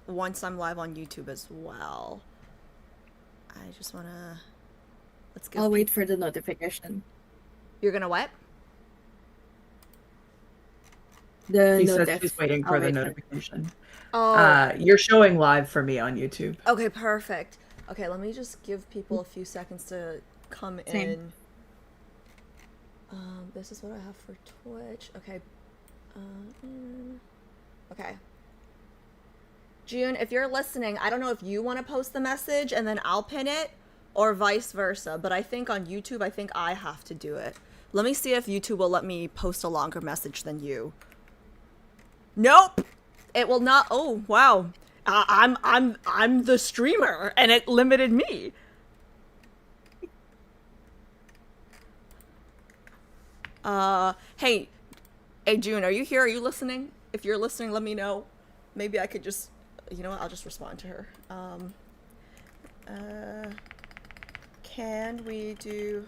once I'm live on YouTube as well. I just wanna let's give. I'll wait for the notification. You're gonna what? The He says notif. she's waiting I'll for the wait notification. Oh, You're showing live for me on YouTube. okay, perfect. Okay, let me just give people a few seconds to come Same. in. This is what I have for Twitch. Okay. Okay. June, if you're listening, I don't know if you want to post the message and then I'll pin it, or vice versa, but I think on YouTube, I think I have to do it. Let me see if YouTube will let me post a longer message than you. Nope! It will not. Oh, wow. I'm the streamer, and it limited me. Hey, June, are you here? Are you listening? If you're listening, let me know. Maybe I could just, you know what? I'll just respond to her. Can we do?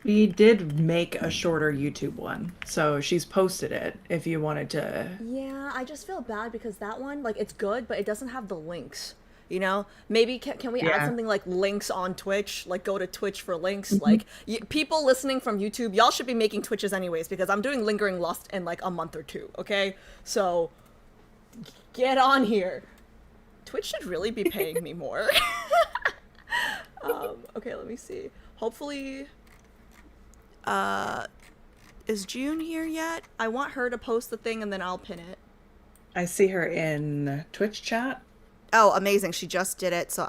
We did make a shorter YouTube one, so she's posted it if you wanted to. Yeah, I just feel bad because that one, like, it's good, but it doesn't have the links. You know, maybe can we add Yeah. something like links on Twitch? Like, go to Twitch for links. Like, people listening from YouTube, y'all should be making Twitches anyways because I'm doing Lingering Lust in like a month or two. Okay, so get on here. Twitch should really be paying me more. Okay, let me see. Hopefully, is June here yet? I want her to post the thing and then I'll pin it. I see her in Twitch chat. Oh, amazing. She just did it. So,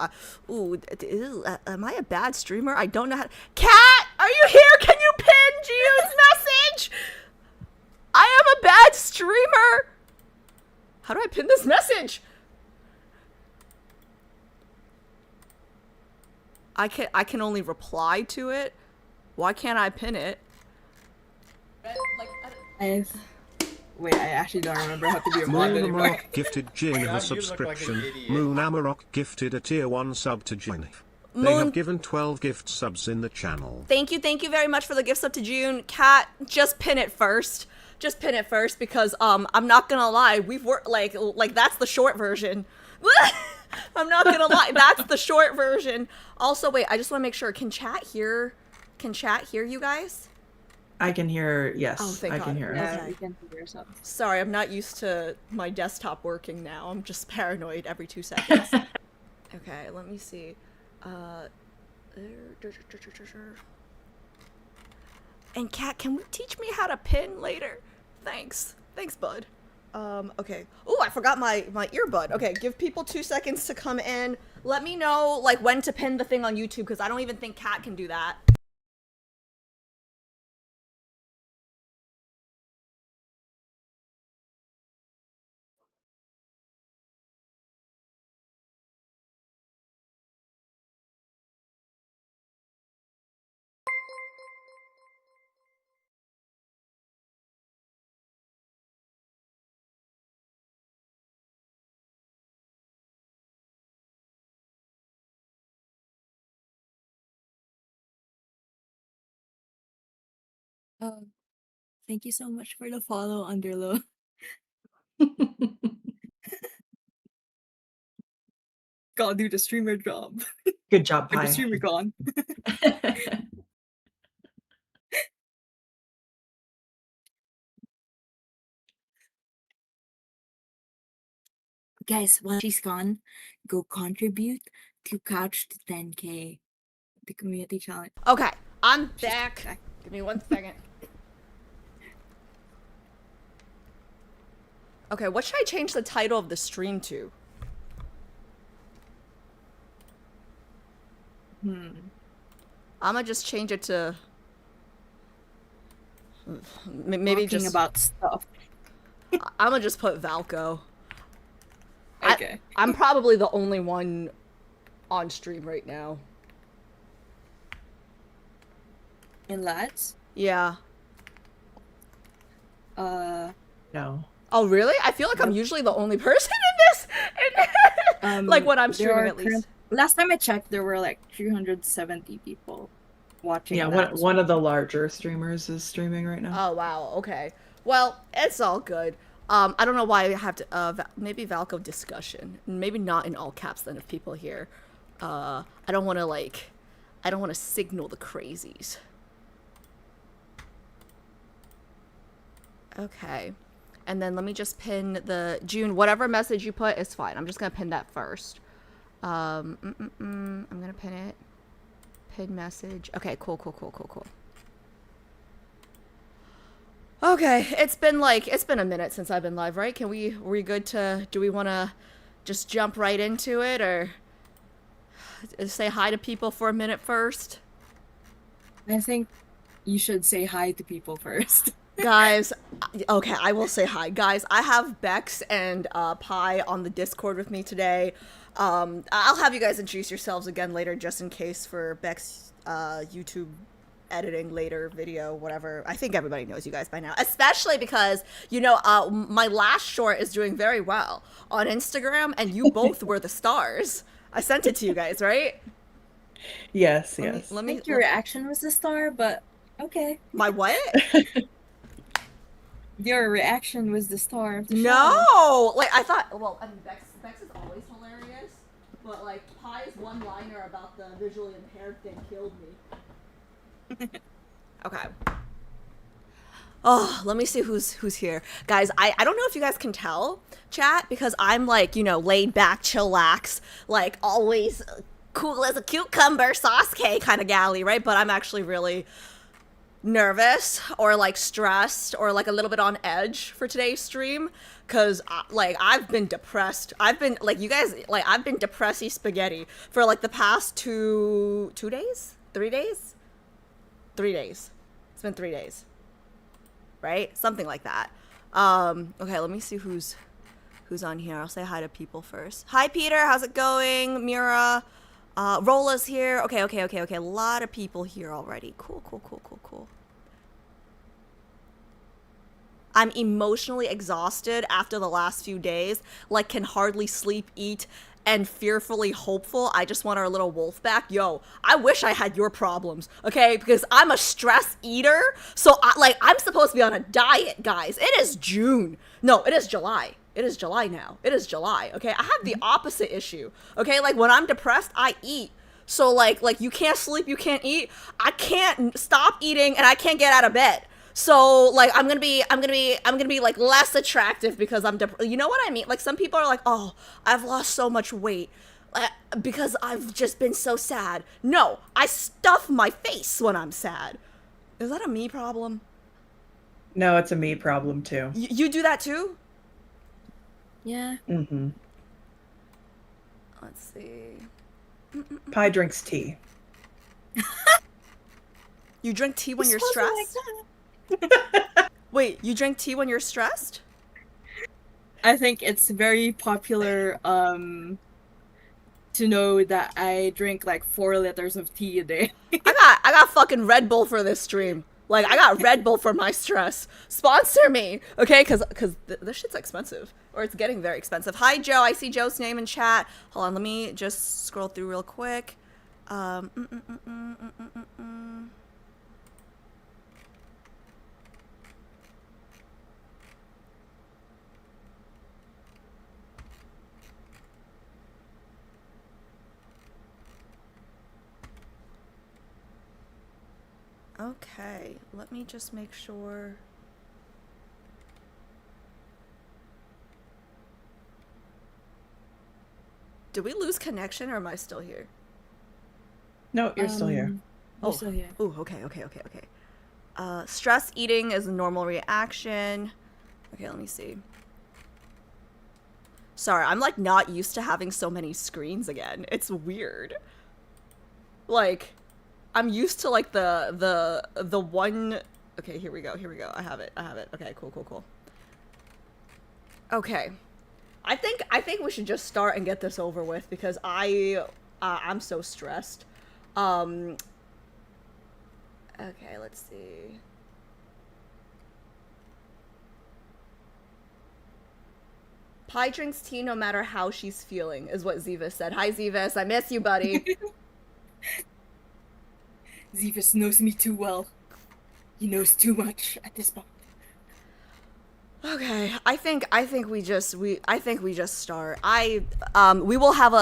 am I a bad streamer? I don't know how to... Cat, are you here? Can you pin June's message? I am a bad streamer. How do I pin this message? I can only reply to it. Why can't I pin it? Wait, I actually don't remember how to be a mod anymore. Amarok gifted Jin a subscription. Moon Amarok gifted a tier 1 sub to Jin. They Moon- have given 12 gift subs in the channel. Thank you very much for the gift sub to June. Cat, just pin it first. Just pin it first because I'm not gonna lie, we've worked like that's the short version. I'm not gonna lie, that's the short version. Also, wait, I just want to make sure. Can chat hear you guys? I can hear. Yes, Oh, thank I God. can hear. Yeah. Her. Okay. You can figure yourself. Sorry, I'm not used to my desktop working now. I'm just paranoid every 2 seconds. Okay, let me see. And Kat, can you teach me how to pin later? Thanks, bud. Okay. Oh, I forgot my earbud. Okay, give people 2 seconds to come in. Let me know like when to pin the thing on YouTube because I don't even think Kat can do that. Thank you so much for the follow, Underlo. Gotta do the streamer job. Good job, Like the Pi. streamer gone. Guys, while she's gone, go contribute to Couch to 10K, the community challenge. Okay, I'm back. Give me 1 second. Okay, what should I change the title of the stream to? I'ma just change it to maybe Talking just about stuff. I'ma just put Valco. Okay. I'm probably the only one on stream right now. In lads? Yeah. No. Oh really? I feel like I'm usually the only person in this. Like when I'm there streaming are at least. Last time I checked, there were like 370 people watching. Yeah, that. one of the larger streamers is streaming right now. Oh wow. Okay. Well, it's all good. I don't know why I have to, maybe Valco discussion. Maybe not in all caps then if people hear. I don't want to signal the crazies. Okay. And then let me just pin the, June, whatever message you put is fine. I'm just going to pin that first. I'm going to pin it. Pin message. Okay, cool. Okay, it's been a minute since I've been live, right? Were we good to, do we want to just jump right into it or say hi to people for a minute first? I think you should say hi to people first. Guys, okay, I will say hi. Guys, I have Bex and Pi on the Discord with me today. I'll have you guys introduce yourselves again later just in case for Bex YouTube editing later video, whatever. I think everybody knows you guys by now, especially because, you know, my last short is doing very well on Instagram and you both were the stars. I sent it to you guys, right? Yes. I think your reaction was the star, but okay. My what? Your reaction was the star of the show. No! Like, I thought, well, I mean, Bex is always hilarious, but, like, Pi's one-liner about the visually impaired thing killed me. Okay. Oh, let me see who's here. Guys, I don't know if you guys can tell, chat, because I'm, like, you know, laid back, chillax, like, always cool as a cucumber, sauce K kind of galley, right? But I'm actually really nervous or like stressed or like a little bit on edge for today's stream because like I've been depressed. I've been like, you guys, like I've been depressy spaghetti for like the past 3 days. It's been 3 days, right? Something like that. Okay, let me see who's on here. I'll say hi to people first. Hi Peter, how's it going? Mira, Rola's here. Okay. A lot of people here already. Cool. I'm emotionally exhausted after the last few days. Like, can hardly sleep, eat, and fearfully hopeful. I just want our little wolf back. Yo, I wish I had your problems, okay? Because I'm a stress eater. So, I'm supposed to be on a diet, guys. It is June. No, it is July. It is July now. It is July, okay? I have the opposite issue, okay? Like, when I'm depressed, I eat. So, like you can't sleep, you can't eat. I can't stop eating, and I can't get out of bed. So, like, I'm gonna be, like, less attractive because I'm you know what I mean? Like, some people are like, oh, I've lost so much weight because I've just been so sad. No, I stuff my face when I'm sad. Is that a me problem? No, it's a me problem, too. You do that, too? Yeah. Mm-hmm. Let's see. Pi drinks tea. You drink tea when you're stressed? Wait, you drink tea when you're stressed? I think it's very popular to know that I drink like 4 liters of tea a day. I got fucking Red Bull for this stream. Like, I got Red Bull for my stress. Sponsor me, okay? Because this shit's expensive. Or it's getting very expensive. Hi, Joe. I see Joe's name in chat. Hold on, let me just scroll through real quick. Okay, let me just make sure. Did we lose connection or am I still here? No, you're still here. You're still here. Oh, okay. Stress eating is a normal reaction. Okay, let me see. Sorry, I'm like not used to having so many screens again. It's weird. Like, I'm used to like the one. Okay, here we go. I have it. Okay, cool. Okay, I think we should just start and get this over with because I'm so stressed. Okay, let's see. Pi drinks tea no matter how she's feeling, is what Zevis said. Hi, Zevis. I miss you, buddy. Zevis knows me too well. He knows too much at this point. Okay, I think we just start. We will have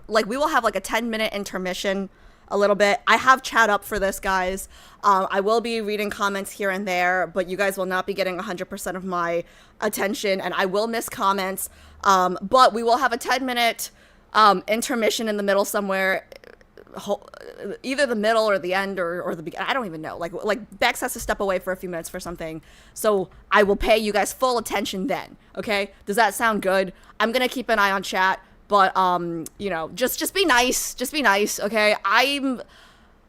we will have like a 10-minute intermission, a little bit. I have chat up for this, guys. I will be reading comments here and there, but you guys will not be getting 100% of my attention, and I will miss comments. But we will have a 10-minute intermission in the middle somewhere. Either the middle or the end or the beginning. I don't even know. Like Bex has to step away for a few minutes for something, so I will pay you guys full attention then. Okay? Does that sound good? I'm gonna keep an eye on chat, but you know, just be nice. Just be nice. Okay? I'm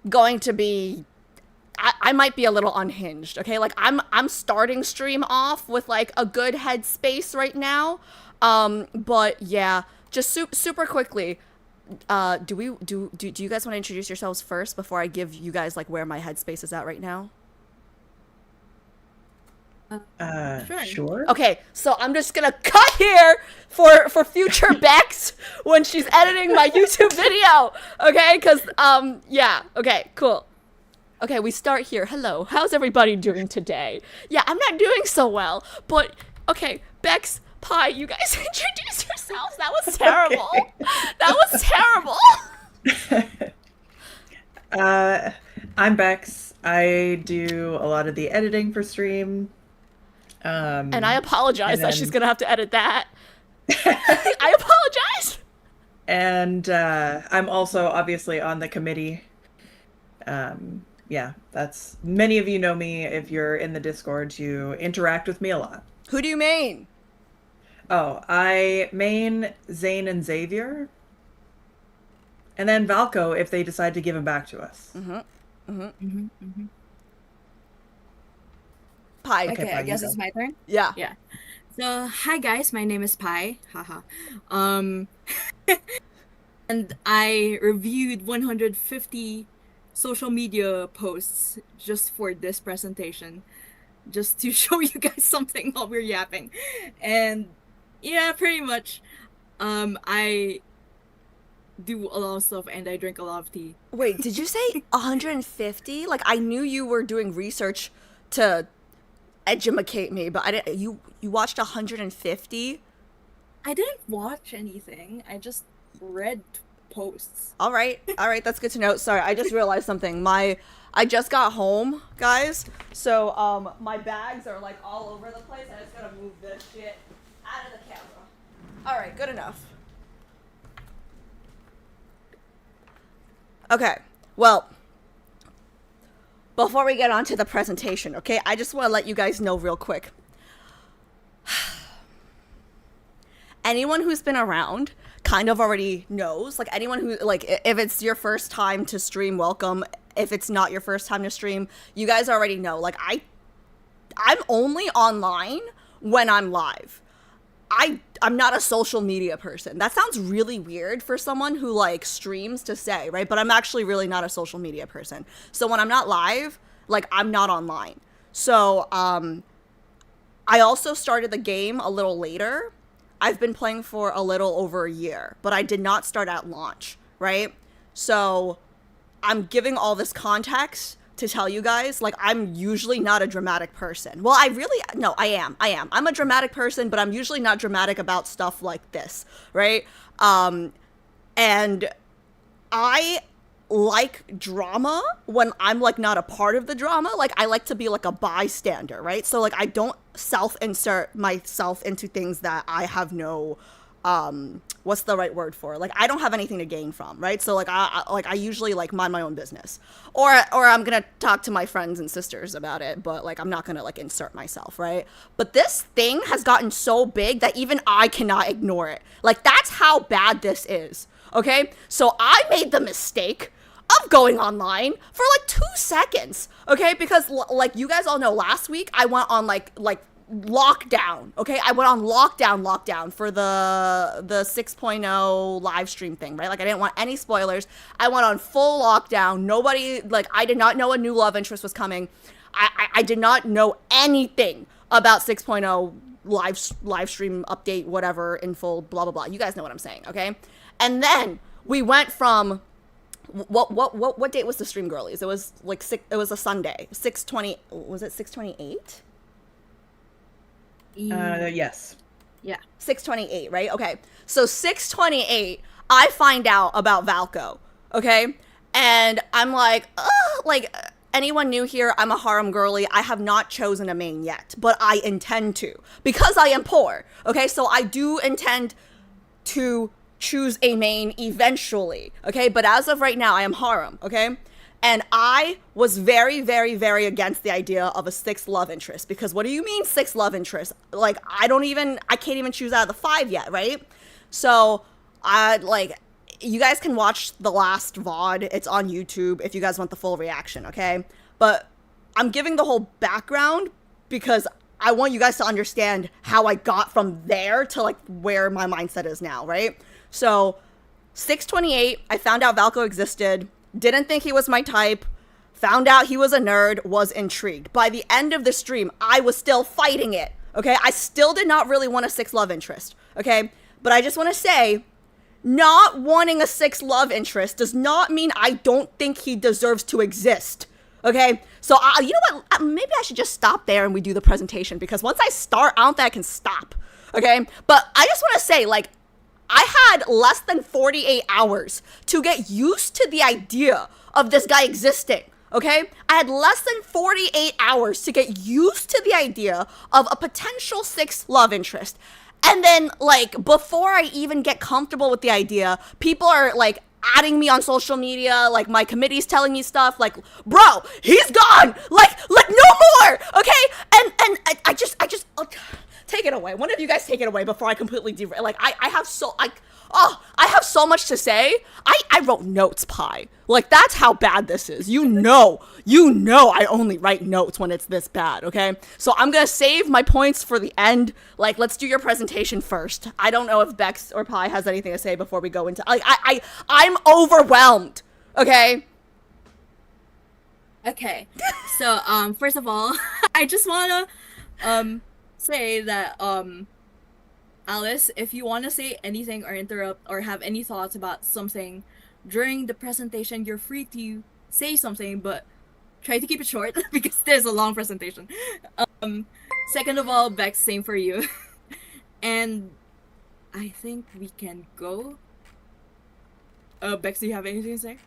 going to be. I might be a little unhinged. Okay? Like I'm starting stream off with like a good headspace right now. But yeah, just super quickly. Do you guys want to introduce yourselves first before I give you guys like where my headspace is at right now? Sure. Okay, so I'm just gonna cut here for future Bex when she's editing my YouTube video. Okay, because yeah. Okay, cool. Okay, we start here. Hello, how's everybody doing today? Yeah, I'm not doing so well, but okay, Bex, Pie, you guys introduce yourselves. That was terrible. Okay. That was terrible. I'm Bex. I do a lot of the editing for stream. And I apologize that she's gonna have to edit that. I apologize. And I'm also obviously on the committee. Yeah, that's many of you know me. If you're in the Discord, you interact with me a lot. Who do you main? Oh, I main Zane and Xavier. And then Valko if they decide to give him back to us. Pie. Okay, I guess it's my turn. Yeah. Yeah. So, hi guys, my name is Pie. Haha. And I reviewed 150 social media posts just for this presentation, just to show you guys something while we're yapping. And yeah, pretty much. I do a lot of stuff and I drink a lot of tea. Wait, did you say 150? Like, I knew you were doing research to edumacate me, but I didn't. You watched 150? I didn't watch anything. I just read posts. All right, that's good to know. Sorry, I just realized something. I just got home, guys, so my bags are like all over the place. I just gotta move this shit out of the camera. All right, good enough. Okay, well, before we get on to the presentation, okay, I just want to let you guys know real quick. Anyone who's been around kind of already knows, like anyone who, like, if it's your first time to stream, welcome. If it's not your first time to stream, you guys already know, like, I'm only online when I'm live. I'm not a social media person. That sounds really weird for someone who like streams to say, right? But I'm actually really not a social media person. So when I'm not live, like I'm not online. So I also started the game a little later. I've been playing for a little over a year, but I did not start at launch, right? So I'm giving all this context to tell you guys, like, I'm usually not a dramatic person. Well, I am. I'm a dramatic person, but I'm usually not dramatic about stuff like this, right? And I like drama when I'm, like, not a part of the drama. Like, I like to be, like, a bystander, right? So, like, I don't self-insert myself into things that I have no, what's the right word for? Like, I don't have anything to gain from, right? So, like, I usually, like, mind my own business. Or I'm gonna talk to my friends and sisters about it, but, like, I'm not gonna, like, insert myself, right? But this thing has gotten so big that even I cannot ignore it. Like, that's how bad this is, okay? So I made the mistake of going online for, like, 2 seconds, okay? Because, like, you guys all know, last week I went on, like lockdown, okay? I went on lockdown for the 6.0 live stream thing, right? Like, I didn't want any spoilers. I went on full lockdown. Nobody, like, I did not know a new love interest was coming. I did not know anything about 6.0 live stream update, whatever, in full, blah, blah, blah. You guys know what I'm saying, okay? And then we went from, what date was the stream, girlies? It was, like, it was a Sunday, 6/20, was it 6/28? Yes. Yeah. 628, right? Okay. So 628, I find out about Valko, okay? And I'm like, ugh, like anyone new here, I'm a harem girly. I have not chosen a main yet, but I intend to because I am poor, okay? So I do intend to choose a main eventually, okay? But as of right now, I am harem, okay? And I was very, very, very against the idea of a sixth love interest because what do you mean sixth love interest? Like, I can't even choose out of the 5 yet, right? So, you guys can watch the last VOD. It's on YouTube if you guys want the full reaction, okay? But I'm giving the whole background because I want you guys to understand how I got from there to like where my mindset is now, right? So 628, I found out Valko existed, didn't think he was my type, found out he was a nerd, was intrigued. By the end of the stream, I was still fighting it, okay? I still did not really want a sixth love interest, okay? But I just want to say, not wanting a sixth love interest does not mean I don't think he deserves to exist. Okay, so you know what? Maybe I should just stop there and we do the presentation because once I start, I don't think I can stop. Okay, but I just want to say, like, I had less than 48 hours to get used to the idea of this guy existing. Okay, I had less than 48 hours to get used to the idea of a potential sixth love interest. And then, like, before I even get comfortable with the idea, people are, like, adding me on social media, like, my committee's telling me stuff, like, bro, he's gone! Like, no more! Okay? And I just, take it away. One of you guys take it away before I completely derail. Like, I have so much to say. I wrote notes, Pi. Like, that's how bad this is. You know I only write notes when it's this bad, okay? So I'm gonna save my points for the end. Like, let's do your presentation first. I don't know if Bex or Pi has anything to say before we go into, like, I'm overwhelmed, okay? Okay. So, first of all, I just wanna, say that, Alice, if you want to say anything or interrupt or have any thoughts about something during the presentation, you're free to say something, but try to keep it short because there's a long presentation. Second of all, Bex, same for you. And I think we can go. Bex, do you have anything to say?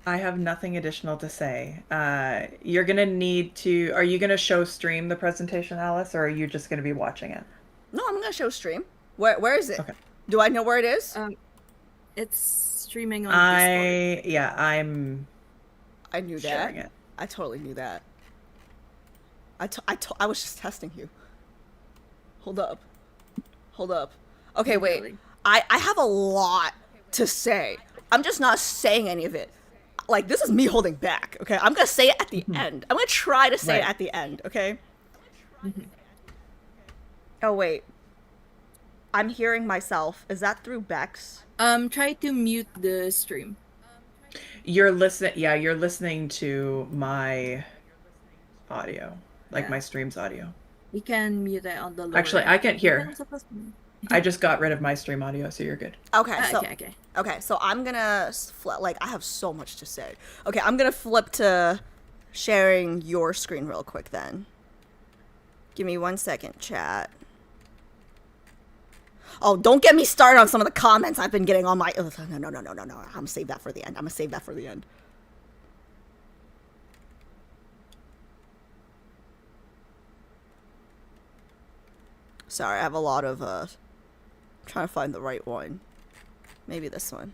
I have nothing additional to say. You're gonna need to. Are you gonna show stream the presentation, Alice, or are you just gonna be watching it? No, I'm gonna show stream. Where is it? Okay. Do I know where it is? It's streaming on Discord. I knew sharing that. it. I totally knew that. I was just testing you. Hold up. Okay, wait. Really? I have a lot to say. I'm just not saying any of it. Like, this is me holding back, okay? I'm gonna say it at the end. I'm gonna try to say it Right. at the end, okay? Oh, wait. I'm hearing myself. Is that through Bex? Try to mute the stream. You're listening. Yeah, you're listening to my audio, like Yeah. my stream's audio. You can mute it on the lower Actually, end. I can't hear. You're supposed to- I just got rid of my stream audio, so you're good. Okay, so Okay. so I'm gonna like, I have so much to say. Okay, I'm gonna flip to sharing your screen real quick then. Give me 1 second, chat. Oh, don't get me started on some of the comments I've been getting on my. Ugh, no. I'm gonna save that for the end. Sorry, I have a lot of trying to find the right one. Maybe this one.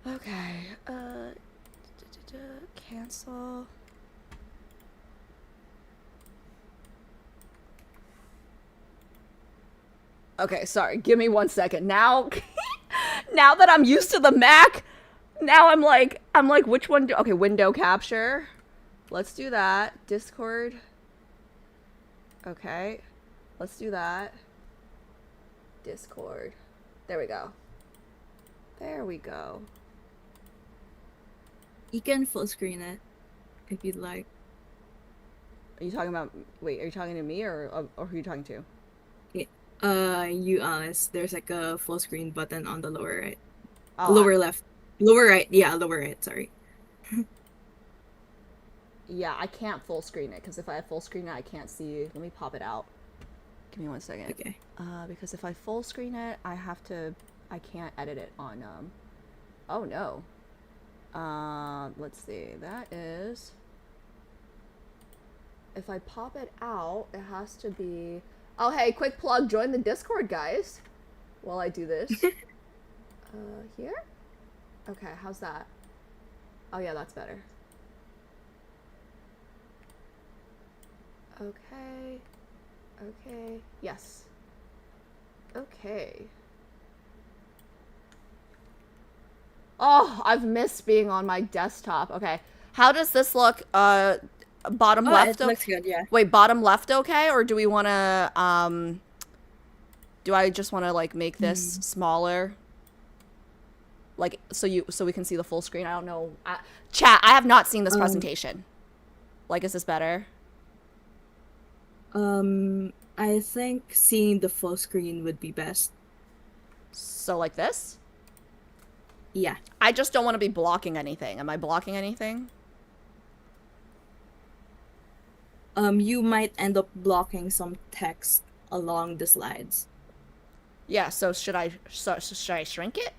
Okay, cancel. Okay, sorry. Give me 1 second. Now, now that I'm used to the Mac, now I'm like, which one okay, window capture. Let's do that. Discord. Okay. Let's do that. Discord. There we go. You can full screen it if you'd like. Are you talking about? Wait, are you talking to me or who are you talking to? You Alice. There's like a full screen button on the lower right, Oh, lower left, lower right. Yeah, lower right. Sorry. yeah, I can't full screen it because if I full screen it, I can't see. Let me pop it out. Give me 1 second. Okay. Because if I full screen it, I can't edit it on. Oh no. Let's see. That is. If I pop it out, it has to be. Oh, hey, quick plug, join the Discord, guys. While I do this. Here? Okay, how's that? Oh, yeah, that's better. Okay. Okay. Yes. Okay. Oh, I've missed being on my desktop. Okay. How does this look? Bottom left. It looks good. Yeah. Wait, bottom left okay? Or do we want to, do I just want to, like, make this smaller? Like, so we can see the full screen? I don't know. Chat, I have not seen this presentation. Like, is this better? I think seeing the full screen would be best. So, like this? Yeah. I just don't want to be blocking anything. Am I blocking anything? You might end up blocking some text along the slides. Yeah, so should I shrink it?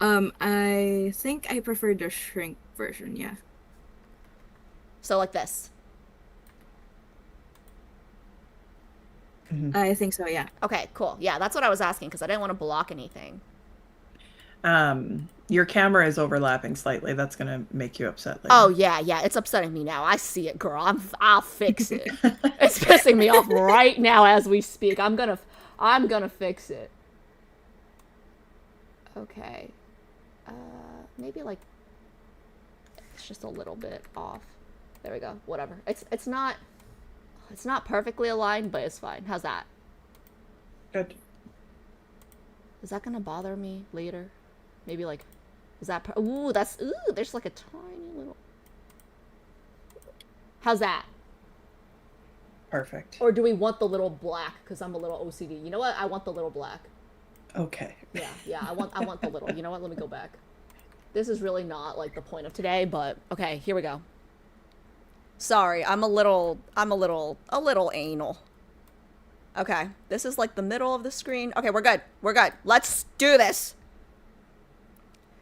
I think I prefer the shrink version, yeah. So like this. I think so, yeah. Okay, cool. Yeah, that's what I was asking because I didn't want to block anything. Your camera is overlapping slightly. That's gonna make you upset later. Oh yeah, it's upsetting me now. I see it, girl. I'll fix it. It's pissing me off right now as we speak. I'm gonna fix it. Okay. Maybe like it's just a little bit off. There we go. Whatever. It's not perfectly aligned, but it's fine. How's that? Good. Is that gonna bother me later? Maybe like, is that? There's like a tiny little. How's that? Perfect. Or do we want the little black? Because I'm a little OCD. You know what? I want the little black. Okay. Yeah. I want the little. You know what? Let me go back. This is really not like the point of today, but okay. Here we go. Sorry, I'm a little anal. Okay, this is like the middle of the screen. Okay, we're good. Let's do this.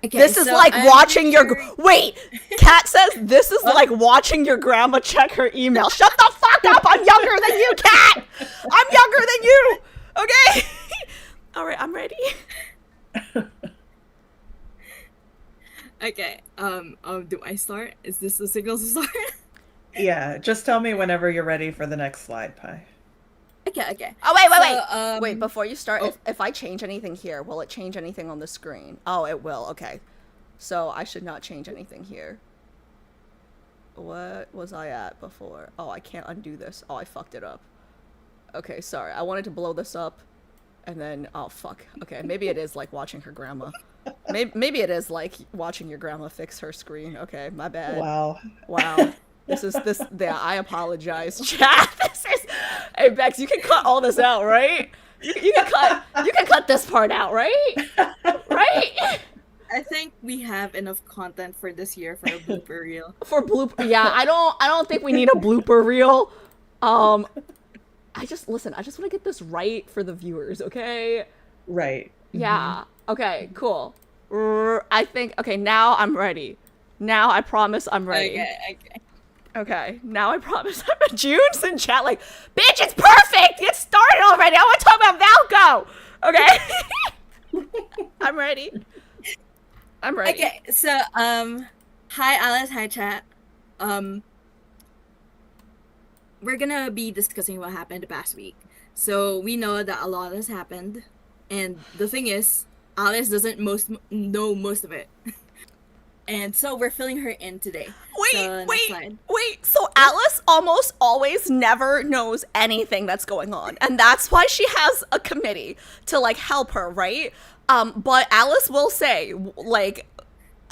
Okay, This is so like I'm watching your. sure- Wait, Kat says this is like watching your grandma check her email. Shut the fuck up! I'm younger than you, Kat. I'm younger than you. Okay. All right, I'm ready. Okay, do I start? Is this the signal to start? Yeah, just tell me whenever you're ready for the next slide, Pi. Okay. Oh wait. So, Wait, before you start, oh. if I change anything here, will it change anything on the screen? Oh, it will. Okay. So I should not change anything here. What was I at before? Oh, I can't undo this. Oh, I fucked it up. Okay, sorry. I wanted to blow this up, and then oh fuck. Okay, maybe it is like watching her grandma. Maybe it is like watching your grandma fix her screen. Okay, my bad. Wow. Wow. Yeah, I apologize, chat. Hey Bex, you can cut all this out, right? You can cut this part out, right? Right? I think we have enough content for this year for a blooper reel. For blooper, yeah, I don't think we need a blooper reel. I just want to get this right for the viewers, okay? Right. Yeah. Okay, cool. I think now I'm ready. Now I promise I'm ready. Okay, now I promise I'm ready. June's in chat like, bitch, it's perfect! Get started already! I want to talk about Valko! Okay? I'm ready. Okay, so, hi Alice, hi chat. We're gonna be discussing what happened the past week. So, we know that a lot has happened, and the thing is, Alice doesn't know most of it. And so we're filling her in today. Wait. So Alice almost always never knows anything that's going on. And that's why she has a committee to like help her, right? But Alice will say like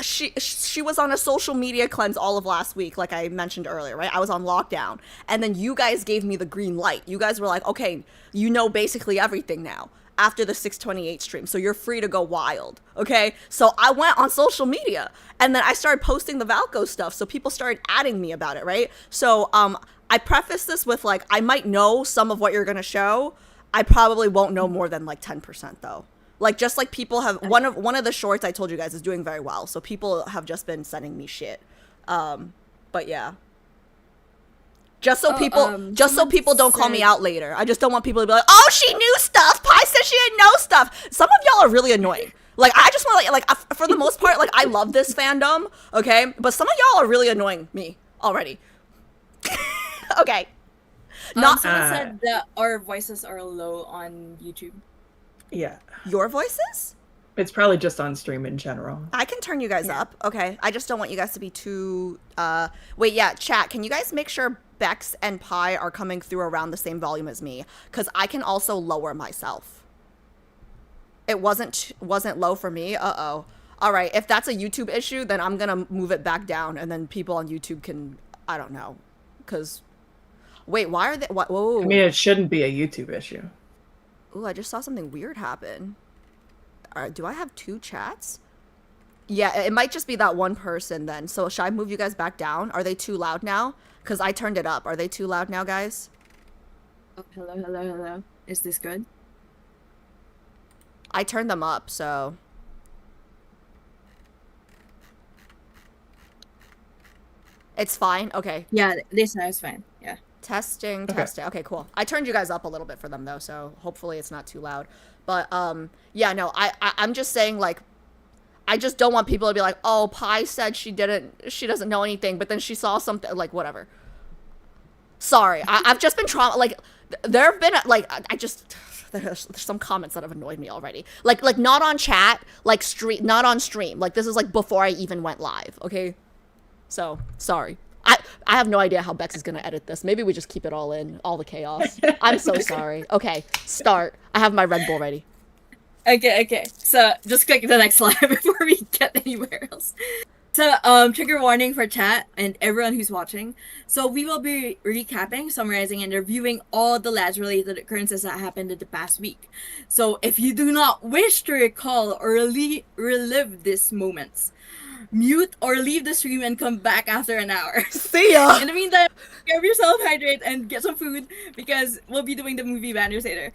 she was on a social media cleanse all of last week, like I mentioned earlier, right? I was on lockdown, and then you guys gave me the green light. You guys were like, okay, you know basically everything now after the 628 stream, so you're free to go wild, okay? So I went on social media, and then I started posting the Valco stuff, so people started adding me about it, right? So I preface this with like, I might know some of what you're gonna show. I probably won't know more than like 10% though. Like, just like people have, one of the shorts I told you guys is doing very well, so people have just been sending me shit. But yeah, just so people don't call me out later. I just don't want people to be like, oh, she knew stuff. Pi said she didn't know stuff. Some of y'all are really annoying. Like, I just want to like for the most part, like, I love this fandom, okay, but some of y'all are really annoying me already. Okay. Not someone said that our voices are low on YouTube. Yeah. Your voices? It's probably just on stream in general. I can turn you guys up. Okay. I just don't want you guys to be too wait, yeah, chat. Can you guys make sure Bex and Pi are coming through around the same volume as me? Because I can also lower myself. It wasn't low for me. Uh-oh. All right. If that's a YouTube issue, then I'm gonna move it back down, and then people on YouTube can, I don't know. Because wait, why are they what whoa. I mean, it shouldn't be a YouTube issue. Ooh, I just saw something weird happen. Do I have 2 chats? Yeah, it might just be that one person then. So should I move you guys back down? Are they too loud now? Because I turned it up. Are they too loud now, guys? Oh, hello. Is this good? I turned them up, so... It's fine? Okay. Yeah, this now is fine. Yeah. Testing. Okay, cool. I turned you guys up a little bit for them, though, so hopefully it's not too loud. But, yeah, no, I'm just saying, like, I just don't want people to be like, oh, Pi said she doesn't know anything, but then she saw something, like, whatever. Sorry, I've just been like, there have been, like, there's some comments that have annoyed me already. Like, not on chat, like, not on stream. Like, this is, like, before I even went live, okay? So, sorry. I have no idea how Bex is going to edit this. Maybe we just keep it all in, all the chaos. I'm so sorry. Okay, start. I have my Red Bull ready. Okay. So, just click the next slide before we get anywhere else. So, trigger warning for chat and everyone who's watching. So, we will be recapping, summarizing, and reviewing all the lads-related occurrences that happened in the past week. So, if you do not wish to recall or relive these moments, mute or leave the stream and come back after an hour. See ya! In the meantime, give yourself hydrate and get some food because we'll be doing the movie banners later.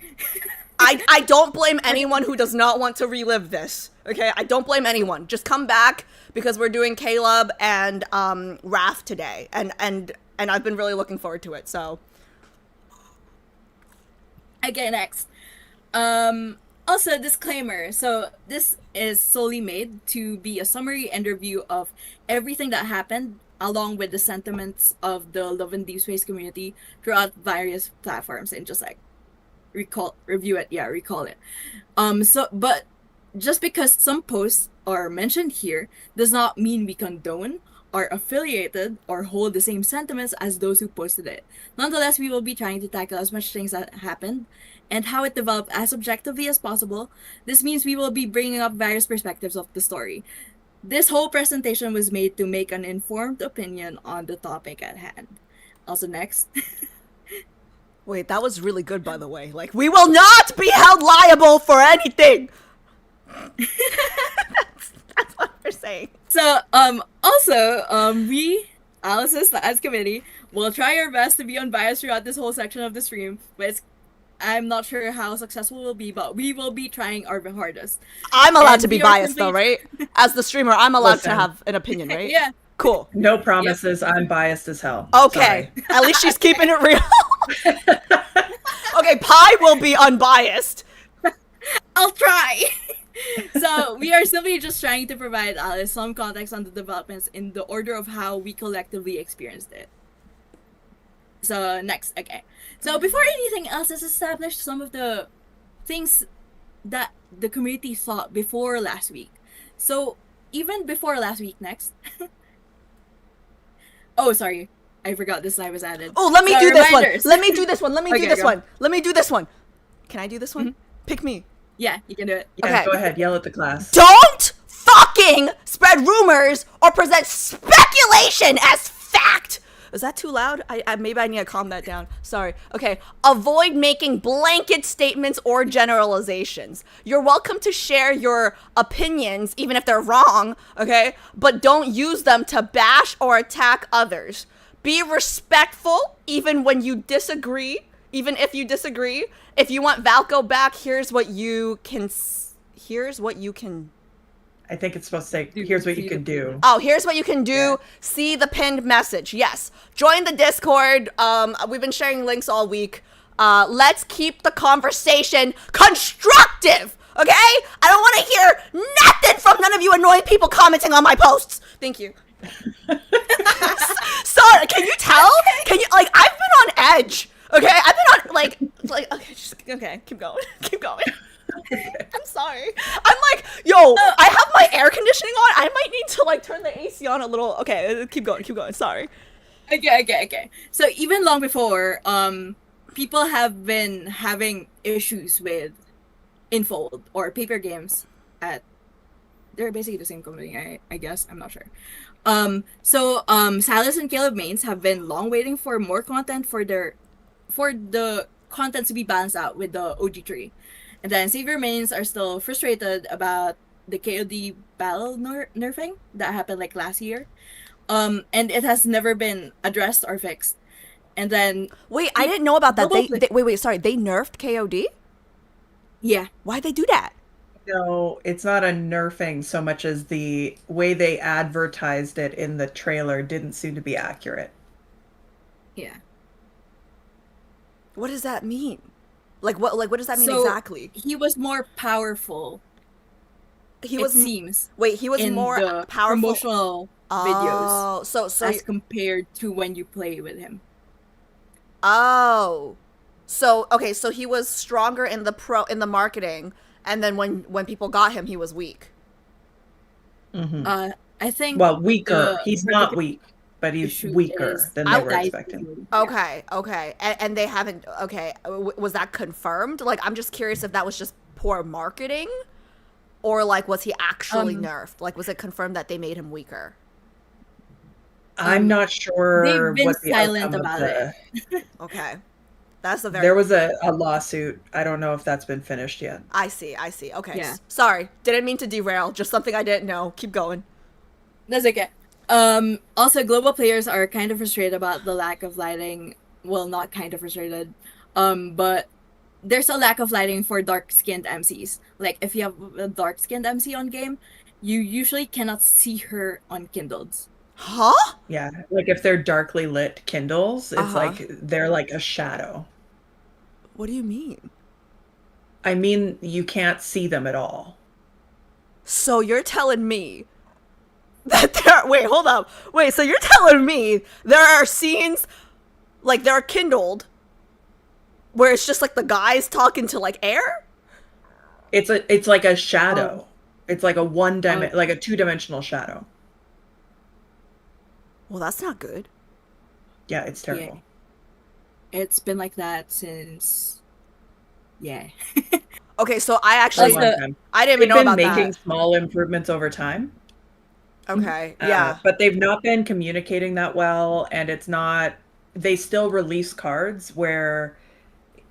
I don't blame anyone who does not want to relive this. Okay, I don't blame anyone. Just come back because we're doing Caleb and Raph today, and I've been really looking forward to it. So, okay, next. Also, disclaimer. So this is solely made to be a summary and review of everything that happened, along with the sentiments of the Love and Deep Space community throughout various platforms, and just like recall it. But just because some posts are mentioned here does not mean we condone, are affiliated, or hold the same sentiments as those who posted it. Nonetheless, we will be trying to tackle as much things that happened and how it developed as objectively as possible. This means we will be bringing up various perspectives of the story. This whole presentation was made to make an informed opinion on the topic at hand. Also, next. Wait, that was really good, by the way. Like, we will not be held liable for anything! That's what we're saying. So, we, Alice's Lads Committee, will try our best to be unbiased throughout this whole section of the stream, but I'm not sure how successful we'll be, but we will be trying our hardest. I'm allowed to be biased, though, right? As the streamer, I'm allowed to have an opinion, right? Yeah. Cool. No promises. Yep. I'm biased as hell. Okay. At least she's keeping it real. Okay, Pi will be unbiased. I'll try. So, we are simply just trying to provide Alice some context on the developments in the order of how we collectively experienced it. So, next, okay. So, before anything else is established, some of the things that the community thought before last week. So, even before last week, next. Oh, sorry. I forgot this slide was added. Oh, let me do reminders. this one. Let me do this one. Let me do this go. one. Let me do this one. Can I do this one? Mm-hmm. Pick me. Yeah, you can do it. Yeah, Okay. Go ahead. Yell at the class. Don't fuck fucking spread rumors or present speculation as fact. Is that too loud? I maybe I need to calm that down. Sorry. Okay. Avoid making blanket statements or generalizations. You're welcome to share your opinions, even if they're wrong, okay? But don't use them to bash or attack others. Be respectful, even when you disagree. Even if you disagree. If you want Valko back, here's what you can. I think it's supposed to say, here's what you can do. Oh, here's what you can do. Yeah. See the pinned message. Yes. Join the Discord. We've been sharing links all week. Let's keep the conversation constructive. Okay? I don't want to hear nothing from none of you annoying people commenting on my posts. Thank you. Sorry, can you tell? Can you, like, I've been on edge. Okay? I've been on, okay, keep going. Keep going. I'm sorry. I'm like, yo, I have my air conditioning on. I might need to like turn the AC on a little. Okay, keep going. Sorry. Okay. So even long before, people have been having issues with Infold or Paper Games they're basically the same company, I guess. I'm not sure. So Silas and Caleb Mains have been long waiting for more content for the content to be balanced out with the OG tree. And then Xavier Mains are still frustrated about the KOD battle nerfing that happened like last year. And it has never been addressed or fixed. And then wait, I didn't know about that. Wait, sorry, they nerfed KOD? Yeah. Why'd they do that? No, it's not a nerfing so much as the way they advertised it in the trailer didn't seem to be accurate. Yeah. What does that mean? What does that mean So, exactly? He was more powerful. He was in more the powerful promotional videos. So as compared to when you play with him. Oh. So okay, so he was stronger in the marketing, and then when people got him, he was weak. Mm-hmm. I think weaker. He's not weak, but he's weaker than they were expecting. Okay. And they haven't. Okay, was that confirmed? Like, I'm just curious if that was just poor marketing, or like was he actually nerfed? Like, was it confirmed that they made him weaker? I'm not sure. They've been what the silent outcome about of it. Okay, that's a very. There was a lawsuit. I don't know if that's been finished yet. I see. Okay. Yeah. Sorry, didn't mean to derail. Just something I didn't know. Keep going. That's okay. Also, global players are kind of frustrated about the lack of lighting. Well, not kind of frustrated. But there's a lack of lighting for dark-skinned MCs. Like, if you have a dark-skinned MC on game, you usually cannot see her on Kindled. Huh? Yeah, like if they're darkly lit Kindles, it's like they're like a shadow. What do you mean? I mean, you can't see them at all. So you're telling me that hold up. Wait, so you're telling me there are scenes, like, they're kindled, where it's just like the guys talking to like air? It's like a shadow. It's like a like a two-dimensional shadow. Well, that's not good. Yeah, it's terrible. Yeah. It's been like that since. Yeah. Okay, so I actually I didn't even know about that. They've been making small improvements over time. Okay, yeah. But they've not been communicating that well, and it's not. They still release cards where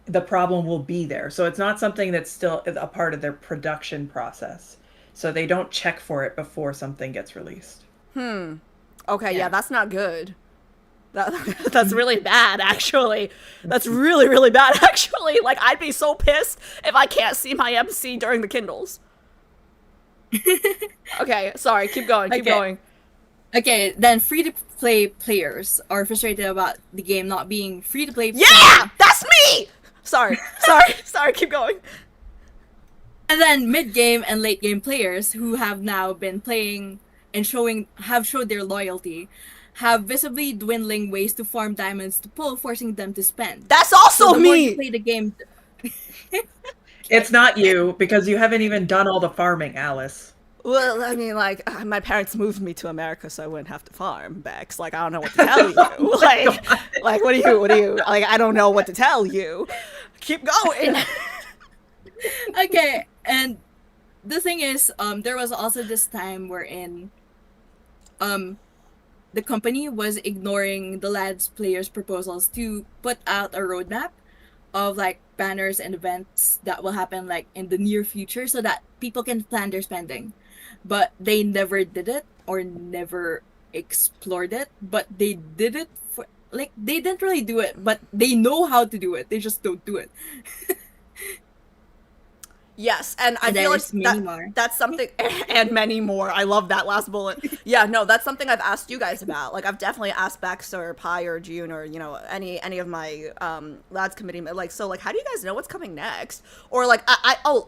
the problem will be there, so it's not something that's still a part of their production process. So they don't check for it before something gets released. Okay, yeah, that's not good. That's really bad, actually. That's really, really bad, actually. Like, I'd be so pissed if I can't see my MC during the Kindles. Okay, sorry, keep going. Okay, then free-to-play players are frustrated about the game not being free-to-play. Yeah! That's me! Sorry, keep going. And then mid-game and late-game players who have now been playing and have showed their loyalty, have visibly dwindling ways to farm diamonds to pull, forcing them to spend. That's also so the me! More you play the game... It's not you, because you haven't even done all the farming, Alice. Well, I mean, like, my parents moved me to America so I wouldn't have to farm, Bex. Like, I don't know what to tell you. Like, what do you, like, I don't know what to tell you. Keep going. Okay, and the thing is, there was also this time wherein the company was ignoring the lads players' proposals to put out a roadmap of like banners and events that will happen like in the near future so that people can plan their spending. But they never did it or never explored it, but they did it for like they didn't really do it, but they know how to do it. They just don't do it. Yes, and I And feel like there's many more. that's something, and many more. I love that last bullet. Yeah, no, that's something I've asked you guys about. Like, I've definitely asked Bex or Pi or June or any of my lads committee. Like, so like, how do you guys know what's coming next? Or like,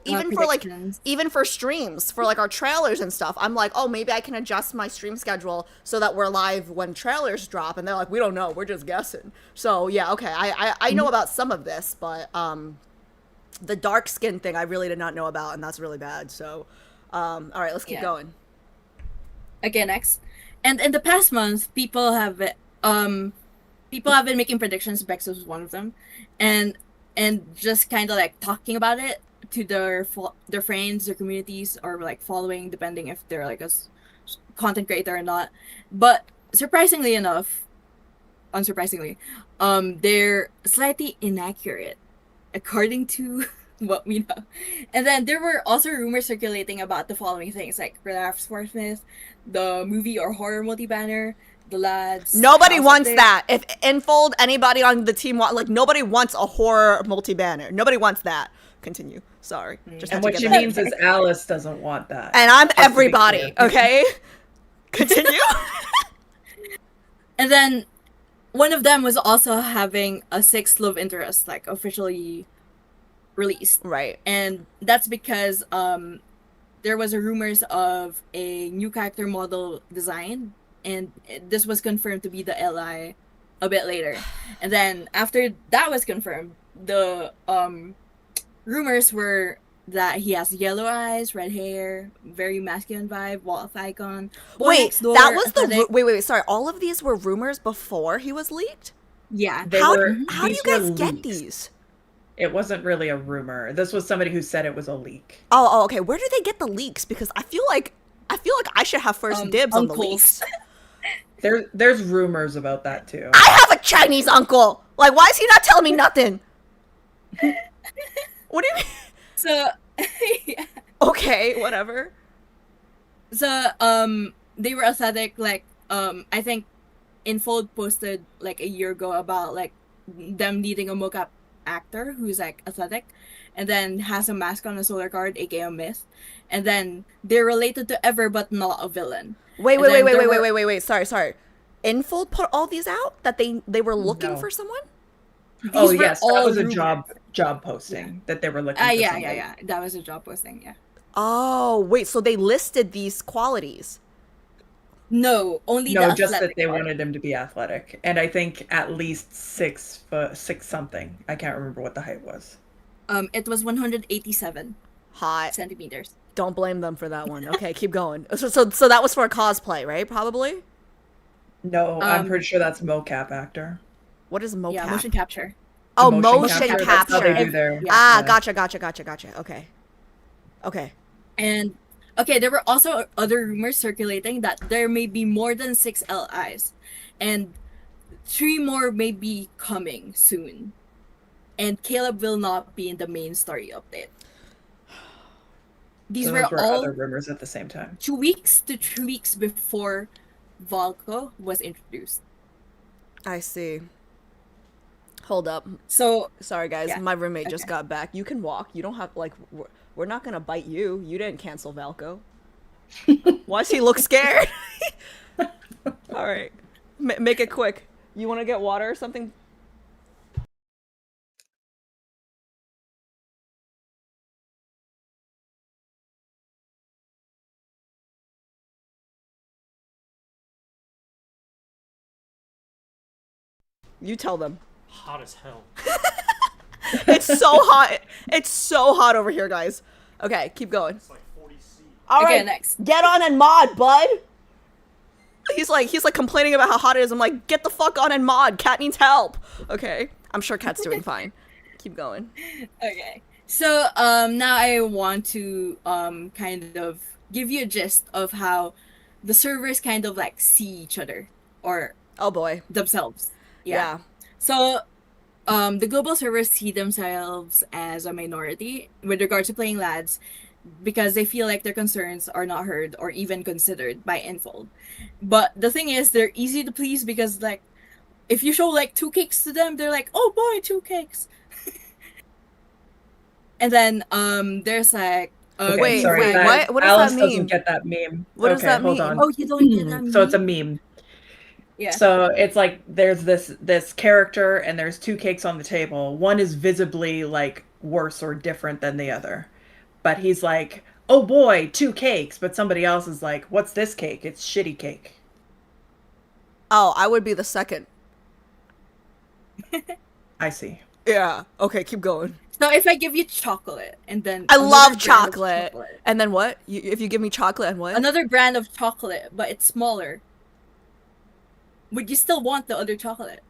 even for like Predictions. even for streams for like our trailers and stuff. I'm like, oh, maybe I can adjust my stream schedule so that we're live when trailers drop. And they're like, we don't know, we're just guessing. So yeah, okay, I know about some of this, but the dark skin thing I really did not know about, and that's really bad. So, all right, let's keep Yeah. going. Okay, next. And in the past month, people have been making predictions. Bex was one of them, and just kind of like talking about it to their friends, their communities, or like following, depending if they're like content creator or not. But surprisingly enough, unsurprisingly, they're slightly inaccurate according to what we know. And then there were also rumors circulating about the following things like Ralph Smith, the movie or horror multi-banner, the lads. Nobody House wants Update. that. If Infold, anybody on the team like nobody wants a horror multi-banner. Nobody wants that. Continue. Sorry. Just And had to what get she that. means is Alice doesn't want that. And I'm Just to be everybody. clear. Okay. Continue. And then one of them was also having a sixth love interest like officially released. Right. And that's because there was a rumors of a new character model design, and this was confirmed to be the Li a bit later. And then after that was confirmed, the rumors were that he has yellow eyes, red hair, very masculine vibe, wolf icon. Boy Wait, Next Door, that was the aesthetic. wait. Sorry, all of these were rumors before he was leaked. Yeah. They How were- how do these you guys were get leaks. these? It wasn't really a rumor. This was somebody who said it was a leak. Oh, okay. Where do they get the leaks? Because I feel like I should have first dibs on the uncles. leaks. There's rumors about that too. I have a Chinese uncle. Like, why is he not telling me nothing? What do you mean? So yeah. Okay, whatever. So they were aesthetic like I think Infold posted like a year ago about like them needing a mocap actor who's like aesthetic and then has a mask on a solar card, aka a myth. And then they're related to Ever but not a villain. Wait. And then there were- Sorry. Infold put all these out that they were looking No. for someone? Oh These were yes, that all was a rumors. job posting that they were looking. Ah, for yeah. somebody. That was a job posting, yeah. Oh, wait, so they listed these qualities. No, only No, the just that athletic they part. wanted him to be athletic, and I think at least 6 something. I can't remember what the height was. It was 187 Hot. centimeters. Don't blame them for that one. Okay, keep going. So that was for a cosplay, right? Probably? No, I'm Um, pretty sure that's mocap actor. What is mocap? Yeah, motion capture. Oh, Motion motion capture, capture. that's how they do their- Ah, yeah. gotcha. Okay. And okay, there were also other rumors circulating that there may be more than 6 LIs, and 3 more may be coming soon. And Caleb will not be in the main story update. These So were those were all other rumors at the same time. 2 weeks to 3 weeks before Valko was introduced. I see. Hold up. So Sorry, guys. Yeah. My roommate just Okay. got back. You can walk. You don't have, like, we're not going to bite you. You didn't cancel Valco. Why does he look scared? All right. Make it quick. You want to get water or something? You tell them. Hot as hell. It's so hot. It's so hot over here, guys. Okay, keep going. It's like 40 C. All Okay, right, next. Get on and mod, bud. He's like complaining about how hot it is. I'm like, get the fuck on and mod. Cat needs help. Okay, I'm sure Cat's doing fine. Keep going. Okay. So now I want to kind of give you a gist of how the servers kind of like see each other or Oh boy. themselves. Yeah. So the global servers see themselves as a minority with regards to playing lads because they feel like their concerns are not heard or even considered by Enfold. But the thing is, they're easy to please because like if you show like 2 cakes to them, they're like, "Oh boy, 2 cakes." And then there's like a Okay, Wait, sorry, wait, guys. what does Alice that mean? doesn't get that meme. What does Okay, that hold mean? on. Oh, you don't get that So it's a meme? meme. Yeah. So it's like there's this character and there's 2 cakes on the table. One is visibly like worse or different than the other. But he's like, "Oh boy, 2 cakes." But somebody else is like, "What's this cake? It's shitty cake." Oh, I would be the second. I see. Yeah. Okay, keep going. So if I give you chocolate and then I another love brand of chocolate. And then what? If you give me chocolate and what? another brand of chocolate, but it's smaller, would you still want the other chocolate?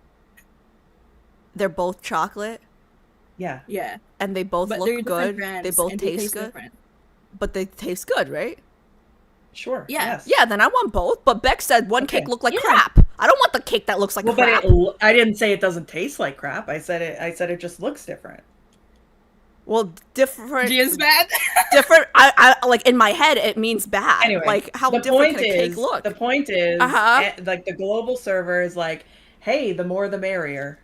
They're both chocolate Yeah. Yeah. and they both But they're look different good. brands They both and taste good. different. But they taste good, right? Sure. Yeah. Yes. Yeah, then I want both. But Beck said one Okay. cake looked like Yeah. crap. I don't want the cake that looks like Well, crap. but I didn't say it doesn't taste like crap. I said it just looks different. Well, different. Gia's bad. Different. I like in my head it means bad. Anyway, like how the different point can a cake is, look? The point is, Uh-huh. like the global server is like, hey, the more the merrier.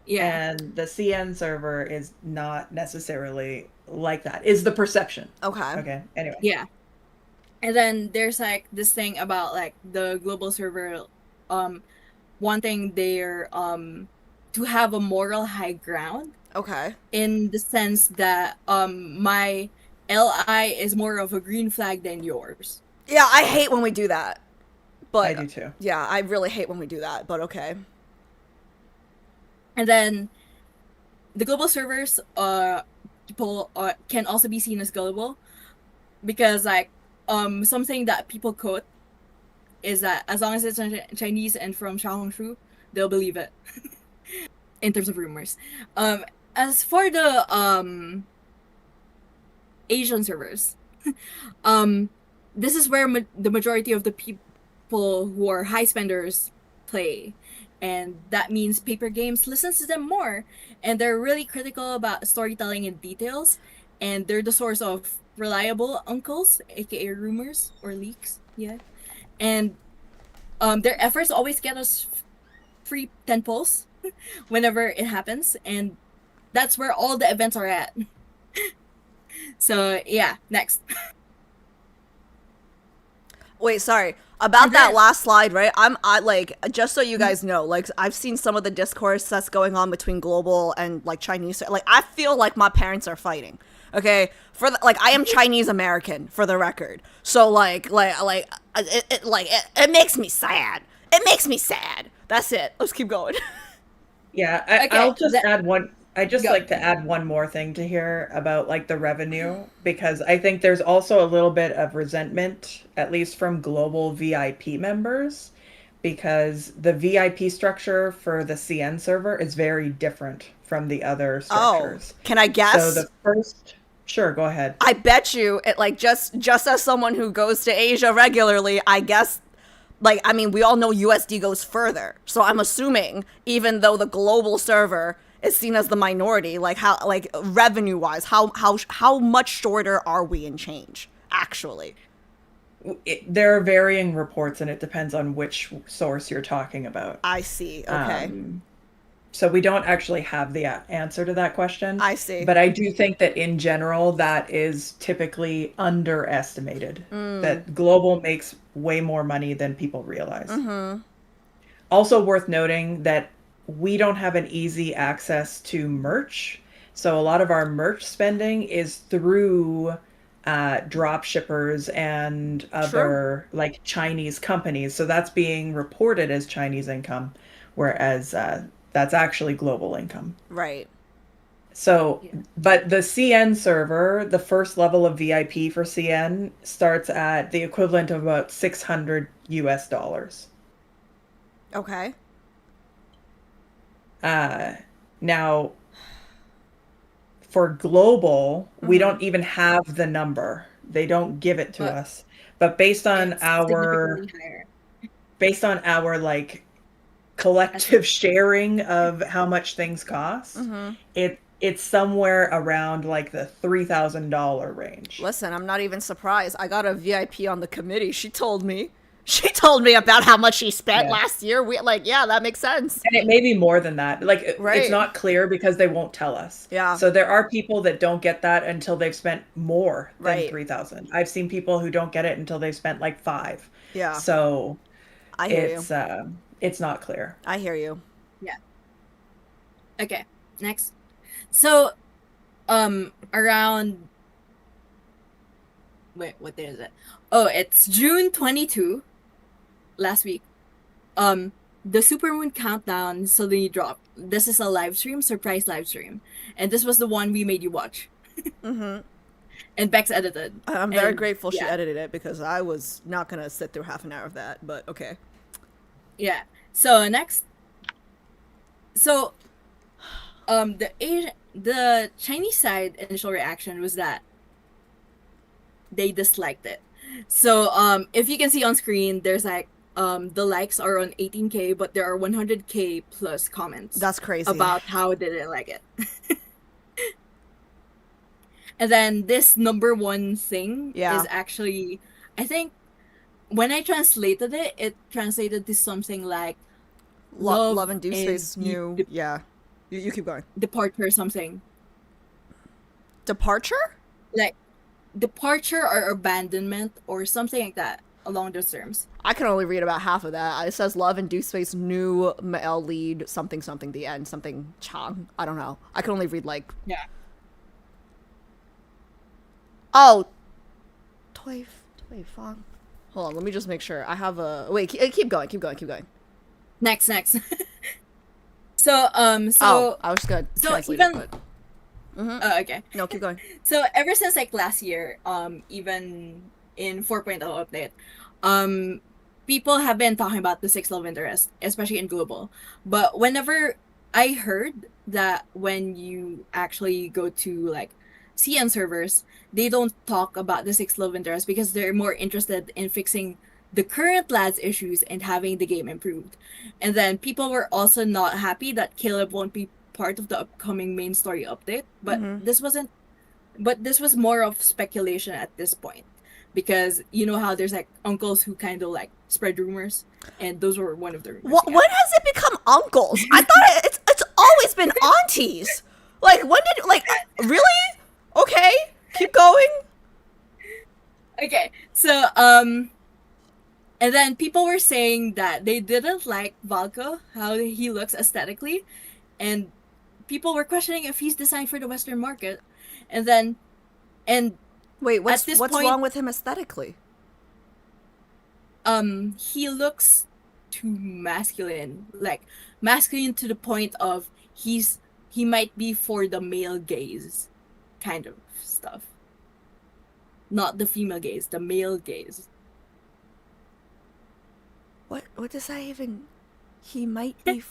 Yeah. And the CN server is not necessarily like that. Is the perception. Okay. Okay. Anyway. Yeah. And then there's like this thing about like the global server wanting their to have a moral high ground Okay. in the sense that my LI is more of a green flag than yours. Yeah, I hate when we do that. But I do too. yeah, I really hate when we do that. But okay. And then the global servers people can also be seen as gullible because like something that people quote is that as long as it's in Chinese and from Xiaohongshu, they'll believe it. In terms of rumors. As for the Asian servers, this is where the majority of the people who are high spenders play, and that means Paper Games listens to them more, and they're really critical about storytelling and details, and they're the source of reliable uncles, aka rumors or leaks. Yeah, and their efforts always get us free 10 pulls whenever it happens, and that's where all the events are at. So yeah, next. Wait, sorry. About And that then- last slide, right? I like just so you guys know, like I've seen some of the discourse that's going on between global and like Chinese. Like I feel like my parents are fighting. Okay, for the, like I am Chinese American for the record. So it makes me sad. It makes me sad. That's it. Let's keep going. Yeah, Okay, I'll just that- add one. I just Go. like to add one more thing to here about like the revenue, because I think there's also a little bit of resentment, at least from global VIP members, because the VIP structure for the CN server is very different from the other Oh, structures. can I guess? So the first, sure, go ahead. I bet you it like just as someone who goes to Asia regularly, I guess like I mean we all know USD goes further. So I'm assuming even though the global server is seen as the minority, like how like revenue wise, how much shorter are we in change actually? There are varying reports, and it depends on which source you're talking about. I see. Okay. So we don't actually have the answer to that question. I see. But I do think that in general, that is typically underestimated. That global makes way more money than people realize. Also worth noting that we don't have an easy access to merch. So a lot of our merch spending is through drop shippers and other like Chinese companies. So that's being reported as Chinese income, whereas that's actually global income. Right. So, but the CN server, the first level of VIP for CN starts at the equivalent of about $600 US. Okay. Now, for global, we Mhm. don't even have the number. They don't give it to But us. But based on it's our significantly higher. like collective sharing of how much things cost, Mhm. it's somewhere around like the $3,000 range. Listen, I'm not even surprised. I got a VIP on the committee. She told me. She told me about how much she spent Yeah. last year. We like, yeah, that makes sense. And it may be more than that. Like it's Right. not clear because they won't tell us. Yeah. So there are people that don't get that until they've spent more than Right. 3,000. I've seen people who don't get it until they've spent like 5. Yeah. So I hear you. it's not clear. I hear you. Okay, next. So, around. Wait, what day is it? Oh, it's June 22. Last week. The Supermoon Countdown suddenly dropped. This is a live stream, surprise live stream, and this was the one we made you watch. Mhm. And Bex edited. I'm very And, grateful she yeah. edited it because I was not gonna sit through half an hour of that. But okay. Yeah. So next. So, the Chinese side initial reaction was that they disliked it. So, if you can see on screen, there's like the likes are on 18K, but there are 100K plus comments That's crazy. about how they didn't like it. And then this number one thing Yeah. is actually, I think, when I translated it, it translated to something like Love and is Space the new. Yeah. You keep going. departure or something. Departure? Like departure or abandonment or something like that along those terms. I can only read about half of that. It says Love and Space new male lead something something the end something Chang. I don't know. I can only read like Yeah. oh, Toy Fong. Hold on, let me just make sure. I have a wait. Keep going. Next. So Oh, I was just gonna so translate even- it, but okay. no, keep going. So ever since like last year, even in 4.0 update, people have been talking about the 6 love interest, especially in global. But whenever I heard that when you actually go to like CN servers, they don't talk about the 6 love interest because they're more interested in fixing the current lads issues and having the game improved. And then people were also not happy that Caleb won't be part of the upcoming main story update, but Mhm. this was more of speculation at this point, because you know how there's like uncles who kind of like spread rumors, and those were one of the rumors. What? yeah. When has it become uncles? I thought it's always been aunties. Like when did really? Okay, keep going. Okay, so and then people were saying that they didn't like Valko, how he looks aesthetically, and people were questioning if he's designed for the Western market, and Wait, what's this what's point- wrong with him aesthetically? he looks too masculine, like masculine to the point of he might be for the male gaze kind of stuff, not the female gaze, the male gaze. What does that even? He might be.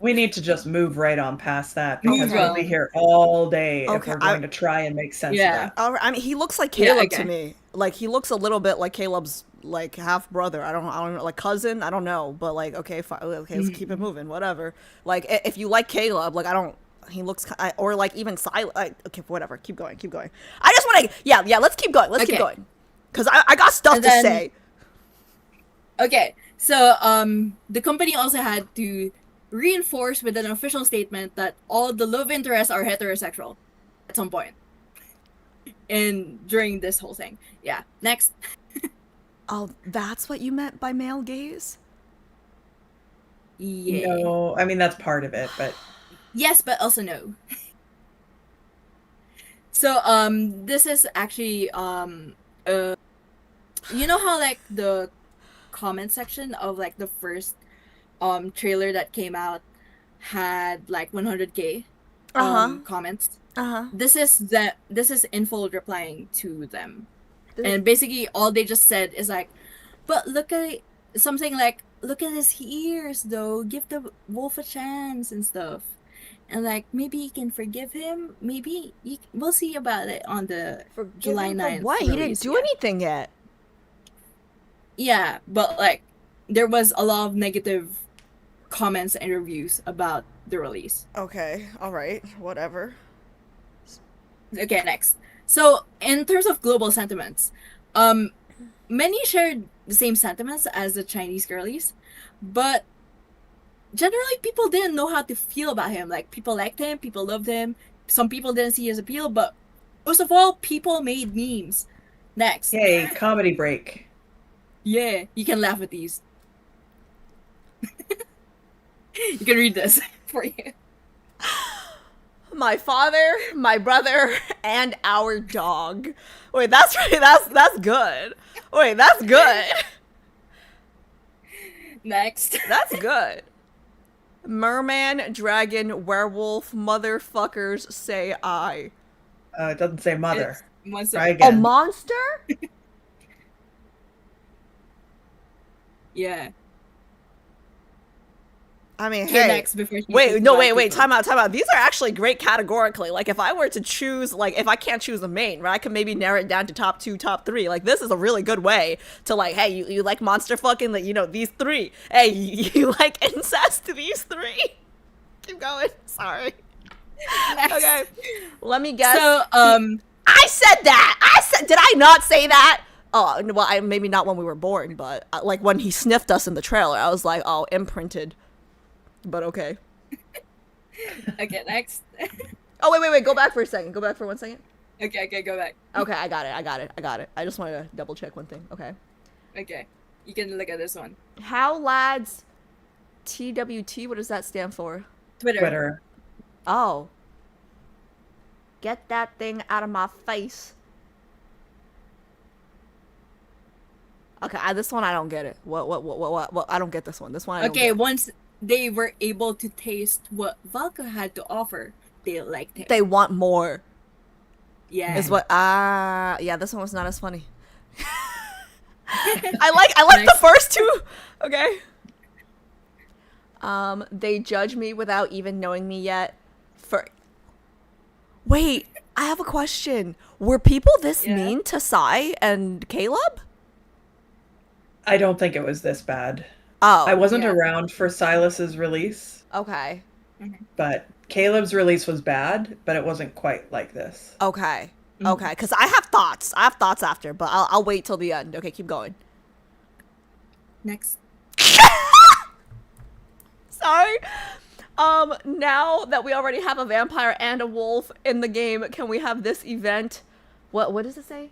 We need to just move right on past that Move because we'll on. be here all day Okay, if we're going to try and make sense Yeah. of that. I mean, he looks like Yeah, Caleb to okay. me. Like he looks a little bit like Caleb's like half brother. I don't know, like cousin. I don't know, but like okay, fine, okay, let's keep it moving. Whatever. Like if you like Caleb, like I don't. He looks or like even silent. Okay, whatever. Keep going. I just want to. Yeah. Let's keep going. Let's keep Okay. going. Cause I got stuff And to then- say. Okay, so the company also had to reinforce with an official statement that all the love interests are heterosexual at some point. And during this whole thing. Yeah. Next. Oh, that's what you meant by male gaze? Yeah. No, I mean that's part of it, but Yes, but also no. So this is actually you know how like the comment section of like the first trailer that came out had like 100K comments. This is Info replying to them. And basically all they just said is like, but look at something like, look at his ears though, give the wolf a chance and stuff. and like maybe you can forgive him. Maybe we'll see about it on the July Forgive him for 9th. what? He didn't release, do yeah. anything yet. Yeah, but like there was a lot of negative comments and reviews about the release. Okay, all right, whatever. Okay, next. So in terms of global sentiments, many shared the same sentiments as the Chinese girlies, but generally people didn't know how to feel about him. Like people liked him, people loved him. Some people didn't see his appeal, but most of all, people made memes. Next. Yay, comedy break. Yeah, you can laugh at these. You can read this for you. My father, my brother, and our dog. Wait, that's right. That's good. Wait, that's good. Next. That's good. Merman, dragon, werewolf, motherfuckers say I. It doesn't say mother. It's once Try A again. monster? Yeah. I mean, Okay, hey. next before she Wait, says no, bye, wait, people. time out. These are actually great categorically. Like, if I were to choose, like, if I can't choose a main, right, I could maybe narrow it down to top 2, top 3. Like, this is a really good way to, like, hey, you like monster fucking, like, you know, these 3. Hey, you like incest, these 3. Keep going. Sorry. Next. Okay. Let me guess. So, I said that! Did I not say that? Oh, well, maybe not when we were born, but, like, when he sniffed us in the trailer, I was like, oh, imprinted. But okay. okay, next. Oh, wait, go back for a second. Go back for 1 second. Okay, go back. Okay, I got it. I just wanted to double check one thing. Okay. Okay, you can look at this one. How lads TWT, what does that stand for? Twitter. Oh. Get that thing out of my face. Okay, this one I don't get it. What? I don't get this one. This one I don't Okay, get. once they were able to taste what Valka had to offer, they liked him. They want more. yeah. Is what yeah, this one was not as funny. I like the first 2. Okay. They judge me without even knowing me yet. Wait, I have a question. Were people this Yeah. mean to Sai and Caleb? I don't think it was this bad. Oh. I wasn't yeah. around for Silas's release, Okay. but Caleb's release was bad, but it wasn't quite like this. Okay. Okay, because I have thoughts. After, but I'll wait till the end. Okay, keep going. Next. Sorry. Now that we already have a vampire and a wolf in the game, can we have this event? What does it say?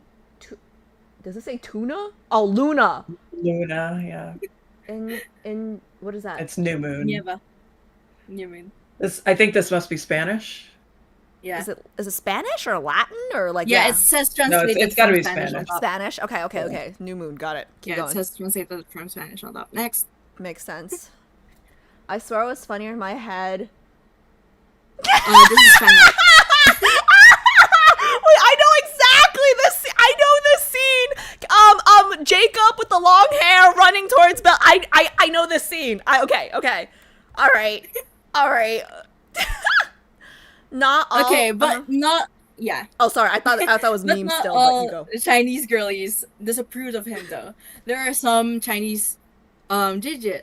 Does it say tuna? Oh, Luna. Luna, yeah. In what is that? It's New Moon. Nieva. New Moon. I think this must be Spanish. Yeah. Is it Spanish or Latin or like yeah, it says translated it's gotta from be Spanish. Spanish. on top. Spanish? Okay. New Moon, got it. Keep Yeah, going. it says translated from Spanish on top. Next. Makes sense. I swear it was funnier in my head. This is Spanish. Wait, I know exactly this. I know this scene. Jacob with the long hair running towards Belle. I know this scene. Okay. All right. Not all. Okay, but not. Yeah. Oh, sorry. I thought it was But meme not still. But all you go. Chinese girlies disapproved of him though. There are some Chinese Jie.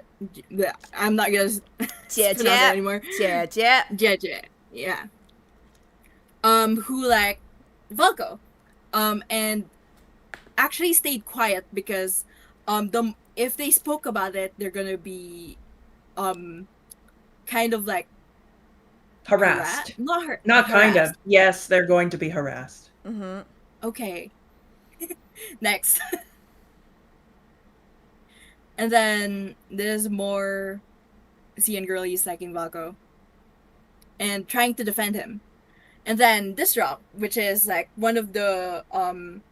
I'm not gonna pronounce it anymore. Jie. Yeah. Who like Valko, and actually stayed quiet because if they spoke about it, they're gonna be kind of like Harassed. not Kind harassed. of. Yes, they're going to be harassed. Mm-hmm. Okay. Next. And then there's more CN girlies liking Valko and trying to defend him. And then this drop, which is like one of the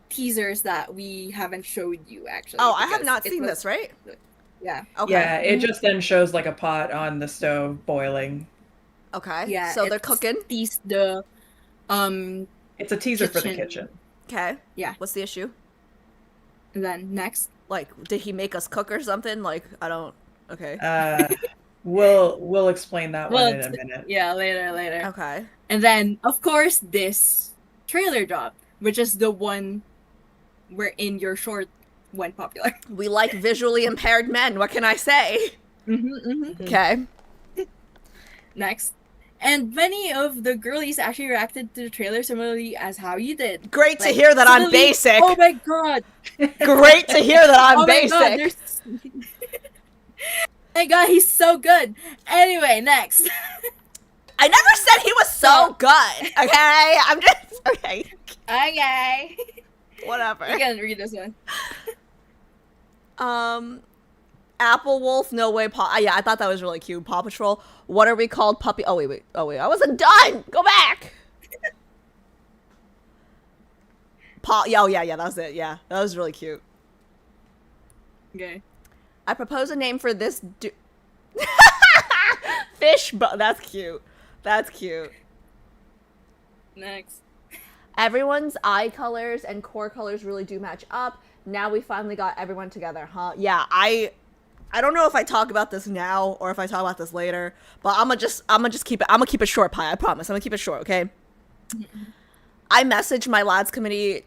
teasers that we haven't showed you actually. Oh, I have because not it seen was- this, right? Yeah. Okay. Yeah, it just then shows like a pot on the stove boiling. Okay. Yeah. So they're it's cooking. Teased the It's a teaser for the Kitchen. kitchen. Okay. Yeah. What's the issue? and then next. Like, did he make us cook or something? Like, I don't. Okay. We'll explain that Well, one in a minute. yeah, later. Okay. And then, of course, this trailer dropped, which is the one wherein your short went popular. We like visually impaired men. What can I say? Okay. Next. And many of the girlies actually reacted to the trailer similarly as how you did. Great to Like, hear that I'm suddenly, basic. Oh my god. Great to hear that I'm Oh my god, basic. there's... My god, he's so good. Anyway, next. I never said he was so good. Okay, I'm just okay. Okay. Whatever. You can read this one. Apple Wolf, no way. Yeah, I thought that was really cute. Paw Patrol. What are we called? Puppy. Oh wait. I wasn't done. Go back. Yeah. Oh yeah. That was it. Yeah, that was really cute. Okay. I propose a name for this. Fish. That's cute. That's cute. Next. Everyone's eye colors and core colors really do match up. Now we finally got everyone together, huh? Yeah, I don't know if I talk about this now or if I talk about this later, but I'm gonna keep it short, Pie. I promise. I'm gonna keep it short, okay? I messaged my lads committee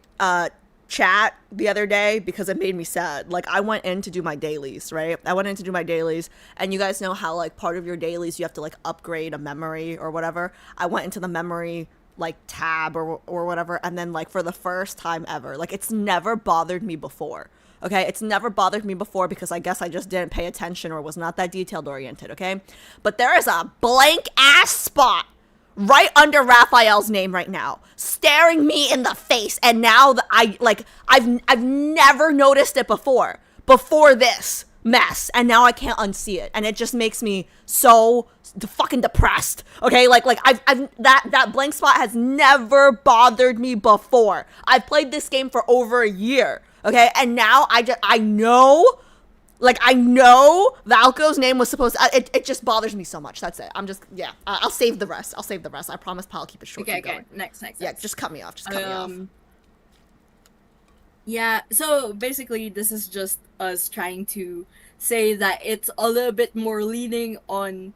chat the other day because it made me sad. Like, I went in to do my dailies, right? And you guys know how, like, part of your dailies you have to, like, upgrade a memory or whatever. I went into the memory, like, tab or whatever, and then, like, for the first time ever, like, it's never bothered me before. Okay, it's never bothered me before because I guess I just didn't pay attention or was not that detailed oriented, okay? But there is a blank ass spot right under Raphael's name right now, staring me in the face, and now I've never noticed it before this mess, and now I can't unsee it, and it just makes me so fucking depressed. Okay, like I've that blank spot has never bothered me before. I've played this game for over a year, okay, and now I know Valko's name was supposed to, it just bothers me so much. That's it. I'll save the rest. I promise, Pal, I'll keep it short. Okay, Keep going. next. Yeah, just cut me off. Yeah, so basically this is just us trying to say that it's a little bit more leaning on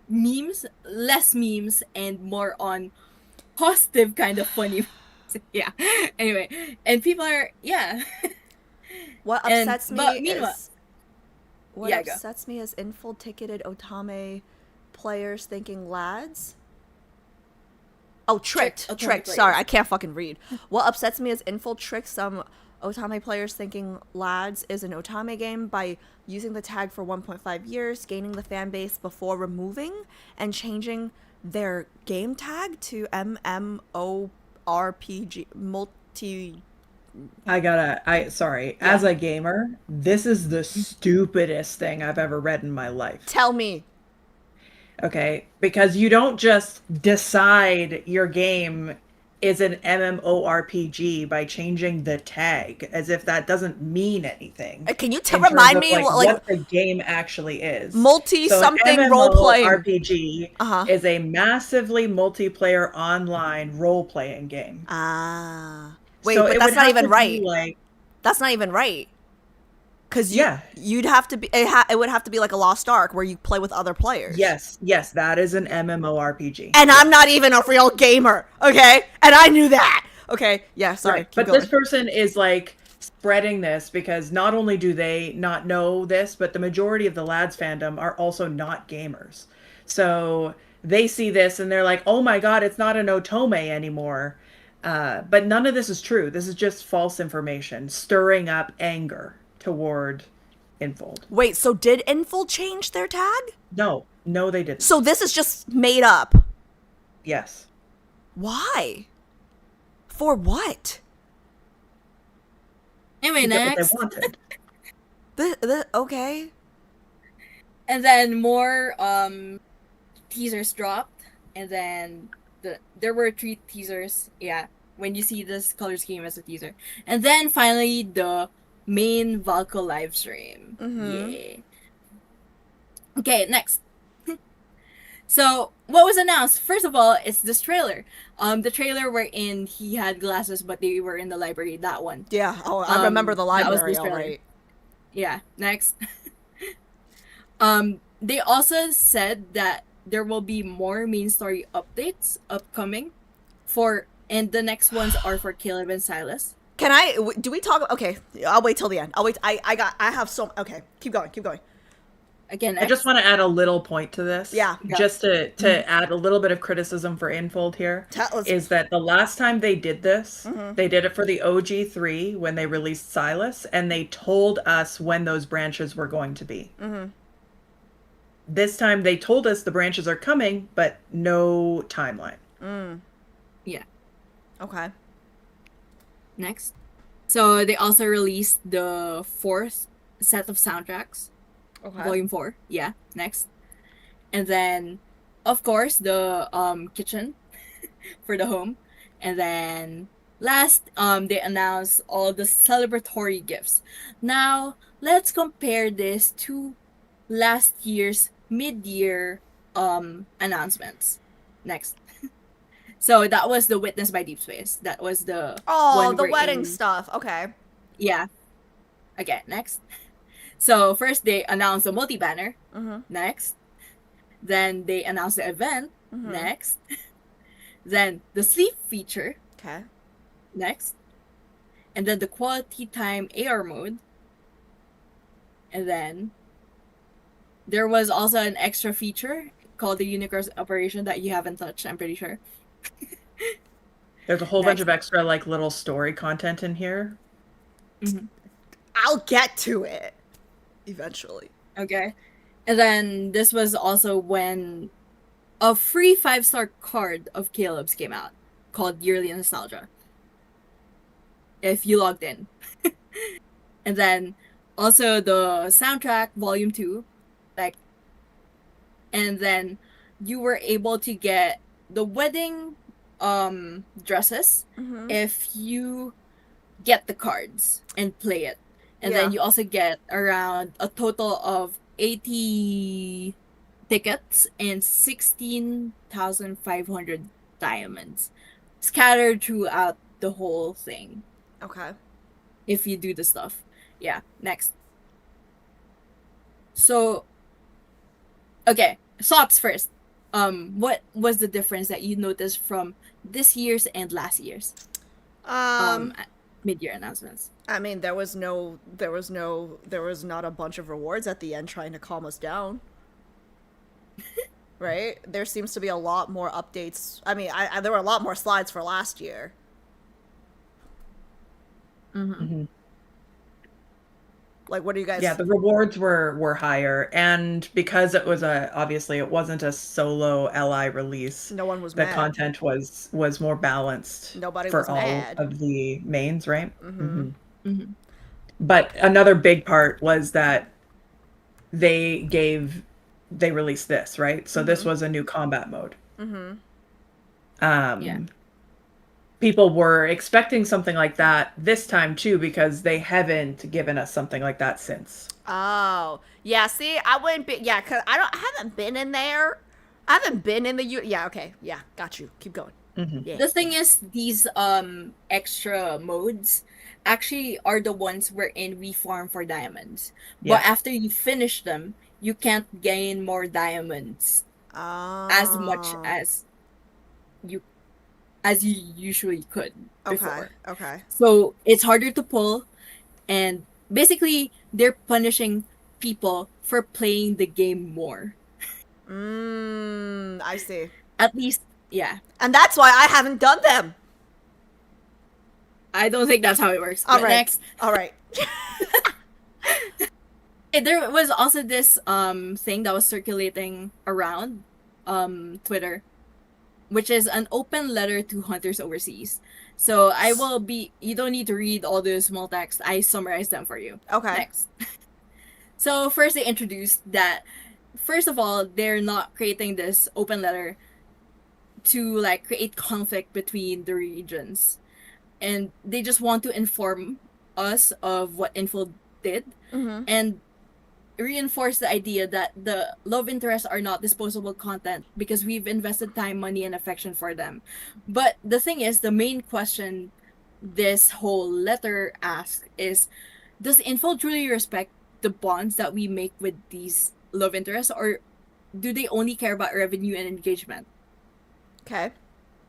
memes, less memes, and more on positive kind of funny. Yeah. Anyway, and people are, yeah. What And- upsets but me meanwhile- is what Yeah, go. upsets me is info ticketed Otame players thinking lads. Oh, tricked. Otame Tricked. players. Sorry, I can't fucking read. What upsets me is info tricks some Otame players thinking lads is an Otame game by using the tag for 1.5 years, gaining the fan base before removing and changing their game tag to MMORPG multi. Sorry. As a gamer, this is the stupidest thing I've ever read in my life. Tell me. Okay, because you don't just decide your game is an MMORPG by changing the tag, as if that doesn't mean anything. Can you in terms remind of, me what the game actually is? multi-something an role-playing? RPG Uh-huh. is a massively multiplayer online role-playing game. Ah. Wait, So but it that's would not have even to be, right. like, That's not even right. Cause Yeah. you'd have to be. It would have to be like a Lost Ark where you play with other players. yes, that is an MMORPG. And I'm not even a real gamer. Okay, and I knew that. Okay, yeah. Sorry. Right. Keep But going. this person is like spreading this because not only do they not know this, but the majority of the lads fandom are also not gamers. So they see this and they're like, "Oh my god, it's not an Otome anymore." But none of this is true. This is just false information, stirring up anger toward Infold. Wait. So did Infold change their tag? No, they didn't. So this is just made up. Yes. Why? For what? Anyway, To get what next. they wanted. Okay. And then more teasers dropped, and then there were 3 teasers. Yeah, when you see this color scheme as a teaser, and then finally the main Valko live stream. Mhm. Yeah. Okay, next. So what was announced? First of all, it's this trailer. The trailer wherein he had glasses, but they were in the library. That one. Yeah. Oh, I remember the that was library. this All trailer. right. Yeah. Next. they also said that there will be more main story updates upcoming and the next ones are for Caleb and Silas. Can I? Do we talk? Okay, I'll wait till the end. I'll wait. I have so. Okay, keep going. Keep going. Again, I just want to add a little point to this. Yeah. Just to add a little bit of criticism for Infold here is that the last time they did this, they did it for the OG3 when they released Silas, and they told us when those branches were going to be. This time they told us the branches are coming, but no timeline. Yeah. Okay. Next. So they also released the 4th set of soundtracks. Okay. Volume 4. Yeah. Next. And then, of course, the kitchen for the home. And then last, they announced all the celebratory gifts. Now, let's compare this to last year's mid-year announcements. Next. So that was the Witness by Deep Space. That was the one the we're wedding in. stuff. Okay. Yeah. Okay, next. So first they announced the multi-banner. Next. Then they announced the event. Next. Then the sleep feature. Okay. Next. And then the quality time AR mode. And then there was also an extra feature called the Unicross operation that you haven't touched, I'm pretty sure. There's a whole bunch of extra like little story content in here. I'll get to it eventually. Okay. And then this was also when a free 5-star card of Caleb's came out called Yearly Nostalgia. If you logged in. And then also the soundtrack volume 2. And then you were able to get the wedding dresses if you get the cards and play it. And then you also get around a total of 80 tickets and 16,500 diamonds scattered throughout the whole thing Okay. if you do the stuff. Yeah, next. So, okay, thoughts first. What was the difference that you noticed from this year's and last year's mid-year announcements? I mean, there was not a bunch of rewards at the end trying to calm us down. Right? There seems to be a lot more updates. I mean, there were a lot more slides for last year. Like, what do you guys? Yeah, the rewards were higher, and because it was obviously it wasn't a solo LI release. No one was the mad. content was more balanced. Nobody for was all mad. of the mains, right? But another big part was that they released this, right? So this was a new combat mode. Yeah. People were expecting something like that this time too, because they haven't given us something like that since. Oh, yeah. See, I wouldn't be. Yeah, cause I haven't been in there. I haven't been in the Yeah. Okay. Yeah. Got you. Keep going. Yeah. The thing is, these extra modes actually are the ones wherein we farm for diamonds. Yeah. But after you finish them, you can't gain more diamonds as much as you usually could before. Okay. So it's harder to pull, and basically they're punishing people for playing the game more. I see. At least, yeah. And that's why I haven't done them. I don't think that's how it works. All But right. Next, All right. there was also this thing that was circulating around Twitter, which is an open letter to hunters overseas. So you don't need to read all the small text. I summarized them for you. Okay. Next. So first they introduced that, first of all, they're not creating this open letter to like create conflict between the regions. And they just want to inform us of what Info did and reinforce the idea that the love interests are not disposable content because we've invested time, money, and affection for them. But the thing is, the main question this whole letter asks is, does Info truly respect the bonds that we make with these love interest, or do they only care about revenue and engagement? Okay.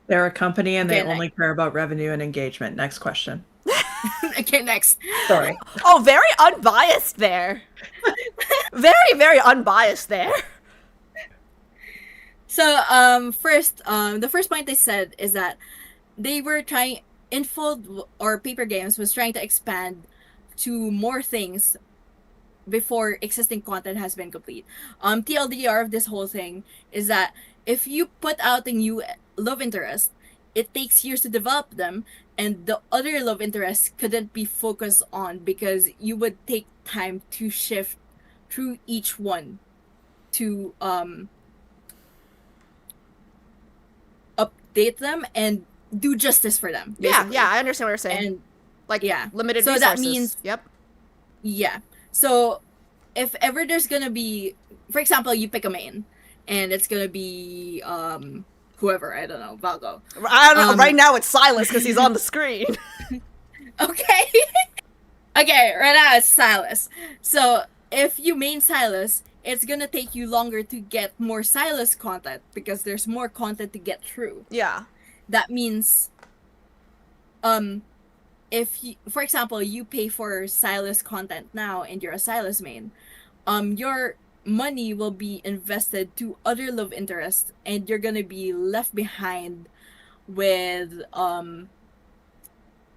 They're a company and they Okay, only care about revenue and engagement. Next question. Okay, next. Sorry. Oh, very unbiased there. Very, very unbiased there. So, first, the first point they said is that they were trying, Infold or Paper Games was trying to expand to more things before existing content has been complete. TLDR of this whole thing is that if you put out a new love interest, it takes years to develop them, and the other love interests couldn't be focused on because you would take time to shift through each one to update them and do justice for them. Yeah, basically. yeah, I understand what you're saying. And Like, yeah. limited So resources. that means- Yep. yeah. So if ever there's gonna be, for example, you pick a main, and it's gonna be whoever, I don't know, Valgo. I don't know. Um, Right now it's Silas because he's on the screen. Okay. Okay, right now it's Silas. So if you main Silas, it's gonna take you longer to get more Silas content because there's more content to get through. Yeah. That means if you, for example, you pay for Silas content now and you're a Silas main, your money will be invested to other love interests and you're gonna be left behind with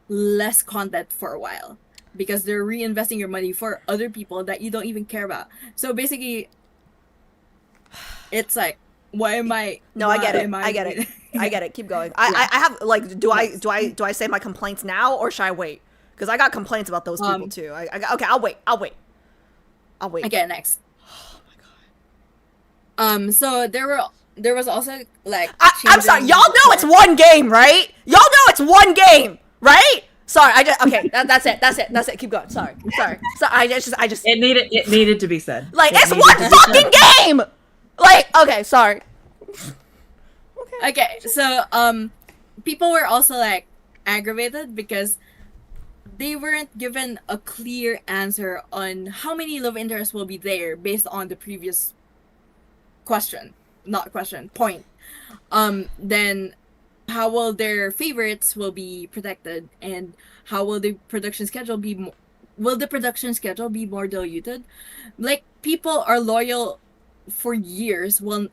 less content for a while because they're reinvesting your money for other people that you don't even care about. So basically it's like, why am I No, I get why it. am I get it. I get it. Keep going. I have like, do I say my complaints now or should I wait? Because I got complaints about those people too. Okay, I'll wait. I'll wait. Okay, next. So there was also like I'm sorry. changing Y'all know it's one game, right? Y'all know it's one game, right? Sorry. Okay. That's it. Keep going. Sorry. So I just It needed to be said. like It it's needed one to be fucking said. game. Like, okay, sorry. Okay, so people were also like aggravated because they weren't given a clear answer on how many love interests will be there based on the previous point. Then how will their favorites will be protected, and how will the production schedule be will the production schedule be more diluted? Like, people are loyal for years when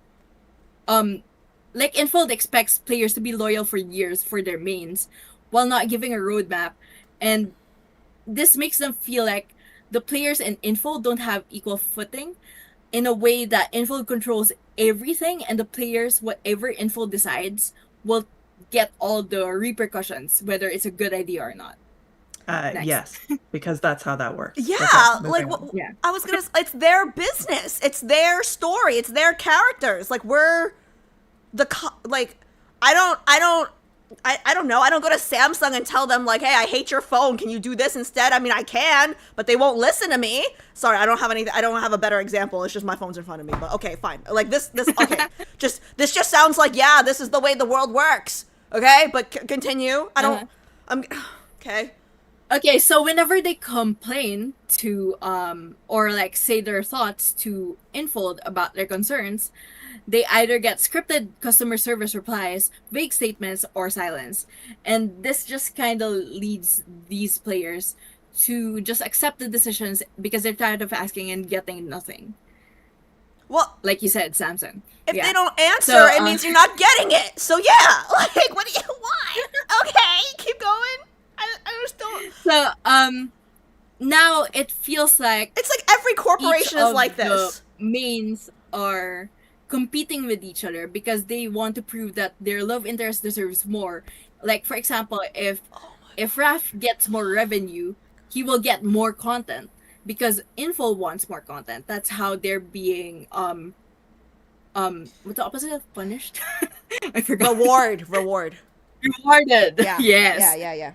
like Infold expects players to be loyal for years for their mains while not giving a roadmap, and this makes them feel like the players in Infold don't have equal footing in a way that Infold controls everything, and the players, whatever Infold decides, will get all the repercussions, whether it's a good idea or not. Next. Yes, because that's how that works. Yeah, Okay, like moving on. Yeah. I was gonna. It's their business. It's their story. It's their characters. Like we're like I don't know. I don't go to Samsung and tell them like, hey, I hate your phone. Can you do this instead? I mean, I can, but they won't listen to me. Sorry, I don't have a better example. It's just my phone's in front of me. But okay, fine. Like this. Okay, this just sounds like, yeah, this is the way the world works. Okay, but continue. I don't. I'm okay. Okay, so whenever they complain to or like say their thoughts to Infold about their concerns, they either get scripted customer service replies, vague statements, or silence. And this just kind of leads these players to just accept the decisions because they're tired of asking and getting nothing. Well, Like you said, Samsung. if Yeah. they don't answer, So, it means you're not getting it. So yeah, like what do you want? Okay, keep going. I just don't. So now it feels like It's like every corporation each is of like this. The mains are competing with each other because they want to prove that their love interest deserves more. Like, for example, if Raph gets more revenue, he will get more content because Info wants more content. That's how they're being what's the opposite of punished? I forgot. Rewarded. Rewarded. Yeah. Yes. Yeah. Yeah.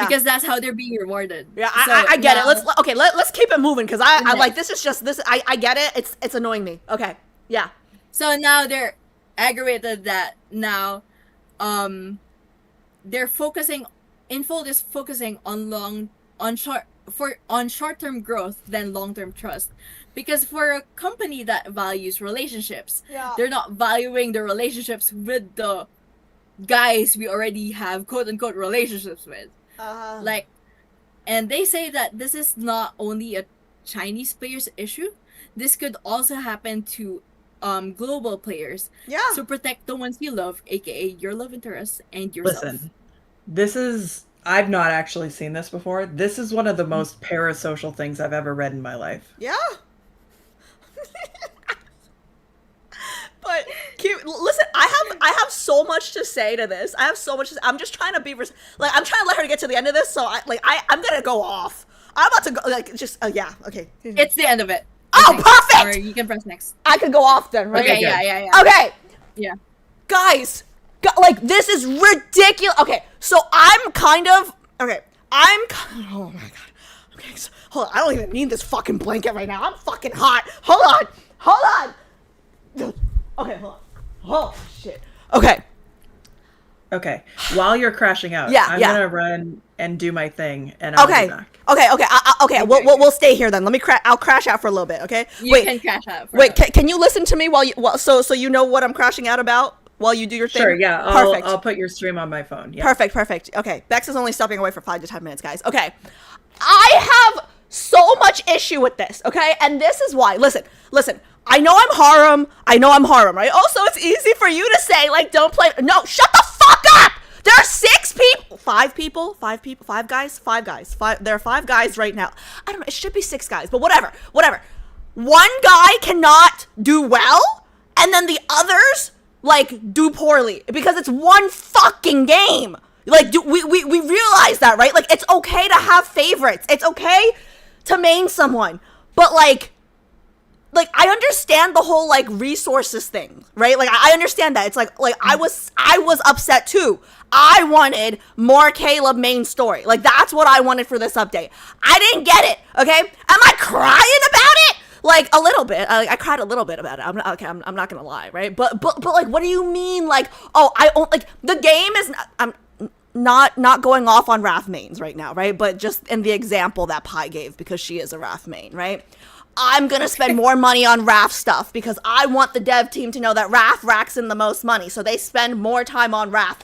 Because that's how they're being rewarded. Yeah, So I get now- it. Let's keep it moving because I Okay. like this is just this. I get it. It's annoying me. Okay. Yeah. So now they're aggravated that now they're focusing Infold is focusing on for on short-term growth than long-term trust. Because for a company that values relationships, Yeah. they're not valuing the relationships with the guys we already have quote unquote relationships with. Like, and they say that this is not only a Chinese players issue. This could also happen to global players. yeah. So protect the ones you love, aka your love interests and yourself. Listen, I've not actually seen this before. This is one of the most parasocial things I've ever read in my life. Yeah. But listen, I have so much to say to this. I have so much. I'm just trying to be like I'm trying to let her get to the end of this. So I'm gonna go off. I'm about to go like just yeah okay. It's the end of it. Oh, Okay. perfect! Or you can press next. I could go off then, right? Okay, Okay, yeah. Okay, Yeah. guys, like this is ridiculous. Okay, so I'm kind of okay. Oh my god. Okay, so, hold on. I don't even need this fucking blanket right now. I'm fucking hot. Hold on. Okay, hold on. Oh shit. Okay. Okay. While you're crashing out, Yeah, I'm yeah. gonna run and do my thing, and I'll Okay. be back. Okay. Okay. We'll stay here then. Let me I'll crash out for a little bit. Okay. You can crash out. Wait. Can you listen to me so you know what I'm crashing out about while you do your thing? Sure. Yeah. Perfect. I'll put your stream on my phone. Yeah. Perfect. Okay. Bex is only stepping away for 5 to 10 minutes, guys. Okay. I have so much issue with this, okay? And this is why. Listen. I know I'm harem, right? Also, it's easy for you to say, like, don't play. No, shut the fuck up! There are 5 guys. There are 5 guys right now. I don't know. It should be 6 guys, but whatever. One guy cannot do well, and then the others, like, do poorly because it's one fucking game. Like, we realize that, right? Like, it's okay to have favorites. It's okay to main someone, but like I understand the whole like resources thing, right? Like I understand that. It's like I was upset too. I wanted more Caleb main story. Like that's what I wanted for this update. I didn't get it. Okay, am I crying about it? Like a little bit. I cried a little bit about it. I'm not gonna lie, right? But like, what do you mean? Like, oh, like the game is. I'm not going off on Raph mains right now, right? But just in the example that Pi gave, because she is a Raph main, right? I'm gonna spend more money on Raph stuff because I want the dev team to know that Raph racks in the most money, so they spend more time on Raph.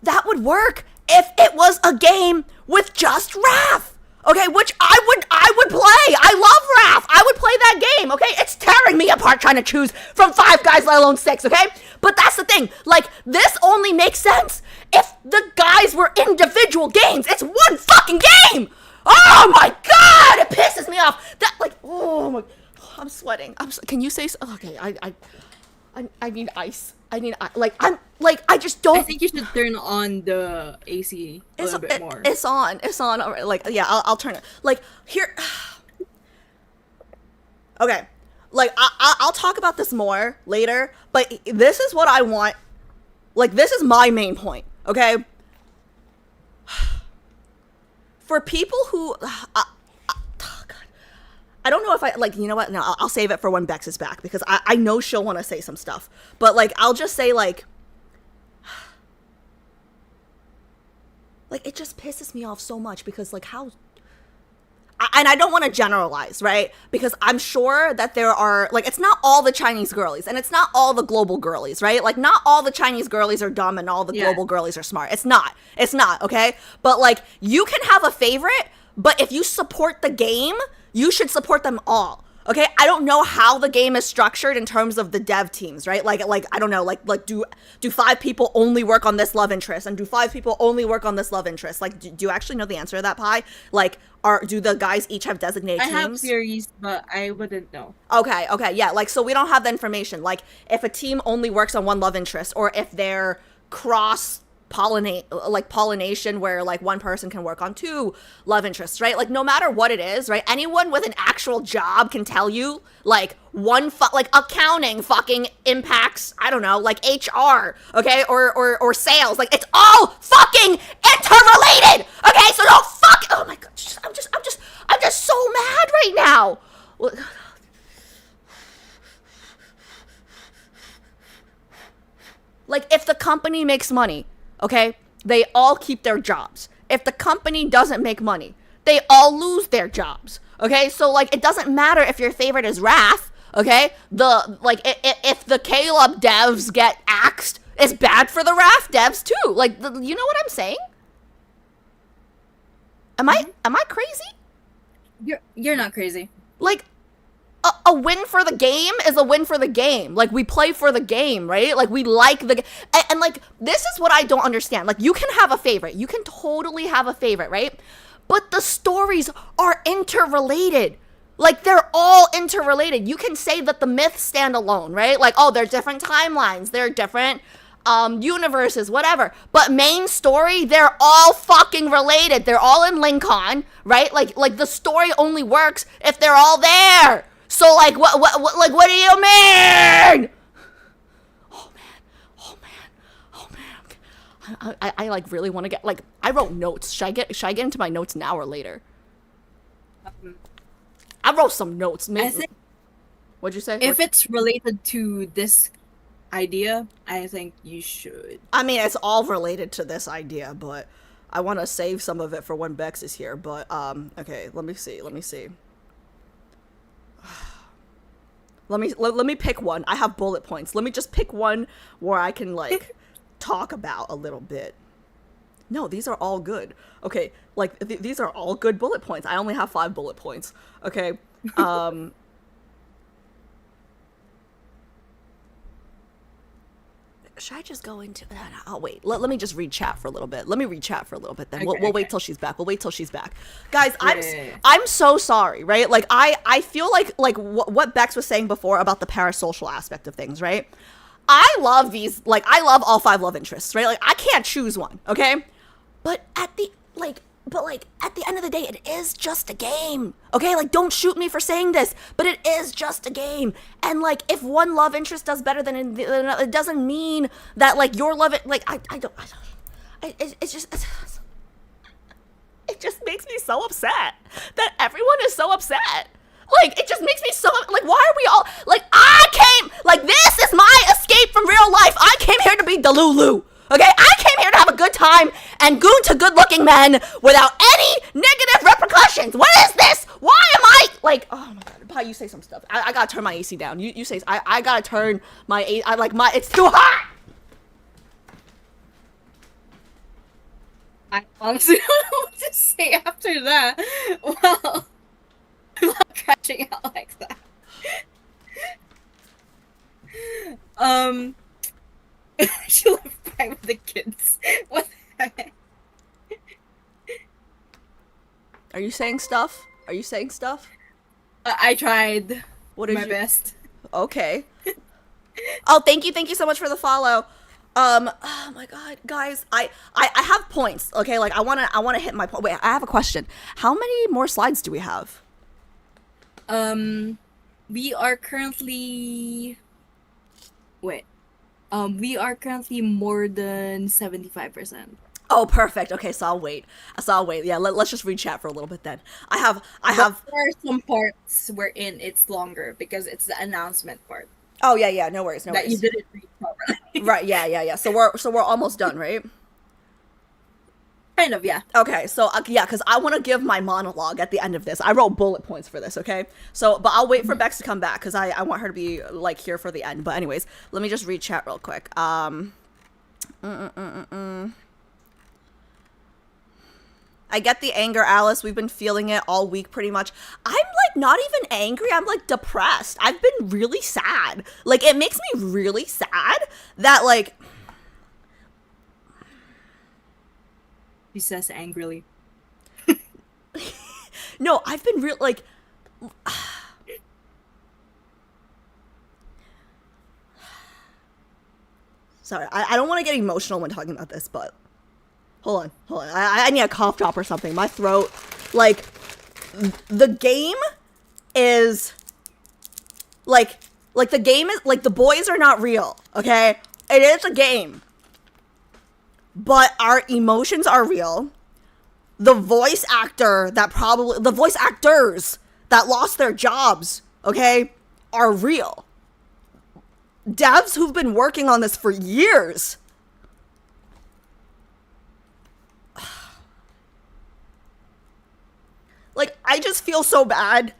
That would work if it was a game with just Raph, okay? Which I would play. I love Raph. I would play that game, okay? It's tearing me apart trying to choose from 5 guys, let alone 6, okay? But that's the thing. Like, this only makes sense if the guys were individual games. It's one fucking game. Oh my god, it pisses me off. That like, oh my, I'm sweating. Can you say? Okay, I need ice. I just don't. I think you should turn on the AC a little bit more. It's on. All right, like, yeah, I'll turn it. Like here. Okay, like I'll talk about this more later. But this is what I want. Like this is my main point. Okay. For people who, God, I don't know if I, like, you know what, no, I'll save it for when Bex is back, because I know she'll want to say some stuff, but, like, I'll just say, like, it just pisses me off so much, because, like, how, and I don't want to generalize, right, because I'm sure that there are, like, it's not all the Chinese girlies, and it's not all the global girlies, right, like, not all the Chinese girlies are dumb, and all the global girlies are smart. It's not, okay, but, like, you can have a favorite, but if you support the game, you should support them all. Okay, I don't know how the game is structured in terms of the dev teams, right? Like I don't know, like do 5 people only work on this love interest, and do 5 people only work on this love interest? Like, do you actually know the answer to that, Pi? Like, do the guys each have designated teams? I have theories, but I wouldn't know. Okay, yeah, like, so we don't have the information. Like, if a team only works on one love interest, or if they're pollination where like one person can work on 2 love interests, right? Like, no matter what it is, right? Anyone with an actual job can tell you, like, like accounting fucking impacts, I don't know, like HR, okay, or sales. Like, it's all fucking interrelated, okay? So don't fuck. Oh my god, I'm just so mad right now. Like, if the company makes money, okay, they all keep their jobs. If the company doesn't make money, they all lose their jobs. Okay, so like it doesn't matter if your favorite is Wrath. Okay, if the Caleb devs get axed, it's bad for the Wrath devs too. Like, you know what I'm saying? Am I crazy? You're not crazy. Like, a win for the game is a win for the game. Like, we play for the game, right? Like, we like the and like, this is what I don't understand. Like, you can have a favorite. You can totally have a favorite, right? But the stories are interrelated. Like, they're all interrelated. You can say that the myths stand alone, right? Like, oh, they're different timelines. They're different universes, whatever. But main story, they're all fucking related. They're all in Lincoln, right? Like the story only works if they're all there. So like what do you mean? Oh man. I like really want to get, like, I wrote notes. Should I get into my notes now or later? I wrote some notes. I think What'd you say? if it's related to this idea, I think you should. I mean, it's all related to this idea, but I want to save some of it for when Bex is here. But okay, let me see. Let me pick one. I have bullet points. Let me just pick one where I can like talk about a little bit. No, these are all good. Okay, like these are all good bullet points. I only have 5 bullet points. Okay. Should I just go into... Oh, wait. Let me just read chat for a little bit. Let me read chat for a little bit, then. Okay, we'll wait till she's back. Guys, I'm so sorry, right? Like, I feel like what Bex was saying before about the parasocial aspect of things, right? I love these... Like, I love all 5 love interests, right? Like, I can't choose one, okay? But at the end of the day, it is just a game. Okay, like, don't shoot me for saying this, but it is just a game. And like, if one love interest does better than another, it doesn't mean that like your love it. Like, it just makes me so upset that everyone is so upset. Like, it just makes me so, like, why are we all, like, this is my escape from real life. I came here to be Delulu. Okay, I came here to have a good time and goon to good-looking men without any negative repercussions. What is this? Why am I, like, oh my god, Pa, you say some stuff. I gotta turn my AC down. You say, I gotta turn my AC, it's too hot! I honestly don't know what to say after that. Well, I'm not crashing out like that. She left by with the kids. What the heck? Are you saying stuff? I tried What did my you? best. Okay. Oh, thank you so much for the follow. Oh my god, guys, I have points. Okay, like I wanna hit my point. Wait, I have a question. How many more slides do we have? We are currently. Wait. We are currently more than 75%. Oh, perfect. Okay, so I'll wait. Yeah, let's just read chat for a little bit then. I have. There are some parts wherein it's longer because it's the announcement part. Oh yeah. No worries. That you didn't read properly. Right. Yeah. So we're almost done, right? Kind of, yeah. Okay, so yeah, because I want to give my monologue at the end of this. I wrote bullet points for this, okay? So, but I'll wait for Bex to come back because I want her to be like here for the end. But anyways, let me just read chat real quick. I get the anger, Alice. We've been feeling it all week pretty much. I'm like not even angry. I'm like depressed. I've been really sad. Like it makes me really sad that like. She says angrily. No, I've been real like. Sorry, I don't want to get emotional when talking about this, but hold on. I need a cough drop or something. My throat, like, the game is like the game is like the boys are not real. Okay, it is a game, but our emotions are real. The voice actors that lost their jobs, okay, are real. Devs who've been working on this for years. I just feel so bad.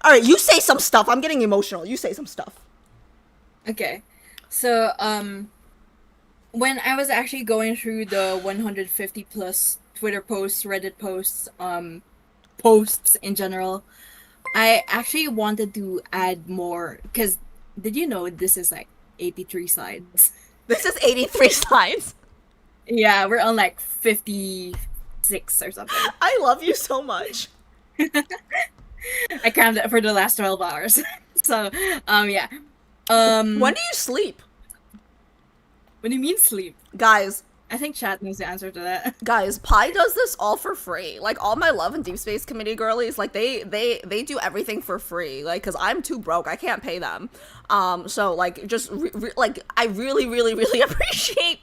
All right, you say some stuff. I'm getting emotional. You say some stuff. Okay. So, when I was actually going through the 150 plus Twitter posts, Reddit posts, posts in general, I actually wanted to add more because did you know this is like 83 slides? This is 83 slides. Yeah, we're on like 56 or something. I love you so much. I crammed it for the last 12 hours. So, yeah. When do you sleep? What do you mean sleep? Guys, I think chat knows the answer to that. guys, Pi does this all for free. Like, all my Love and Deep Space Committee girlies, like, they do everything for free. Like, because I'm too broke. I can't pay them. So, like, just, like, I really, really, really appreciate,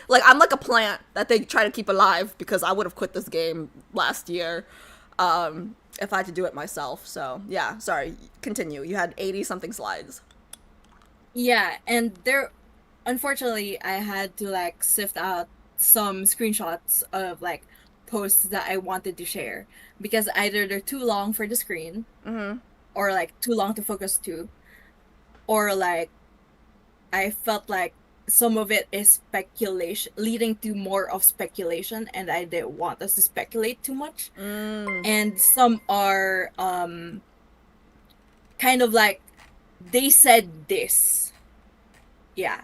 like, I'm like a plant that they try to keep alive because I would have quit this game last year if I had to do it myself. So, yeah, sorry. Continue. You had 80-something slides. Yeah, and there, unfortunately, I had to like sift out some screenshots of like posts that I wanted to share because either they're too long for the screen, or like too long to focus to, or like I felt like some of it is speculation, leading to more of speculation, and I didn't want us to speculate too much. And some are kind of like they said this. Yeah.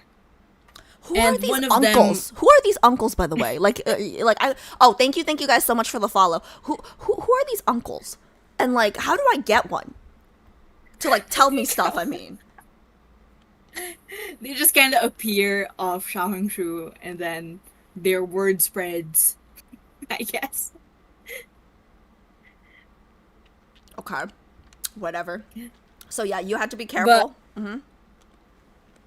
Who And are these one of uncles? Who are these uncles, by the way? Like I. Oh, thank you guys so much for the follow. Who are these uncles? And like, how do I get one? To like tell me stuff. I mean, They just kind of appear off Xiaohongshu and then their word spreads, I guess. okay, whatever. So yeah, you had to be careful.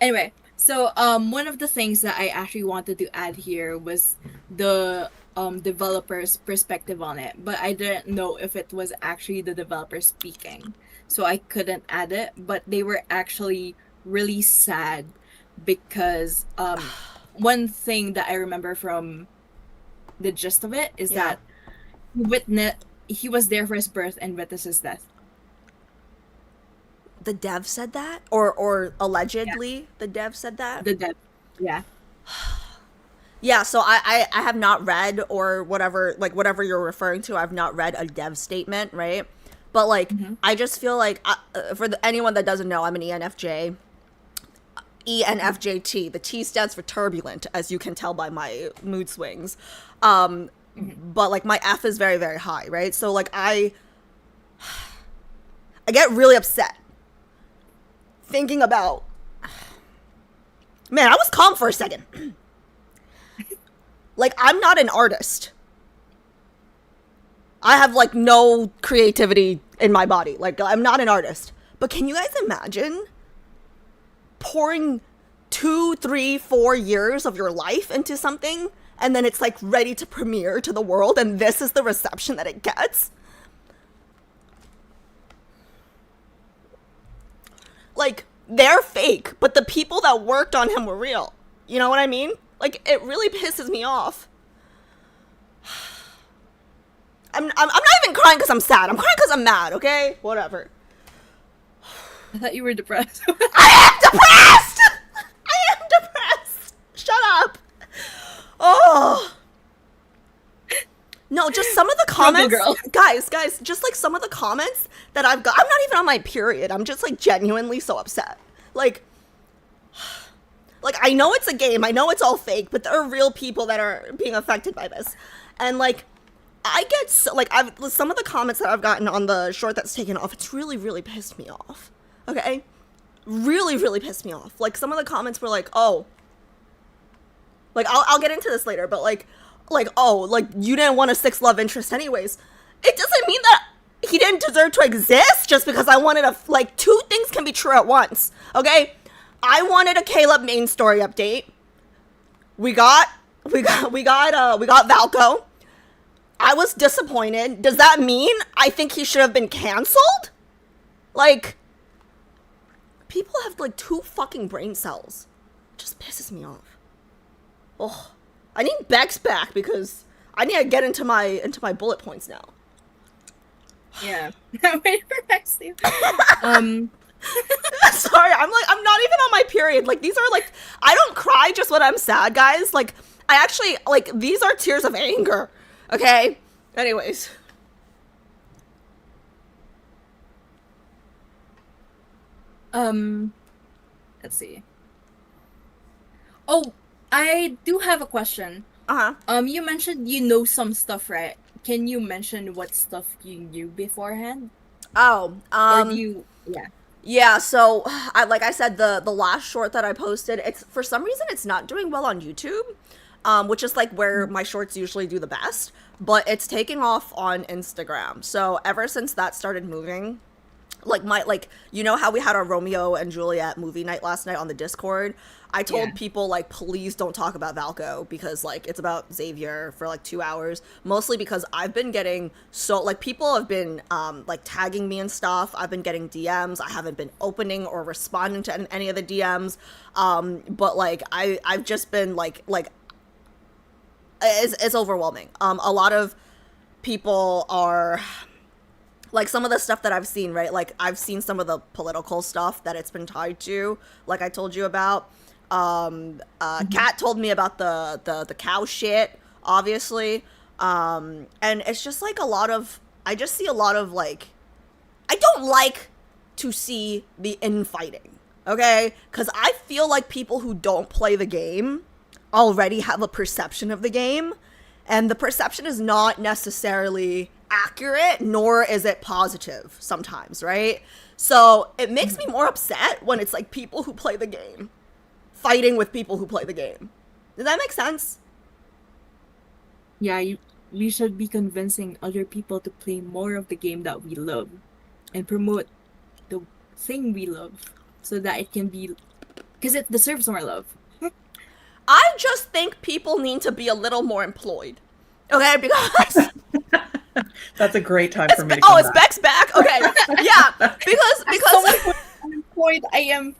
Anyway, so one of the things that I actually wanted to add here was the developer's perspective on it, but I didn't know if it was actually the developer speaking, so I couldn't add it. But they were actually really sad because one thing that I remember from the gist of it is Yeah. that he was there for his birth and witnessed his death. The dev said that, or allegedly the dev said that. The death. Yeah. Yeah, so I have not read or whatever, like whatever you're referring to, I've not read a dev statement, right? But like, I just feel like anyone that doesn't know, I'm an ENFJ. ENFJT. The T stands for turbulent, as you can tell by my mood swings. But like my F is very, very high, right? So like I get really upset thinking about, man, I was calm for a second. Like, I'm not an artist. I have, like, no creativity in my body. Like, I'm not an artist. But can you guys imagine pouring 2, 3, 4 years of your life into something, and then it's, like, ready to premiere to the world, and this is the reception that it gets? Like, they're fake, but the people that worked on him were real. You know what I mean? Like, it really pisses me off. I'm not even crying because I'm sad. I'm crying because I'm mad, okay? Whatever. I thought you were depressed. I am depressed! I am depressed! Shut up! Oh. No, just some of the comments. Girl. Guys, just like some of the comments that I've got. I'm not even on my period. I'm just like genuinely so upset. Like, I know it's a game. I know it's all fake, but there are real people that are being affected by this. And like, I get so, like, some of the comments that I've gotten on the short that's taken off, it's really, really pissed me off. Okay? Really, really pissed me off. Like, some of the comments were like, oh, like, I'll get into this later, but like, oh, like, you didn't want a sixth love interest anyways. It doesn't mean that he didn't deserve to exist just because I wanted like, two things can be true at once. Okay? I wanted a Caleb main story update. We got Valko. I was disappointed. Does that mean I think he should have been canceled? Like, people have like 2 fucking brain cells. It just pisses me off. Oh, I need Bex back because I need to get into my bullet points now. Yeah. Wait for next year. Sorry, I'm not even on my period. Like, these are like, I don't cry just when I'm sad, guys. Like, I actually, like, these are tears of anger. Okay? Anyways. Let's see. Oh, I do have a question. Uh-huh. You mentioned you know some stuff, right? Can you mention what stuff you knew beforehand? Oh, Or do you, yeah. yeah, so like I said, the last short that I posted, it's for some reason it's not doing well on YouTube, which is like where my shorts usually do the best, but it's taking off on Instagram. So ever since that started moving, like you know how we had our Romeo and Juliet movie night last night on the Discord? I told Yeah. people, like, please don't talk about Valko because, like, it's about Xavier for like 2 hours, mostly because I've been getting so, like, people have been like tagging me and stuff. I've been getting DMs. I haven't been opening or responding to any of the DMs, but like I've just been like it's overwhelming. A lot of people are like, some of the stuff that I've seen, right? Like, I've seen some of the political stuff that it's been tied to, like I told you about. Kat told me about the cow shit, obviously. And it's just like I just see a lot of, like, I don't like to see the infighting, okay? Because I feel like people who don't play the game already have a perception of the game, and the perception is not necessarily accurate, nor is it positive sometimes, right? So it makes me more upset when it's like people who play the game fighting with people who play the game. Does that make sense? Yeah, we should be convincing other people to play more of the game that we love and promote the thing we love so that it can be, because it deserves more love. I just think people need to be a little more employed. Okay, because That's a great time for me to come oh, it's back. Beck's back. Okay, yeah, because Unemployed, I am.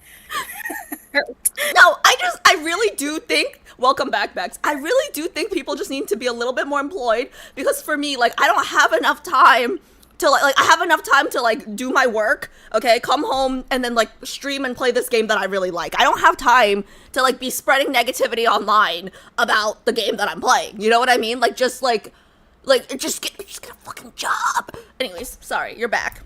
no, I really do think, welcome back, Bex. I really do think people just need to be a little bit more employed, because for me, like, I don't have enough time to like I have enough time to like do my work, okay, come home and then like stream and play this game that I really like. I don't have time to like be spreading negativity online about the game that I'm playing. You know what I mean? Like, just just get a fucking job. Anyways, sorry, you're back.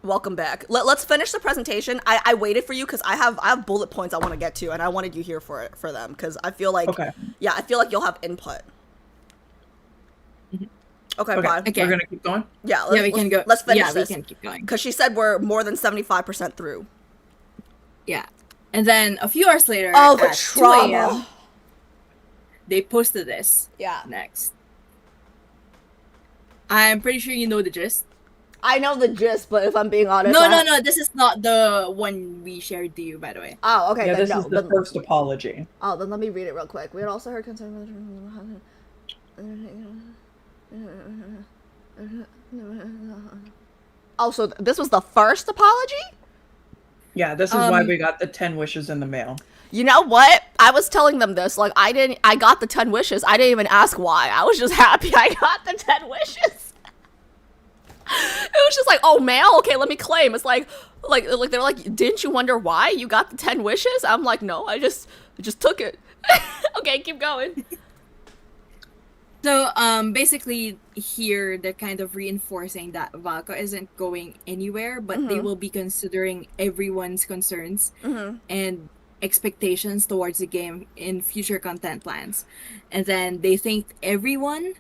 Welcome back. Let's finish the presentation. I waited for you because I have bullet points I want to get to, and I wanted you here for them because I feel like Okay. yeah, I feel like you'll have input. Okay, Okay. fine. Okay. We're gonna keep going. Yeah, Yeah, we can go. Let's finish Yeah, this we can keep going. because she said we're more than 75% through. Yeah. And then a few hours later, Oh, the at 2 trauma. a.m., they posted this Yeah, next. I'm pretty sure you know the gist. I know the gist, but if I'm being honest, No. This is not the one we shared to you, by the way. Oh, okay. Yeah, then this no. is the Then- first apology. Oh, then let me read it real quick. We had also heard concern. Oh, so this was the first apology? Yeah, this is why we got the 10 wishes in the mail. You know what? I was telling them this. Like, I got the 10 wishes. I didn't even ask why. I was just happy I got the 10 wishes. It was just like, oh, mail? Okay, let me claim. It's like they were like, didn't you wonder why you got the 10 wishes? I'm like, no, I just took it. Okay, keep going. So, basically, here they're kind of reinforcing that Valka isn't going anywhere, but they will be considering everyone's concerns and expectations towards the game in future content plans. And then they thanked everyone,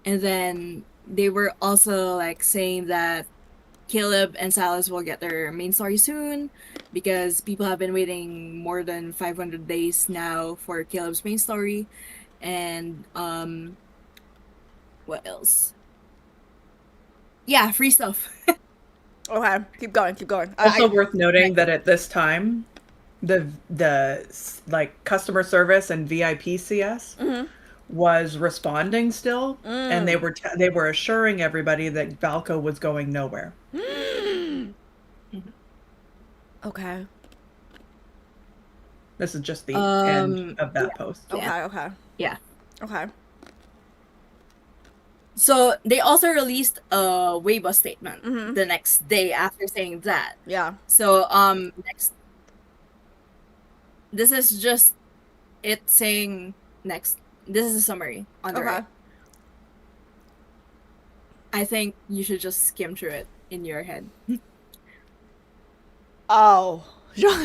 and then they were also like saying that Caleb and Silas will get their main story soon because people have been waiting more than 500 days now for Caleb's main story. And what else? Yeah, free stuff. Okay, keep going. Also worth noting that at this time, the like customer service and VIP CS was responding still, and they were assuring everybody that Valko was going nowhere. Okay. This is just the end of that post. Okay. Yeah. Okay. So they also released a Weibo statement Mhm. the next day after saying that. Yeah. So next, this is just it saying next. This is a summary on the Okay. right. I think you should just skim through it in your head. Oh,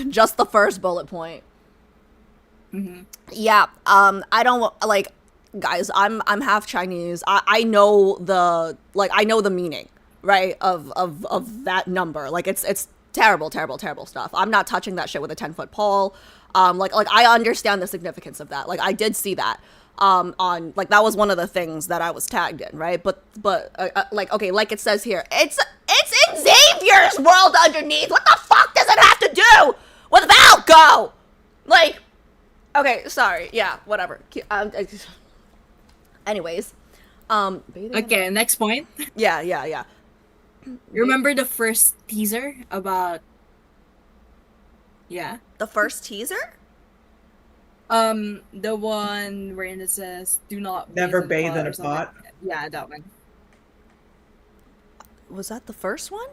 just the first bullet point. Mm-hmm. Yeah. I don't like, guys. I'm half Chinese. I know the meaning, right, of that number. Like it's terrible, terrible, terrible stuff. I'm not touching that shit with a 10-foot pole. Like I understand the significance of that. Like I did see that. On like that was one of the things that I was tagged in, right? But like, okay, like it says here, it's in Xavier's world underneath. What the fuck does it have to do with Valco? Like, okay, sorry, yeah, whatever. Anyways, bathing in- Okay, next point. yeah. You remember the first teaser about? Yeah. The first teaser. The one wherein it says "Do not Never bathe in or a something. pot. Yeah, that one. Was that the first one?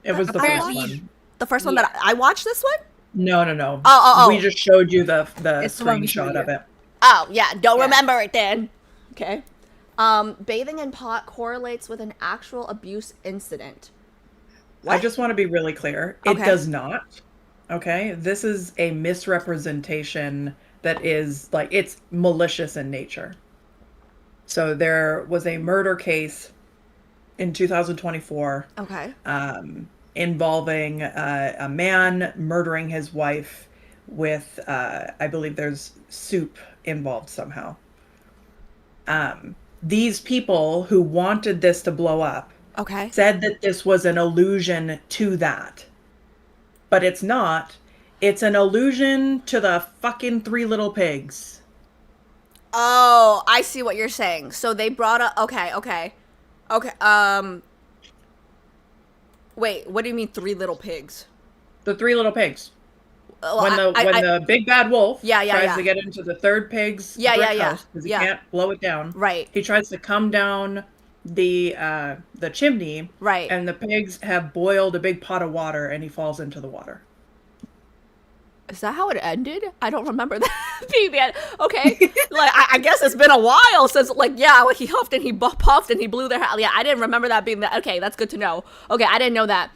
It was the first Apparently- one. The first one that I watched this one? No. Oh. We just showed you the It's the one we showed screenshot of you. it. Oh, yeah, don't Yeah. remember it then. Okay. Bathing in pot correlates with an actual abuse incident. I just want to be really clear. It Okay. does not. Okay? This is a misrepresentation that is like it's malicious in nature. So there was a murder case in 2024 Okay. involving a man murdering his wife with I believe there's soup involved somehow. These people who wanted this to blow up Okay. said that this was an allusion to that. But it's not. It's an allusion to the fucking Three Little Pigs. Oh, I see what you're saying. So they brought up. Okay. Wait. What do you mean, Three Little Pigs? The Three Little Pigs. Well, When the big bad wolf Yeah, tries to get into the third pig's Yeah, brick yeah, yeah, house because he yeah. can't blow it down. Right. He tries to come down the chimney, Right. and the pigs have boiled a big pot of water, and he falls into the water. Is that how it ended? I don't remember that being the end. Okay. Like, I guess it's been a while since, like, yeah, like he huffed and he puffed and he blew their hat. Yeah, I didn't remember that being that. Okay, that's good to know. Okay, I didn't know that.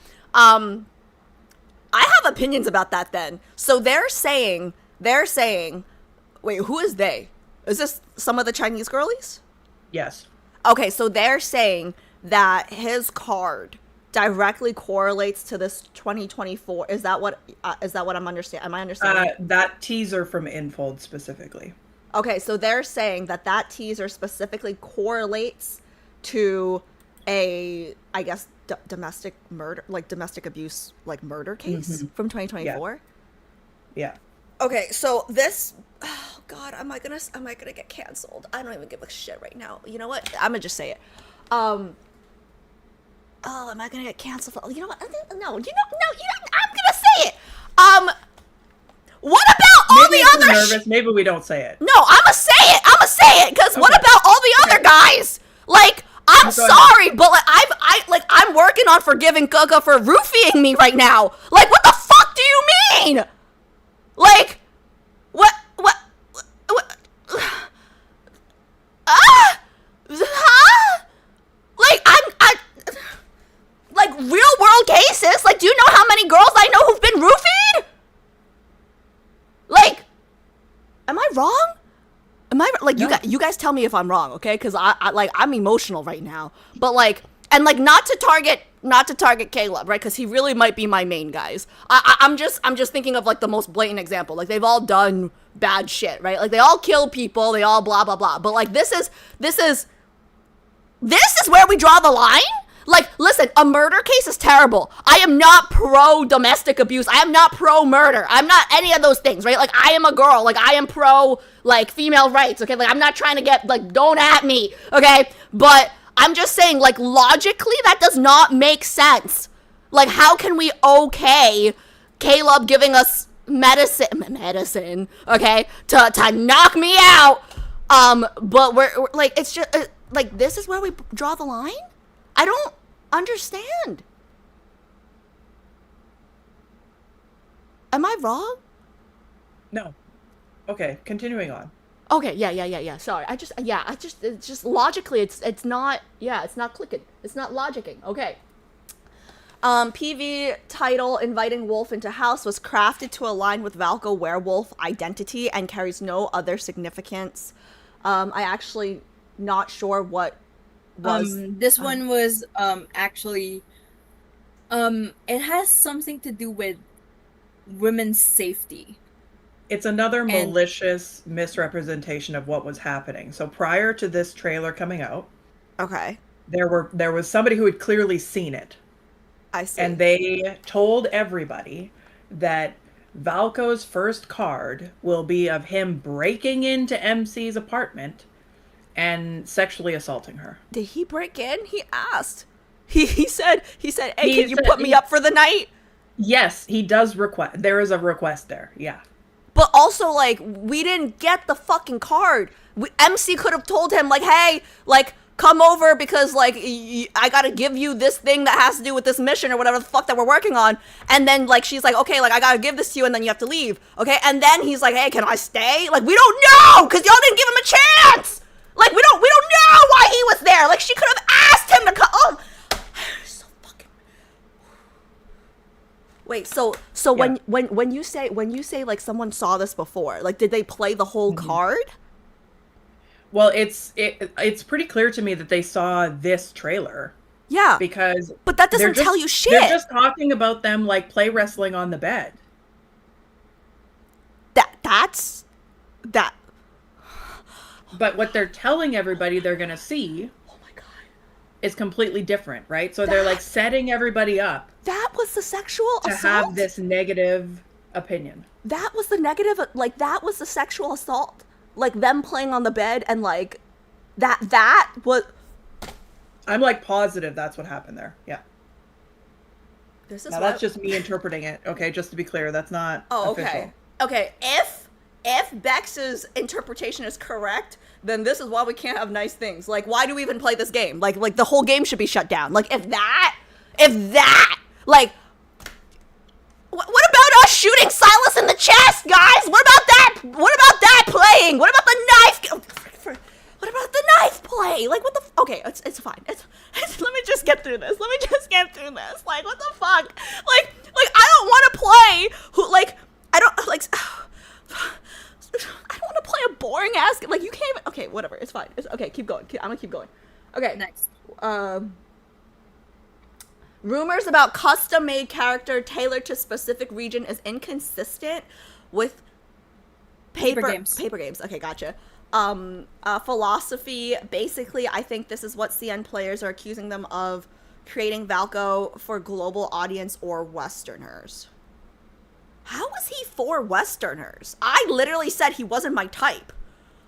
I have opinions about that then. So they're saying, wait, who is they? Is this some of the Chinese girlies? Yes. Okay, so they're saying that his card directly correlates to this 2024. Is that what I'm understanding? Am I understanding? That teaser from Infold specifically. Okay, so they're saying that teaser specifically correlates to a, I guess, domestic murder, like domestic abuse, like murder case from 2024. Yeah. Okay, so this, oh God, am I gonna get canceled? I don't even give a shit right now. You know what? I'm gonna just say it. Oh, am I gonna get canceled? You know what? No, I'm gonna say it. What about all Maybe the if we're other? nervous, maybe we don't say it. No, I'ma say it. Cause what Okay. about all the other guys? Like, I'm Go ahead. sorry, but like I'm working on forgiving Gaga for roofing me right now. Like, what the fuck do you mean? Like, what? Huh? Like, like real world cases. Like, do you know how many girls I know who've been roofied? Like, am I wrong? Am I like No. you guys tell me if I'm wrong, okay? Because I like I'm emotional right now, but like and like not to target Caleb, right? Because he really might be my main guys. I'm just thinking of like the most blatant example. Like they've all done bad shit, right? Like they all kill people, they all blah blah blah. But like this is where we draw the line. Like, listen, a murder case is terrible. I am not pro domestic abuse. I am not pro murder. I'm not any of those things, right? Like, I am a girl. Like, I am pro, like, female rights, okay? Like, I'm not trying to get, like, don't at me, okay? But I'm just saying, like, logically, that does not make sense. Like, how can we okay Caleb giving us medicine, okay, to knock me out But we're like, it's just like, this is where we draw the line. I don't understand. Am I wrong? No. Okay, continuing on. Okay, yeah. Sorry, it's just logically, it's not, it's not clicking. It's not logicking. Okay. PV title inviting Wolf into house was crafted to align with Valko werewolf identity and carries no other significance. I actually not sure what was. This one was actually it has something to do with women's safety. It's another malicious misrepresentation of what was happening. So prior to this trailer coming out, Okay, there was somebody who had clearly seen it. I see. And they told everybody that Valko's first card will be of him breaking into MC's apartment and sexually assaulting her. Did he break in? He asked. He said, hey, He can you said- put me up for the night? Yes, he does request. There is a request there. Yeah. But also, like, we didn't get the fucking card. MC could have told him, like, hey, like, come over because, like, I gotta give you this thing that has to do with this mission or whatever the fuck that we're working on. And then, like, she's like, okay, like, I gotta give this to you and then you have to leave. Okay? And then he's like, hey, can I stay? Like, we don't know because y'all didn't give him a chance. Like, we don't know why he was there. Like, she could have asked him to come. Oh. So fucking. Wait, so Yeah. when you say like someone saw this before, like, did they play the whole card? Well, it's pretty clear to me that they saw this trailer Yeah, because but that they're doesn't just- tell you shit. They're just talking about them like play wrestling on the bed. That's that. But what they're telling everybody they're going to see Oh my god, is completely different, right? So they're like setting everybody up that was the sexual to assault. have this negative opinion. That was the negative. Like, that was the sexual assault. Like, them playing on the bed and like that was. I'm like positive that's what happened there. Yeah. This is Now why- that's just me interpreting it. Okay, just to be clear, that's not Oh, official. okay. Okay, if Bex's interpretation is correct, then this is why we can't have nice things. Like, why do we even play this game? Like the whole game should be shut down. Like, if that, like, what about us shooting Silas in the chest, guys? What about that? What about that playing? What about the knife? What about the knife play? Like, what the? Okay, it's fine. It's let me just get through this. Like, what the fuck? Like I don't want to play. I don't want to play a boring ass. Like, you can't even. Okay, whatever. It's fine. It's okay. Keep going. I'm gonna keep going. Okay. Next. Rumors about custom-made character tailored to specific region is inconsistent with Paper games. Paper games. Okay, gotcha. Philosophy. Basically, I think this is what CN players are accusing them of, creating Valko for global audience or Westerners. How was he for Westerners? I literally said he wasn't my type.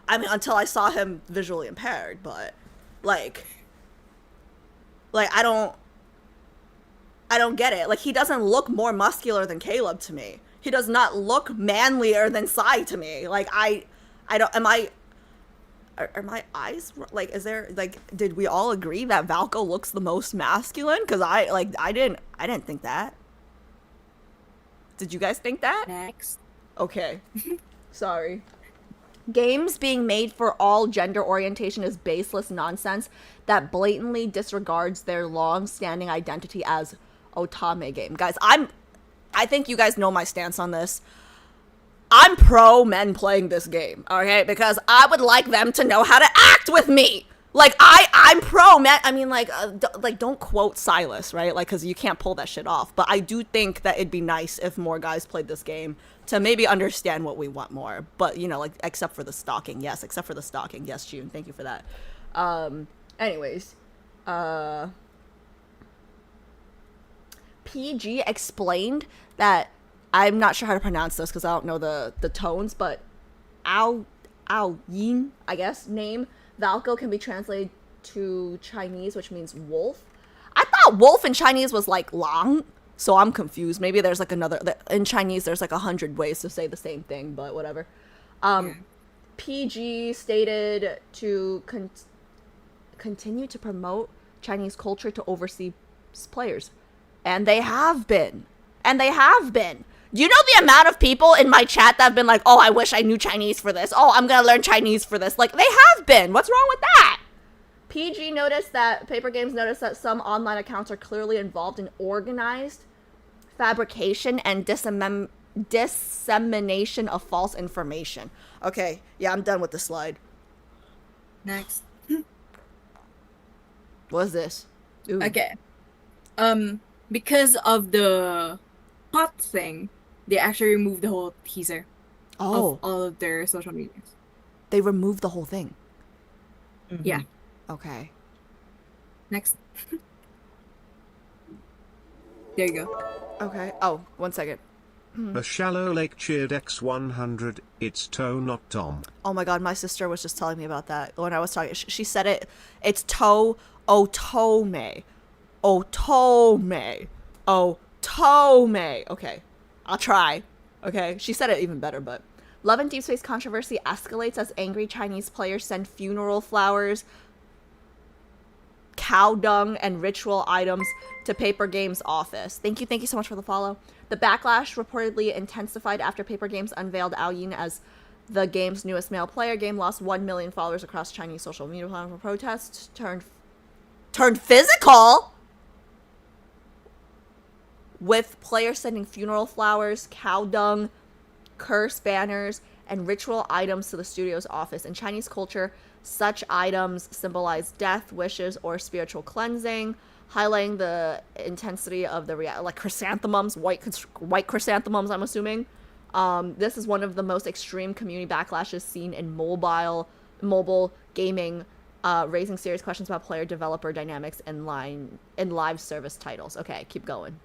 I mean, until I saw him visually impaired, but like I don't get it. Like, he doesn't look more muscular than Caleb to me. He does not look manlier than Sai to me. Like, I don't, are my eyes, like, is there, like, did we all agree that Valko looks the most masculine? Because I didn't think that. Did you guys think that? Next. Okay. Sorry. Games being made for all gender orientation is baseless nonsense that blatantly disregards their long-standing identity as otame game. Guys, I think you guys know my stance on this. I'm pro men playing this game, okay? Because I would like them to know how to act with me. Like, I'm pro men. I mean, like, don't quote Silas, right? Like, because you can't pull that shit off. But I do think that it'd be nice if more guys played this game to maybe understand what we want more. But, you know, like, except for the stalking. Yes, except for the stalking. Yes, June. Thank you for that. Anyways. PG explained that, I'm not sure how to pronounce this because I don't know the tones, but Ao Yin, I guess, name Valko can be translated to Chinese, which means wolf. I thought wolf in Chinese was like lang, so I'm confused. Maybe there's like another, in Chinese there's like 100 ways to say the same thing, but whatever. PG stated to continue to promote Chinese culture to overseas players. And they have been. And they have been. Do you know the amount of people in my chat that have been like, oh, I wish I knew Chinese for this. Oh, I'm going to learn Chinese for this. Like, they have been. What's wrong with that? PG noticed that, Paper Games noticed that some online accounts are clearly involved in organized fabrication and dissemination of false information. Okay, yeah, I'm done with the slide. Next. What is this? Ooh. Okay. Because of the hot thing, they actually removed the whole teaser Oh, of all of their social medias. they removed the whole thing. Mhm. Yeah. Okay. Next. There you go. Okay. Oh, 1 second. A shallow lake cheered X100, it's toe not Tom. Oh my god, my sister was just telling me about that when I was talking. She said it. It's toe otome. Otome. Otome. Okay. I'll try. Okay. She said it even better, but. Love and Deep Space controversy escalates as angry Chinese players send funeral flowers, cow dung, and ritual items to Paper Games' office. Thank you so much for the follow. The backlash reportedly intensified after Paper Games unveiled Ao Yin as the game's newest male player. Game lost 1 million followers across Chinese social media platforms for protests. Turned physical, with players sending funeral flowers, cow dung, curse banners, and ritual items to the studio's office. In Chinese culture, such items symbolize death, wishes, or spiritual cleansing, highlighting the intensity of the like chrysanthemums, white chrysanthemums, I'm assuming. This is one of the most extreme community backlashes seen in mobile gaming, raising serious questions about player-developer dynamics in live service titles. Okay, keep going.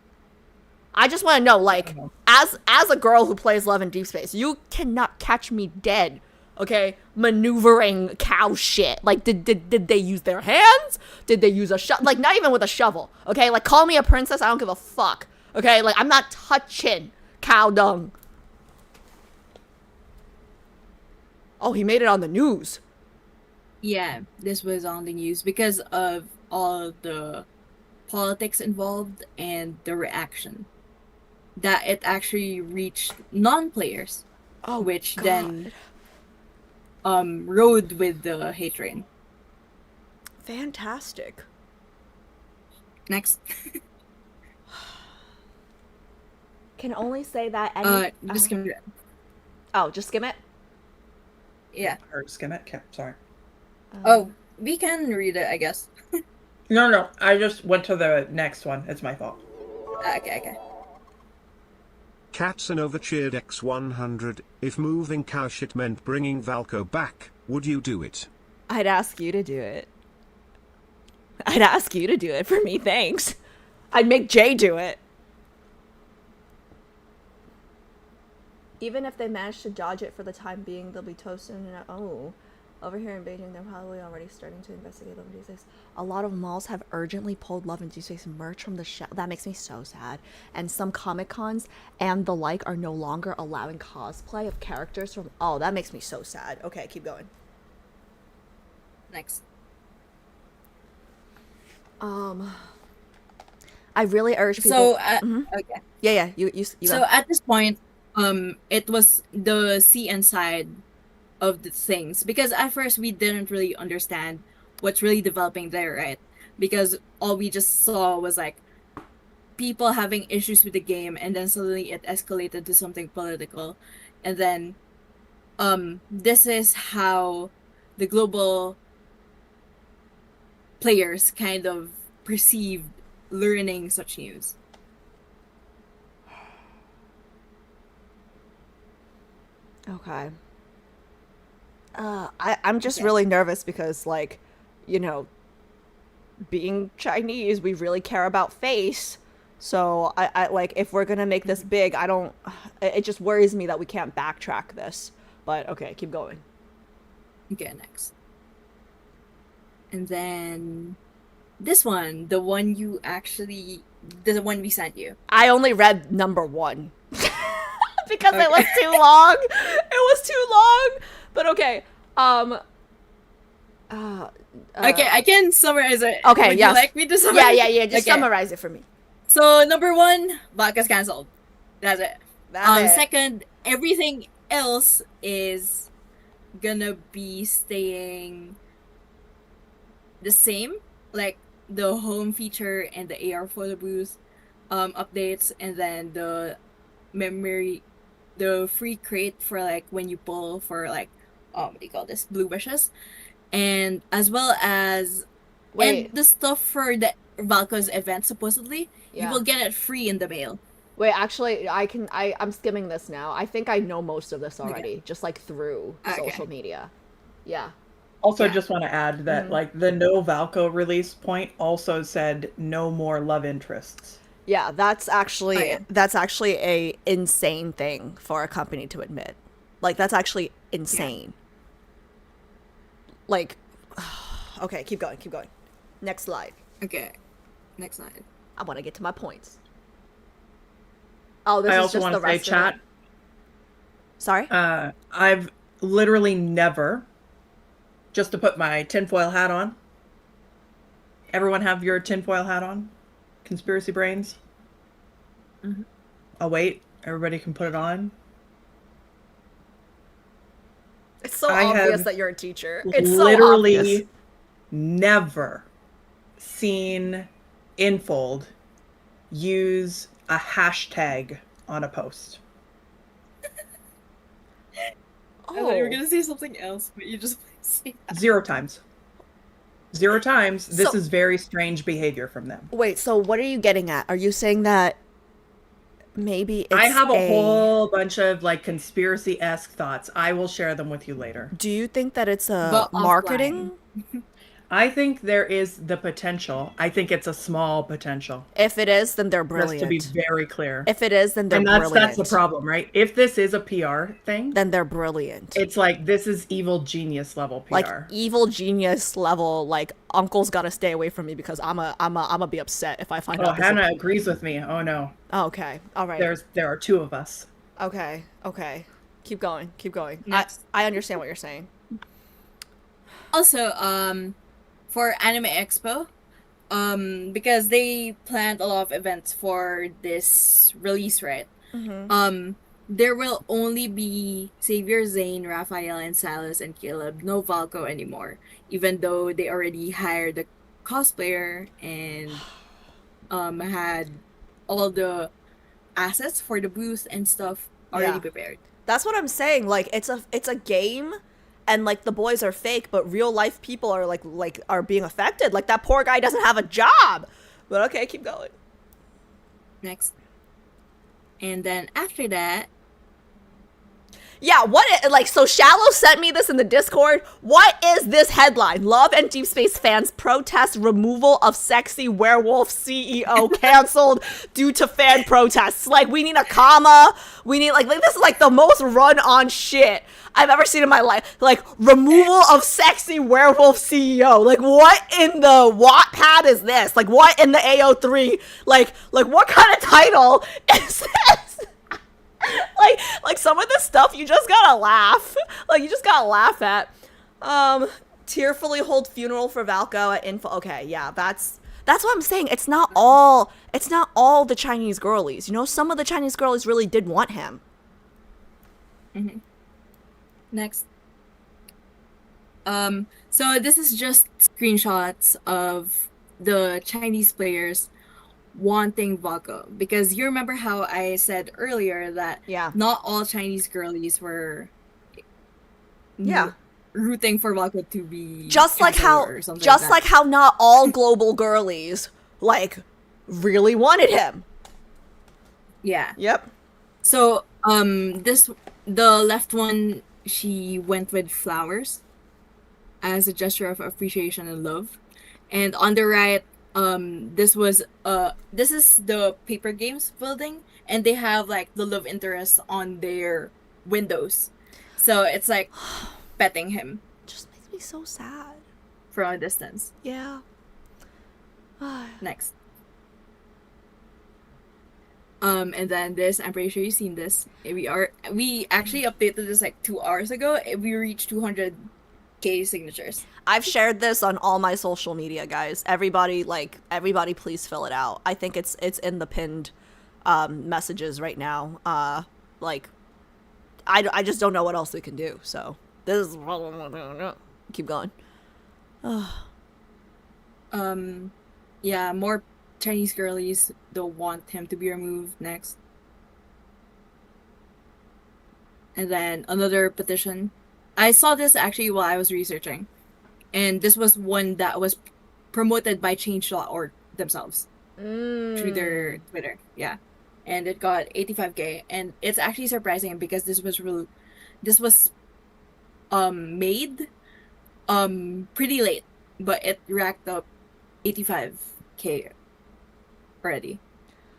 I just want to know, like, as a girl who plays Love and Deep Space, you cannot catch me dead, okay, maneuvering cow shit. Like, did they use their hands? Did they use a shovel? Like, not even with a shovel, okay? Like, call me a princess, I don't give a fuck, okay? Like, I'm not touching cow dung. Oh, he made it on the news. Yeah, this was on the news because of all of the politics involved and the reaction. That it actually reached non-players, Oh, which God. then rode with the hate train. Fantastic. Next. Can only say that any... Just give me that. Oh, just skim it? Yeah. Or skim it? Okay, sorry. Oh, we can read it, I guess. No, I just went to the next one. It's my fault. Okay. Katsanova cheered X100, if moving cow shit meant bringing Valko back, would you do it? I'd ask you to do it. I'd ask you to do it for me, thanks. I'd make Jay do it. Even if they manage to dodge it for the time being, they'll be toasted and over here in Beijing, they're probably already starting to investigate Love and Deep Space. A lot of malls have urgently pulled Love and Deep Space merch from the shelf. That makes me so sad. And some Comic Cons and the like are no longer allowing cosplay of characters from... Oh, that makes me so sad. Okay, keep going. Next. I really urge people... So, okay. Yeah, you So go. at this point, it was the CN side of the things, because at first we didn't really understand what's really developing there, right? Because all we just saw was like people having issues with the game, and then suddenly it escalated to something political, and then this is how the global players kind of perceived learning such news. Okay. I'm just really nervous because, like, you know, being Chinese, we really care about face. So I like, if we're gonna make this big, it just worries me that we can't backtrack this. But okay, keep going. Okay, next. And then this one, the one we sent you. I only read number 1 because it was too long. It was too long. But But okay. Okay, I can summarize it. Okay, Would yes. you like me to summarize? Yeah. Just Okay. summarize it for me. So number 1, Baka's cancelled. That's it. That's it. Second, everything else is gonna be staying the same, like the home feature and the AR photo booth updates, and then the memory, the free crate for like when you pull for like what do you call this, blue wishes, and as well as Wait. and the stuff for the Valko's event. Supposedly, you Yeah. will get it free in the mail. Wait, actually, I'm skimming this now. I think I know most of this already, just like through Okay. social media. Yeah. Also, Yeah. just want to add that Mhm. like the no Valko release point also said no more love interests. Yeah, that's actually Oh, yeah. a insane thing for a company to admit. Like that's actually insane. Like okay, keep going. Next slide. Okay, next slide. I want to get to my points. Oh, this I is also just want the to say, rest chat. of it. Sorry? I've literally never, just to put my tinfoil hat on. Everyone have your tinfoil hat on? Conspiracy brains? Mm-hmm. I'll wait. Everybody can put it on. It's so I obvious have that you're a teacher. It's so literally obvious. never seen Infold use a hashtag on a post. I thought you were Oh. gonna say something else, but you just say that. 0 times. 0 times. This So- is very strange behavior from them. Wait, so what are you getting at? Are you saying that maybe it's I have a whole bunch of like conspiracy-esque thoughts. I will share them with you later. Do you think that it's a But marketing? I think there is the potential. I think it's a small potential. If it is, then they're Just brilliant. to be very clear. If it is, then they're And that's brilliant. the problem, right? If this is a PR thing, Then they're brilliant. it's like this is evil genius level PR. Like evil genius level. Like uncle's got to stay away from me because I'm a be upset if I find Oh, out. this- Hannah agrees with me. Oh no. Oh, okay. All right. There are 2 of us. Okay. Keep going. Next. I understand what you're saying. Also, for Anime Expo, because they planned a lot of events for this release, right? Mm-hmm. There will only be Xavier, Zane, Raphael, and Silas and Caleb. No Valko anymore, even though they already hired the cosplayer and had all the assets for the booth and stuff already Yeah. prepared. That's what I'm saying. Like it's a game, and like the boys are fake, but real life people are like are being affected. Like that poor guy doesn't have a job. But okay, keep going. Next. And then after that, Yeah, so Shallow sent me this in the Discord. What is this headline? Love and Deep Space fans protest removal of sexy werewolf CEO canceled due to fan protests. Like, we need a comma. We need, like this is like the most run-on shit I've ever seen in my life. Like, removal of sexy werewolf CEO. Like, what in the Wattpad is this? Like, what in the AO3? Like what kind of title is this? like some of the stuff you just gotta laugh. Like you just gotta laugh at. Tearfully hold funeral for Valko at info. Okay, yeah, that's what I'm saying. It's not all the Chinese girlies. You know, some of the Chinese girlies really did want him. next. So this is just screenshots of the Chinese players wanting Valko, because you remember how I said earlier that Yeah. not all Chinese girlies were Yeah. rooting for Valko to be Just like canceled how or something just that. like how not all global girlies like really wanted him. Yeah. Yep. So the left one, she went with flowers as a gesture of appreciation and love, and on the right, this is the Paper Games building, and they have like the love interest on their windows, so it's like petting him Just makes me so sad. from a distance. Yeah. Next. And then this, I'm pretty sure you've seen this. We actually updated this like 2 hours ago. We reached 200K signatures. I've shared this on all my social media, guys. Everybody please fill it out. I think it's in the pinned messages right now. Like I just don't know what else we can do. So this is keep going. Yeah, more Chinese girlies don't want him to be removed next. And then another petition. I saw this actually while I was researching. And this was one that was promoted by Change.org themselves through their Twitter. Yeah. And it got 85K. And it's actually surprising because this was made pretty late, but it racked up 85K already.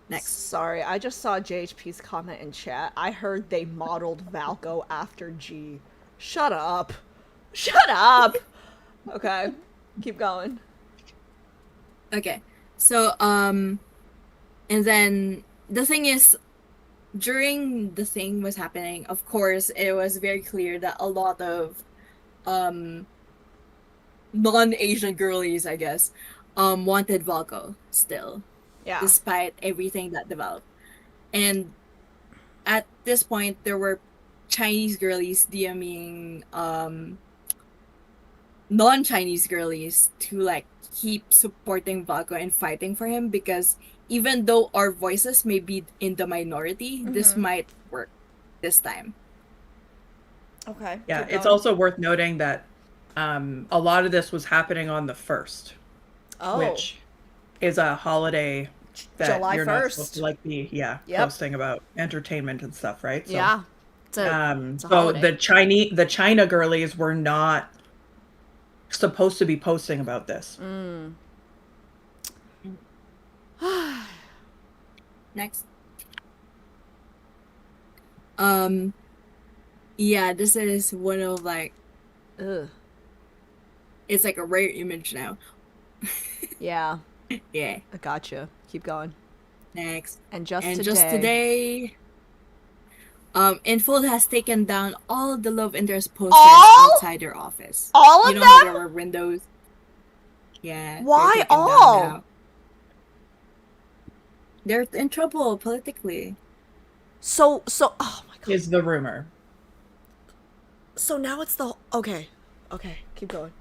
Next. Sorry, I just saw JHP's comment in chat. I heard they modeled Valko after G. Shut up. Shut up. Okay, keep going. Okay. So, and then the thing is, during the thing was happening, of course, it was very clear that a lot of non-Asian girlies, I guess, wanted Valko still, Yeah. despite everything that developed. And at this point, there were Chinese girlies DMing non-Chinese girlies to like keep supporting Valko and fighting for him, because even though our voices may be in the minority, this might work this time. Okay. Yeah, keep it's going. also worth noting that a lot of this was happening on the 1st, which is a holiday that July you're not 1st. supposed to like be Yep. posting about entertainment and stuff, right? So, Yeah. It's a so holiday. the China girlies were not supposed to be posting about this. Next. Yeah, this is one of like, Ugh. it's like a rare image now. Yeah, Yeah. I gotcha. Keep going. Next. And just And today. just today, Infold has taken down all the love interest posters All? outside their office. All of You know how them? there were windows? Yeah. they're Why taken down all? now. They're in trouble politically. So oh my god. Is the rumor. So now it's the okay. Okay, keep going.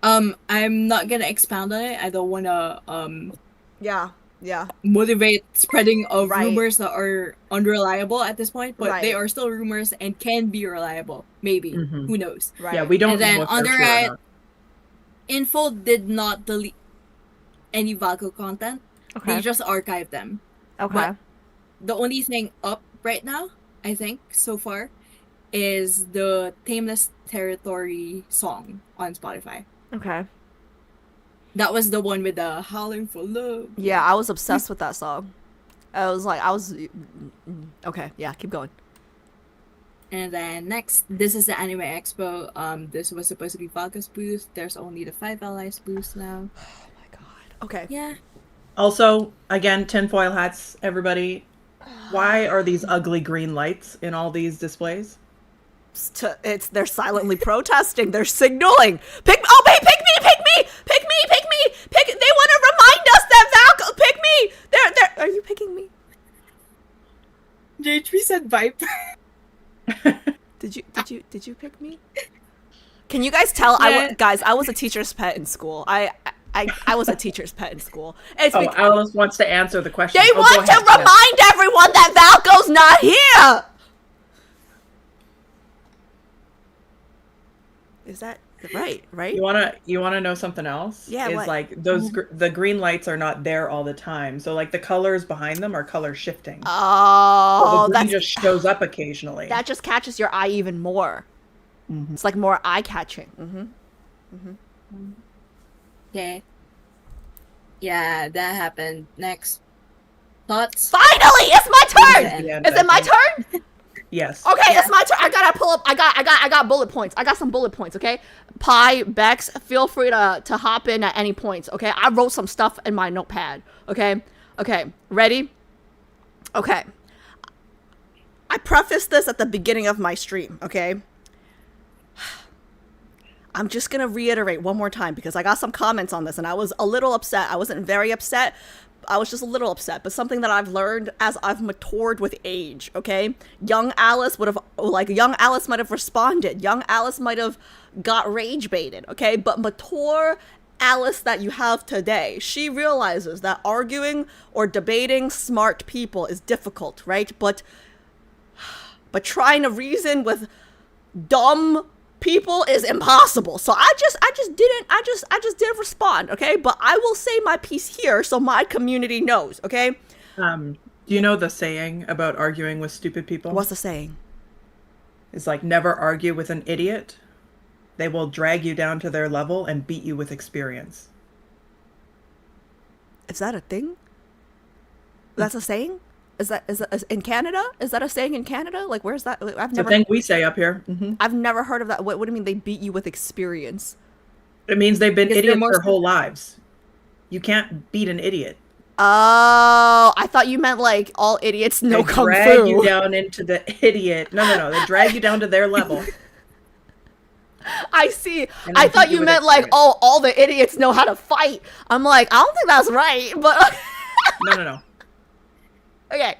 I'm not gonna expound on it. I don't wanna Yeah. Yeah. motivate spreading of Right. rumors that are unreliable at this point, but they Right. are still rumors and can be reliable. Maybe. Mhm. Who knows? Right. Yeah, we don't And then know if on they're the true or right, not. Infold did not delete any Valko content. They Okay. just archived them. Okay. but- The only thing up right now, I think, so far, is the Tameless Territory song on Spotify. Okay. That was the one with the howling for love. Yeah, I was obsessed with that song. Okay, yeah, keep going. And then next, this is the Anime Expo. This was supposed to be Valko's booth. There's only the 5 Allies booth now. Oh my god. Okay. Yeah. Also, again, tinfoil hats, everybody. Why are these ugly green lights in all these displays? They're silently protesting. They're signaling. Pick me. They want to remind us that Valko pick me. They're Are you picking me? JHP said Viper. Did you pick me? Can you guys tell? Yeah. Guys, I was a teacher's pet in school. I was a teacher's pet in school. It's Oh, because Alice wants to answer the question. they Oh, go want to ahead, Jeff. remind everyone that Valko's not here. Is that right? You wanna know something else? Yeah, Is what? like those the green lights are not there all the time. So like the colors behind them are color shifting. So Oh, the green that's just shows up occasionally. that just catches your eye even more. Mhm. It's like more eye catching. Okay. Yeah, that happened. Next. Thoughts? Finally, it's my turn. The end, Is I it my think. turn? Yes. Okay, it's my turn. I gotta pull up. I got bullet points. I got some bullet points. Okay, Pi, Bex, feel free to hop in at any points. Okay, I wrote some stuff in my notepad. Okay, ready? Okay. I prefaced this at the beginning of my stream, okay? I'm just going to reiterate one more time because I got some comments on this and I was a little upset. I wasn't very upset. I was just a little upset, but something that I've learned as I've matured with age, okay? Young Alice might have responded. Young Alice might have got rage baited, okay? But mature Alice that you have today, she realizes that arguing or debating smart people is difficult, right? But trying to reason with dumb people is impossible. So I just didn't respond, okay? But I will say my piece here so my community knows, okay? Do you know the saying about arguing with stupid people? What's the saying? It's like, never argue with an idiot. They will drag you down to their level and beat you with experience. Is that a thing? That's a saying? Is in Canada? Is that a saying in Canada? Like, where's that? It's a thing we say up here. Mm-hmm. I've never heard of that. What do you mean they beat you with experience? It means they've been Because idiots they're their whole lives. You can't beat an idiot. Oh, I thought you meant like all idiots know They kung drag fu. you down into the idiot. No. They drag you down to their level. I see. And I they thought beat you you with meant like, experience. oh, all the idiots know how to fight. I'm like, I don't think that's right, but No. okay.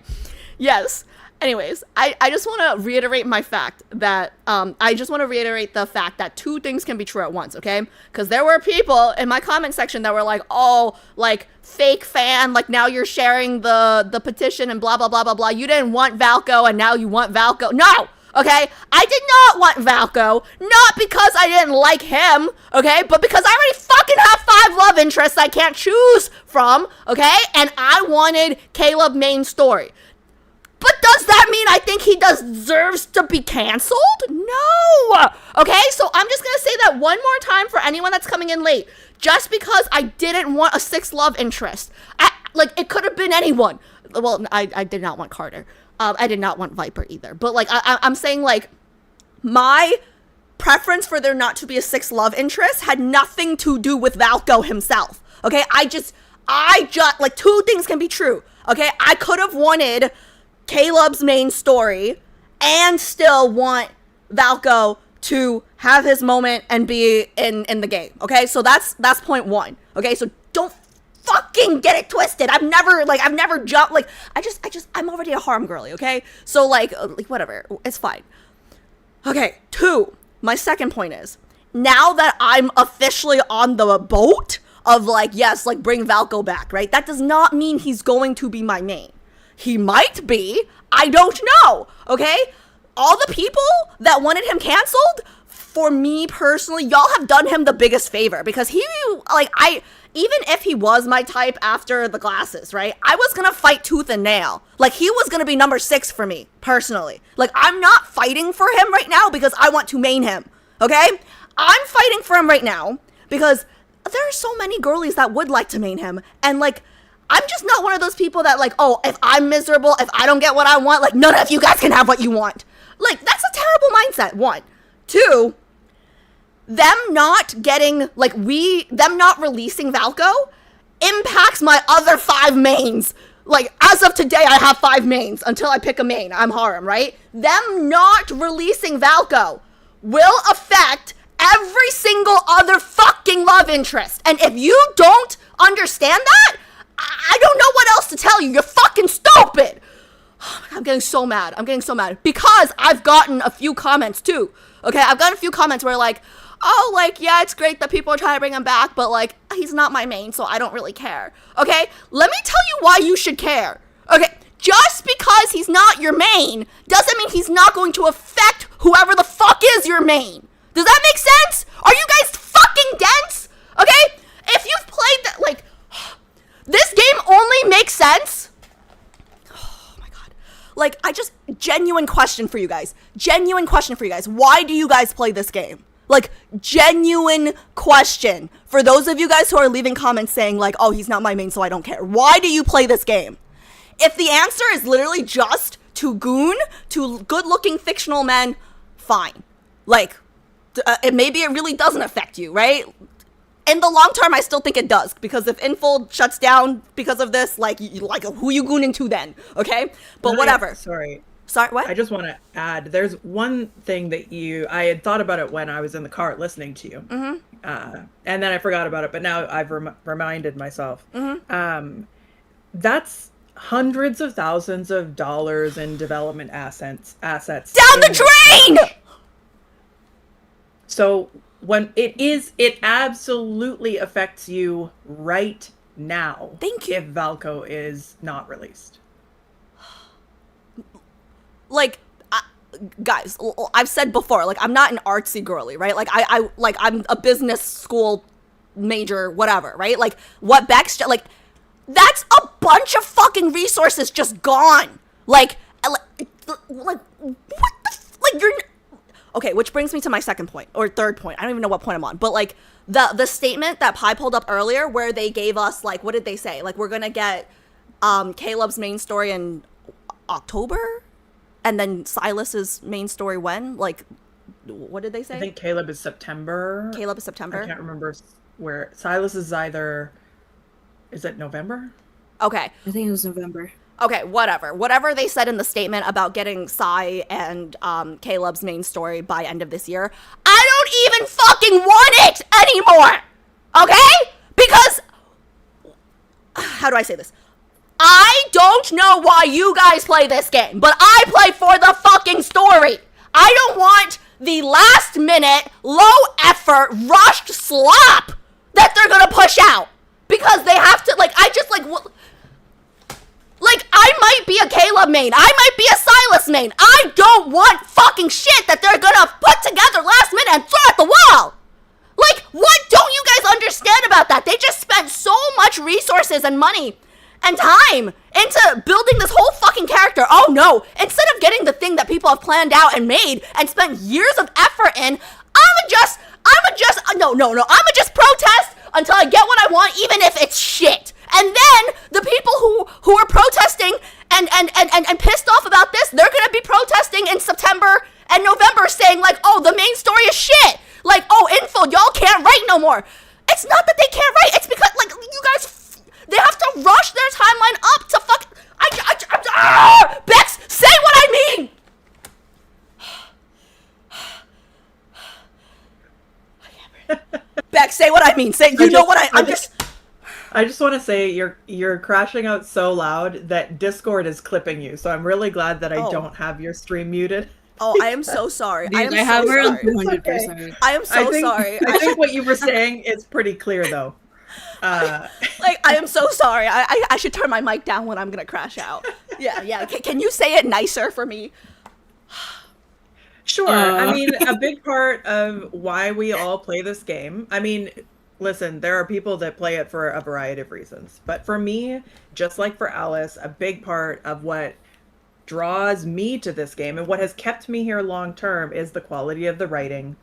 Yes. Anyways, I just want to reiterate my fact that, I just want to reiterate the fact that two things can be true at once, okay? Because there were people in my comment section that were like, oh, like, fake fan, like, now you're sharing the petition and blah, blah, blah, blah, blah. You didn't want Valco and now you want Valco. No! Okay? I did not want Valco, not because I didn't like him, okay? But because I already fucking have 5 love interests I can't choose from, okay? And I wanted Caleb main story. But does that mean I think he deserves to be canceled? No! Okay, so I'm just gonna say that one more time for anyone that's coming in late. Just because I didn't want a 6th love interest. It could have been anyone. Well, I did not want Carter. I did not want Viper either. But, like, I'm saying, like, my preference for there not to be a 6th love interest had nothing to do with Valco himself. Okay, I just, like, two things can be true. Okay, I could have wanted Caleb's main story and still want Valco to have his moment and be in the game. Okay, so that's point one. Okay, so don't fucking get it twisted. I've never jumped. Like, I'm already a harm girly. Okay, so like whatever, it's fine. Okay, 2. My second point is, now that I'm officially on the boat of like, yes, like bring Valco back, right? That does not mean he's going to be my main. He might be. I don't know. Okay? All the people that wanted him canceled, for me personally, y'all have done him the biggest favor because he, like, even if he was my type after the glasses, right? I was gonna fight tooth and nail. Like, he was gonna be number 6 for me, personally. Like, I'm not fighting for him right now because I want to main him. Okay? I'm fighting for him right now because there are so many girlies that would like to main him. And, like, I'm just not one of those people that, like, oh, if I'm miserable, if I don't get what I want, like, none of you guys can have what you want. Like, that's a terrible mindset, 1. 2, them not getting, like, them not releasing Valco impacts my other 5 mains. Like, as of today, I have 5 mains until I pick a main. I'm harem, right? Them not releasing Valco will affect every single other fucking love interest. And if you don't understand that, I don't know what else to tell you. You're fucking stupid. I'm getting so mad. Because I've gotten a few comments too. Okay, I've gotten a few comments where like, oh, like, yeah, it's great that people are trying to bring him back, but like, he's not my main, so I don't really care. Okay, let me tell you why you should care. Okay, just because he's not your main doesn't mean he's not going to affect whoever the fuck is your main. Does that make sense? Are you guys fucking dense? Okay, if you've played that, like, this game only makes sense. Oh my god. Like, genuine question for you guys. Why do you guys play this game? Like, genuine question. For those of you guys who are leaving comments saying like, oh, he's not my main, so I don't care. Why do you play this game? If the answer is literally just to goon, to good-looking fictional men, fine. Maybe it really doesn't affect you, right? in the long term, I still think it does, because if Infold shuts down because of this, like who you gooning to then? Okay, but whatever. Sorry, What? I just want to add. There's one thing that I had thought about it when I was in the car listening to you, and then I forgot about it. But now I've reminded myself. That's hundreds of thousands of dollars in development assets Down the drain! So when it absolutely affects you right now. Thank you. If Valco is not released. Like, guys, I've said before, like, I'm not an artsy girly, right? Like, I'm a business school major, whatever, right? Like, what Beck's, like, that's a bunch of fucking resources just gone. Like what the, like, you're, okay, which brings me to my second point, or third point. I don't even know what point I'm on, but, like, the statement that Pi pulled up earlier, where they gave us, like, what did they say? Like, we're gonna get, Caleb's main story in October? And then Silas's main story when? Like, what did they say? I think Caleb is September. Caleb is September? I can't remember where. Silas is either... Is it November? Okay. I think it was November. Okay, whatever. Whatever they said in the statement about getting Sai and Caleb's main story by end of this year, I don't even fucking want it anymore! Okay? Because... How do I say this? I don't know why you guys play this game, but I play for the fucking story. I don't want the last minute, low effort, rushed slop that they're gonna push out. Because they have to, like, I just, like, like, I might be a Caleb main. I might be a Silas main. I don't want fucking shit that they're gonna put together last minute and throw at the wall. Like, what don't you guys understand about that? They just spent so much resources and money and time into building this whole fucking character. Oh no, instead of getting the thing that people have planned out and made and spent years of effort in, I'ma just protest until I get what I want, even if it's shit. And then the people who are protesting and pissed off about this, they're gonna be protesting in September and November, saying, like, oh, the main story is shit. Like, oh, Infold, y'all can't write no more. It's not that they can't write, it's because, like, you guys, they have to rush their timeline up to fuck. Bex, say what I mean. Bex, say what I mean. Say, you know what I'm just. I just want to say you're crashing out so loud that Discord is clipping you. So I'm really glad that I don't have your stream muted. Oh, I am so sorry. Dude, I have her on 200%. I am so sorry. I think what you were saying is pretty clear, though. Like, I am so sorry. I should turn my mic down when I'm gonna crash out. Yeah. Can you say it nicer for me? Sure. I mean, a big part of why we all play this game, I mean, listen, there are people that play it for a variety of reasons. But for me, just like for Alice, a big part of what draws me to this game and what has kept me here long term is the quality of the writing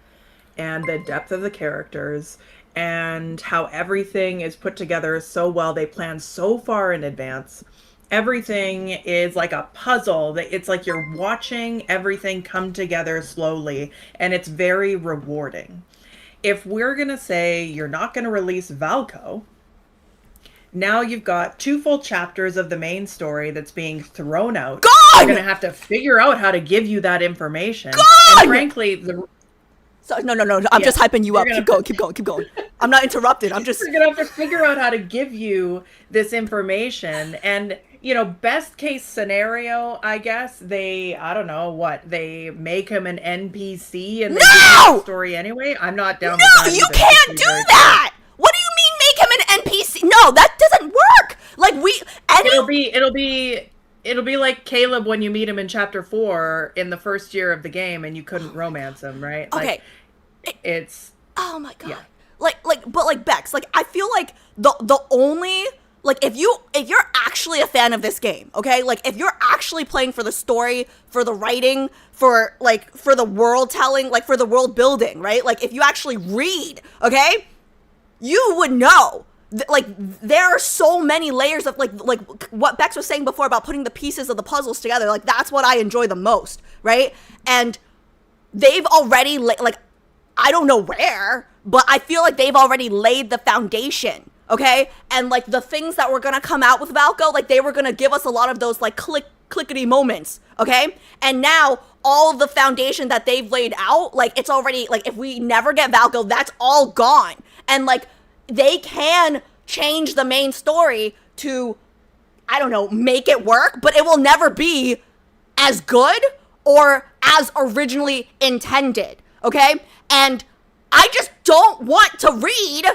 and the depth of the characters and how everything is put together so well. They plan so far in advance. Everything is like a puzzle. It's like you're watching everything come together slowly, and it's very rewarding. If we're going to say you're not going to release Valco, now you've got 2 full chapters of the main story that's being thrown out. God! You're going to have to figure out how to give you that information. God! And frankly, So, no. I'm just hyping you up. Keep going. I'm not interrupted. I'm just. You're going to have to figure out how to give you this information. And, you know, best case scenario, I guess, they make him an NPC and they give you the story anyway. I'm not down with that. No, you can't do that! What do you mean make him an NPC? No, that doesn't work! Like, It'll be like Caleb when you meet him in chapter 4 in the first year of the game and you couldn't romance him, right? Okay. Like, it's... Oh my god. Yeah. But Bex, like, I feel like the only, like, if you're actually a fan of this game, okay? Like, if you're actually playing for the story, for the writing, for the world telling, like, for the world building, right? Like, if you actually read, okay? You would know. Like, there are so many layers of, like what Bex was saying before about putting the pieces of the puzzles together. Like, that's what I enjoy the most, right? And they've already, like, I don't know where, but I feel like they've already laid the foundation, okay? And like the things that were gonna come out with Valko, like they were gonna give us a lot of those like clickety moments, okay? And now all the foundation that they've laid out, like it's already like if we never get Valko, that's all gone. And like they can change the main story to, I don't know, make it work, but it will never be as good or as originally intended, okay? And I just don't want to read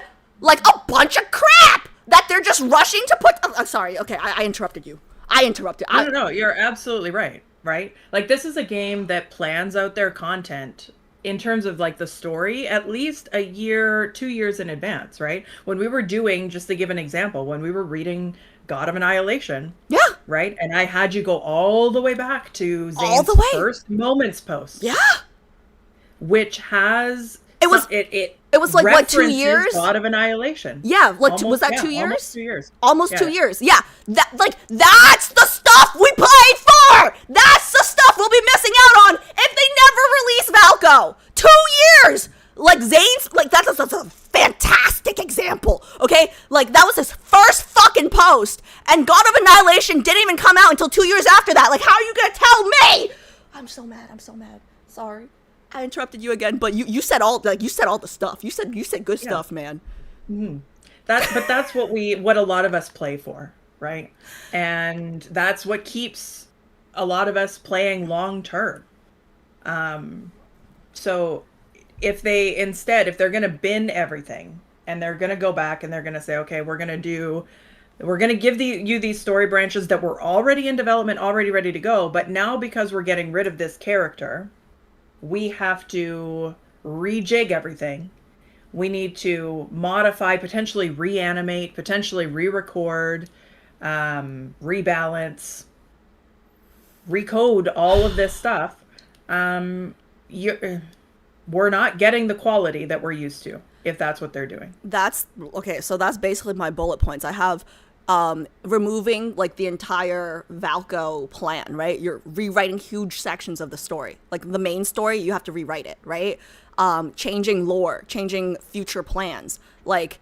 like a bunch of crap that they're just rushing to put. Oh, sorry, okay, I interrupted you. I interrupted. No, you're absolutely right, right? Like, this is a game that plans out their content in terms of like the story at least a year, 2 years in advance, right? When we were doing, just to give an example, when we were reading God of Annihilation, Yeah, right? And I had you go all the way back to All Zane's the way. first moments post, yeah. which has It was- it was like, what, 2 references years? God of Annihilation. Yeah, like Almost- was that yeah, 2 years? Almost 2 years. Almost Yeah. 2 years. Yeah. That's the stuff we played for. That's the stuff we'll be missing out on if they never release Valko. 2 years. Like Zane's, like that's a fantastic example. Okay, like that was his first fucking post, and God of Annihilation didn't even come out until 2 years after that. Like, how are you gonna tell me? I'm so mad. I'm so mad. Sorry, I interrupted you again, but you said all the stuff. You said good stuff, man. That's what a lot of us play for, right? And that's what keeps a lot of us playing long term. So if they're going to bin everything and they're going to go back and they're going to say, okay, we're going to give you these story branches that were already in development, already ready to go, but now because we're getting rid of this character, we have to rejig everything. We need to modify, potentially reanimate, potentially re-record, rebalance, recode all of this stuff. We're not getting the quality that we're used to if that's what they're doing. That's okay. So that's basically my bullet points. I have removing like the entire Valko plan, right? You're rewriting huge sections of the story. Like the main story, you have to rewrite it, right? Changing lore, changing future plans, like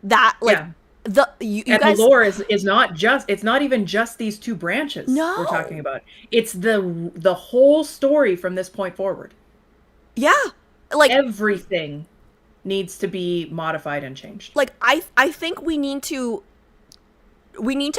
that. Like Yeah. you And guys. the lore is not just, it's not even just these two branches No. we're talking about. It's the whole story from this point forward. Yeah, like Everything needs to be modified and changed. like I think we need to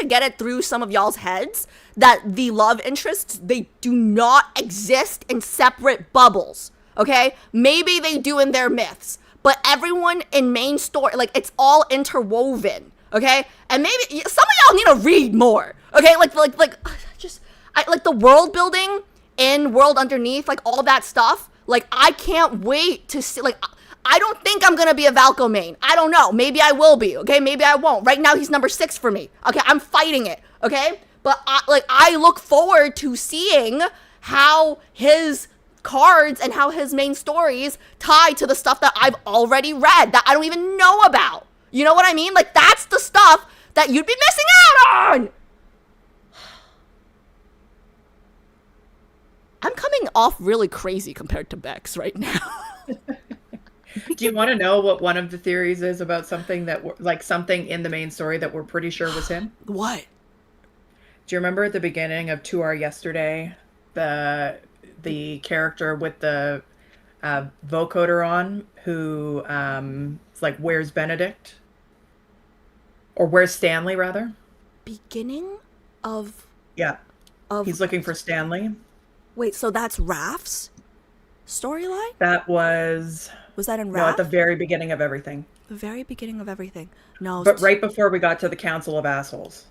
get it through some of y'all's heads that the love interests, they do not exist in separate bubbles. Okay, maybe they do in their myths, but everyone in main story, like it's all interwoven. Okay, and maybe some of y'all need to read more. Okay, like the world building in World Underneath, like all that stuff. Like I can't wait to see. Like I don't think I'm gonna be a Valko main. I don't know. Maybe I will be. Okay, maybe I won't. Right now he's number 6 for me. Okay, I'm fighting it. Okay, but I look forward to seeing how his cards and how his main stories tie to the stuff that I've already read that I don't even know about. You know what I mean? Like that's the stuff that you'd be missing out on. I'm coming off really crazy compared to Bex right now. Do you want to know what one of the theories is about something something in the main story that we're pretty sure was him? What? Do you remember at the beginning of To Our Yesterday, the character with the vocoder on who is like, where's Benedict? Or where's Stanley, rather? Beginning of Yeah. He's looking for Stanley. Wait, so that's Raph's storyline? That was that in no, Raph? at the very beginning of everything. The very beginning of everything. No, But right before we got to the Council of Assholes.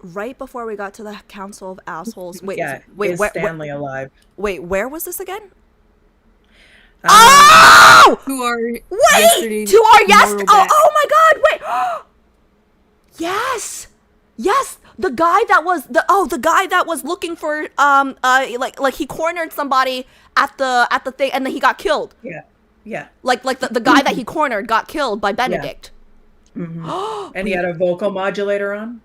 right before we got to the Council of Assholes. Wait, Yeah, wait, is where, Stanley alive? wait, where was this again? Um, Oh! Who are Wait! yesterday To our yes! tomorrow Oh, back. oh my God! Wait! Yes! Yes! The guy that was looking for like he cornered somebody at the thing and then he got killed. Yeah. Yeah. Like the guy that he cornered got killed by Benedict. And he had a vocal modulator on.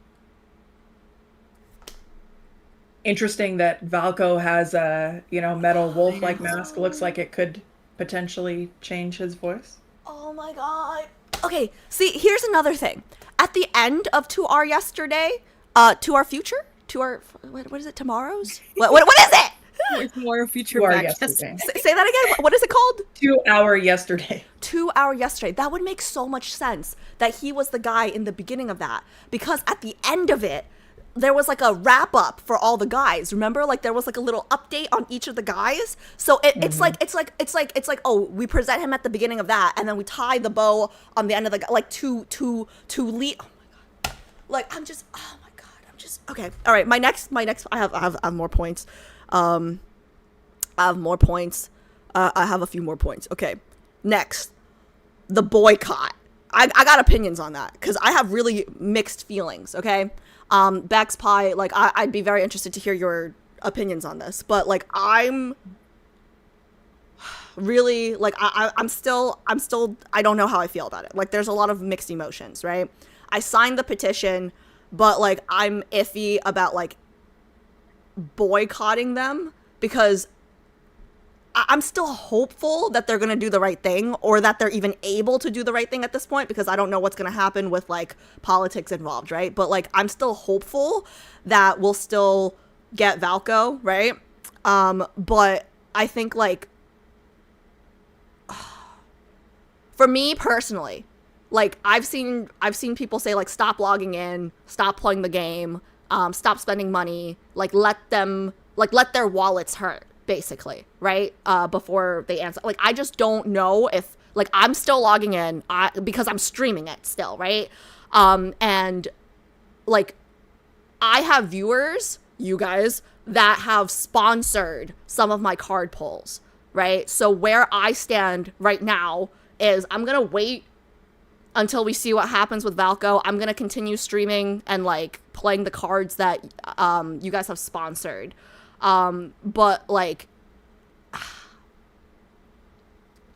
Interesting that Valko has a, metal wolf-like mask. Looks like it could potentially change his voice. Oh my god. Okay, see, here's another thing. At the end of To Our Yesterday, To Our Future? To Our, what is it, Tomorrow's? What is it? It's more future To Our back. Yesterday. Say that again. What is it called? 2 hour yesterday. 2 hour yesterday. That would make so much sense that he was the guy in the beginning of that, because at the end of it there was like a wrap up for all the guys. Remember, like there was like a little update on each of the guys. So it's like oh, we present him at the beginning of that, and then we tie the bow on the end of the like to lead. Oh my god, like I'm just oh my god, I'm just okay. All right, my next I have more points. I have more points. I have a few more points. Okay, next, the boycott. I got opinions on that because I have really mixed feelings. Okay, Bex Pie, like I'd be very interested to hear your opinions on this, but like I'm really like I'm still I don't know how I feel about it. Like there's a lot of mixed emotions, right? I signed the petition, but like I'm iffy about like boycotting them because I'm still hopeful that they're going to do the right thing, or that they're even able to do the right thing at this point, because I don't know what's going to happen with like politics involved, right? But like I'm still hopeful that we'll still get Valco, right? But I think like for me personally, like I've seen people say like stop logging in, stop playing the game, stop spending money, like let their wallets hurt, basically, right? Before they answer. Like I just don't know if like I'm still logging in because I'm streaming it still, right? And like I have viewers, you guys, that have sponsored some of my card pulls, right? So where I stand right now is I'm gonna wait until we see what happens with Valco. I'm gonna continue streaming and like playing the cards that you guys have sponsored. But like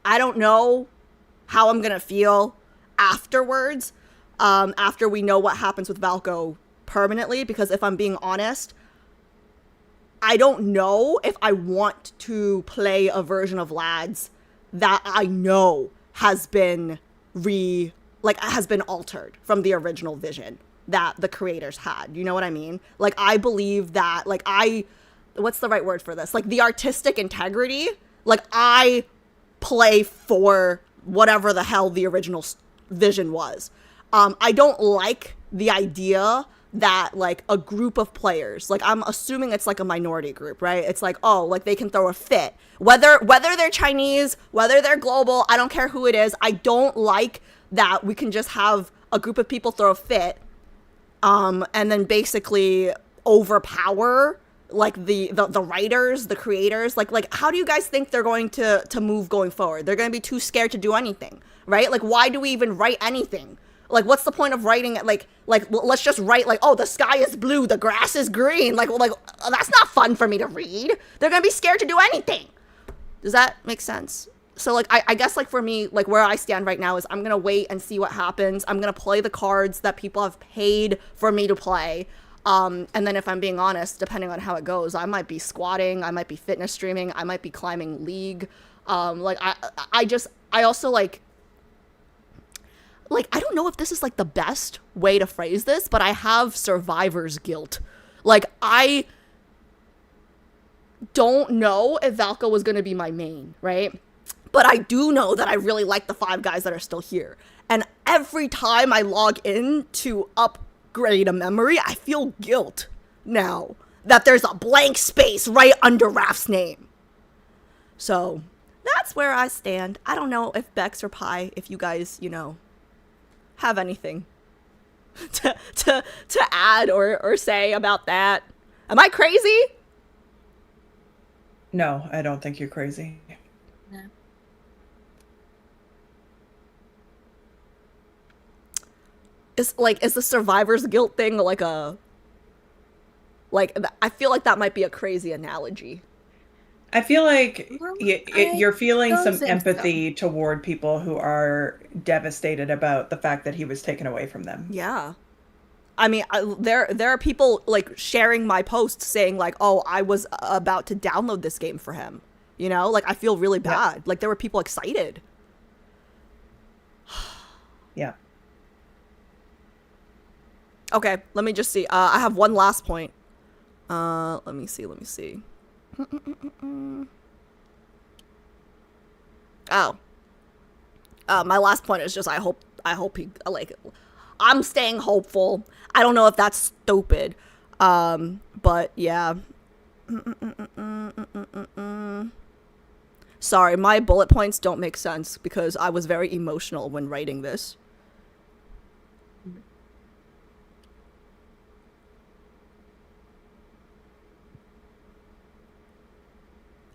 I don't know how I'm gonna feel afterwards, after we know what happens with Valco permanently, because if I'm being honest, I don't know if I want to play a version of Lads that I know has been altered from the original vision that the creators had. You know what I mean? Like I believe that like what's the right word for this? Like the artistic integrity, like I play for whatever the hell the original vision was. I don't like the idea that like a group of players, like I'm assuming it's like a minority group, right? It's like, oh, like they can throw a fit. Whether they're Chinese, whether they're global, I don't care who it is. I don't like that we can just have a group of people throw a fit, and then basically overpower like the writers, the creators. Like how do you guys think they're going to move going forward? They're going to be too scared to do anything, right? Like why do we even write anything? Like what's the point of writing it? Like let's just write like, oh, the sky is blue, the grass is green. Like that's not fun for me to read. They're going to be scared to do anything. Does that make sense? So like I guess like for me, like where I stand right now is I'm going to wait and see what happens. I'm going to play the cards that people have paid for me to play. And then if I'm being honest, depending on how it goes, I might be squatting, I might be fitness streaming, I might be climbing League. Like I also like I don't know if this is like the best way to phrase this, but I have survivor's guilt. Like I don't know if Valco was going to be my main, right? But I do know that I really like the 5 guys that are still here. And every time I log in to upgrade a memory, I feel guilt now that there's a blank space right under Raph's name. So that's where I stand. I don't know if Bex or Pi, if you guys, you know, have anything to add or say about that. Am I crazy? No, I don't think you're crazy. No. Is the survivor's guilt thing like a I feel like that might be a crazy analogy. I feel like Well, you're feeling don't some think empathy toward people who are devastated about the fact that he was taken away from them. Yeah. I mean, there are people like sharing my posts saying like, "Oh, I was about to download this game for him." You know, like I feel really bad. Like there were people excited. Yeah. Okay, let me just see. I have one last point. Let me see. Oh. My last point is just I hope he, like, I'm staying hopeful. I don't know if that's stupid. But yeah. Sorry, my bullet points don't make sense because I was very emotional when writing this.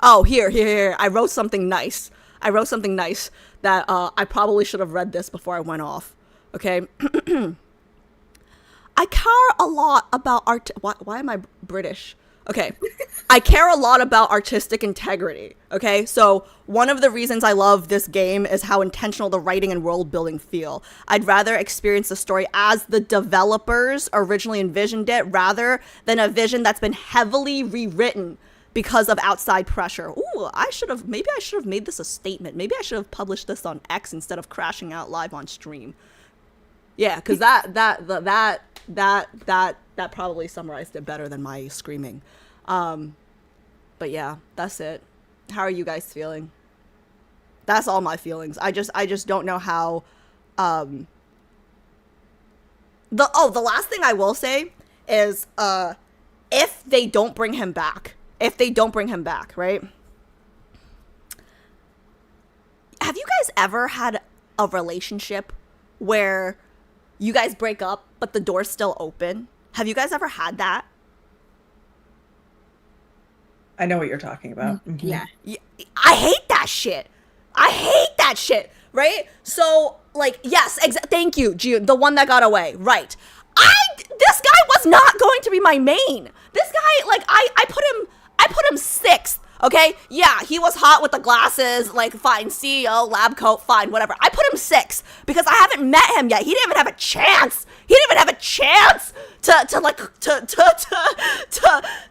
Oh, here. I wrote something nice. That I probably should have read this before I went off. Okay. I care a lot about why am I British? Okay. I care a lot about artistic integrity. Okay. So one of the reasons I love this game is how intentional the writing and world building feel. I'd rather experience the story as the developers originally envisioned it rather than a vision that's been heavily rewritten because of outside pressure. Ooh, maybe I should have made this a statement. Maybe I should have published this on X instead of crashing out live on stream. Yeah, because that probably summarized it better than my screaming. But yeah, that's it. How are you guys feeling? That's all my feelings. I just don't know how. The last thing I will say is if they don't bring him back. Right? Have you guys ever had a relationship where you guys break up, but the door's still open? Have you guys ever had that? I know what you're talking about. Mhm. Yeah. I hate that shit. Right? So, like, yes, thank you, June, the one that got away. Right. This guy was not going to be my main. This guy, like, I put him sixth. Okay, yeah, he was hot with the glasses, like, fine, CEO, lab coat, fine, whatever. I put him sixth because I haven't met him yet. He didn't even have a chance.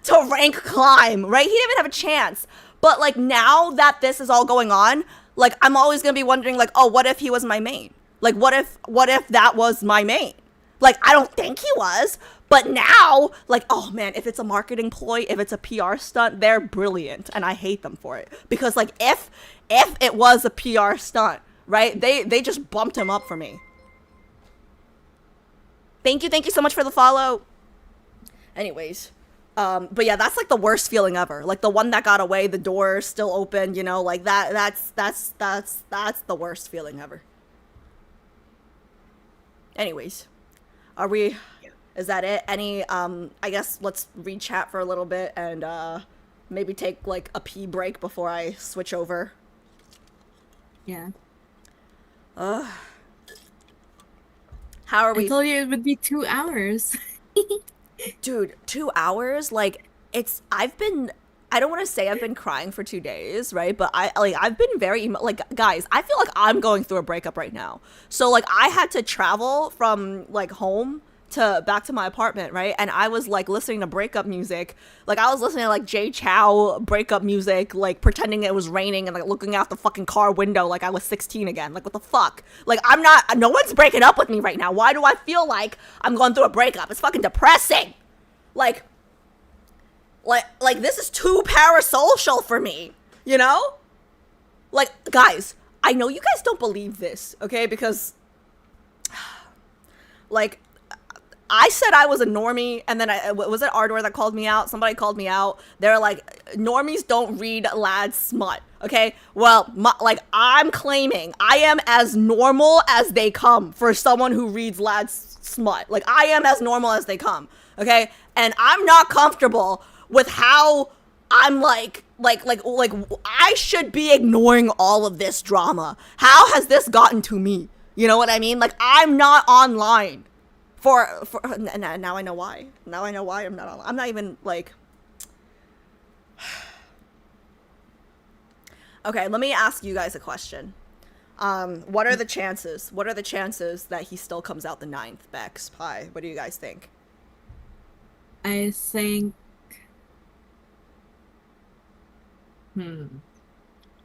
To rank climb, right? He didn't even have a chance. But, like, now that this is all going on, like, I'm always gonna be wondering, like, oh, what if he was my main? Like, what if that was my main? Like, I don't think he was, but now, like, oh man, if it's a marketing ploy, if it's a PR stunt, they're brilliant, and I hate them for it. Because, like, if it was a PR stunt, right, they just bumped him up for me. Thank you so much for the follow. Anyways, but yeah, that's, like, the worst feeling ever. Like, the one that got away, the door still open, you know, like, that's the worst feeling ever. Anyways. Is that it? Any, I guess let's read chat for a little bit and, maybe take, like, a pee break before I switch over. Yeah. How are we? I told you it would be 2 hours. Dude, 2 hours? Like, I don't want to say I've been crying for 2 days, right? But I've been very, like, guys, I feel like I'm going through a breakup right now. So, like, I had to travel from, like, home back to my apartment, right? And I was, like, listening to breakup music. Like, I was listening to, like, Jay Chow breakup music, like, pretending it was raining and, like, looking out the fucking car window like I was 16 again. Like, what the fuck? Like, no one's breaking up with me right now. Why do I feel like I'm going through a breakup? It's fucking depressing. Like, this is too parasocial for me, you know? Like, guys, I know you guys don't believe this, okay? Because, like, I said I was a normie, and then was it Ardor that called me out? Somebody called me out. They're like, normies don't read lad smut, okay? Well, I'm claiming I am as normal as they come for someone who reads lad smut. Like, I am as normal as they come, okay? And I'm not comfortable with how I'm like I should be ignoring all of this drama. How has this gotten to me? You know what I mean? Like, I'm not online for now I know why. Now I know why I'm not online. I'm not even, like, okay, let me ask you guys a question. What are the chances? What are the chances that he still comes out the 9th, Bex, Pi? What do you guys think? I think...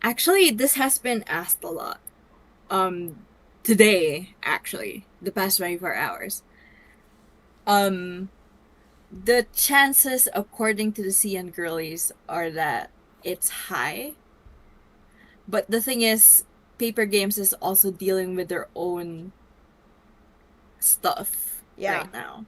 Actually, this has been asked a lot. today, actually, the past 24 hours. The chances, according to the CN girlies, are that it's high. But the thing is, Paper Games is also dealing with their own stuff right now.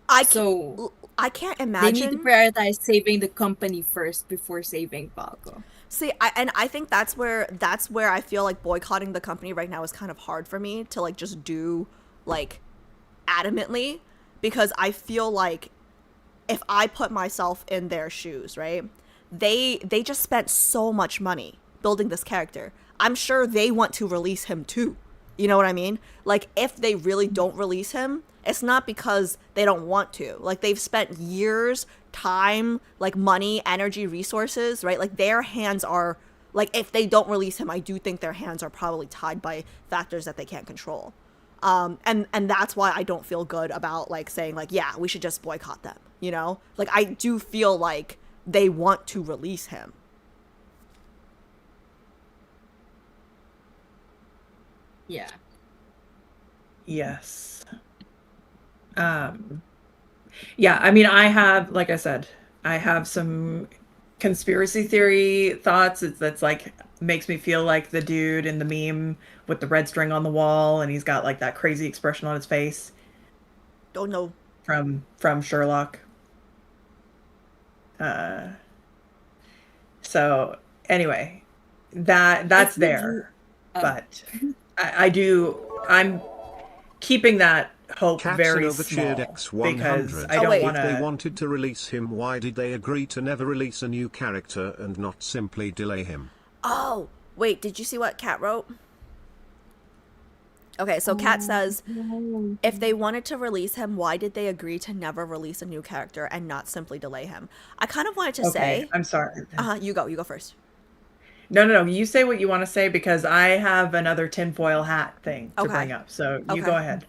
I can't They imagine. need to prioritize saving the company first before saving Falco. See, I think that's where I feel like boycotting the company right now is kind of hard for me to like just do like adamantly, because I feel like if I put myself in their shoes, right? They just spent so much money building this character. I'm sure they want to release him too. You know what I mean? Like, if they really don't release him, it's not because they don't want to. Like, they've spent years, time, like money, energy, resources, right? Like, their hands are, like, if they don't release him, I do think their hands are probably tied by factors that they can't control. And that's why I don't feel good about like saying like, yeah, we should just boycott them, you know? Like, I do feel like they want to release him. Yeah. Yes. Yeah, I mean, I have, like I said, I have some conspiracy theory thoughts. That's like makes me feel like the dude in the meme with the red string on the wall, and he's got like that crazy expression on his face Don't know. from Sherlock. So anyway, that's there, but I'm keeping that hope very Casanova small cheered because X100. I don't wait. want If they to. wanted to release him, why did they agree to never release a new character and not simply delay him? Oh, wait, did you see what Kat wrote? Okay, so Kat says, if they wanted to release him, why did they agree to never release a new character and not simply delay him? I kind of wanted to Okay, say, I'm sorry. you go first. No. You say what you want to say because I have another tinfoil hat thing to Okay. bring up. So you Okay. go ahead.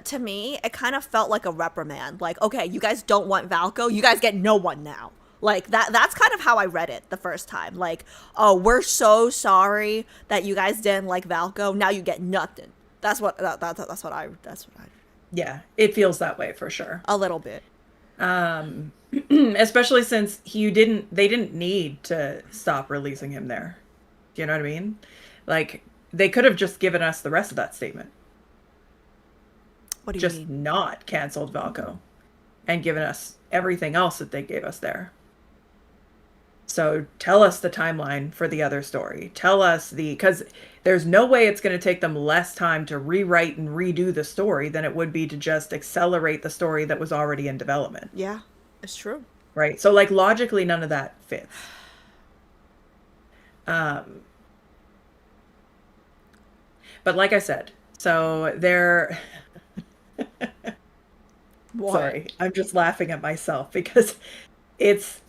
To me, it kind of felt like a reprimand. Like, okay, you guys don't want Valco, you guys get no one now. Like that's kind of how I read it the first time. Like, oh, we're so sorry that you guys didn't like Valco. Now you get nothing. That's what I Yeah, it feels that way for sure. a little bit. Especially since they didn't need to stop releasing him there. Do you know what I mean? Like, they could have just given us the rest of that statement. What do you Just mean? not canceled Valco and given us everything else that they gave us there. So tell us the timeline for the other story. Tell us because there's no way it's going to take them less time to rewrite and redo the story than it would be to just accelerate the story that was already in development. Yeah, it's true. Right? So like logically none of that fits. But like I said, so they're What? sorry, I'm just laughing at myself because it's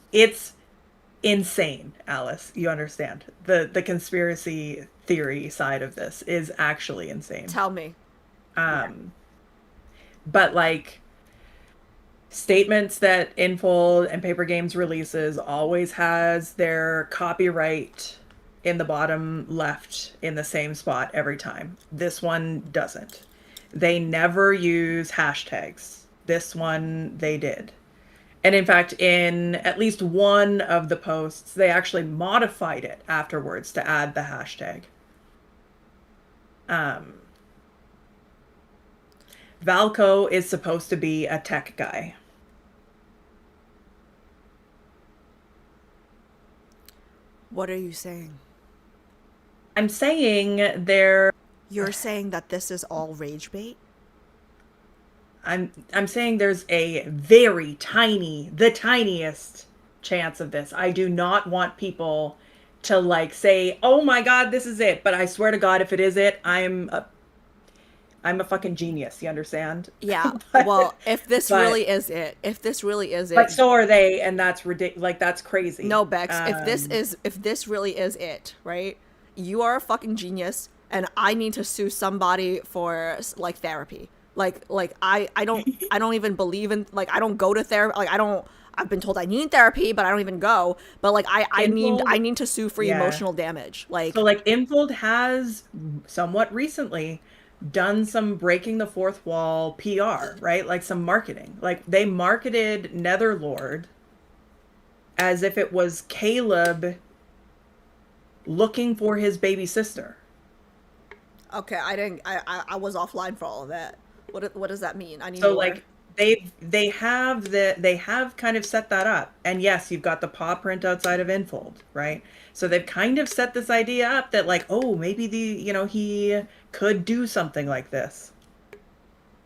insane, Alice. You understand. The conspiracy theory side of this is actually insane. Tell me. But like statements that Infold and Paper Games releases always has their copyright in the bottom left in the same spot every time. This one doesn't. They never use hashtags. This one they did. And in fact, in at least one of the posts, they actually modified it afterwards to add the hashtag. Valco is supposed to be a tech guy. What are you saying? I'm saying they're You're saying that this is all rage bait? I'm saying there's a very tiny, the tiniest chance of this. I do not want people to like say, "Oh my God, this is it." But I swear to God, if it is it, I'm a fucking genius. You understand? Yeah. But- Well, if this but- really is it, But so are they, and that's ridiculous. Like that's crazy. no, Bex. If this really is it, right? You are a fucking genius, and I need to sue somebody for like therapy. Like I don't even believe in, like, I don't go to therapy. Like I I've been told I need therapy, but I don't even go. But like I Infold- need to sue for Yeah. emotional damage. Like So like Infold has somewhat recently done some breaking the fourth wall PR, right? Like some marketing. Like they marketed Netherlord as if it was Caleb looking for his baby sister. okay, I was offline for all of that. What does that mean? I need So more. like they have kind of set that up. And yes, you've got the paw print outside of Infold, right? So they've kind of set this idea up that like, oh, maybe he could do something like this.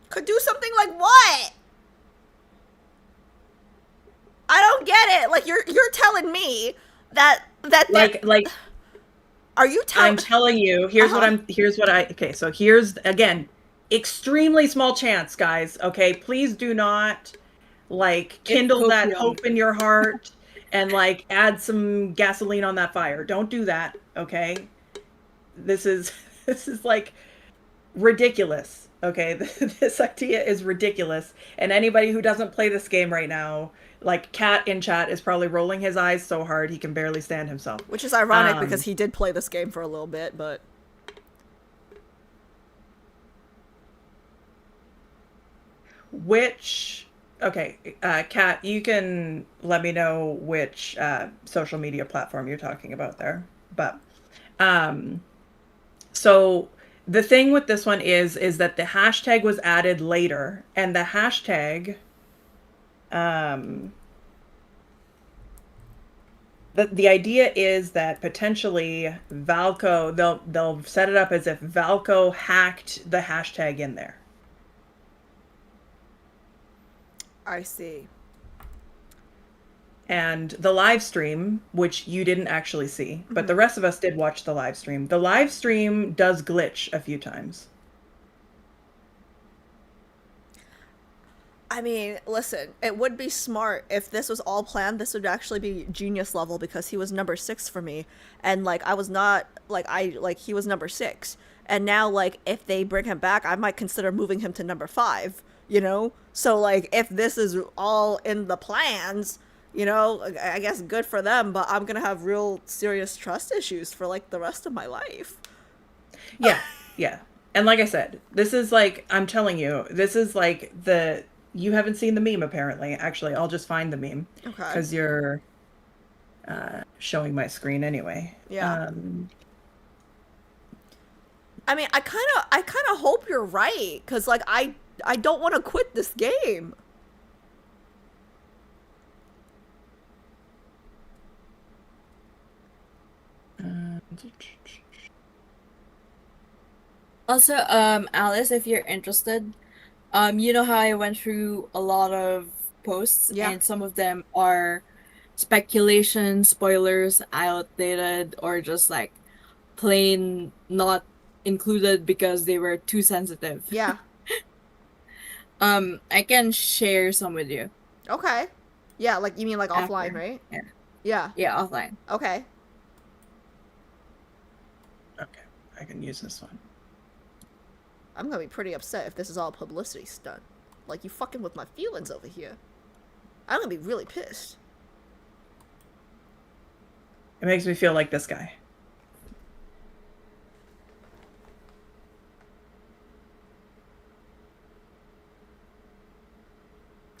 Could do something like what? I don't get it. Like you're telling me that Like are you I'm telling telling you, okay, so here's again, extremely small chance, guys. Okay, please do not like kindle that copium. hope in your heart and like add some gasoline on that fire. Don't do that, okay? This is like ridiculous. Okay, this idea is ridiculous. And anybody who doesn't play this game right now, like Cat in chat is probably rolling his eyes so hard he can barely stand himself. which is ironic because he did play this game for a little bit, but Okay, Kat, you can let me know which social media platform you're talking about there. But so the thing with this one is that the hashtag was added later, and the hashtag the idea is that potentially Valco, they'll set it up as if Valco hacked the hashtag in there. I see. And the live stream, which you didn't actually see, but the rest of us did watch the live stream. The live stream does glitch a few times. I mean, listen, it would be smart if this was all planned. This would actually be genius level because he was number 6 for me, and like I was not he was number 6, and now like if they bring him back, I might consider moving him to number 5. You know, so like if this is all in the plans, you know, I guess good for them. But I'm gonna have real serious trust issues for like the rest of my life. Yeah, yeah. And like I said, this is like, I'm telling you, this is like you haven't seen the meme apparently. Actually, I'll just find the meme. Okay. Because you're showing my screen anyway. Yeah. I mean, I kind of hope you're right, because like I don't want to quit this game. Also, Alice, if you're interested, you know how I went through a lot of posts, Yeah. and some of them are speculation, spoilers, outdated, or just like plain not included because they were too sensitive. Yeah. I can share some with you. Okay. Yeah, like you mean like offline, After. right? Yeah. Yeah. Yeah, offline. Okay. Okay, I can use this one. I'm gonna be pretty upset if this is all publicity stunt. Like you fucking with my feelings over here. I'm gonna be really pissed. It makes me feel like this guy.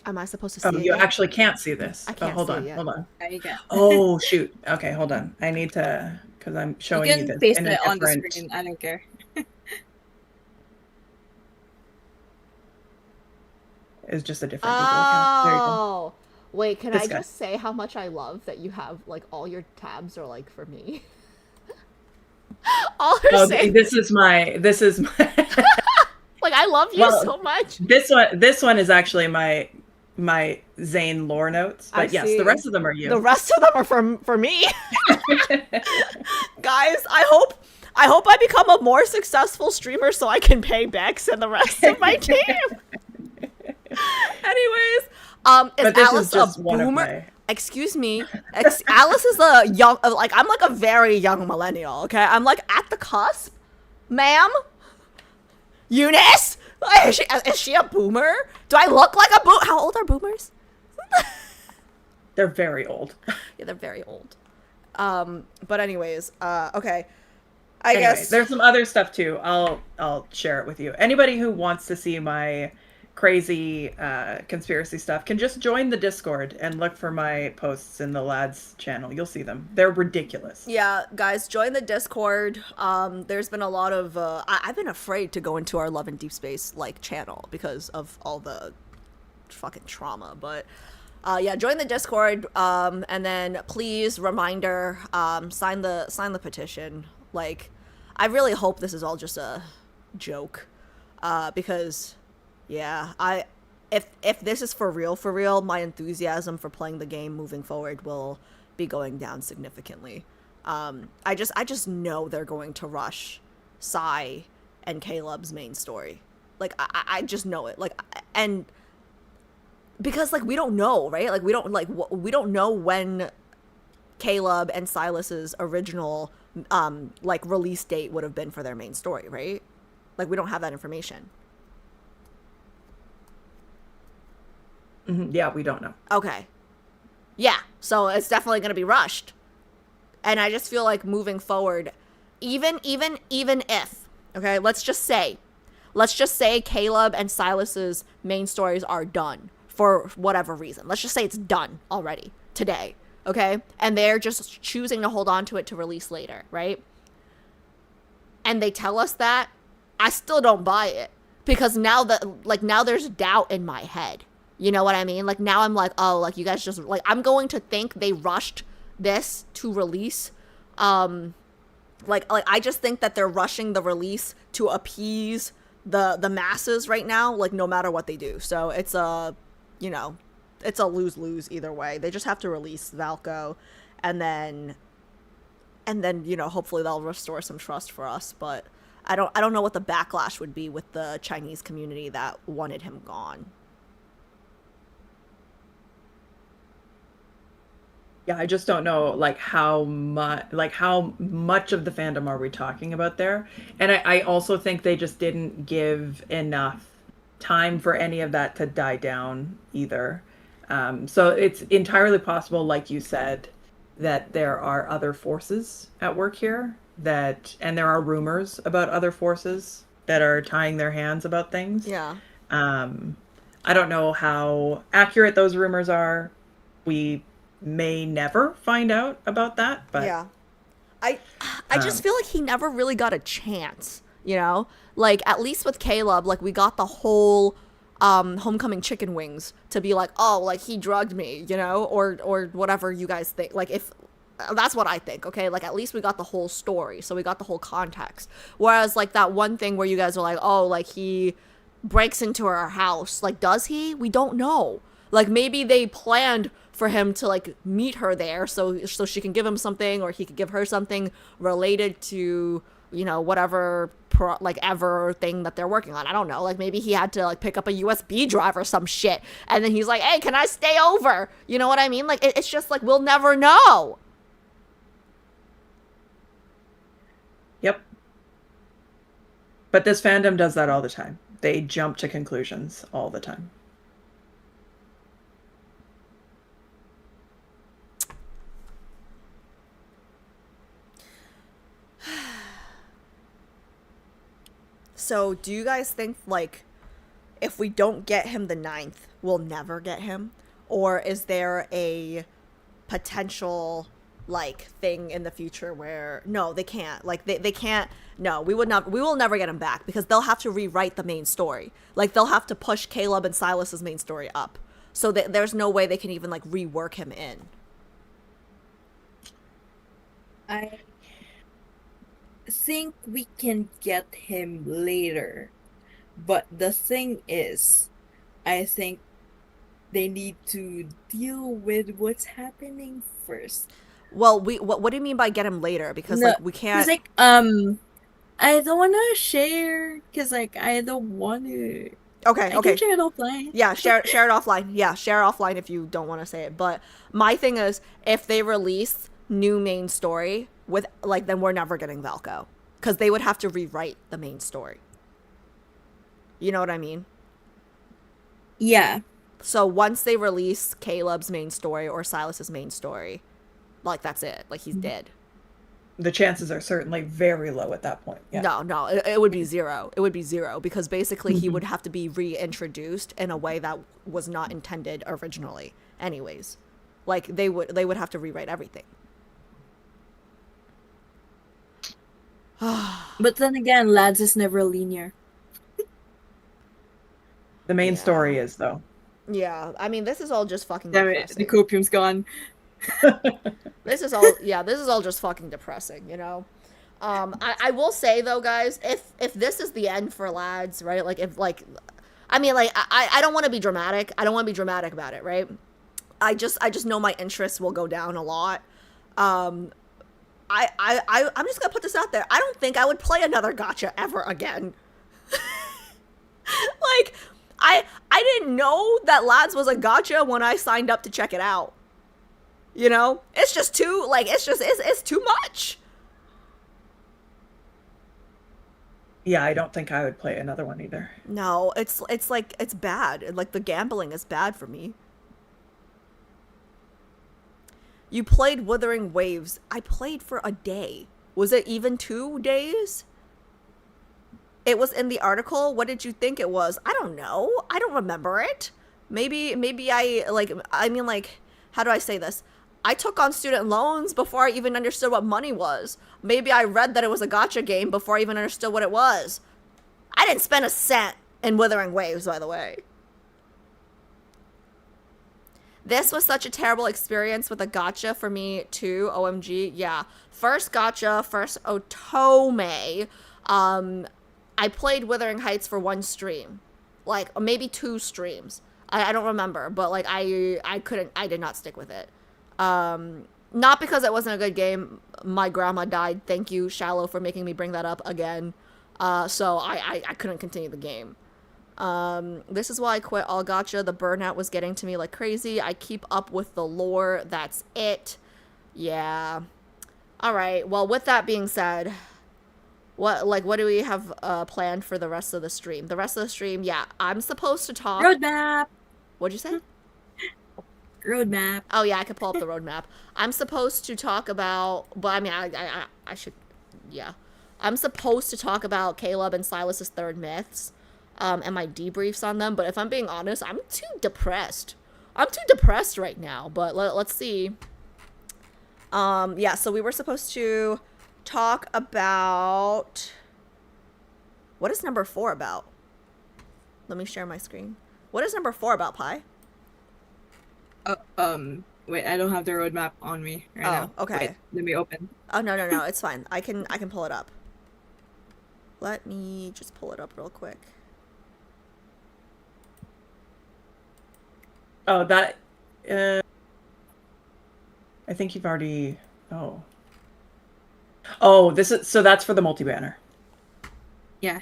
Am I supposed to see Oh, it you yet? actually can't see this. I can't hold see on, it yet. hold on. There you go. Oh shoot. Okay, hold on. I need to, because I'm You showing you can this paste in it a on the different. screen. I don't care. It's just a different Google account. There you go. Oh. Wait, can This I guy. just say how much I love that you have like all your tabs are like for me? all her Oh, saying, this is my. like I love you Well, so much. This one is actually my Zane lore notes. I But yes, see. the rest of them are you. The rest of them are for me. Guys, I hope I become a more successful streamer so I can pay Bex and the rest of my team. Anyways, is But this Alice is just a one of boomer? my- Excuse me. Alice is a young, like I'm like a very young millennial. Okay, I'm like at the cusp, ma'am. Eunice, is she a boomer? Do I look like a boomer? How old are boomers? They're very old. Yeah, they're very old. But anyways, okay. I Anyway, guess there's some other stuff too. I'll share it with you. Anybody who wants to see my crazy conspiracy stuff can just join the Discord and look for my posts in the lads channel. You'll see them. They're ridiculous. yeah, guys, join the Discord. There's been a lot of I've been afraid to go into our Love and Deep Space like channel because of all the fucking trauma, but yeah, join the Discord, and then please, reminder, sign the petition. Like, I really hope this is all just a joke, because, yeah, if this is for real, my enthusiasm for playing the game moving forward will be going down significantly. I just know they're going to rush Sai and Caleb's main story. Like, I just know it. Like, and because, like, we don't know, right? Like, we don't know when Caleb and Silas's original like release date would have been for their main story, right? Like, we don't have that information. Yeah, we don't know. Okay. Yeah, so it's definitely going to be rushed. And I just feel like moving forward, even if, okay, let's just say Caleb and Silas's main stories are done for whatever reason. Let's just say it's done already today, okay? And they're just choosing to hold on to it to release later, right? And they tell us that, I still don't buy it, because now there's doubt in my head. You know what I mean? Like, now I'm like, oh, like, you guys just, like, I'm going to think they rushed this to release. Like I just think that they're rushing the release to appease the masses right now, like, no matter what they do. So it's a, you know, it's a lose-lose either way. They just have to release Valko, and then, you know, hopefully they'll restore some trust for us. But I don't know what the backlash would be with the Chinese community that wanted him gone. Yeah, I just don't know, like, how much of the fandom are we talking about there? And I also think they just didn't give enough time for any of that to die down either. So it's entirely possible, like you said, that there are other forces at work here, and there are rumors about other forces that are tying their hands about things. Yeah. I don't know how accurate those rumors are. We may never find out about that, but yeah, I just feel like he never really got a chance, you know, like, at least with Caleb, like, we got the whole homecoming chicken wings to be like, oh, like, he drugged me, you know, or whatever you guys think. Like, if that's what I think, okay, like, at least we got the whole story, so we got the whole context. Whereas, like, that one thing where you guys are like, oh, like, he breaks into our house, like, does he? We don't know. Like, maybe they planned for him to, like, meet her there so she can give him something, or he could give her something related to, you know, whatever ever thing that they're working on. I don't know. Like, maybe he had to, like, pick up a USB drive or some shit, and then he's like, hey, can I stay over? You know what I mean? Like, it's just like, we'll never know. Yep. But this fandom does that all the time. They jump to conclusions all the time. So, do you guys think, like, if we don't get him the 9th, we'll never get him? Or is there a potential, like, thing in the future where, no, they can't. Like, they can't, no, we will never get him back, because they'll have to rewrite the main story. Like, they'll have to push Caleb and Silas's main story up. So there's no way they can even, like, rework him in. I think we can get him later, but the thing is, I think they need to deal with what's happening first. Well, what do you mean by get him later? Because, No, like, we can't. Like, I don't want to share, because, like, I don't want to. Okay, I okay. can share it offline. Yeah, share it offline. Yeah, share it offline if you don't want to say it. But my thing is, if they release new main story with, like, then we're never getting Valko, because they would have to rewrite the main story. You know what I mean? Yeah, So once they release Caleb's main story or Silas's main story, like that's it. Like he's dead. The chances are certainly very low at that point. Yeah. No, it would be zero. It would be zero because basically he would have to be reintroduced in a way that was not intended originally. Anyways, like they would have to rewrite everything. But then again, lads is never linear. The main Yeah. story is, though. Yeah, I mean this is all just fucking Damn it, the depressing. copium's gone. This is all just fucking depressing, you know. I will say though, guys, if this is the end for lads, right? Like if like, I mean like I don't want to be dramatic. I don't want to be dramatic about it, right? I just know my interests will go down a lot. I'm just gonna put this out there. I don't think I would play another gacha ever again. Like I didn't know that lads was a gacha when I signed up to check it out. You know, it's just too like it's too much. Yeah, I don't think I would play another one either. No, it's like it's bad. Like the gambling is bad for me. You played Wuthering Waves. I played for a day. Was it even 2 days? It was in the article. What did you think it was? I don't know. I don't remember it. Maybe I mean like how do I say this? I took on student loans before I even understood what money was. Maybe I read that it was a gacha game before I even understood what it was. I didn't spend a cent in Wuthering Waves, by the way. This was such a terrible experience with a gacha for me too. OMG, yeah. First gacha, first Otome. I played Wuthering Heights for 1 stream, like maybe 2 streams. I don't remember, but like I did not stick with it. Not because it wasn't a good game. My grandma died. Thank you, Shallow, for making me bring that up again. So I couldn't continue the game. This is why I quit all gacha. The burnout was getting to me like crazy. I keep up with the lore. That's it. Yeah. All right. Well, with that being said, what do we have planned for the rest of the stream? The rest of the stream, yeah, I'm supposed to talk. Roadmap! What'd you say? Roadmap. Oh yeah, I could pull up the roadmap. I'm supposed to talk about, but I mean, I should, yeah. I'm supposed to talk about Caleb and Silas's third myths, and my debriefs on them. But if I'm being honest, I'm too depressed. I'm too depressed right now. But let's see. Yeah. So we were supposed to talk about what is number 4 about? Let me share my screen. What is number 4 about, Pi? Wait, I don't have the roadmap on me right now. Okay. Wait, let me open. Oh no, it's fine. I can pull it up. Let me just pull it up real quick. Oh, that. I think you've already. Oh. Oh, this is so. That's for the multi-banner. Yeah.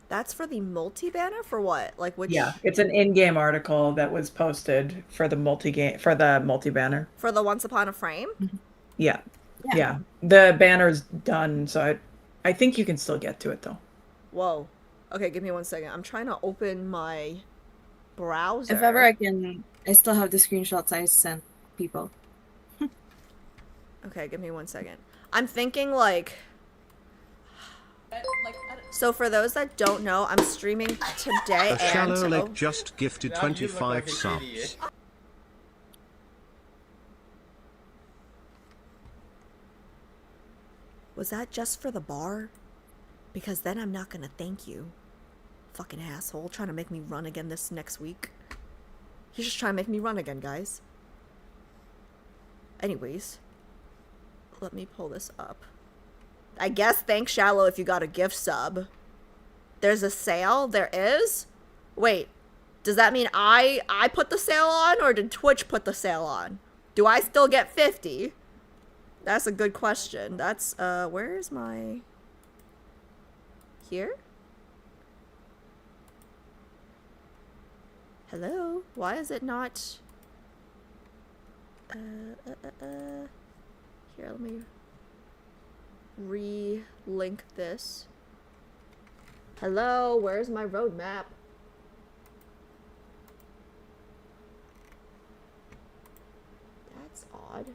That's for the multi-banner for what? Like which? Yeah, it's an in-game article that was posted for the multi-banner. For the Once Upon a Frame? Yeah. Yeah. Yeah. The banner's done, so I think you can still get to it though. Whoa. Okay, give me 1 second. I'm trying to open my browser. If ever I still have the screenshots I sent people. Okay, give me 1 second. I'm thinking like. So for those that don't know, I'm streaming today A and shallow lake just gifted Now you look 25 like an subs. idiot. Was that just for the bar? Because then I'm not gonna thank you. Fucking asshole, trying to make me run again this next week. He's just trying to make me run again, guys. Anyways, let me pull this up. I guess thanks Shallow if you got a gift sub. There's a sale? There is? Wait, does that mean I put the sale on or did Twitch put the sale on? Do I still get 50? That's a good question. That's, where is my... Here? Hello? Why is it not... Here, let me re-link this. Hello? Where's my roadmap? god.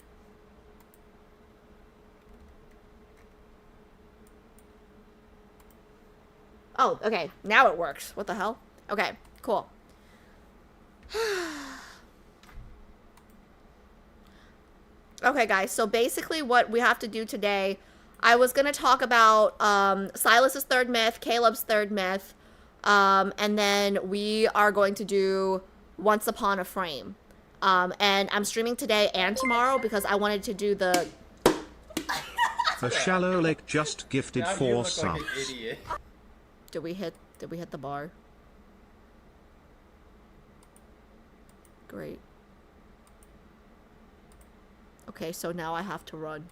Oh, okay. Now it works. What the hell? Okay, cool. Okay, guys, so basically what we have to do today, I was going to talk about Silas's third myth, Caleb's third myth, and then we are going to do Once Upon a Frame. And I'm streaming today and tomorrow because I wanted to do the... A shallow lake just gifted Now you 4 look like subs. an idiot. Did we hit the bar? Great. Okay, so now I have to run.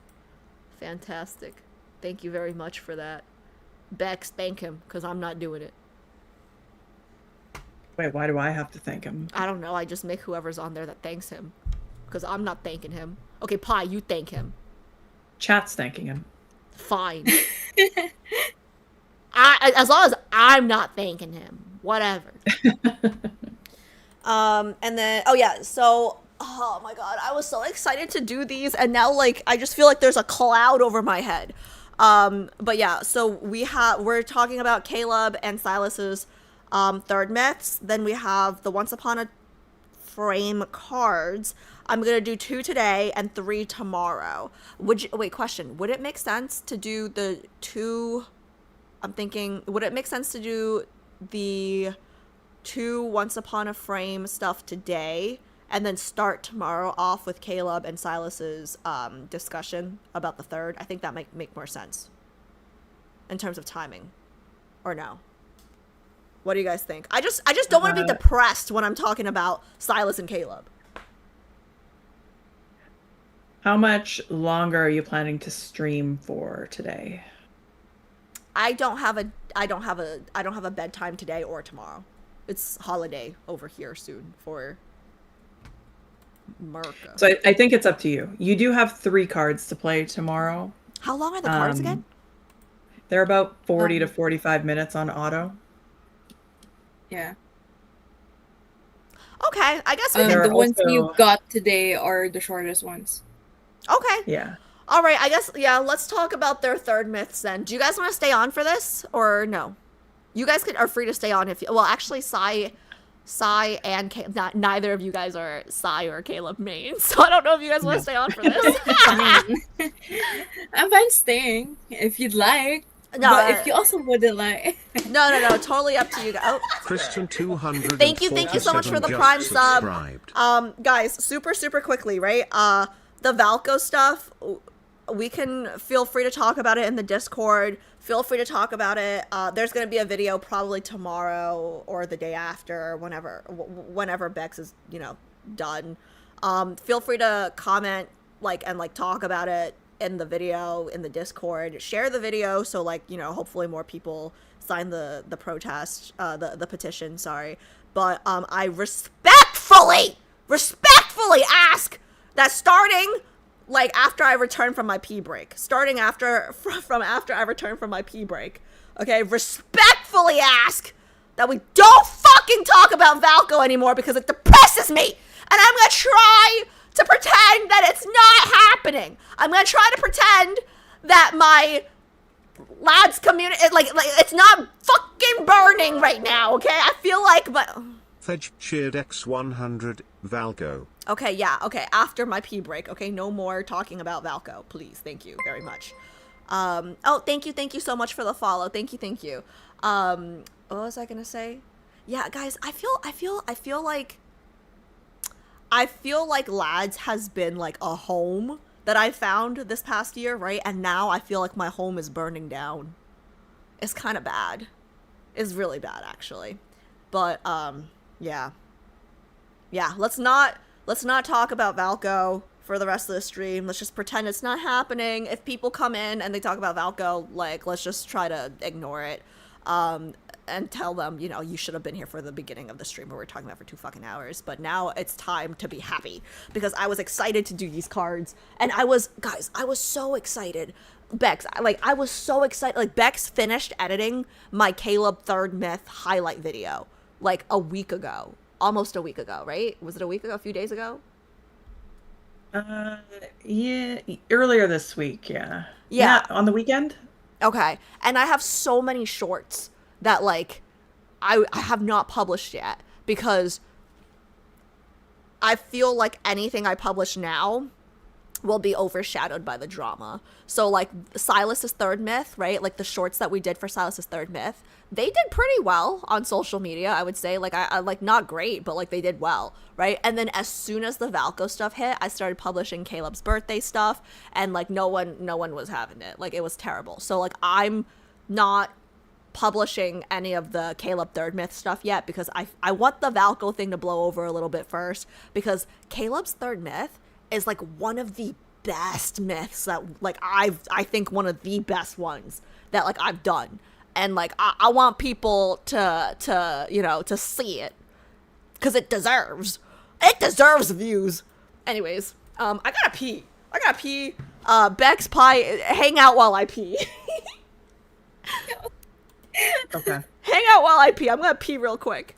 Fantastic. Thank you very much for that. Bex, thank him, because I'm not doing it. Wait, why do I have to thank him? I don't know, I just make whoever's on there that thanks him. Because I'm not thanking him. Okay, Pi, you thank him. Chat's thanking him. Fine. As long as I'm not thanking him. Whatever. And then, oh yeah, so, oh my god, I was so excited to do these, and now, like, I just feel like there's a cloud over my head. But yeah, so we're talking about Caleb and Silas's, third myths. Then we have the Once Upon a Frame cards. I'm gonna do 2 today and 3 tomorrow. Wait, question. Would it make sense to do the 2... I'm thinking, would it make sense to do the 2 Once Upon a Frame stuff today and then start tomorrow off with Caleb and Silas's discussion about the third? I think that might make more sense in terms of timing. Or no? What do you guys think? I just don't want to be depressed when I'm talking about Silas and Caleb. How much longer are you planning to stream for today? I don't have a bedtime today or tomorrow. It's holiday over here soon for Merca. So I think it's up to you. You do have 3 cards to play tomorrow. How long are the cards again? They're about 40 to 45 minutes on auto. Yeah. Okay, I guess we There The are ones also- you got today are the shortest ones. Okay. Yeah. All right, I guess, yeah, let's talk about their third myths then. Do you guys want to stay on for this or no? You guys are free to stay on if you, well, actually, Sai and Caleb, neither of you guys are Sai or Caleb main, so I don't know if you guys want to stay on for this. Fine. I'm fine staying if you'd like. No, but if you also wouldn't like. no, totally up to you guys. Oh. Christian 200. Thank you so much for the Prime sub. Subscribed. Guys, super quickly, right? The Valco stuff, we can feel free to talk about it in the Discord. Feel free to talk about it. There's going to be a video probably tomorrow or the day after, whenever Bex is, done. Feel free to comment, and talk about it in the video, in the Discord. Share the video so, hopefully more people sign the protest, the petition, sorry. But I respectfully ask that starting after I return from my pee break, from after I return from my pee break, okay, respectfully ask that we don't fucking talk about Valco anymore because it depresses me, and I'm gonna try to pretend that it's not happening. I'm gonna try to pretend that my lads community, it's not fucking burning right now, okay? I feel like, but... Fedge cheered X100 Valgo. Okay, yeah, okay, after my pee break, okay? No more talking about Valco, please. Thank you very much. Oh, thank you so much for the follow. Thank you. What was I gonna say? Yeah, guys, I feel like Lads has been a home that I found this past year, right? And now I feel like my home is burning down. It's kind of bad. It's really bad, actually. But, yeah. Yeah, let's not talk about Valco for the rest of the stream. Let's just pretend it's not happening. If people come in and they talk about Valco, let's just try to ignore it. And tell them, you should have been here for the beginning of the stream where we're talking about for 2 fucking hours. But now it's time to be happy because I was excited to do these cards. And I was so excited. Bex, I was so excited. Bex finished editing my Caleb third myth highlight video a week ago. Almost a week ago, right? Was it a week ago? A few days ago? Uh, yeah, earlier this week, yeah. Yeah. Yeah, on the weekend? Okay. And I have so many shorts that like I have not published yet because I feel like anything I publish now will be overshadowed by the drama. So like Silas's third myth, right? Like the shorts that we did for Silas's third myth, they did pretty well on social media, I would say. Like I like not great, but like they did well, right? And then as soon as the Valco stuff hit, I started publishing Caleb's birthday stuff and like no one was having it. Like it was terrible. So like I'm not publishing any of the Caleb third myth stuff yet because I want the Valco thing to blow over a little bit first because Caleb's third myth is like one of the best myths that like I think one of the best ones that like I've done. And like I want people to you know to see it because it deserves views. Anyways, I gotta pee. Bex Pie, hang out while I pee. Okay. Hang out while I pee. I'm gonna pee real quick.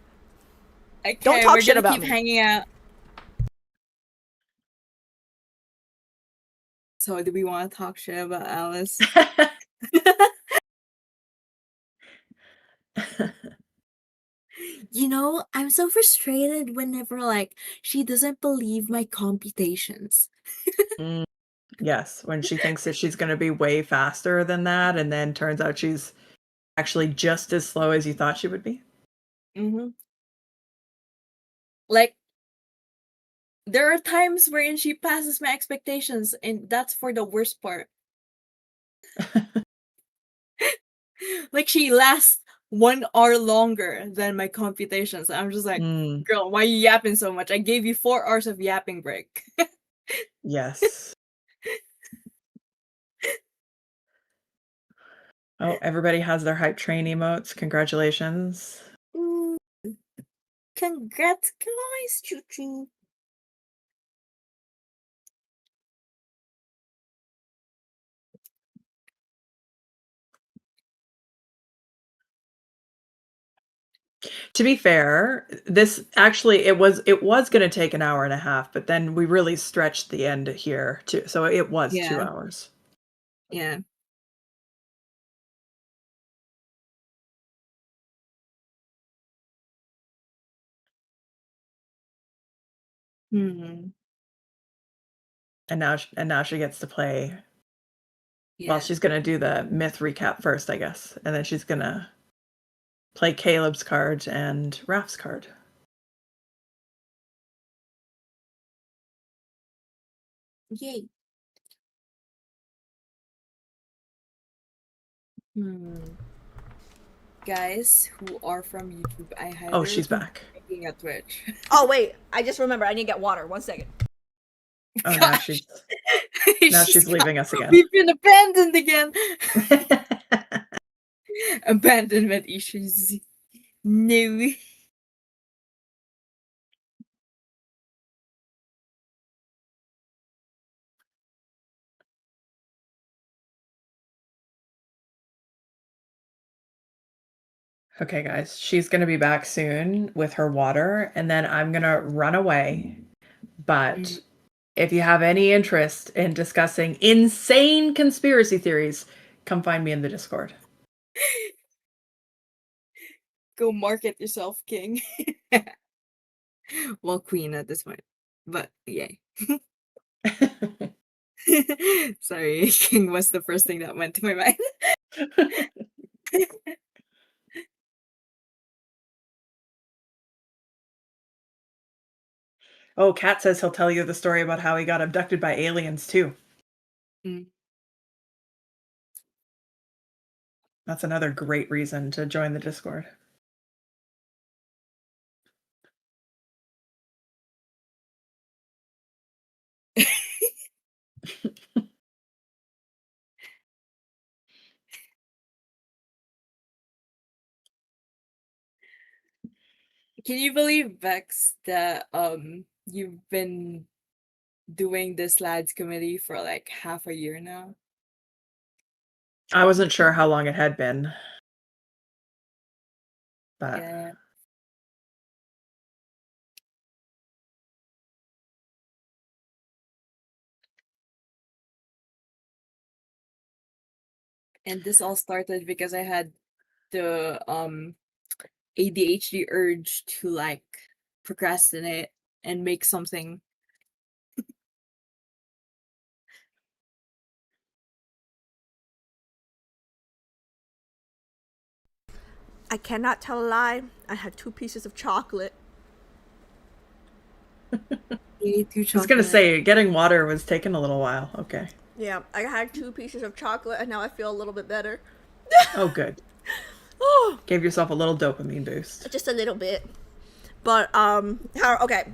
Okay, Don't talk we're shit gonna about keep me. hanging out. So, do we want to talk shit about Alice? You know, I'm so frustrated whenever like she doesn't believe my computations. Mm, yes, when she thinks that she's going to be way faster than that, and then turns out she's actually just as slow as you thought she would be. Mm-hmm. Like, there are times wherein she passes my expectations, and that's for the worst part. Like, she lasts 1 hour longer than my computations. I'm just like, Mm, girl, why are you yapping so much? I gave you 4 hours of yapping break. yes. Oh, everybody has their hype train emotes. Congratulations. Ooh, congrats, guys, choo choo. To be fair, this actually it was going to take an hour and a half, but then we really stretched the end here too. So it was 2 Yeah, hours. yeah. Hmm. And now she gets to play. Well, Yeah. she's going to do the myth recap first, I guess. And then she's going to play Caleb's card and Raph's card. Yay. Hmm. Guys who are from YouTube, I highly Oh, she's recommend back. making a Twitch. Oh wait, I just remembered. I need to get water. 1 second. Oh, now Gosh, she's leaving us again. we've been abandoned again. Abandonment issues. No. Okay, guys, she's going to be back soon with her water, and then I'm going to run away. But if you have any interest in discussing insane conspiracy theories, come find me in the Discord. Go market yourself, king. Well, queen at this point. But yay. Sorry, king was the first thing that went to my mind. Oh, Kat says he'll tell you the story about how he got abducted by aliens too. Mm. That's another great reason to join the Discord. Can you believe, Vex, that you've been doing this lads committee for like half a year now? I wasn't sure how long it had been, but Yeah. And this all started because I had the ADHD urge to like procrastinate and make something. I cannot tell a lie. I had 2 pieces of chocolate. I was gonna say getting water was taking a little while. Okay. Yeah, I had 2 pieces of chocolate and now I feel a little bit better. Oh, good. Oh, Gave yourself a little dopamine boost. just a little bit. But okay.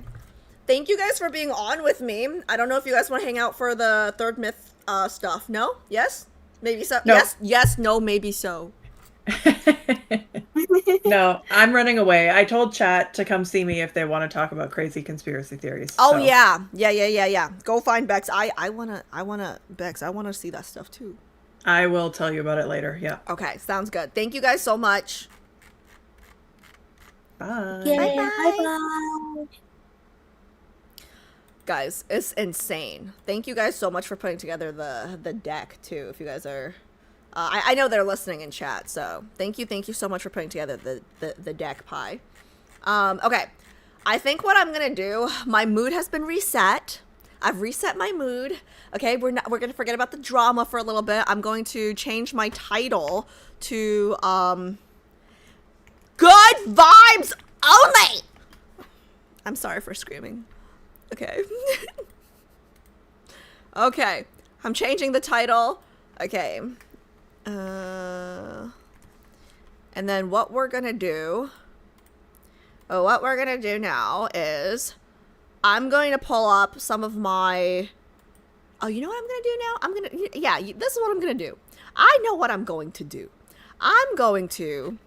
Thank you guys for being on with me. I don't know if you guys want to hang out for the third myth stuff. No? Yes? Maybe so. No. Yes, no, maybe so. No, I'm running away. I told chat to come see me if they want to talk about crazy conspiracy theories. Oh so. yeah. Go find Bex. I wanna Bex, I wanna see that stuff too. I will tell you about it later. Yeah. Okay, sounds good. Thank you guys so much. Bye. Bye. Guys, it's insane. Thank you guys so much for putting together the deck too. If you guys are I know they're listening in chat, so thank you so much for putting together the deck pie. Okay. I think what I'm gonna do, my mood has been reset. I've reset my mood. Okay, we're gonna forget about the drama for a little bit. I'm going to change my title to Good Vibes Only. I'm sorry for screaming. Okay. Okay. I'm changing the title. Okay. And then what we're gonna do now is I'm going to pull up some of my, oh, you know what I'm gonna do now? This is what I'm gonna do. I know what I'm going to do. I'm going to,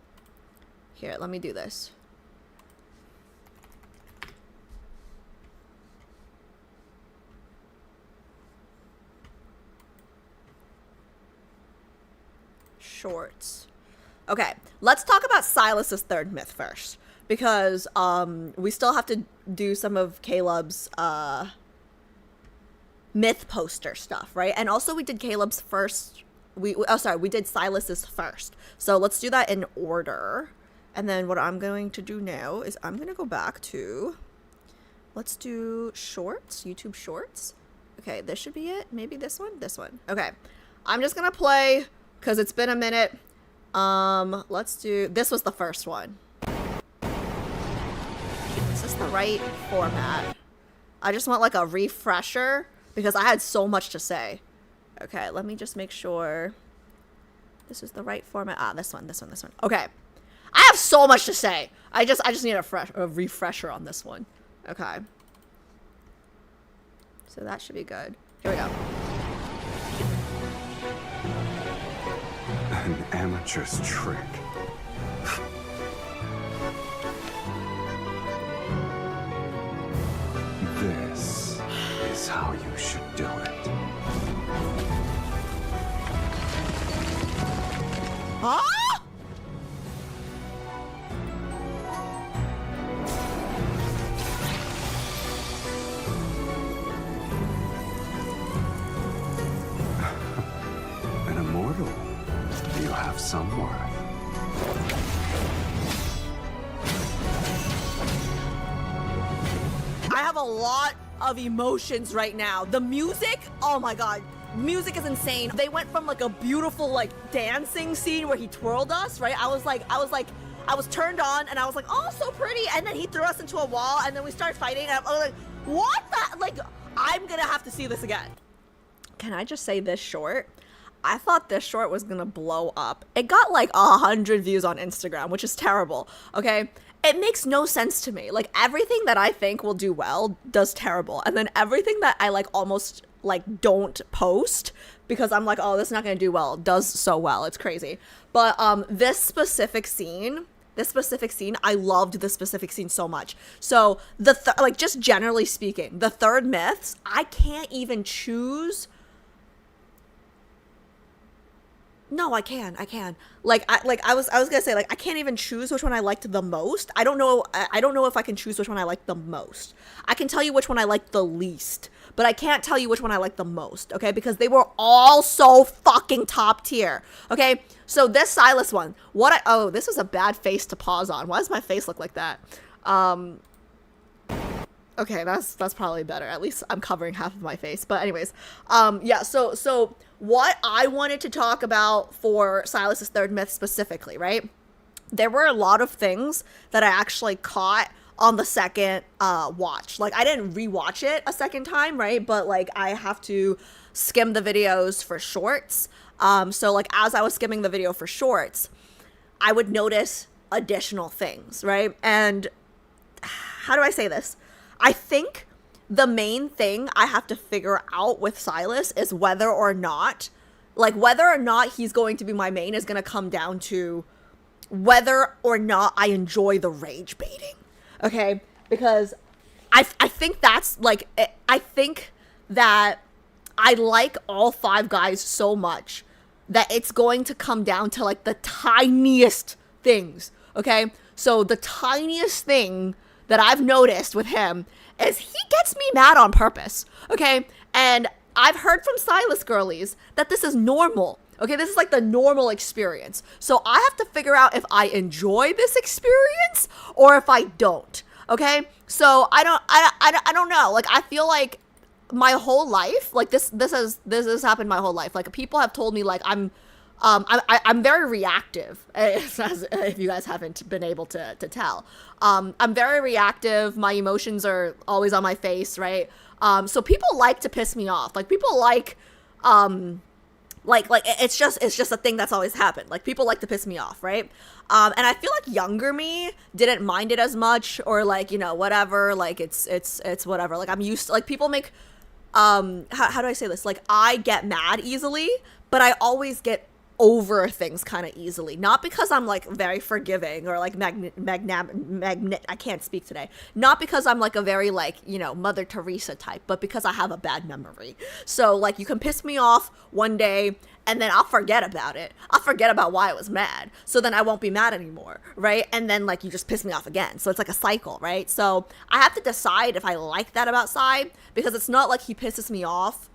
here, let me do this. Shorts. Okay, let's talk about Silas's third myth first, because we still have to do some of Caleb's myth poster stuff, right? And also we did Caleb's first. We did Silas's first. So let's do that in order. And then what I'm going to do now is I'm gonna go back to, let's do shorts, YouTube shorts. Okay, this should be it. Maybe this one. Okay, I'm just gonna play, because it's been a minute. Let's do, this was the first one. Is this the right format? I just want like a refresher because I had so much to say. Okay, let me just make sure this is the right format. Ah, this one. Okay. I have so much to say. I just need a refresher on this one. Okay. So that should be good. Here we go. An amateur's trick. This is how you should do it. Huh? An immortal. You have some worth. I have a lot of emotions right now. The music, oh my god. Music is insane. They went from like a beautiful like dancing scene where he twirled us, right? I was turned on and I was like, oh, so pretty. And then he threw us into a wall and then we started fighting and I was like, what the? Like, I'm gonna have to see this again. Can I just say this short? I thought this short was gonna blow up. It got like 100 views on Instagram, which is terrible, okay? It makes no sense to me. Like, everything that I think will do well does terrible. And then everything that I like almost like don't post because I'm like, oh, this is not gonna do well, does so well. It's crazy. But this specific scene, I loved this specific scene so much. So like, just generally speaking, the third myths, I can't even choose No, I can. I was gonna say, like, I can't even choose which one I liked the most. I don't know. I don't know if I can choose which one I liked the most. I can tell you which one I liked the least, but I can't tell you which one I liked the most. Okay, because they were all so fucking top tier. Okay, so this Silas one. Oh, this was a bad face to pause on. Why does my face look like that? Okay, that's probably better. At least I'm covering half of my face. But anyways, yeah, so what I wanted to talk about for Silas's third myth specifically, right? There were a lot of things that I actually caught on the second watch. Like, I didn't rewatch it a second time, right? But like, I have to skim the videos for shorts. So like, as I was skimming the video for shorts, I would notice additional things, right? And how do I say this? I think the main thing I have to figure out with Silas is whether or not he's going to be my main is going to come down to whether or not I enjoy the rage baiting. Okay? Because I think that's like, I think that I like all 5 guys so much that it's going to come down to like the tiniest things. Okay? So the tiniest thing that I've noticed with him is he gets me mad on purpose, okay? And I've heard from Silas girlies that this is normal, okay? This is like the normal experience. So I have to figure out if I enjoy this experience or if I don't, okay? So I don't know. Like, I feel like my whole life, like this has happened my whole life. Like, people have told me like I'm very reactive, if you guys haven't been able to tell. I'm very reactive. My emotions are always on my face, right? So people like to piss me off. Like, people like it's just a thing that's always happened. Like, people like to piss me off, right? And I feel like younger me didn't mind it as much, or like, you know, whatever. Like, it's whatever. Like, I'm used to, like, people make how do I say this? Like, I get mad easily, but I always get over things kind of easily, not because I'm like very forgiving or like I can't speak today, not because I'm like a very like, you know, Mother Teresa type, but because I have a bad memory. So like, you can piss me off one day and then I'll forget about it. I'll forget about why I was mad, so then I won't be mad anymore, right? And then like, you just piss me off again, so it's like a cycle, right? So I have to decide if I like that about Sai, because it's not like he pisses me off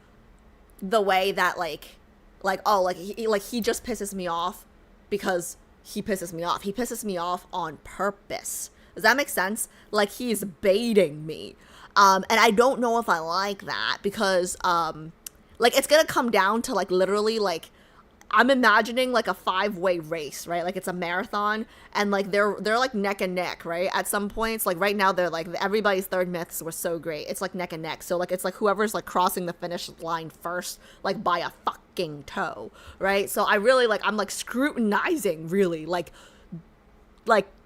the way that he just pisses me off because he pisses me off. He pisses me off on purpose. Does that make sense? Like, he's baiting me. And I don't know if I like that, because like, it's gonna come down to like, literally, like, I'm imagining like a 5-way race, right? Like, it's a marathon, and like they're like neck and neck, right? At some points, like right now, they're like, everybody's third myths were so great. It's like neck and neck. So like, it's like whoever's like crossing the finish line first, like by a fucking toe, right? So I really like, I'm like scrutinizing really, like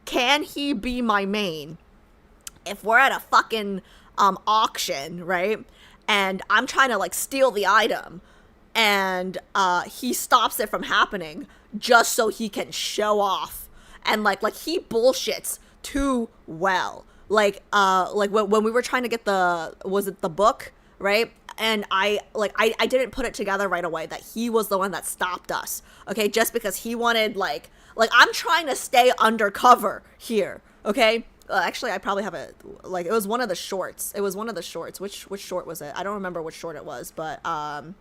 can he be my main if we're at a fucking auction, right? And I'm trying to like steal the item, and he stops it from happening just so he can show off, and like he bullshits too well. Like when we were trying to get the book, right? And I didn't put it together right away that he was the one that stopped us, okay? Just because he wanted like I'm trying to stay undercover here, okay? Actually, I probably have it, like, it was one of the shorts. Which short was it? I don't remember which short it was, but okay,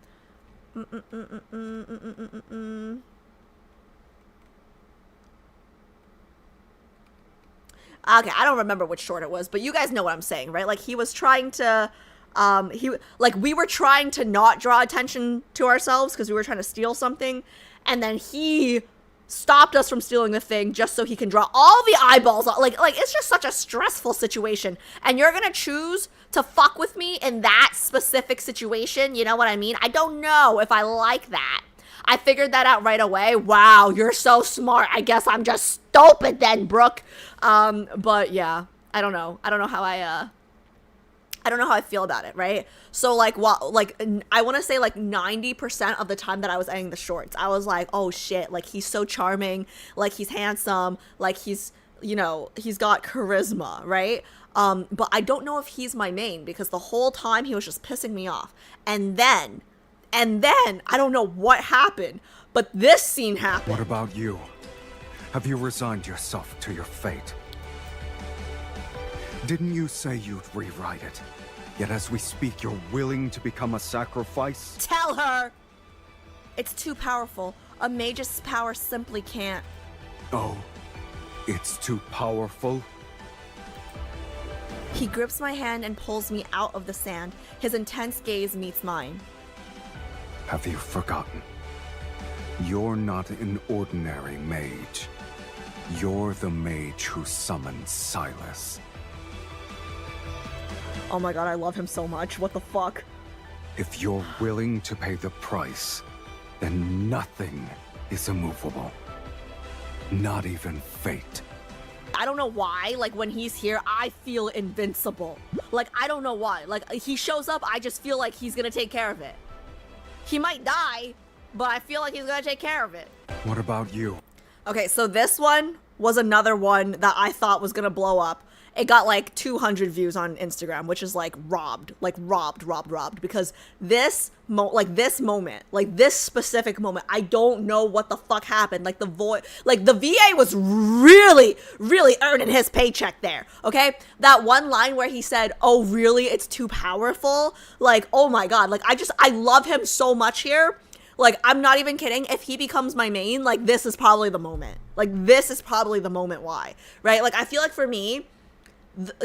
I don't remember which short it was, but you guys know what I'm saying, right? Like, he was trying to, we were trying to not draw attention to ourselves because we were trying to steal something, and then he stopped us from stealing the thing just so he can draw all the eyeballs out. Like, it's just such a stressful situation, and you're gonna choose to fuck with me in that specific situation, you know what I mean? I don't know if I like that. I figured that out right away. Wow, you're so smart. I guess I'm just stupid then, Brooke. But yeah, I don't know how I feel about it, right? So like, I want to say like 90% of the time that I was editing the shorts, I was like, oh shit, like, he's so charming, like, he's handsome, like, he's, you know, he's got charisma, right? But I don't know if he's my main, because the whole time he was just pissing me off. And then And then, I don't know what happened, but this scene happened. What about you? Have you resigned yourself to your fate? Didn't you say you'd rewrite it? Yet as we speak, you're willing to become a sacrifice? Tell her! It's too powerful. A mage's power simply can't. Oh, it's too powerful? He grips my hand and pulls me out of the sand. His intense gaze meets mine. Have you forgotten? You're not an ordinary mage. You're the mage who summoned Silas. Oh my god, I love him so much. What the fuck? If you're willing to pay the price, then nothing is immovable. Not even fate. I don't know why, like, when he's here, I feel invincible. Like, I don't know why. Like, he shows up, I just feel like he's gonna take care of it. He might die, but I feel like he's gonna take care of it. What about you? Okay, so this one was another one that I thought was gonna blow up. It got like 200 views on Instagram, which is like robbed, because this moment, like this specific moment, I don't know what the fuck happened. Like the VA was really earning his paycheck there. Okay, that one line where he said, "Oh really, it's too powerful." Like, oh my god, like I love him so much here. Like, I'm not even kidding. If he becomes my main, like, this is probably the moment. Like, this is probably the moment why, right? Like, I feel like for me,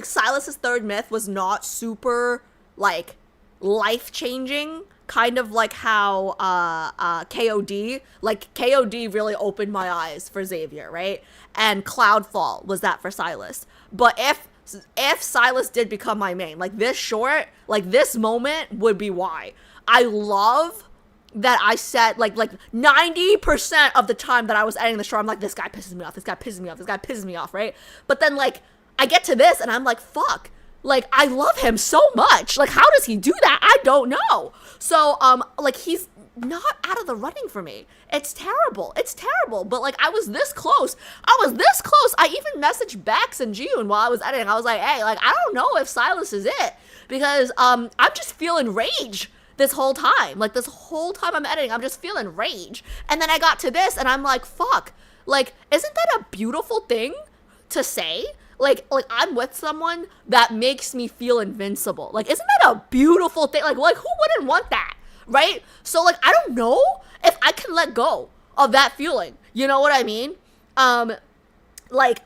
Silas's third myth was not super, like, life-changing, kind of like how KOD really opened my eyes for Xavier, right? And Cloudfall was that for Silas. But if Silas did become my main, like, this short, like, this moment would be why. I love that I said, like 90% of the time that I was editing the show, I'm like, this guy pisses me off, this guy pisses me off, this guy pisses me off, right? But then, like, I get to this and I'm like, fuck, like, I love him so much. Like, how does he do that? I don't know. So, like, he's not out of the running for me. It's terrible. But, like, I was this close. I even messaged Bex and June while I was editing. I was like, hey, like, I don't know if Silas is it, because, I'm just feeling rage this whole time. Like, this whole time I'm editing, I'm just feeling rage. And then I got to this and I'm like, fuck, like, isn't that a beautiful thing to say? Like I'm with someone that makes me feel invincible. Like, isn't that a beautiful thing? Like who wouldn't want that, right? So, like, I don't know if I can let go of that feeling. You know what I mean? Like,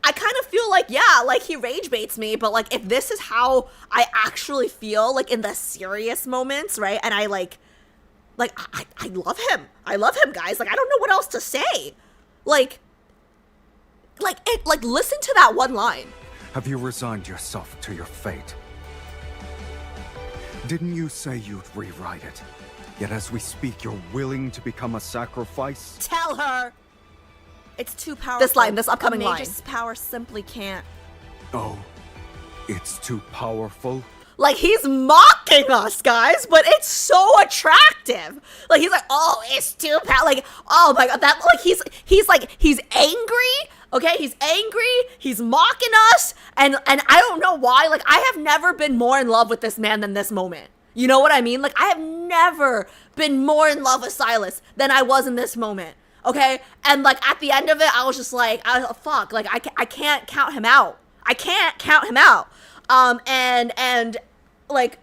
I kind of feel like, yeah, like, he rage baits me, but, like, if this is how I actually feel, like, in the serious moments, right? And I love him. I love him, guys. Like, I don't know what else to say. Like, listen to that one line. Have you resigned yourself to your fate? Didn't you say you'd rewrite it? Yet as we speak, you're willing to become a sacrifice? Tell her! It's too powerful. This upcoming line. A mage's power simply can't. Oh, it's too powerful? Like, he's mocking us, guys, but it's so attractive. Like, he's like, oh, it's too powerful. Like, oh my god, that, like, he's angry. Okay, he's angry, he's mocking us, and I don't know why. Like, I have never been more in love with this man than this moment. You know what I mean? Like, I have never been more in love with Silas than I was in this moment. Okay, and, like, at the end of it, I was just like, fuck, like, I can't count him out. And like,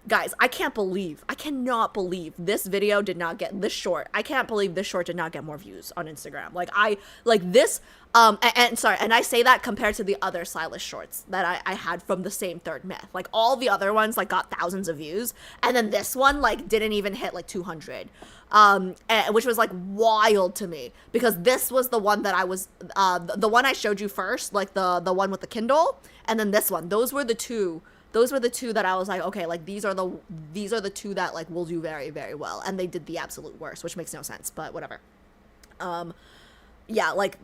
guys, I cannot believe this video did not get this short. I can't believe this short did not get more views on Instagram. Like, and I say that compared to the other Silas shorts that I had from the same third myth. Like, all the other ones, like, got thousands of views, and then this one, like, didn't even hit, like, 200. Which was, like, wild to me, because this was the one that I was, the one I showed you first, like, the one with the Kindle, and then this one. Those were the two that I was like, okay, like, these are the two that, like, will do very, very well, and they did the absolute worst, which makes no sense, but whatever. Yeah, like,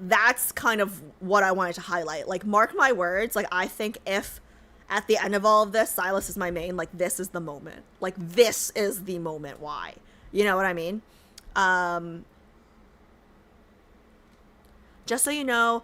that's kind of what I wanted to highlight. Like, mark my words, like, I think if at the end of all of this, Silas is my main, like, this is the moment. Like, this is the moment why. You know what I mean? Just so you know,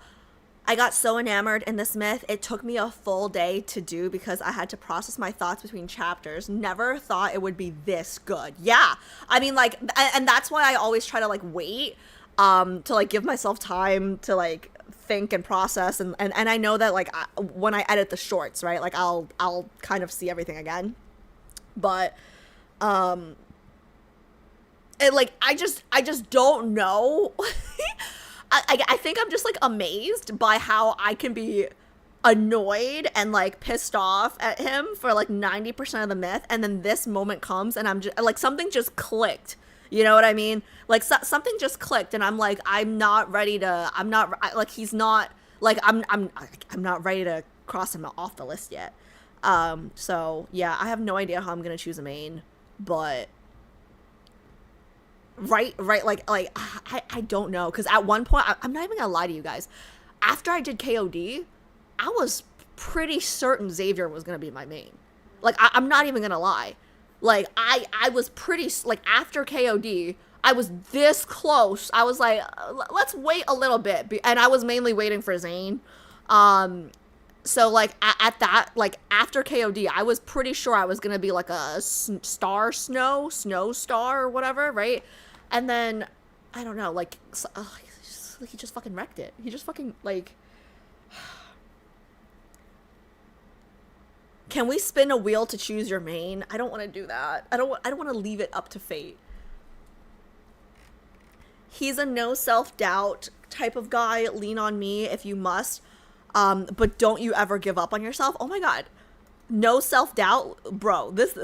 I got so enamored in this myth, it took me a full day to do because I had to process my thoughts between chapters. Never thought it would be this good. Yeah. I mean, like, and that's why I always try to, like, wait to, like, give myself time to, like, think and process. And I know that, like, when I edit the shorts, right, like, I'll kind of see everything again. But, it, like, I just don't know. I think I'm just, like, amazed by how I can be annoyed and, like, pissed off at him for, like, 90% of the myth, and then this moment comes, and I'm just, like, something just clicked. You know what I mean? Like, something just clicked, and I'm like, I'm not ready to, like, he's not, like, I'm not ready to cross him off the list yet. So, yeah, I have no idea how I'm gonna choose a main, but... Right, like I don't know, because at one point, I'm not even gonna lie to you guys, after I did KOD, I was pretty certain Xavier was gonna be my main. Like, I'm not even gonna lie. Like, I was pretty, like, after KOD, I was this close. I was like, let's wait a little bit, and I was mainly waiting for Zayn. So, like, at that, like, after KOD, I was pretty sure I was gonna be, like, a snow star or whatever, right? And then, I don't know, like, he just fucking wrecked it. He just fucking, like... Can we spin a wheel to choose your main? I don't want to do that. I don't want to leave it up to fate. He's a no self-doubt type of guy. Lean on me if you must. But don't you ever give up on yourself. Oh my god. No self-doubt, bro. This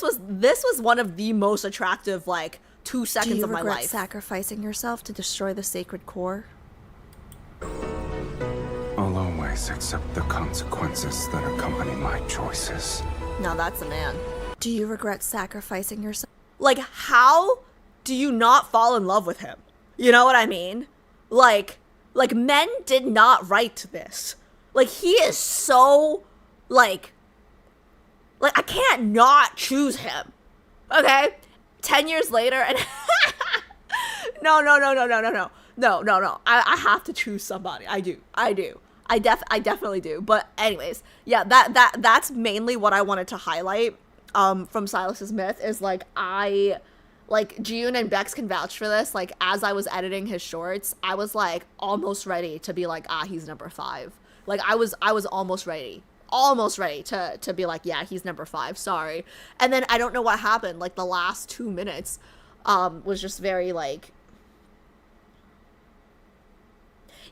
was one of the most attractive, like, 2 seconds of my life. Do you regret sacrificing yourself to destroy the sacred core? I'll always accept the consequences that accompany my choices. Now that's a man. Do you regret sacrificing yourself? Like, how do you not fall in love with him? You know what I mean? Like men did not write this. Like, he is so, like I can't not choose him. Okay? 10 years later, and no. I have to choose somebody. I do. I definitely do. But anyways, yeah, that's mainly what I wanted to highlight from Silas's myth is, like, Jiyun and Bex can vouch for this. Like, as I was editing his shorts, I was, like, almost ready to be like, he's number 5. Like, I was almost ready to be like, yeah, he's number 5, sorry. And then I don't know what happened, like, the last 2 minutes was just very, like,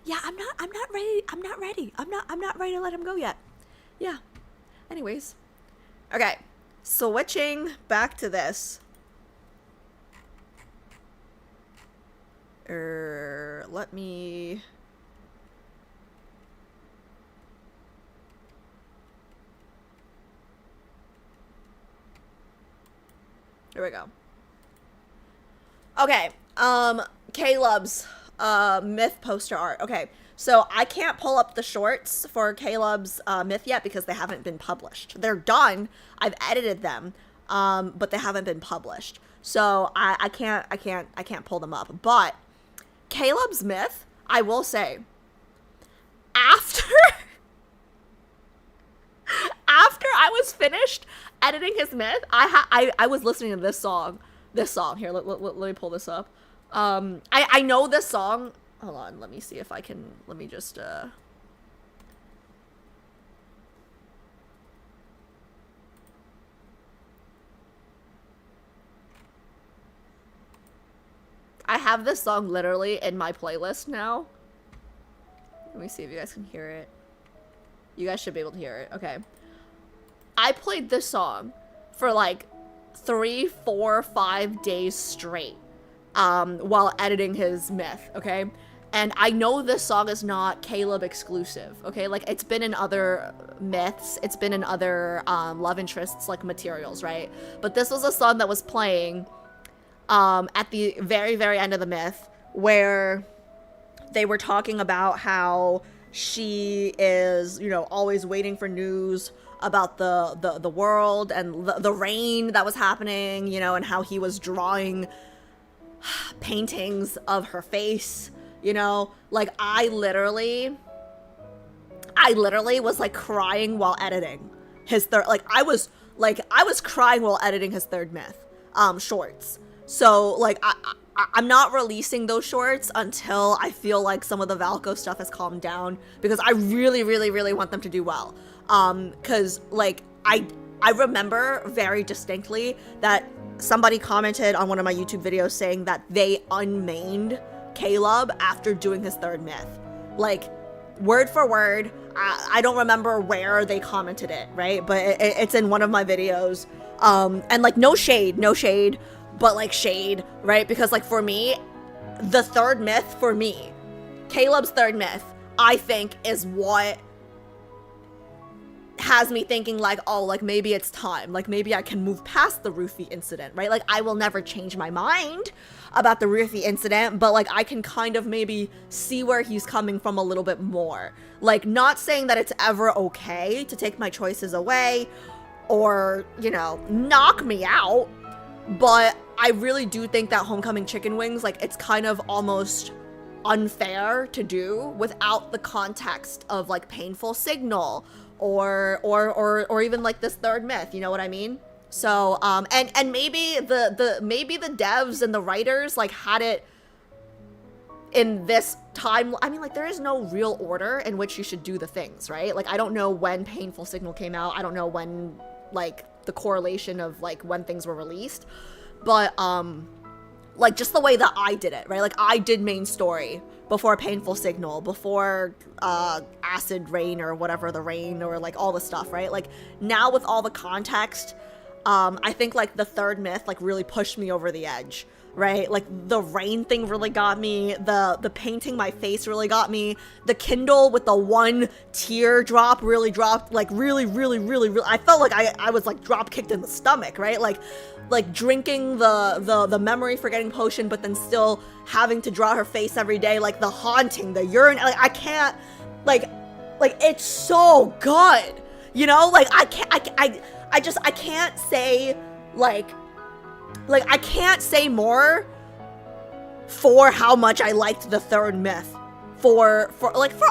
yeah, I'm not ready to let him go yet. Yeah. Anyways. Okay. Switching back to this. Let me... Here we go. Okay, Caleb's myth poster art. Okay, so I can't pull up the shorts for Caleb's myth yet because they haven't been published. They're done. I've edited them, but they haven't been published. So I can't pull them up. But Caleb's myth, I will say, after I was finished editing his myth, I was listening to this song. Here, let me pull this up. I know this song. Hold on, let me see if I can, let me just, I have this song literally in my playlist now. Let me see if you guys can hear it. You guys should be able to hear it. Okay. I played this song for like 3, 4, 5 days straight while editing his myth, okay? And I know this song is not Caleb exclusive, okay? Like, it's been in other myths, it's been in other love interests, like, materials, right? But this was a song that was playing at the very, very end of the myth, where they were talking about how she is, you know, always waiting for news about the world and the rain that was happening, you know, and how he was drawing paintings of her face, you know. Like, I literally I literally was like crying while editing his third, I was crying while editing his third myth, shorts. So like, I'm not releasing those shorts until I feel like some of the Valko stuff has calmed down, because I really, really, really want them to do well. Cause like, I remember very distinctly that somebody commented on one of my YouTube videos saying that they unmained Caleb after doing his third myth. Like, word for word, I don't remember where they commented it, right? But it's in one of my videos. And like, no shade, but like shade, right? Because like for me, the third myth for me, Caleb's third myth, I think is what has me thinking like, oh, like maybe it's time. Like maybe I can move past the Rufy incident, right? Like I will never change my mind about the Rufy incident, but like I can kind of maybe see where he's coming from a little bit more. Like, not saying that it's ever okay to take my choices away or, you know, knock me out, but I really do think that Homecoming Chicken Wings, like, it's kind of almost unfair to do without the context of like Painful Signal or even like this third myth, you know what I mean? So and maybe the devs and the writers like had it in this time. I mean, like, there is no real order in which you should do the things, right? Like, I don't know when Painful Signal came out. I don't know when, like, the correlation of like when things were released, but like, just the way that I did it, right? Like, I did main story before Painful Signal, before Acid Rain or whatever, the rain, or like all the stuff, right? Like, now with all the context, I think like the third myth like really pushed me over the edge, right? Like, the rain thing really got me, the painting my face really got me, the Kindle with the one teardrop really dropped, like really, I felt like I was like drop kicked in the stomach, right? Like drinking the memory forgetting potion, but then still having to draw her face every day, like the haunting, the urine, like I can't, like it's so good, you know? Like I can't say like I can't say more for how much I liked the third myth. For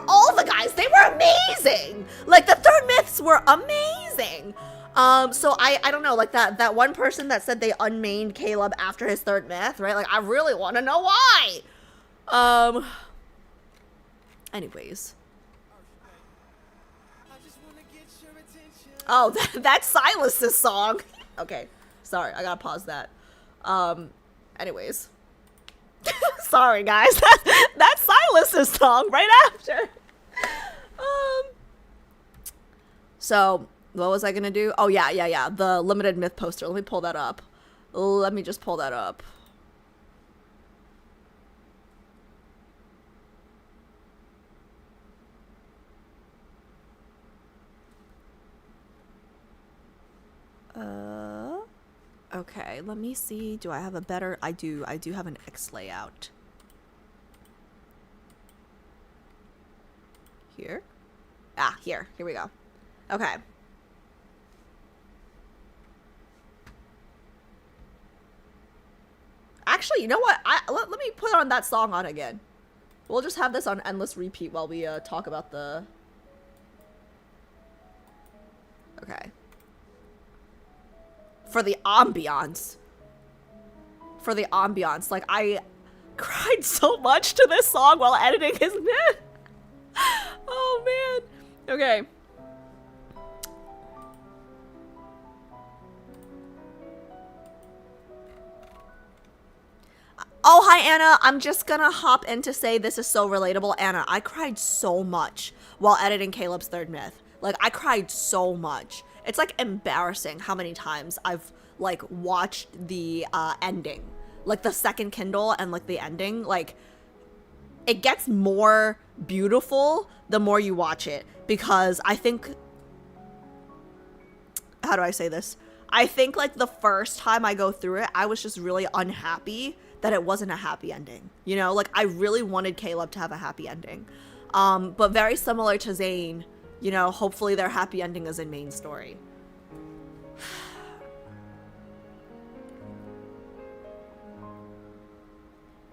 all the guys, they were amazing. Like, the third myths were amazing. So I don't know, like that one person that said they unmained Caleb after his third myth, right? Like, I really want to know why. Anyways. Oh, that's Silas's song. Okay, sorry, I gotta pause that. Anyways. Sorry, guys. That's Silas's song right after. So, what was I gonna do? Oh, yeah. The limited myth poster. Let me pull that up. Let me just pull that up. Okay, let me see. Do I have a better... I do have an X layout. Here? Ah, here we go. Okay. Actually, you know what? Let me put on that song on again. We'll just have this on endless repeat while we talk about the... Okay. For the ambiance. Like, I cried so much to this song while editing his myth. Oh, man. Okay. Oh, hi, Anna. I'm just gonna hop in to say this is so relatable. Anna, I cried so much while editing Caleb's third myth. Like, I cried so much. It's, like, embarrassing how many times I've, like, watched the ending. Like, the second Kindle and, like, the ending. Like, it gets more beautiful the more you watch it. Because I think... How do I say this? I think, like, the first time I go through it, I was just really unhappy that it wasn't a happy ending. You know? Like, I really wanted Caleb to have a happy ending. But very similar to Zane... You know, hopefully their happy ending is in main story.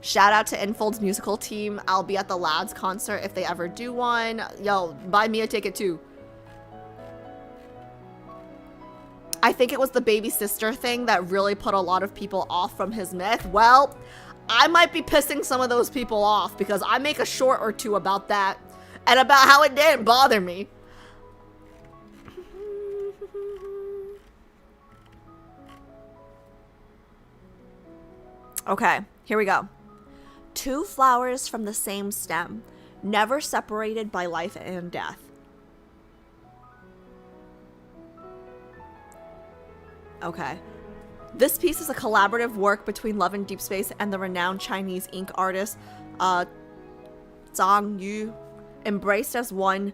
Shout out to Infold's musical team. I'll be at the Lads concert if they ever do one. Yo, buy me a ticket too. I think it was the baby sister thing that really put a lot of people off from his myth. Well, I might be pissing some of those people off because I make a short or two about that and about how it didn't bother me. Okay, here we go. Two flowers from the same stem, never separated by life and death. Okay. This piece is a collaborative work between Love and Deep Space and the renowned Chinese ink artist Zhang Yu, embraced as one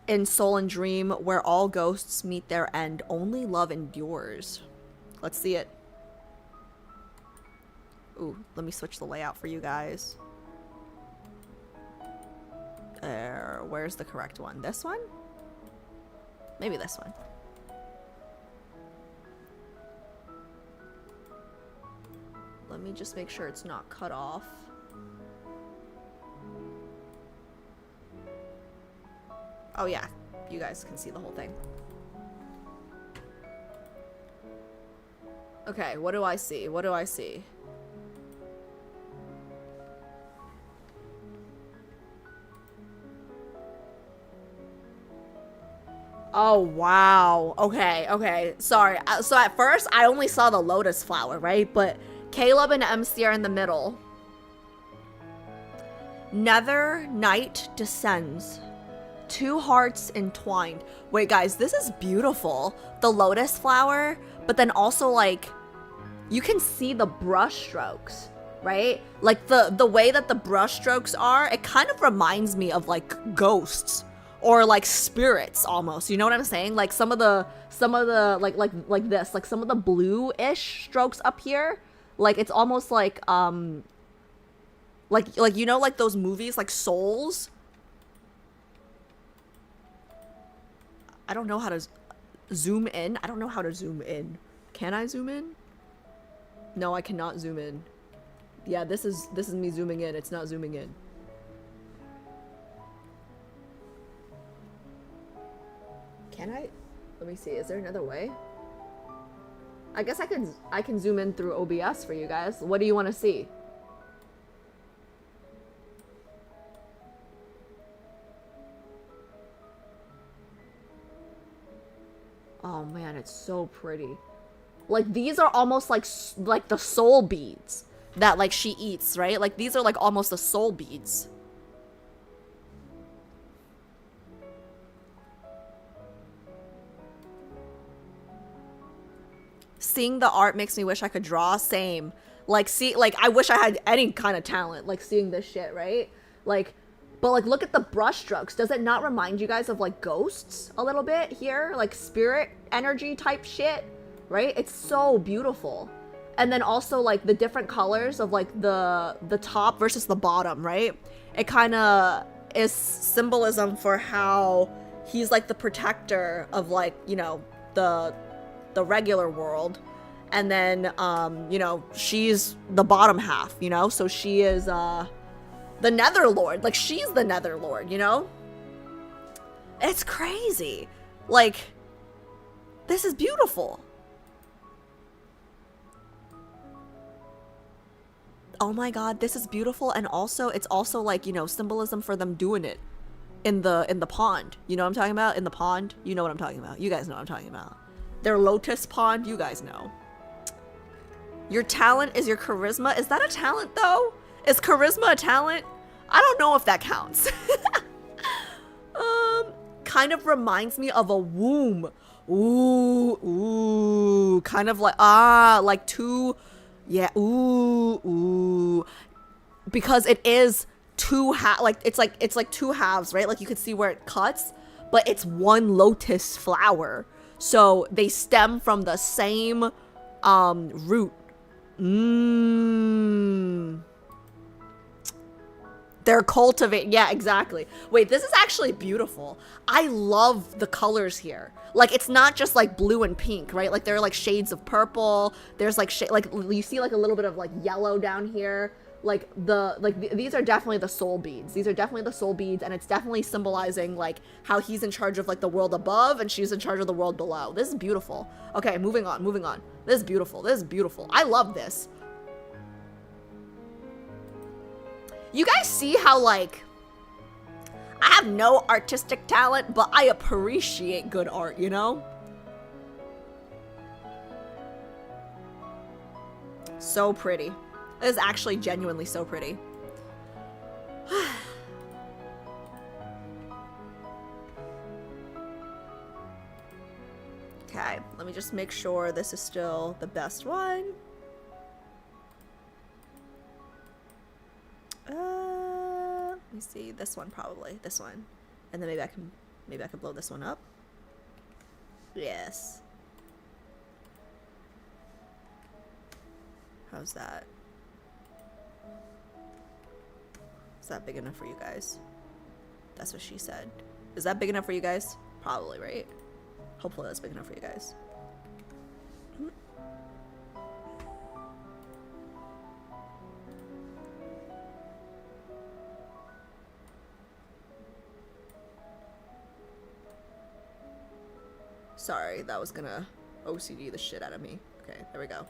in Soul and Dream, where all ghosts meet their end. Only love endures. Let's see it. Ooh, let me switch the layout for you guys. Where's the correct one? This one? Maybe this one. Let me just make sure it's not cut off. Oh yeah, you guys can see the whole thing. Okay, what do I see? What do I see? Oh, wow. Okay, okay. Sorry. So at first, I only saw the lotus flower, right? But Caleb and MC are in the middle. Nether night descends. Two hearts entwined. Wait, guys, this is beautiful. The lotus flower, but then also, like, you can see the brush strokes, right? Like, the way that the brush strokes are, it kind of reminds me of, like, ghosts. Or like spirits almost, you know what I'm saying? Like some of the like this, like some of the blue-ish strokes up here, like it's almost like you know, like those movies like Souls. I don't know how to zoom in. I don't know how to zoom in. Can I zoom in? No, I cannot zoom in. Yeah, this is me zooming in. It's not zooming in. Can I? Let me see. Is there another way? I guess I can zoom in through OBS for you guys. What do you want to see? Oh man, it's so pretty. Like these are almost like the soul beads that like she eats, right? Like these are like almost the soul beads. Seeing the art makes me wish I could draw. Same. Like, I wish I had any kind of talent, like, seeing this shit, right? Like, but, like, look at the brush strokes. Does it not remind you guys of, like, ghosts a little bit here? Like, spirit energy type shit, right? It's so beautiful. And then also, like, the different colors of, like, the top versus the bottom, right? It kind of is symbolism for how he's, like, the protector of, like, you know, the regular world, and then you know, she's the bottom half, you know, so she is the Netherlord. Like she's the Netherlord, you know. It's crazy. Like this is beautiful. Oh my god, this is beautiful. And also it's also like, you know, symbolism for them doing it in the pond, you know what I'm talking about? In the pond, you know what I'm talking about. You guys know what I'm talking about. Their lotus pond, you guys know. Your talent is your charisma. Is that a talent though? Is charisma a talent? I don't know if that counts. Kind of reminds me of a womb. Ooh, kind of like, like two, yeah, ooh. Because it is two it's like two halves, right? Like you could see where it cuts, but it's one lotus flower. So they stem from the same root. They're cultivating. Yeah, exactly. Wait, this is actually beautiful. I love the colors here. Like, it's not just like blue and pink, right? Like, there are like shades of purple. There's like like you see like a little bit of like yellow down here. Like these are definitely the soul beads. These are definitely the soul beads, and it's definitely symbolizing like how he's in charge of like the world above and she's in charge of the world below. This is beautiful. Okay, moving on. This is beautiful. This is beautiful. I love this. You guys see how, like, I have no artistic talent, but I appreciate good art, you know? So pretty. It is actually genuinely so pretty. Okay, let me just make sure this is still the best one. Let me see, this one probably, this one. And then maybe I can blow this one up. Yes. How's that? Is that big enough for you guys? That's what she said. Is that big enough for you guys? Probably, right? Hopefully that's big enough for you guys. Sorry, that was gonna OCD the shit out of me. Okay, there we go.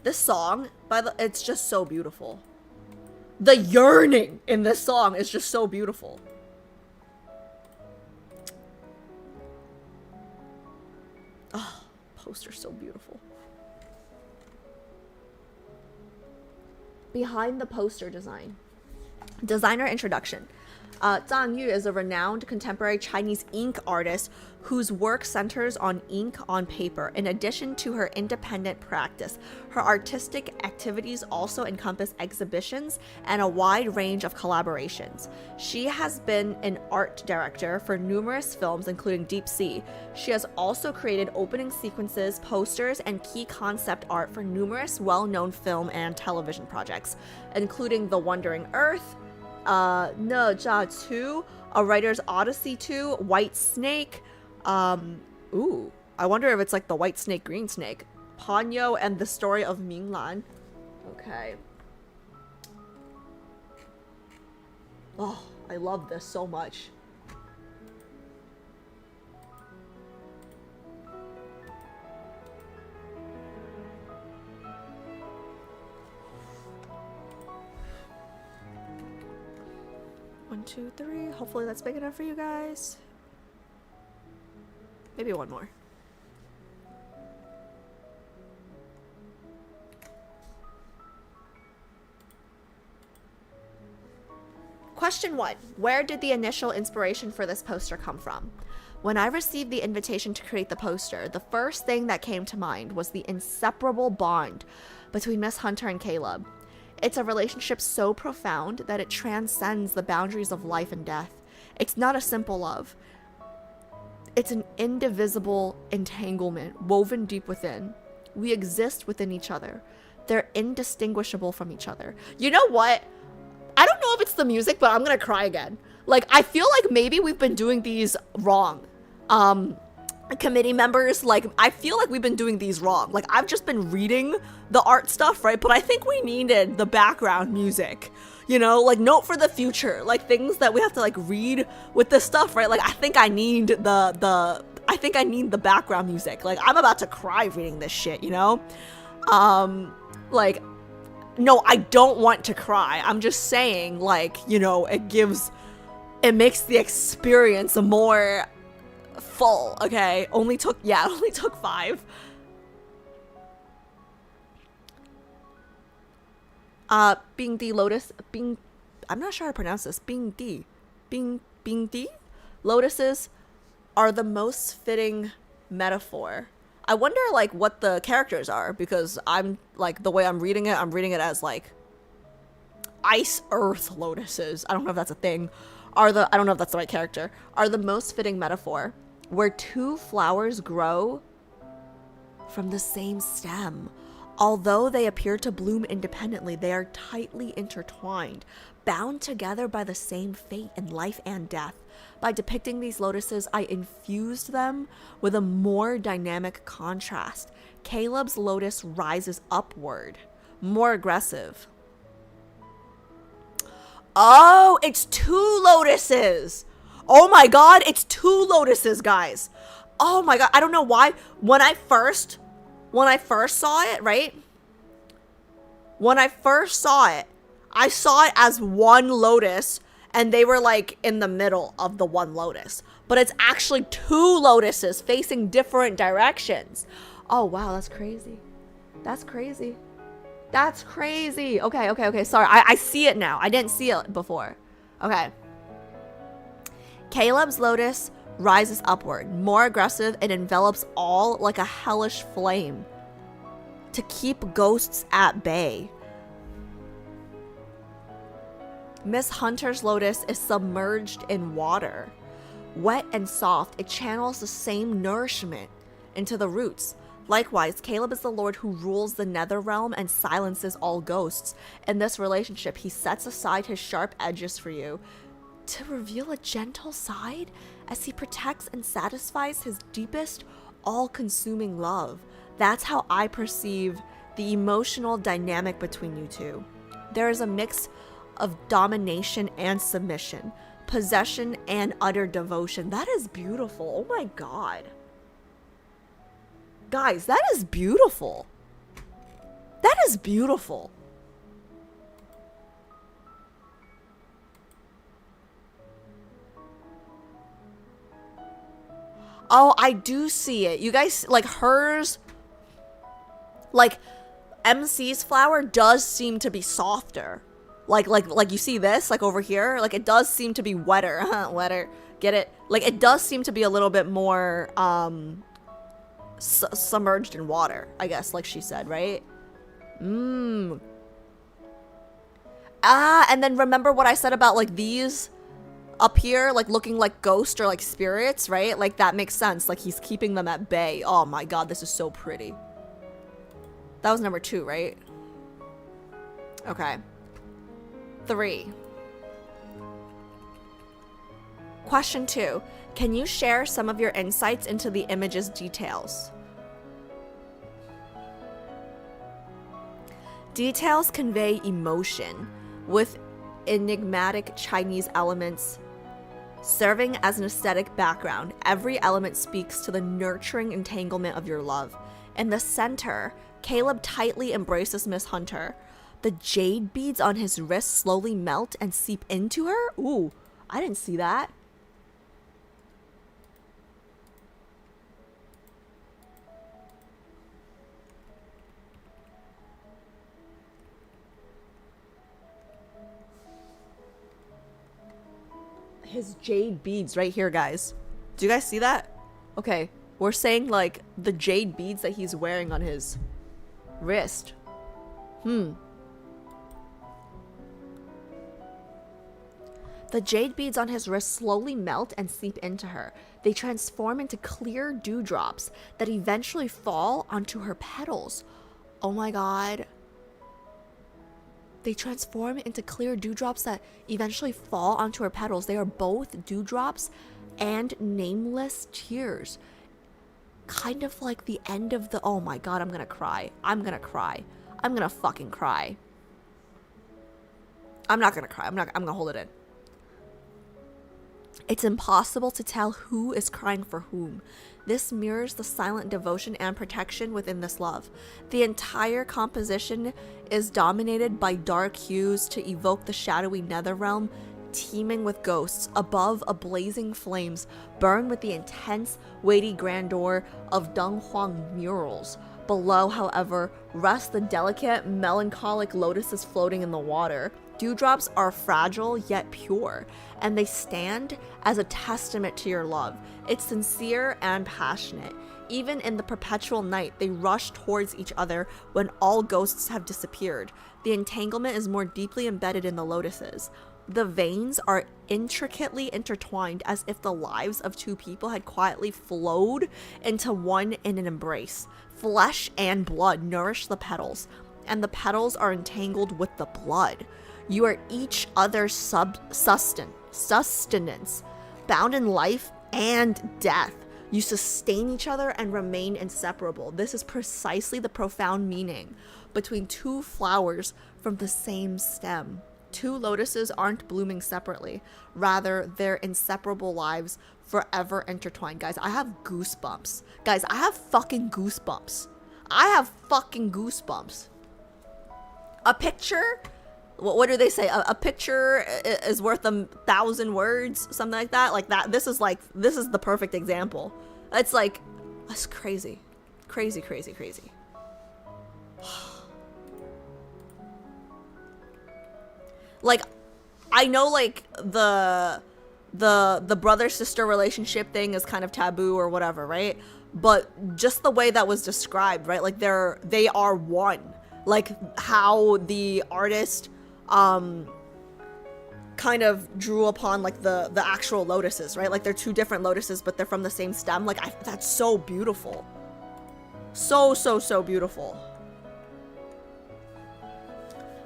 This song, it's just so beautiful. The yearning in this song is just so beautiful. Oh, poster's so beautiful. Behind the poster design. Designer introduction. Zhang Yu is a renowned contemporary Chinese ink artist whose work centers on ink on paper. In addition to her independent practice, her artistic activities also encompass exhibitions and a wide range of collaborations. She has been an art director for numerous films, including Deep Sea. She has also created opening sequences, posters, and key concept art for numerous well-known film and television projects, including The Wandering Earth, Ne Zha 2, A Writer's Odyssey 2, White Snake, ooh, I wonder if it's like the White Snake, Green Snake, Ponyo, and the Story of Minglan. Okay. Oh, I love this so much. One, two, three. Hopefully that's big enough for you guys. Maybe one more. Question 1. Where did the initial inspiration for this poster come from? When I received the invitation to create the poster, the first thing that came to mind was the inseparable bond between Miss Hunter and Caleb. It's a relationship so profound that it transcends the boundaries of life and death. It's not a simple love. It's an indivisible entanglement woven deep within. We exist within each other. They're indistinguishable from each other. You know what? I don't know if it's the music, but I'm gonna cry again. Like, I feel like maybe we've been doing these wrong. Committee members, like, I feel like we've been doing these wrong. Like, I've just been reading the art stuff, right? But I think we needed the background music, you know, like, note for the future, like, things that we have to, like, read with this stuff, right? Like, I think I need the background music. Like, I'm about to cry reading this shit, you know? Like, no, I don't want to cry. I'm just saying, like, you know, it makes the experience more full. Okay, it only took 5. Bingdi lotus, I'm not sure how to pronounce this. Bingdi lotuses are the most fitting metaphor. I wonder, like, what the characters are, because I'm, like, the way I'm reading it as, like, ice earth lotuses. I don't know if that's a thing. I don't know if that's the right character. Are the most fitting metaphor, where two flowers grow from the same stem. Although they appear to bloom independently, they are tightly intertwined, bound together by the same fate in life and death. By depicting these lotuses, I infused them with a more dynamic contrast. Caleb's lotus rises upward, more aggressive. Oh, it's 2 lotuses. Oh my god, it's 2 lotuses, guys. Oh my god, I don't know why. When I first saw it, right? When I first saw it, I saw it as 1 lotus, and they were like in the middle of the 1 lotus. But it's actually 2 lotuses facing different directions. Oh wow, that's crazy. That's crazy. That's crazy. Okay. Sorry, I see it now. I didn't see it before. Okay. Caleb's lotus rises upward, more aggressive, and envelops all like a hellish flame to keep ghosts at bay. Miss Hunter's lotus is submerged in water. Wet and soft, it channels the same nourishment into the roots. Likewise, Caleb is the lord who rules the nether realm and silences all ghosts. In this relationship, he sets aside his sharp edges for you to reveal a gentle side as he protects and satisfies his deepest, all-consuming love. That's how I perceive the emotional dynamic between you two. There is a mix of domination and submission, possession and utter devotion. That is beautiful. Oh my god. Guys, that is beautiful. That is beautiful. Oh, I do see it. You guys, like hers, like MC's flower does seem to be softer. Like you see this, like over here, like it does seem to be wetter. Wetter. Get it? Like it does seem to be a little bit more, submerged in water, I guess, like she said, right? And then remember what I said about like these up here, like looking like ghosts or like spirits, right? Like that makes sense. Like he's keeping them at bay. Oh my god, this is so pretty. That was number 2, right? Okay. 3. Question 2. Can you share some of your insights into the image's details? Details convey emotion, with enigmatic Chinese elements serving as an aesthetic background. Every element speaks to the nurturing entanglement of your love. In the center, Caleb tightly embraces Miss Hunter. The jade beads on his wrist slowly melt and seep into her. Ooh, I didn't see that. His jade beads right here, guys. Do you guys see that? Okay, we're saying like the jade beads that he's wearing on his wrist. The jade beads on his wrist slowly melt and seep into her. They transform into clear dewdrops that eventually fall onto her petals. Oh my god. They transform into clear dewdrops that eventually fall onto her petals. They are both dewdrops and nameless tears. Kind of like the end of the... Oh my god, I'm gonna cry. I'm gonna cry. I'm gonna fucking cry. I'm not gonna cry. I'm gonna hold it in. It's impossible to tell who is crying for whom. This mirrors the silent devotion and protection within this love. The entire composition is dominated by dark hues to evoke the shadowy nether realm, teeming with ghosts. Above, a blazing flames burn with the intense, weighty grandeur of Dunhuang murals. Below, however, rest the delicate, melancholic lotuses floating in the water. Dewdrops are fragile yet pure, and they stand as a testament to your love. It's sincere and passionate. Even in the perpetual night, they rush towards each other when all ghosts have disappeared. The entanglement is more deeply embedded in the lotuses. The veins are intricately intertwined as if the lives of two people had quietly flowed into one in an embrace. Flesh and blood nourish the petals, and the petals are entangled with the blood. You are each other's sustenance, bound in life and death. You sustain each other and remain inseparable. This is precisely the profound meaning between two flowers from the same stem. Two lotuses aren't blooming separately. Rather, their inseparable lives forever intertwined. Guys, I have goosebumps. Guys, I have fucking goosebumps. I have fucking goosebumps. A picture, what do they say? A picture is worth 1,000 words, something like that. Like that. This is the perfect example. It's like, that's crazy. Crazy, crazy, crazy. Like, I know like the brother sister relationship thing is kind of taboo or whatever, right? But just the way that was described, right? Like they are one. Like how the artist kind of drew upon like the actual lotuses, right? Like they're two different lotuses, but they're from the same stem. Like that's so beautiful. So beautiful.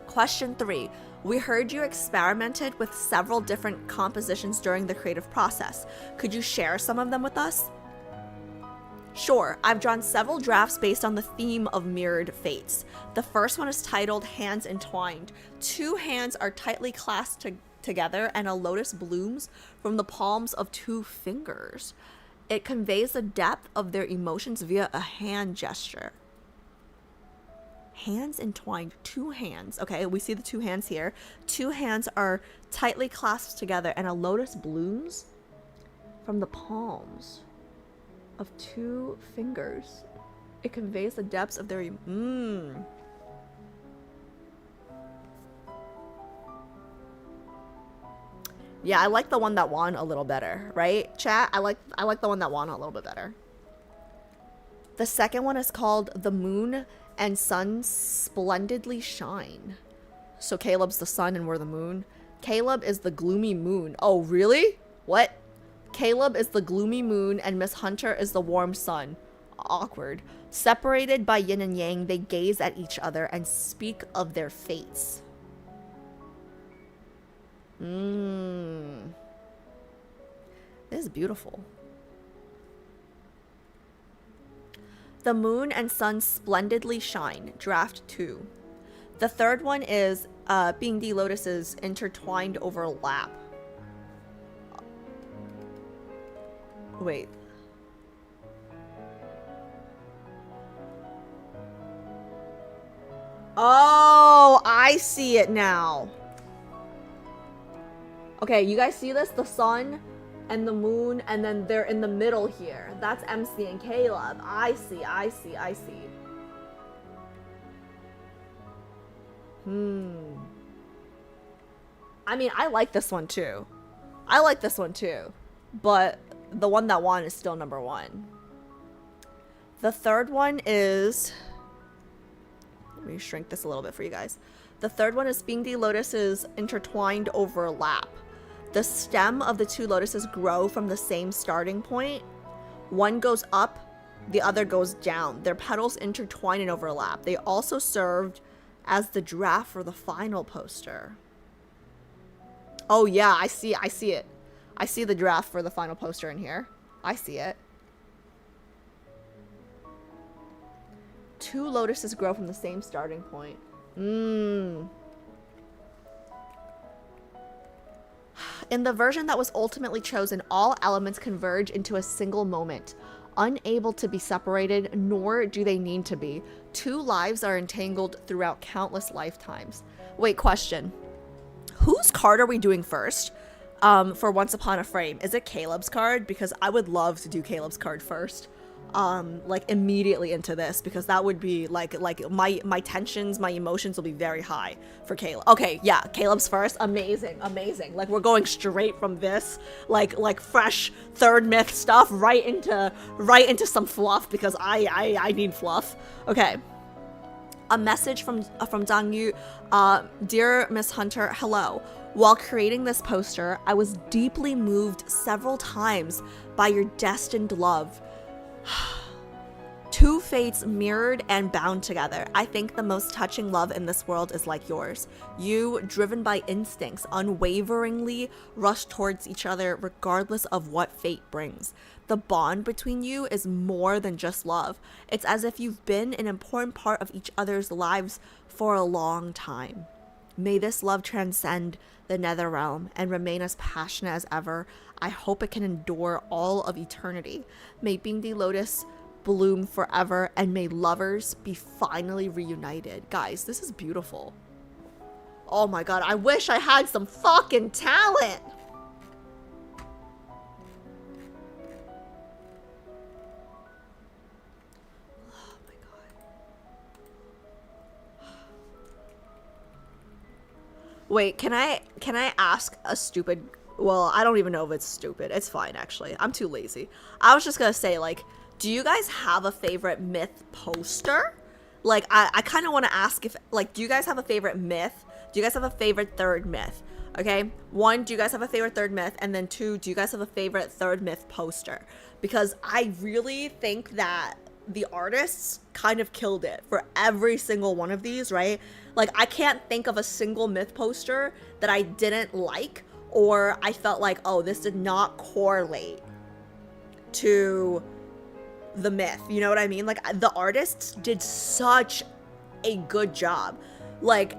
Question 3. We heard you experimented with several different compositions during the creative process. Could you share some of them with us? Sure, I've drawn several drafts based on the theme of mirrored fates. The first one is titled Hands Entwined. Two hands are tightly clasped together and a lotus blooms from the palms of two fingers. It conveys the depth of their emotions via a hand gesture. Hands entwined, two hands. Okay, we see the two hands here. Two hands are tightly clasped together and a lotus blooms from the palms of two fingers. It conveys the depths of their Yeah, I like the one that won a little better, right? Chat, I like the one that won a little bit better. The second one is called The Moon and Sun Splendidly Shine. So Caleb's the sun and we're the moon. Caleb is the gloomy moon. Oh, really? What? Caleb is the gloomy moon and Miss Hunter is the warm sun. Awkward. Separated by yin and yang, they gaze at each other and speak of their fates. This is beautiful. The Moon and Sun Splendidly Shine, Draft 2. The third one is Being the Lotuses Intertwined Overlap. Wait. Oh, I see it now. Okay, you guys see this? The sun and the moon, and then they're in the middle here. That's MC and Caleb. I see. I mean, I like this one too. But the one that won is still number 1. The third one is... Let me shrink this a little bit for you guys. The third one is Being the Lotuses Intertwined Overlap. The stem of the two lotuses grow from the same starting point. One goes up, the other goes down. Their petals intertwine and overlap. They also served as the draft for the final poster. Oh yeah, I see it. I see the draft for the final poster in here. I see it. Two lotuses grow from the same starting point. In the version that was ultimately chosen, all elements converge into a single moment, unable to be separated, nor do they need to be. Two lives are entangled throughout countless lifetimes. Wait, question. Whose card are we doing first for Once Upon a Frame? Is it Caleb's card? Because I would love to do Caleb's card first. Like immediately into this, because that would be like my tensions, my emotions will be very high for Caleb. Okay, yeah, Caleb's first. Amazing. Like we're going straight from this like fresh third myth stuff right into some fluff, because I need fluff. Okay. a message from Zhang Yu. Dear Miss Hunter, hello. While creating this poster, I was deeply moved several times by your destined love. Two fates mirrored and bound together. I think the most touching love in this world is like yours. You, driven by instincts, unwaveringly rush towards each other regardless of what fate brings. The bond between you is more than just love. It's as if you've been an important part of each other's lives for a long time. May this love transcend the nether realm and remain as passionate as ever. I hope it can endure all of eternity. May Bingdi Lotus bloom forever, and may lovers be finally reunited. Guys, this is beautiful. Oh my god, I wish I had some fucking talent. Oh my god. Wait, can I ask a stupid, well, I don't even know if it's stupid. It's fine actually. I'm too lazy. I was just gonna say, like, do you guys have a favorite myth poster? Like, I kind of want to ask if, like, do you guys have a favorite myth? Do you guys have a favorite third myth? Okay, 1, do you guys have a favorite third myth? And then 2, do you guys have a favorite third myth poster? Because I really think that the artists kind of killed it for every single one of these, right? Like, I can't think of a single myth poster that I didn't like, or I felt like, oh, this did not correlate to the myth, you know what I mean? Like, the artists did such a good job. Like,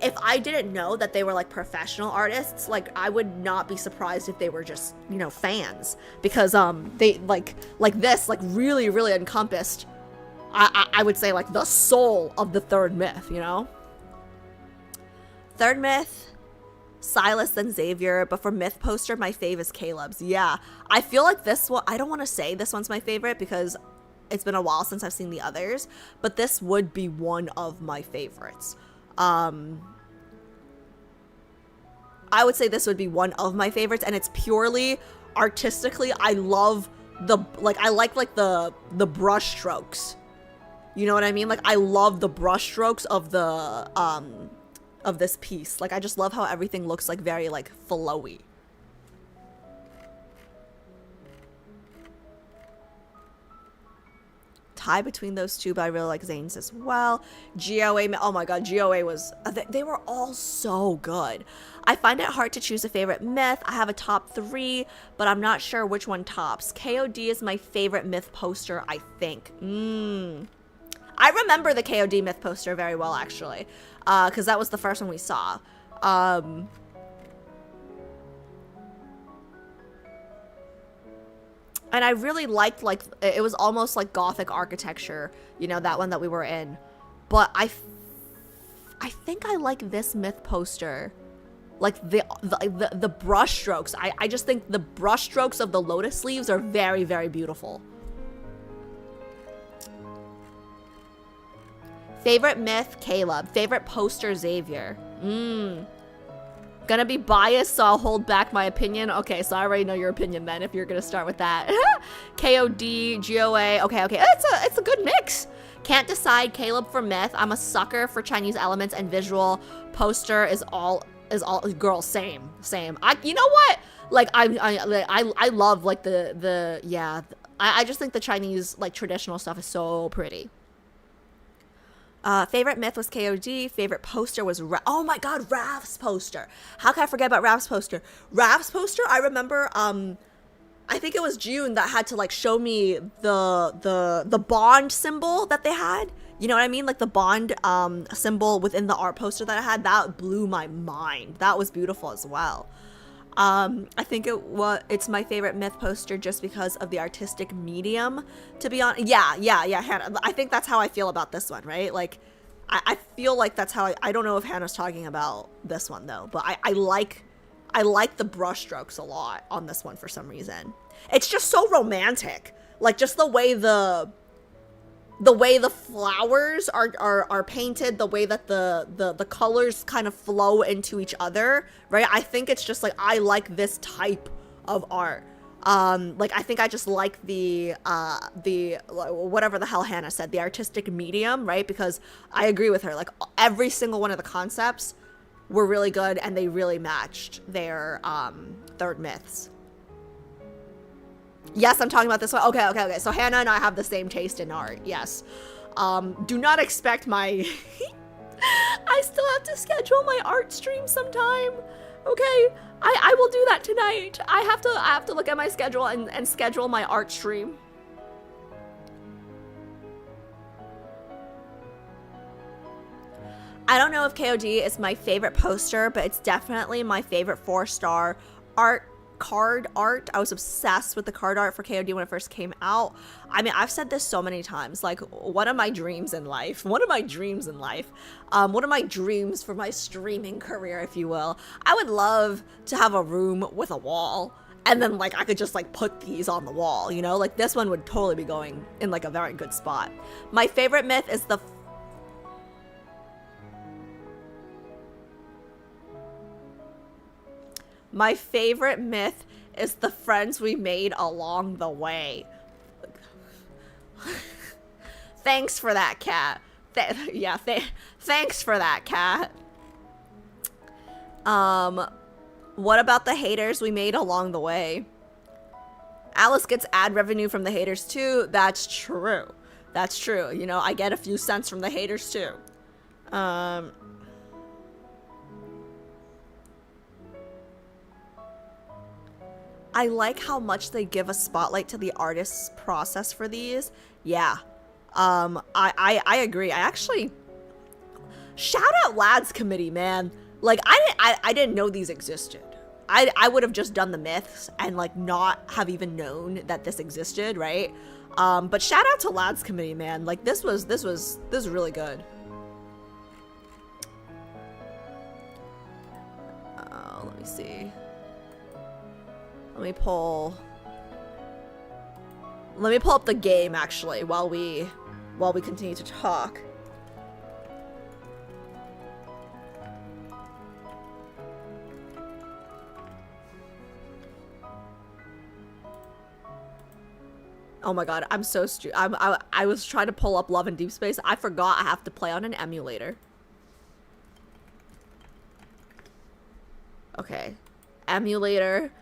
if I didn't know that they were like professional artists, like, I would not be surprised if they were just, you know, fans, because they like this like really encompassed, I would say, like, the soul of the third myth, you know? Third myth, Silas and Xavier, but for myth poster, my fave is Caleb's. Yeah, I feel like this one, I don't want to say this one's my favorite because it's been a while since I've seen the others, but this would be one of my favorites. I would say this would be one of my favorites, and it's purely artistically. I love the, like, I like the brush strokes. You know what I mean? Like, I love the brush strokes of the of this piece. Like, I just love how everything looks like very like flowy. Tie between those two, but I really like Zane's as well. GOA, oh my god, GOA was, they were all so good. I find it hard to choose a favorite myth. I have a top 3, but I'm not sure which one tops. KOD is my favorite myth poster, I think. I remember the KOD myth poster very well, actually, because that was the first one we saw. And I really liked, like, it was almost like Gothic architecture, you know, that one that we were in. But I think I like this myth poster. Like, the brush strokes. I just think the brush strokes of the lotus leaves are very, very beautiful. Favorite myth, Caleb. Favorite poster, Xavier. Gonna be biased, so I'll hold back my opinion. Okay, so I already know your opinion then, if you're gonna start with that. KOD, GOA. Okay. It's a good mix. Can't decide. Caleb for myth. I'm a sucker for Chinese elements and visual. Poster is all girl, same. You know what? Like, I love, like, I just think the Chinese, like, traditional stuff is so pretty. Favorite myth was KOD. Favorite poster was oh my god, Raph's poster. How can I forget about Raph's poster? Raph's poster, I remember, I think it was June that had to, like, show me the bond symbol that they had. You know what I mean? Like, the bond symbol within the art poster that I had. That blew my mind. That was beautiful as well. I think it's my favorite myth poster just because of the artistic medium, to be honest. Yeah, Hannah. I think that's how I feel about this one, right? Like, I feel like that's how I don't know if Hannah's talking about this one though, but I like the brush strokes a lot on this one for some reason. It's just so romantic. Like, just the way the flowers are painted, the way that the colors kind of flow into each other, right? I think it's just like, I like this type of art. Like, I think I just like the whatever the hell Hannah said, the artistic medium, right? Because I agree with her. Like, every single one of the concepts were really good, and they really matched their third myths. Yes, I'm talking about this one. Okay. So Hannah and I have the same taste in art. Yes. Do not expect my... I still have to schedule my art stream sometime. Okay? I will do that tonight. I have to look at my schedule and schedule my art stream. I don't know if KOD is my favorite poster, but it's definitely my favorite 4-star card art. I was obsessed with the card art for KOD when it first came out. I mean, I've said this so many times, like, one of my dreams in life, one of my dreams for my streaming career, if you will, I would love to have a room with a wall, and then, like, I could just, like, put these on the wall, you know? Like, this one would totally be going in, like, a very good spot. My favorite myth is the... My favorite myth is the friends we made along the way. Thanks for that, cat. Thanks for that, cat. What about the haters we made along the way? Alice gets ad revenue from the haters too. That's true. That's true. You know, I get a few cents from the haters too. I like how much they give a spotlight to the artist's process for these. Yeah. I agree. I actually... Shout out Lads Committee, man. Like, I didn't know these existed. I would have just done the myths and, like, not have even known that this existed, right? But shout out to Lads Committee, man. Like, this was really good. Let me see. Let me pull up the game, actually, while we continue to talk. Oh my god, I'm so stupid. I was trying to pull up Love in Deep Space. I forgot I have to play on an emulator. Okay. Emulator.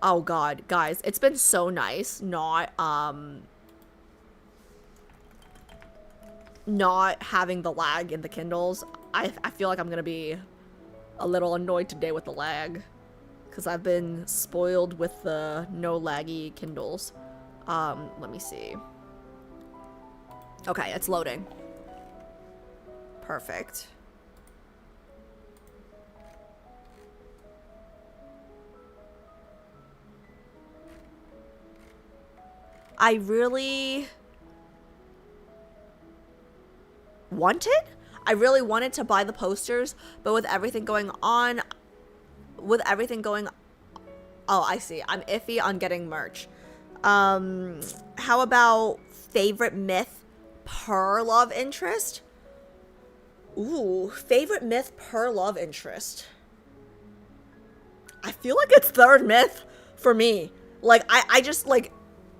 Oh god, guys, it's been so nice not having the lag in the Kindles. I feel like I'm gonna be a little annoyed today with the lag, because I've been spoiled with the no laggy Kindles. Let me see. Okay, it's loading. Perfect. I really wanted to buy the posters, but with everything going on, oh, I see. I'm iffy on getting merch. How about favorite myth per love interest? Ooh, favorite myth per love interest. I feel like it's third myth for me. Like, I just, like,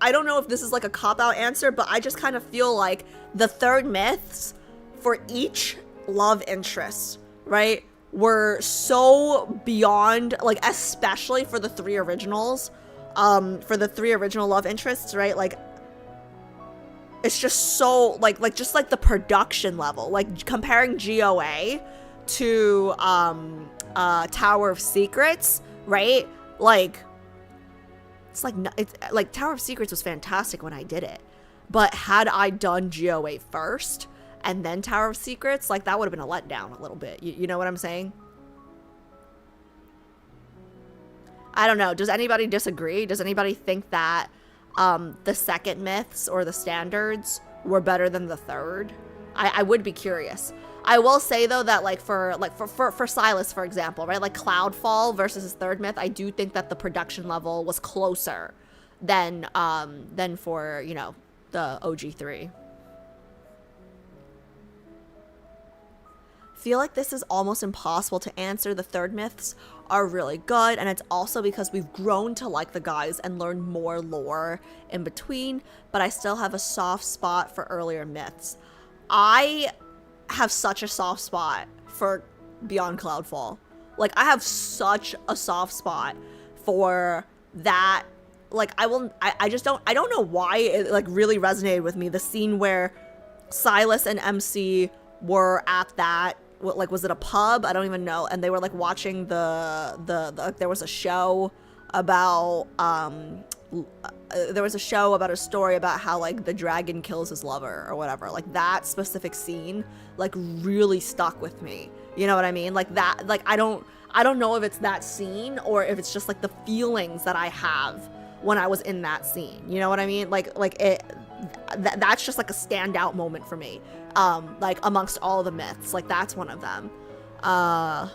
I don't know if this is like a cop-out answer, but I just kind of feel like the third myths for each love interest, right, were so beyond, like, especially for the 3 originals, for the 3 original love interests, right, like, it's just so, like just like the production level, like comparing GOA to Tower of Secrets, right, like, it's like Tower of Secrets was fantastic when I did it, but had I done GOA first and then Tower of Secrets, like, that would have been a letdown a little bit. You know what I'm saying? I don't know. Does anybody disagree? Does anybody think that the second myths or the standards were better than the third? I would be curious. I will say though that for Silas, for example, right, like Cloudfall versus his third myth, I do think that the production level was closer than for, you know, the OG3. feel like this is almost impossible to answer. The third myths are really good, and it's also because we've grown to like the guys and learned more lore in between, but I still have a soft spot for earlier myths. I have such a soft spot for Beyond Cloudfall. Like, I have such a soft spot for that. Like, I just don't know why it, like, really resonated with me. The scene where Silas and MC were at that, like, was it a pub? I don't even know. And they were, like, watching the there was a show about, there was a show about a story about how, like, the dragon kills his lover or whatever. Like, that specific scene, like, really stuck with me. You know what I mean? Like, that, like, I don't know if it's that scene or if it's just, like, the feelings that I have when I was in that scene. You know what I mean? Like it, that's just, like, a standout moment for me. Like, amongst all the myths. Like, that's one of them. I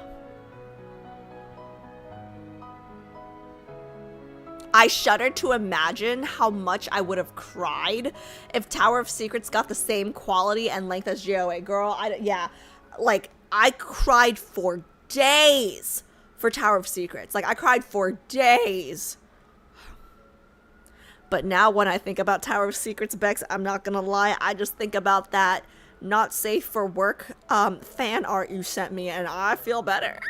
shudder to imagine how much I would have cried if Tower of Secrets got the same quality and length as GOA. Girl, yeah. Like, I cried for days for Tower of Secrets. Like, I cried for days. But now when I think about Tower of Secrets, Bex, I'm not gonna lie, I just think about that not safe for work fan art you sent me, and I feel better.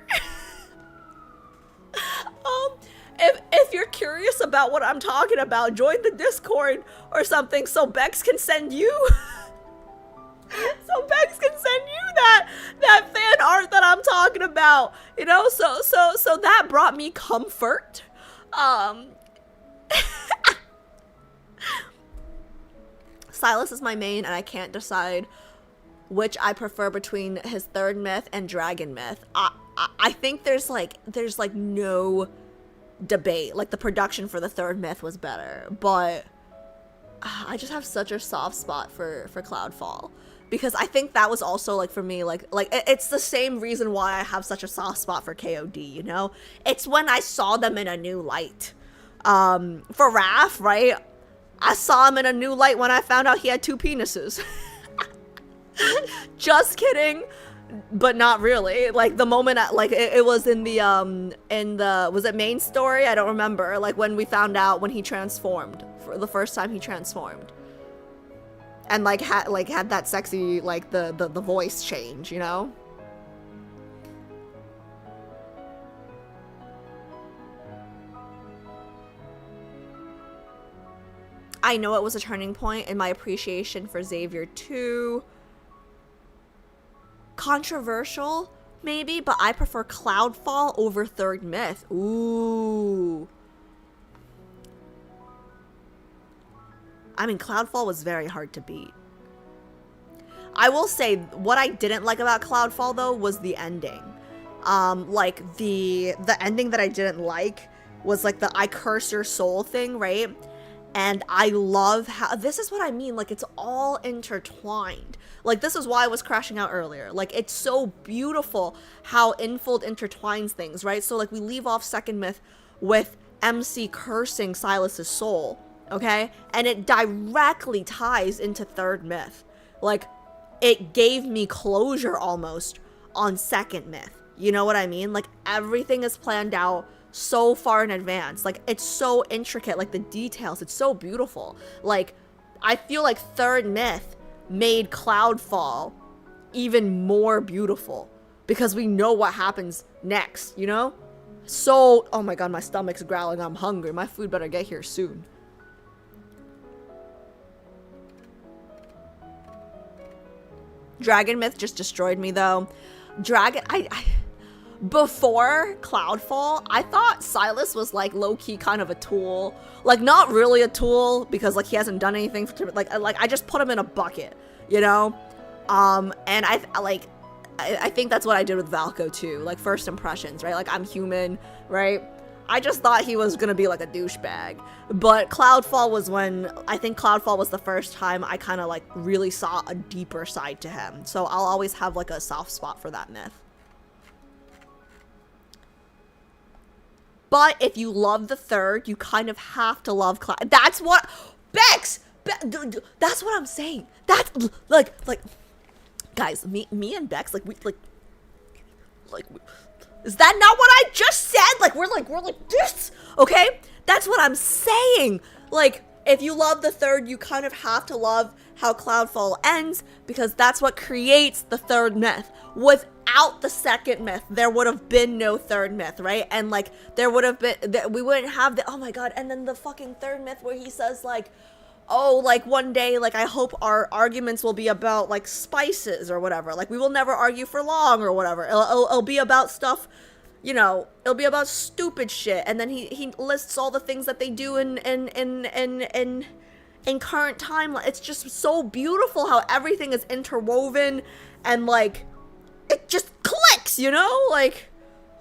If you're curious about what I'm talking about, join the Discord or something so Bex can send you so Bex can send you that fan art that I'm talking about. You know, so that brought me comfort. Silas is my main, and I can't decide which I prefer between his third myth and dragon myth. I think there's like no debate. Like, the production for the third myth was better, but I just have such a soft spot for Cloudfall, because I think that was also, like, for me, like it's the same reason why I have such a soft spot for KOD, you know? It's when I saw them in a new light. For Raph, right? I saw him in a new light when I found out he had 2 penises. Just kidding, but not really. Like, the moment it was in the was it main story? I don't remember. Like, when we found out when he transformed for the first time he transformed, and had that sexy, like, the voice change, you know? I know it was a turning point in my appreciation for Xavier 2. Controversial, maybe, but I prefer Cloudfall over Third Myth. Ooh. I mean, Cloudfall was very hard to beat. I will say, what I didn't like about Cloudfall, though, was the ending. Like, the ending that I didn't like was, like, the I curse your soul thing, right? And I love how, this is what I mean, like, it's all intertwined. Like, this is why I was crashing out earlier. Like, it's so beautiful how Infold intertwines things, right? So, like, we leave off second myth with MC cursing Silas's soul, okay? And it directly ties into third myth. Like, it gave me closure almost on second myth. You know what I mean? Like, everything is planned out so far in advance. Like, it's so intricate, like, the details, it's so beautiful. Like, I feel like third myth made Cloudfall even more beautiful because we know what happens next, you know? So, oh my god, my stomach's growling, I'm hungry, my food better get here soon. Dragon myth just destroyed me, though. Before Cloudfall, I thought Silas was, like, low-key kind of a tool. Like, not really a tool, because, like, he hasn't done anything for, like, I just put him in a bucket, you know? And I think that's what I did with Valko, too. Like, first impressions, right? Like, I'm human, right? I just thought he was gonna be, like, a douchebag. But Cloudfall was when, I think Cloudfall was the first time I kind of, like, really saw a deeper side to him. So I'll always have, like, a soft spot for that myth. But if you love the third, you kind of have to love Cloud. That's what, Bex! That's what I'm saying. That's, like, guys, me and Bex, like, Like, is that not what I just said? Like, we're like this, okay? That's what I'm saying. Like, if you love the third, you kind of have to love how Cloudfall ends, because that's what creates the third myth. Without the second myth, there would have been no third myth, right? And like, there would have been, we wouldn't have the, oh my god, and then the fucking third myth where he says like, oh, like one day, like I hope our arguments will be about like spices or whatever. Like, we will never argue for long or whatever. It'll be about stuff, you know, it'll be about stupid shit. And then he lists all the things that they do in current time. It's just so beautiful how everything is interwoven and like it just clicks, you know? Like,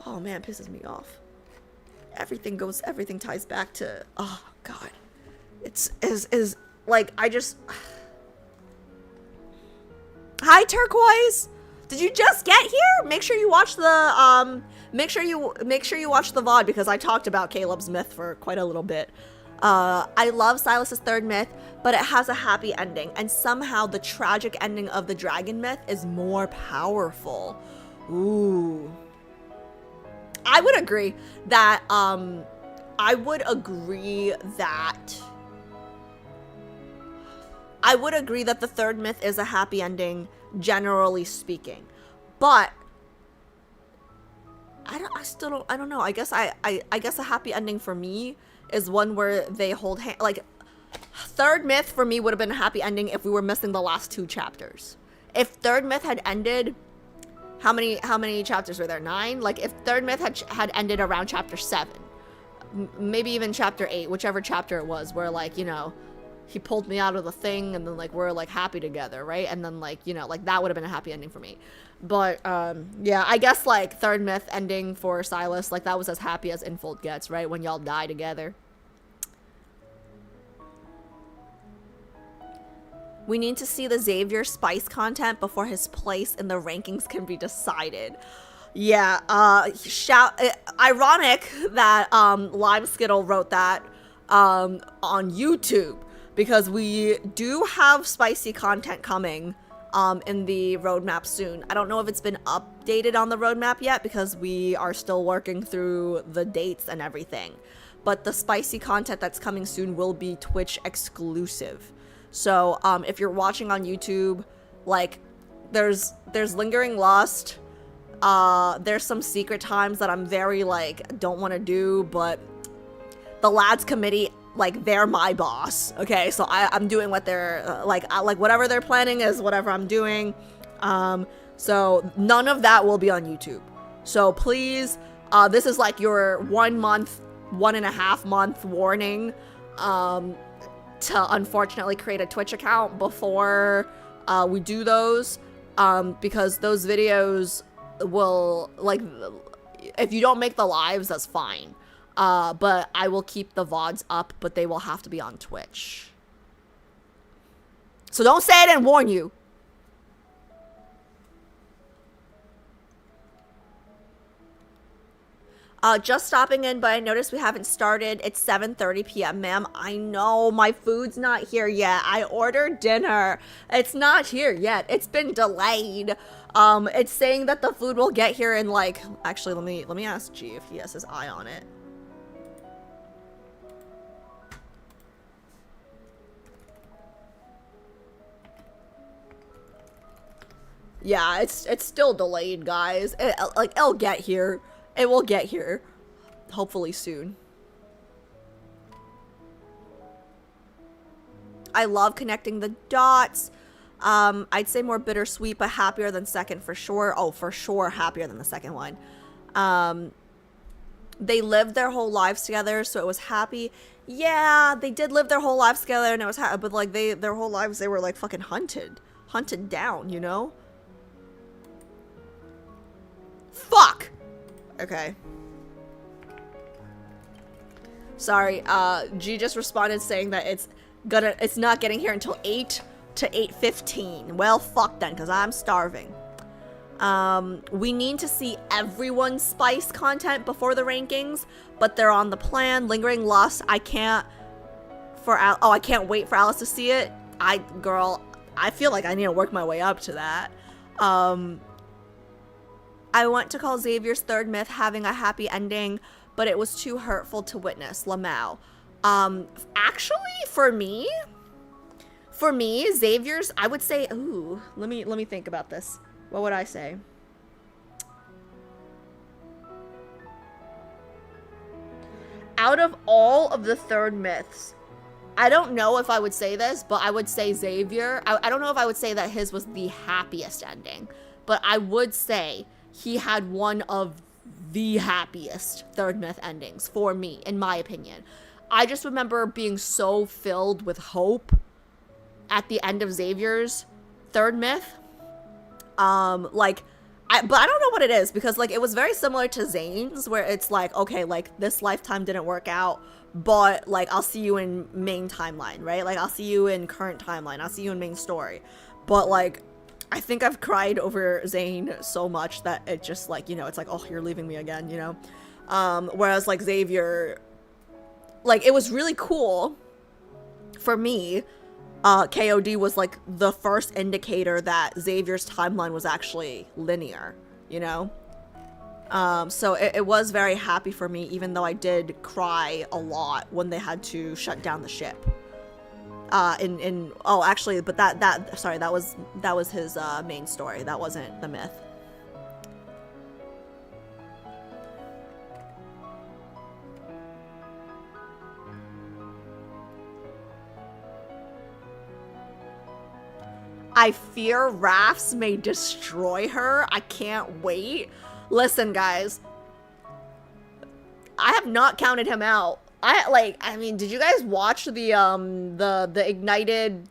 oh man, it pisses me off. Everything ties back to, oh god. It's like, I just, hi Turquoise, did you just get here? Make sure you watch the make sure you watch the VOD, because I talked about Caleb's myth for quite a little bit. I love Silas's third myth, but it has a happy ending, and somehow the tragic ending of the dragon myth is more powerful. Ooh. I would agree that the third myth is a happy ending, generally speaking. But I don't know. I guess a happy ending for me is one where they hold hand. Like, third myth for me would have been a happy ending if we were missing the last 2 chapters. If third myth had ended, how many chapters were there? 9? Like, if third myth had ended around chapter 7, maybe even chapter 8, whichever chapter it was, where like, you know, he pulled me out of the thing and then like we're like happy together, right? And then like, you know, like that would have been a happy ending for me. But yeah, I guess like third myth ending for Silas, like that was as happy as Infold gets, right? When y'all die together. We need to see the Xavier Spice content before his place in the rankings can be decided. Yeah, ironic that Lime Skittle wrote that on YouTube, because we do have spicy content coming in the roadmap soon. I don't know if it's been updated on the roadmap yet, because we are still working through the dates and everything. But the spicy content that's coming soon will be Twitch exclusive. So if you're watching on YouTube, like there's Lingering Lust. There's some secret times that I'm very like don't want to do, but the lads committee, like, they're my boss, okay? So I'm doing what they're like whatever they're planning is whatever I'm doing. So none of that will be on YouTube. So please, this is like your 1 month, 1.5 month warning to unfortunately create a Twitch account before we do those, because those videos will, like, if you don't make the lives, that's fine. But I will keep the VODs up, but they will have to be on Twitch. So don't say I didn't warn you. Just stopping in, but I noticed we haven't started. It's 7:30 p.m., ma'am. I know, my food's not here yet. I ordered dinner. It's not here yet. It's been delayed. It's saying that the food will get here in like, actually, let me ask G if he has his eye on it. Yeah, it's still delayed, guys. It'll get here. It will get here, hopefully soon. I love connecting the dots. I'd say more bittersweet, but happier than second for sure. Oh, for sure, happier than the second one. They lived their whole lives together, so it was happy. Yeah, they did live their whole lives together, and it was happy. But like their whole lives, they were like fucking hunted down, you know. Fuck. Okay. Sorry, G just responded saying that it's not getting here until 8 to 8:15. Well, fuck then, because I'm starving. We need to see everyone's spice content before the rankings, but they're on the plan. Lingering Lust, I can't wait for Alice to see it. Girl, I feel like I need to work my way up to that. I want to call Xavier's third myth having a happy ending, but it was too hurtful to witness. Lamau. Actually, for me, Xavier's, I would say, ooh, let me think about this. What would I say? Out of all of the third myths, I don't know if I would say this, but I would say Xavier. I don't know if I would say that his was the happiest ending, but I would say he had one of the happiest third myth endings for me, in my opinion. I just remember being so filled with hope at the end of Xavier's third myth. But I don't know what it is, because like it was very similar to Zane's, where it's like, okay, like this lifetime didn't work out, but like I'll see you in main timeline, right? Like I'll see you in current timeline, I'll see you in main story. But like I think I've cried over Zane so much that it just like, you know, it's like, oh, you're leaving me again, you know? Whereas like Xavier, like it was really cool for me. KOD was like the first indicator that Xavier's timeline was actually linear, you know? So it was very happy for me, even though I did cry a lot when they had to shut down the ship. Oh, actually, but that was his main story. That wasn't the myth. I fear rafts may destroy her. I can't wait. Listen, guys. I have not counted him out. I mean, did you guys watch the ignited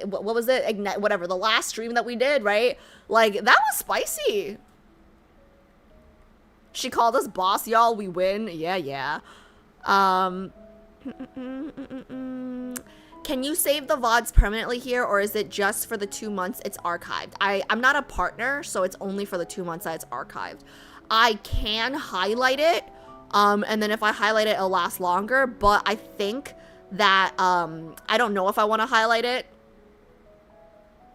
what was it? Ignite, whatever, the last stream that we did, right? Like, that was spicy. She called us boss, y'all. We win. Yeah. Can you save the VODs permanently here, or is it just for the 2 months it's archived? I'm not a partner, so it's only for the 2 months that it's archived. I can highlight it, and then if I highlight it, it'll last longer, but I think that, I don't know if I want to highlight it.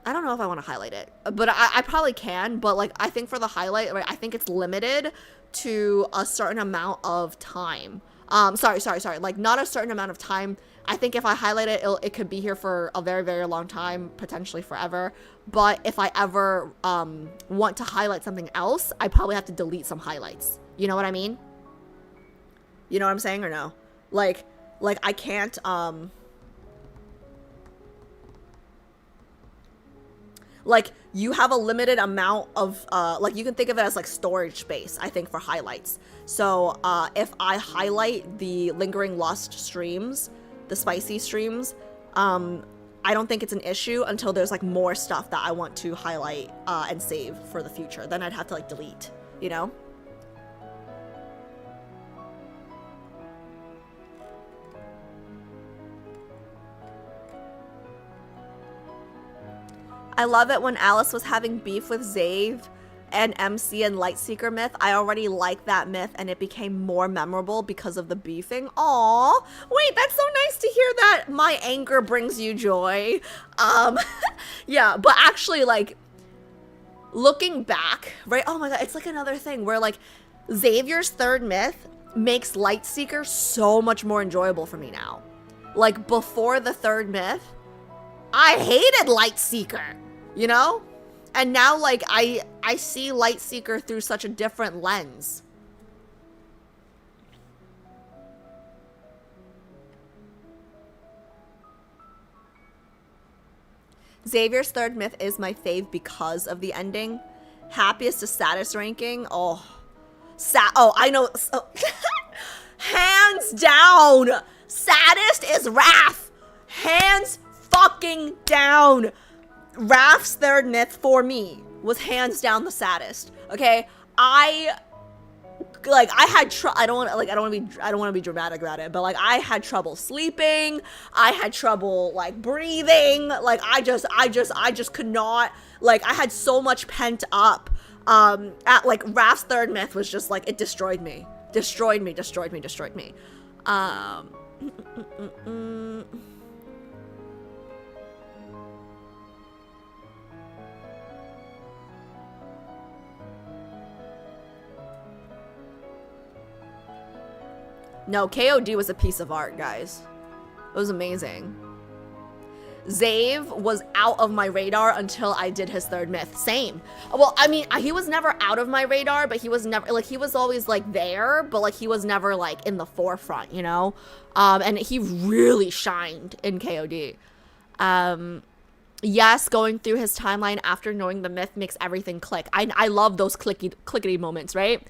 But I probably can, but like, I think for the highlight, right, I think it's limited to a certain amount of time. Sorry, like, not a certain amount of time. I think if I highlight it, it could be here for a very, very long time, potentially forever. But if I ever want to highlight something else, I probably have to delete some highlights. You know what I mean? You know what I'm saying or no? Like I can't, like, you have a limited amount of, like, you can think of it as, like, storage space, I think, for highlights. So, if I highlight the Lingering Lust streams, the spicy streams, I don't think it's an issue until there's, like, more stuff that I want to highlight, and save for the future. Then I'd have to, like, delete, you know? I love it when Alice was having beef with Zave and MC and Lightseeker myth. I already liked that myth and it became more memorable because of the beefing. Aww. Wait, that's so nice to hear that my anger brings you joy. Yeah, but actually, like, looking back, right? Oh my god, it's like another thing where, like, Xavier's third myth makes Lightseeker so much more enjoyable for me now. Like, before the third myth, I hated Lightseeker, you know? And now, like, I see Lightseeker through such a different lens. Xavier's third myth is my fave because of the ending. Happiest to saddest ranking? Oh, I know. Hands down. Saddest is Raph. Hands fucking down. Raph's third myth for me was hands down the saddest. Okay, I had I don't want to be dramatic about it, but like I had trouble sleeping. I had trouble like breathing. Like I just could not. Like I had so much pent up. At like Raph's third myth was just like it destroyed me. Destroyed me. No, KOD was a piece of art, guys. It was amazing. Zave was out of my radar until I did his third myth. Same. Well, I mean, he was never out of my radar, but he was never, like, he was always, like, there, but, like, he was never, like, in the forefront, you know? And he really shined in KOD. Yes, going through his timeline after knowing the myth makes everything click. I love those clickety moments, right?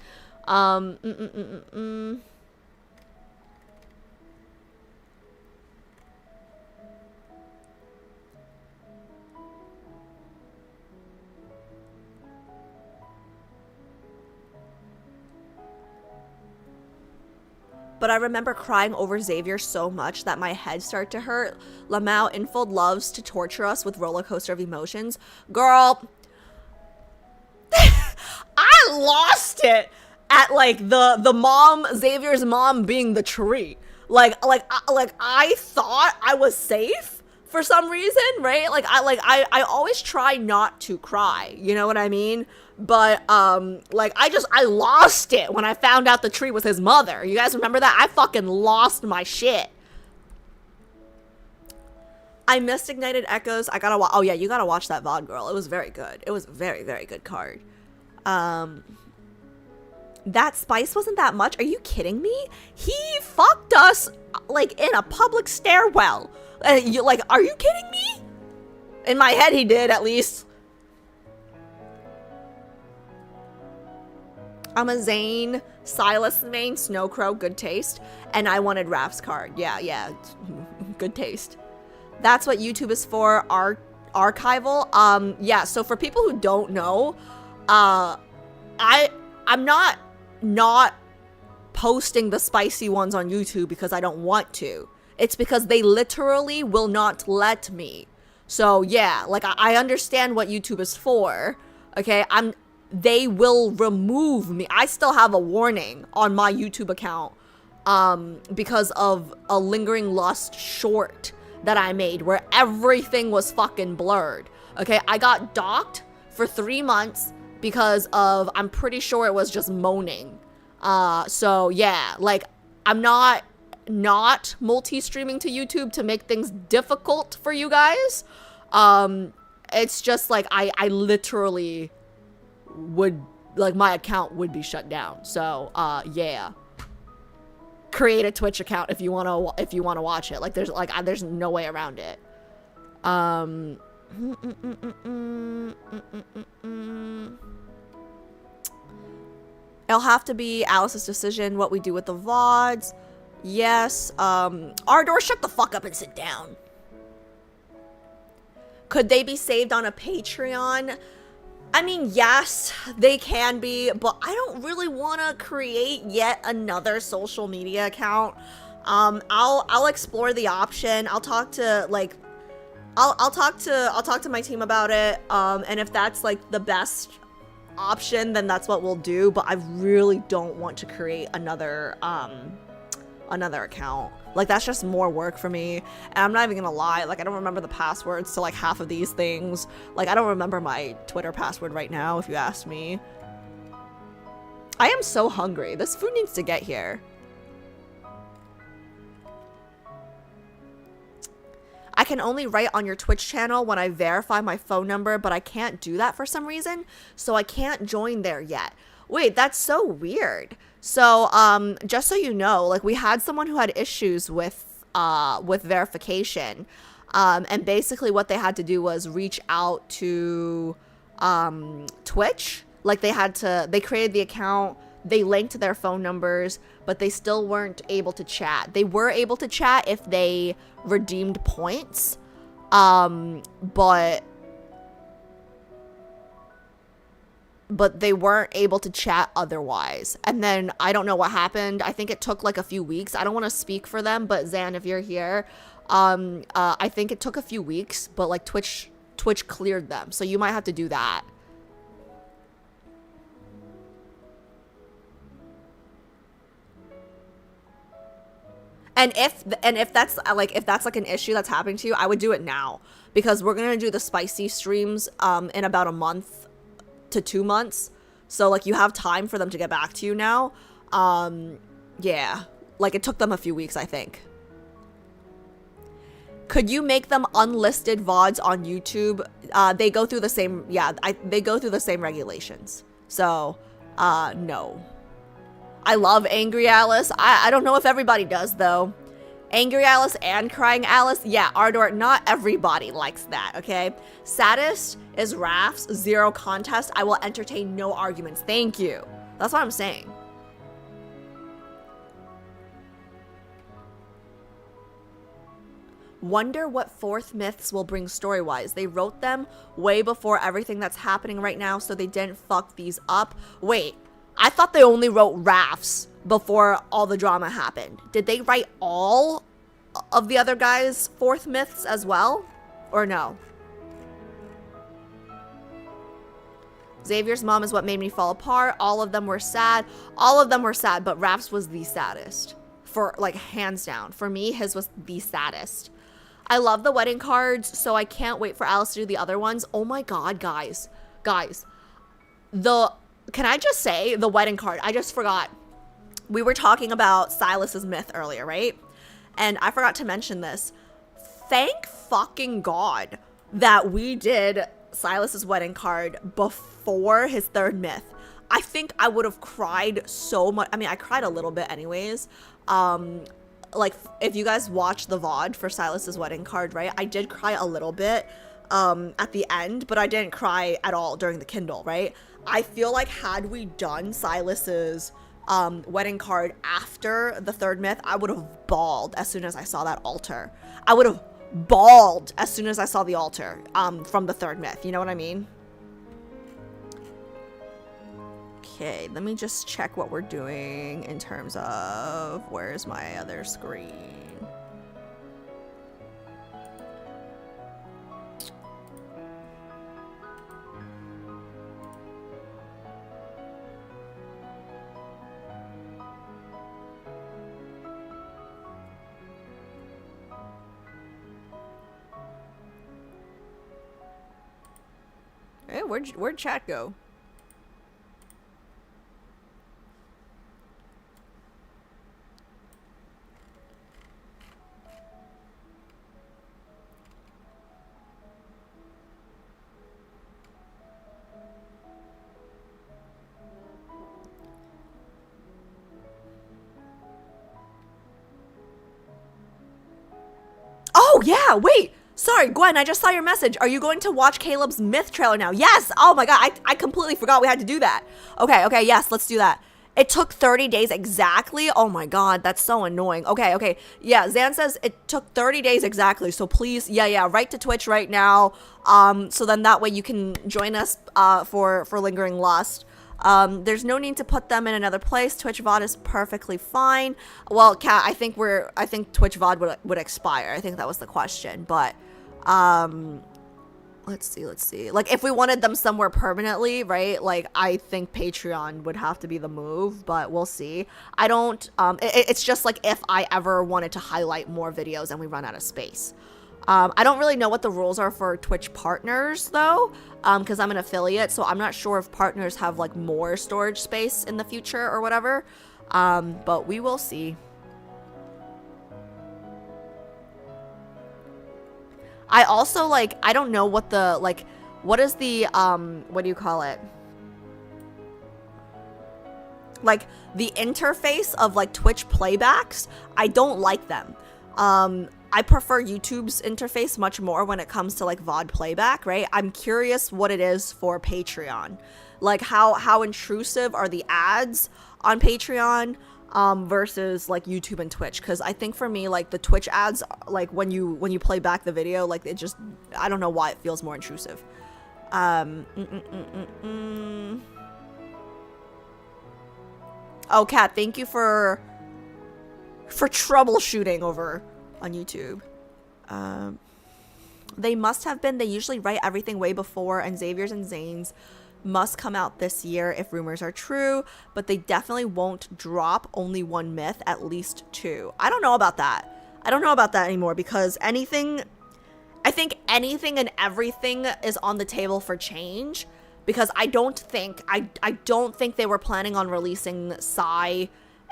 But I remember crying over Xavier so much that my head started to hurt. Lamau Infold loves to torture us with roller coaster of emotions. Girl, I lost it at like the mom, Xavier's mom being the tree. Like I thought I was safe for some reason, right? Like I always try not to cry, you know what I mean? But like I lost it when I found out the tree was his mother. You guys remember that? I fucking lost my shit. I missed Ignited Echoes. I gotta watch. Oh yeah, you gotta watch that VOD, girl. It was very good. It was a very, very good card. That spice wasn't that much. Are you kidding me? He fucked us like in a public stairwell. Are you kidding me? In my head, he did at least. I'm a Zane, Silas main, Snowcrow, good taste. And I wanted Raph's card. Yeah, good taste. That's what YouTube is for, archival. Yeah, so for people who don't know, I'm not posting the spicy ones on YouTube because I don't want to. It's because they literally will not let me. So yeah, like I understand what YouTube is for. Okay, they will remove me. I still have a warning on my YouTube account because of a Lingering Lust short that I made where everything was fucking blurred. Okay, I got docked for 3 months because of, I'm pretty sure it was just moaning. So yeah, like I'm not multi-streaming to YouTube to make things difficult for you guys. It's just like I literally would, like, my account would be shut down. So yeah, create a Twitch account if you want to watch it. Like there's no way around it. It'll have to be Alice's decision what we do with the VODs. Yes. Ardor, shut the fuck up and sit down. Could they be saved on a Patreon? I mean, yes, they can be, but I don't really want to create yet another social media account. I'll explore the option. I'll talk to I'll talk to my team about it. And if that's like the best option, then that's what we'll do. But I really don't want to create another account. Like, that's just more work for me. And I'm not even gonna lie, like, I don't remember the passwords to like half of these things. Like, I don't remember my Twitter password right now, if you ask me. I am so hungry. This food needs to get here. I can only write on your Twitch channel when I verify my phone number, but I can't do that for some reason, so I can't join there yet. Wait, that's so weird. So, just so you know, like, we had someone who had issues with verification, and basically what they had to do was reach out to, Twitch. Like, they created the account, they linked their phone numbers, but they still weren't able to chat. They were able to chat if they redeemed points, but they weren't able to chat otherwise. And then I don't know what happened. I think it took like a few weeks. I don't want to speak for them, but Zan, if you're here, I think it took a few weeks, but like Twitch cleared them. So you might have to do that. And if that's like an issue that's happening to you, I would do it now, because we're going to do the spicy streams in about a month to 2 months. So like you have time for them to get back to you now. Yeah, like, it took them a few weeks, I think. Could you make them unlisted VODs on YouTube? They go through the same, they go through the same regulations. So, no. I love Angry Alice. I don't know if everybody does, though. Angry Alice and Crying Alice? Yeah, Ardor, not everybody likes that, okay? Saddest is Raph's, zero contest. I will entertain no arguments. Thank you. That's what I'm saying. Wonder what fourth myths will bring story-wise. They wrote them way before everything that's happening right now, so they didn't fuck these up. Wait, I thought they only wrote Raph's before all the drama happened. Did they write all of the other guys' fourth myths as well? Or no? Xavier's mom is what made me fall apart. All of them were sad. All of them were sad, but Raph's was the saddest. For, like, hands down. For me, his was the saddest. I love the wedding cards, so I can't wait for Alice to do the other ones. Oh my god, guys. Guys. Can I just say the wedding card? I just forgot. We were talking about Silas's myth earlier, right? And I forgot to mention this. Thank fucking god that we did Silas's wedding card before his third myth. I think I would have cried so much. I mean, I cried a little bit anyways. Like, if you guys watch the VOD for Silas's wedding card, right? I did cry a little bit at the end, but I didn't cry at all during the Kindle, right? I feel like had we done Silas's wedding card after the third myth, I would have bawled as soon as I saw that altar. I would have bawled as soon as I saw the altar from the third myth. You know what I mean? Okay, let me just check what we're doing in terms of where's my other screen. Hey, where'd chat go? Oh, yeah, wait. Sorry, Gwen, I just saw your message. Are you going to watch Caleb's myth trailer now? Yes. Oh my god, I completely forgot we had to do that. Okay, yes, let's do that. It took 30 days exactly. Oh my god, that's so annoying. Okay. Yeah, Zan says it took 30 days exactly. So please, yeah, write to Twitch right now. So then that way you can join us for Lingering Lust. There's no need to put them in another place. Twitch VOD is perfectly fine. Well, Kat, I think Twitch VOD would expire. I think that was the question. But let's see. Like, if we wanted them somewhere permanently, right? Like, I think Patreon would have to be the move, but we'll see. I don't, it's just like if I ever wanted to highlight more videos and we run out of space. I don't really know what the rules are for Twitch partners, though, because I'm an affiliate, so I'm not sure if partners have, like, more storage space in the future or whatever, but we will see. I also, like, I don't know what the, like, what is the, what do you call it? Like, the interface of, like, Twitch playbacks, I don't like them. I prefer YouTube's interface much more when it comes to, like, VOD playback, right? I'm curious what it is for Patreon. Like, how intrusive are the ads on Patreon versus, like, YouTube and Twitch? Because I think for me, like, the Twitch ads, like, when you play back the video, like, it just, I don't know why it feels more intrusive. Oh, Kat, thank you for troubleshooting over on YouTube. They must have been. They usually write everything way before, and Xavier's and Zane's must come out this year if rumors are true, but they definitely won't drop only one myth, at least two. I don't know about that. I don't know about that anymore, because I think anything and everything is on the table for change, because I don't think they were planning on releasing Psy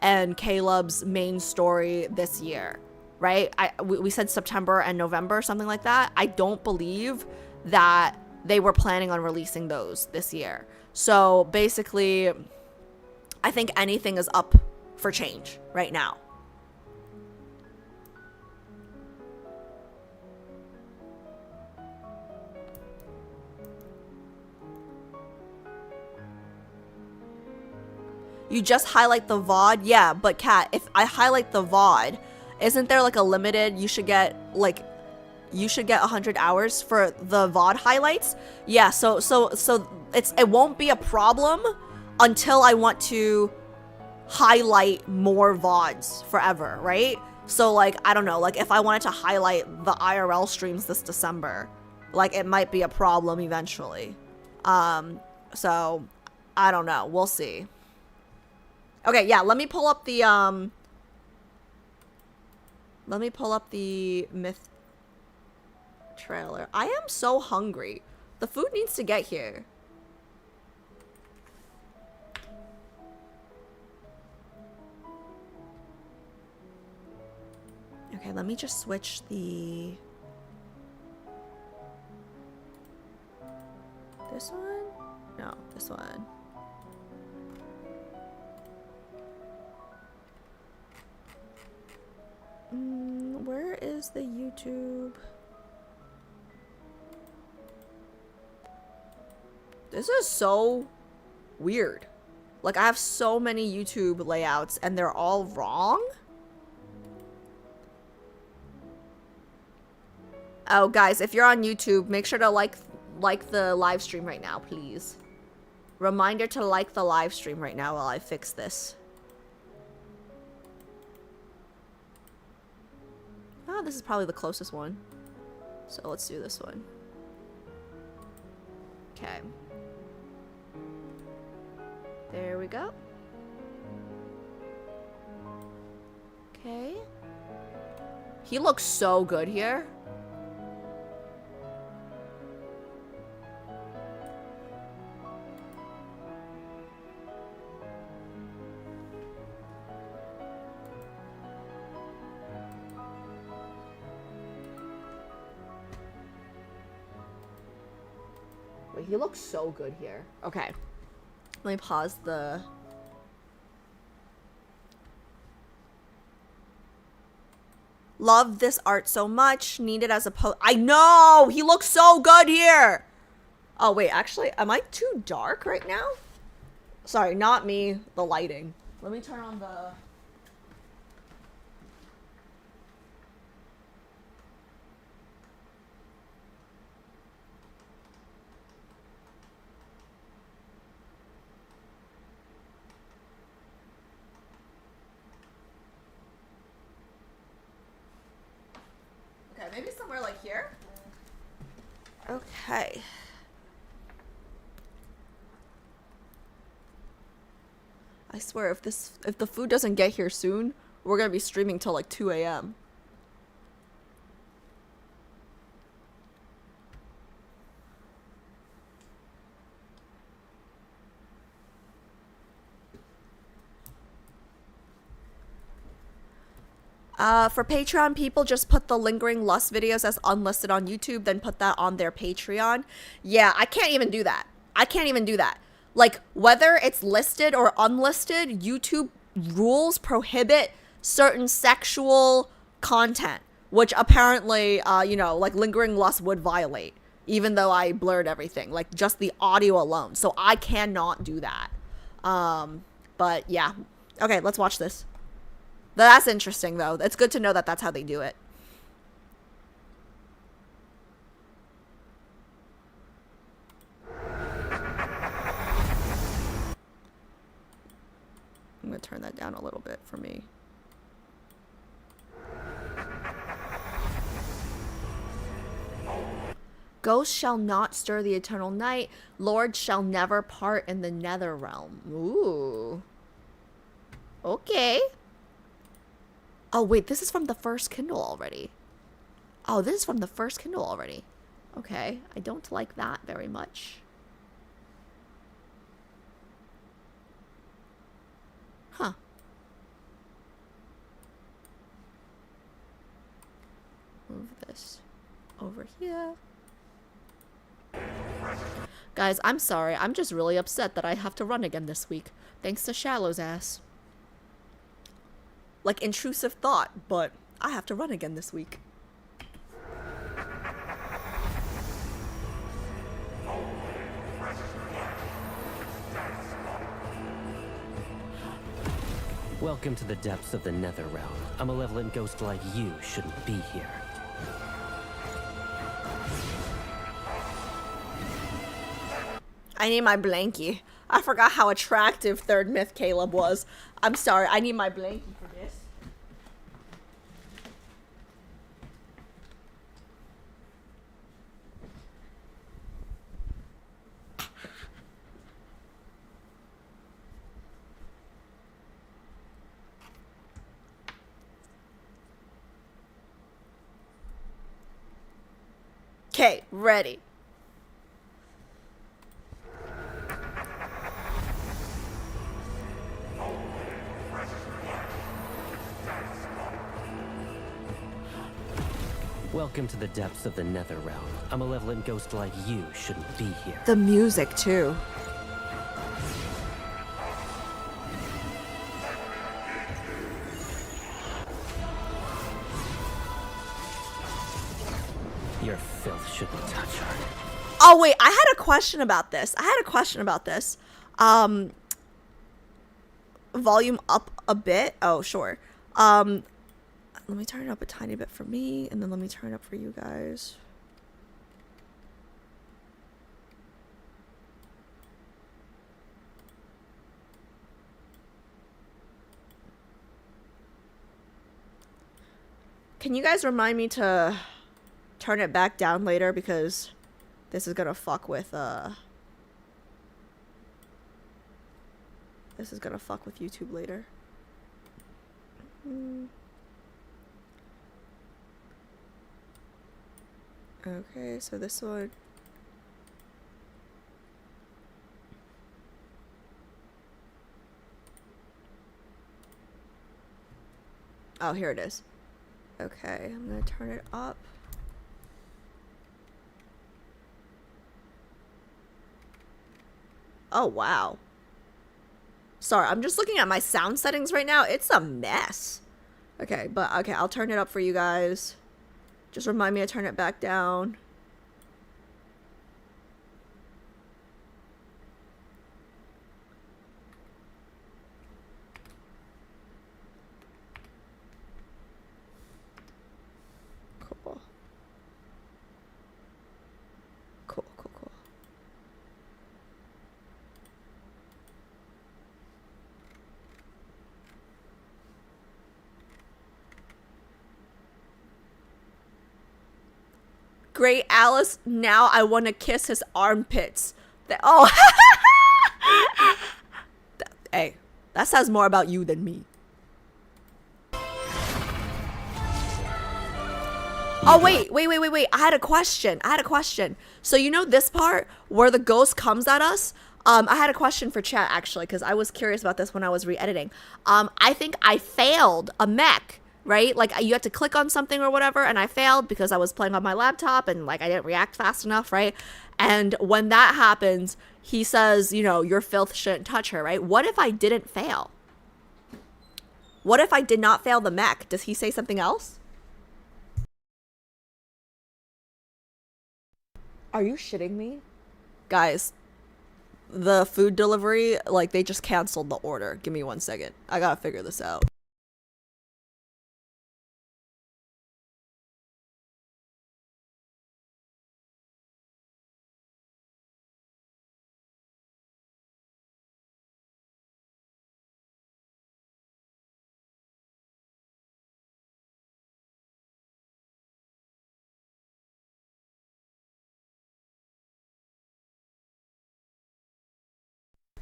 and Caleb's main story this year, right? We said September and November, something like that. I don't believe that they were planning on releasing those this year. So basically, I think anything is up for change right now. You just highlight the VOD? Yeah, but Kat, if I highlight the VOD, isn't there like a limited, you should get 100 hours for the VOD highlights? Yeah, so it won't be a problem until I want to highlight more VODs forever, right? So like, I don't know, like if I wanted to highlight the IRL streams this December, like it might be a problem eventually. So I don't know, we'll see. Okay, yeah, let me pull up the Myth trailer. I am so hungry. The food needs to get here. Okay, let me just switch the... This one? No, this one. Where is the YouTube? This is so weird. Like, I have so many YouTube layouts and they're all wrong. Oh, guys, if you're on YouTube, make sure to like the live stream right now, please. Reminder to like the live stream right now while I fix this. Oh, this is probably the closest one. So let's do this one. Okay. There we go. Okay. He looks so good here. Wait, he looks so good here. Okay. Let me pause the... Love this art so much. Need it as a post. I know! He looks so good here! Oh, wait. Actually, am I too dark right now? Sorry, not me. The lighting. Let me turn on the... Maybe somewhere like here? Okay. I swear, if the food doesn't get here soon, we're gonna be streaming till like 2 a.m. For Patreon people, just put the Lingering Lust videos as unlisted on YouTube, then put that on their Patreon. Yeah, I can't even do that. I can't even do that. Like, whether it's listed or unlisted, YouTube rules prohibit certain sexual content, which apparently, you know, like Lingering Lust would violate, even though I blurred everything, like just the audio alone. So I cannot do that. But yeah. Okay, let's watch this. That's interesting, though. It's good to know that that's how they do it. I'm going to turn that down a little bit for me. Ghosts shall not stir the eternal night. Lords shall never part in the nether realm. Ooh. Okay. Oh, wait, this is from the first Kindle already. Oh, this is from the first Kindle already. Okay, I don't like that very much. Huh. move this over here. Guys, I'm sorry. I'm just really upset that I have to run again this week. Thanks to Shallow's ass. Like, intrusive thought, but I have to run again this week. Welcome to the depths of the Nether Realm. A malevolent ghost like you shouldn't be here. I need my blankie. I forgot how attractive third myth Caleb was. I'm sorry, I need my blankie for this. Okay, ready. Welcome to the depths of the Nether Realm. A malevolent ghost like you shouldn't be here. The music, too. Your filth shouldn't touch her. Oh, wait, I had a question about this. Volume up a bit. Oh, sure. Let me turn it up a tiny bit for me, and then let me turn it up for you guys. Can you guys remind me to turn it back down later, because this is gonna fuck with YouTube later. Okay, so this one. Oh, here it is. Okay, I'm gonna turn it up. Oh, wow. Sorry, I'm just looking at my sound settings right now. It's a mess. Okay, but okay, I'll turn it up for you guys. Just remind me to turn it back down. Cool. Cool, cool, cool. Great, Alice. Now I want to kiss his armpits. Oh. Hey, that says more about you than me. Oh, wait. I had a question. So you know this part where the ghost comes at us? I had a question for chat, actually, because I was curious about this when I was re-editing. I think I failed a mech. Right? Like, you had to click on something or whatever, and I failed because I was playing on my laptop and, like, I didn't react fast enough, right? And when that happens, he says, you know, your filth shouldn't touch her, right? What if I didn't fail? What if I did not fail the mech? Does he say something else? Are you shitting me? Guys, the food delivery, like, they just canceled the order. Give me 1 second. I gotta figure this out.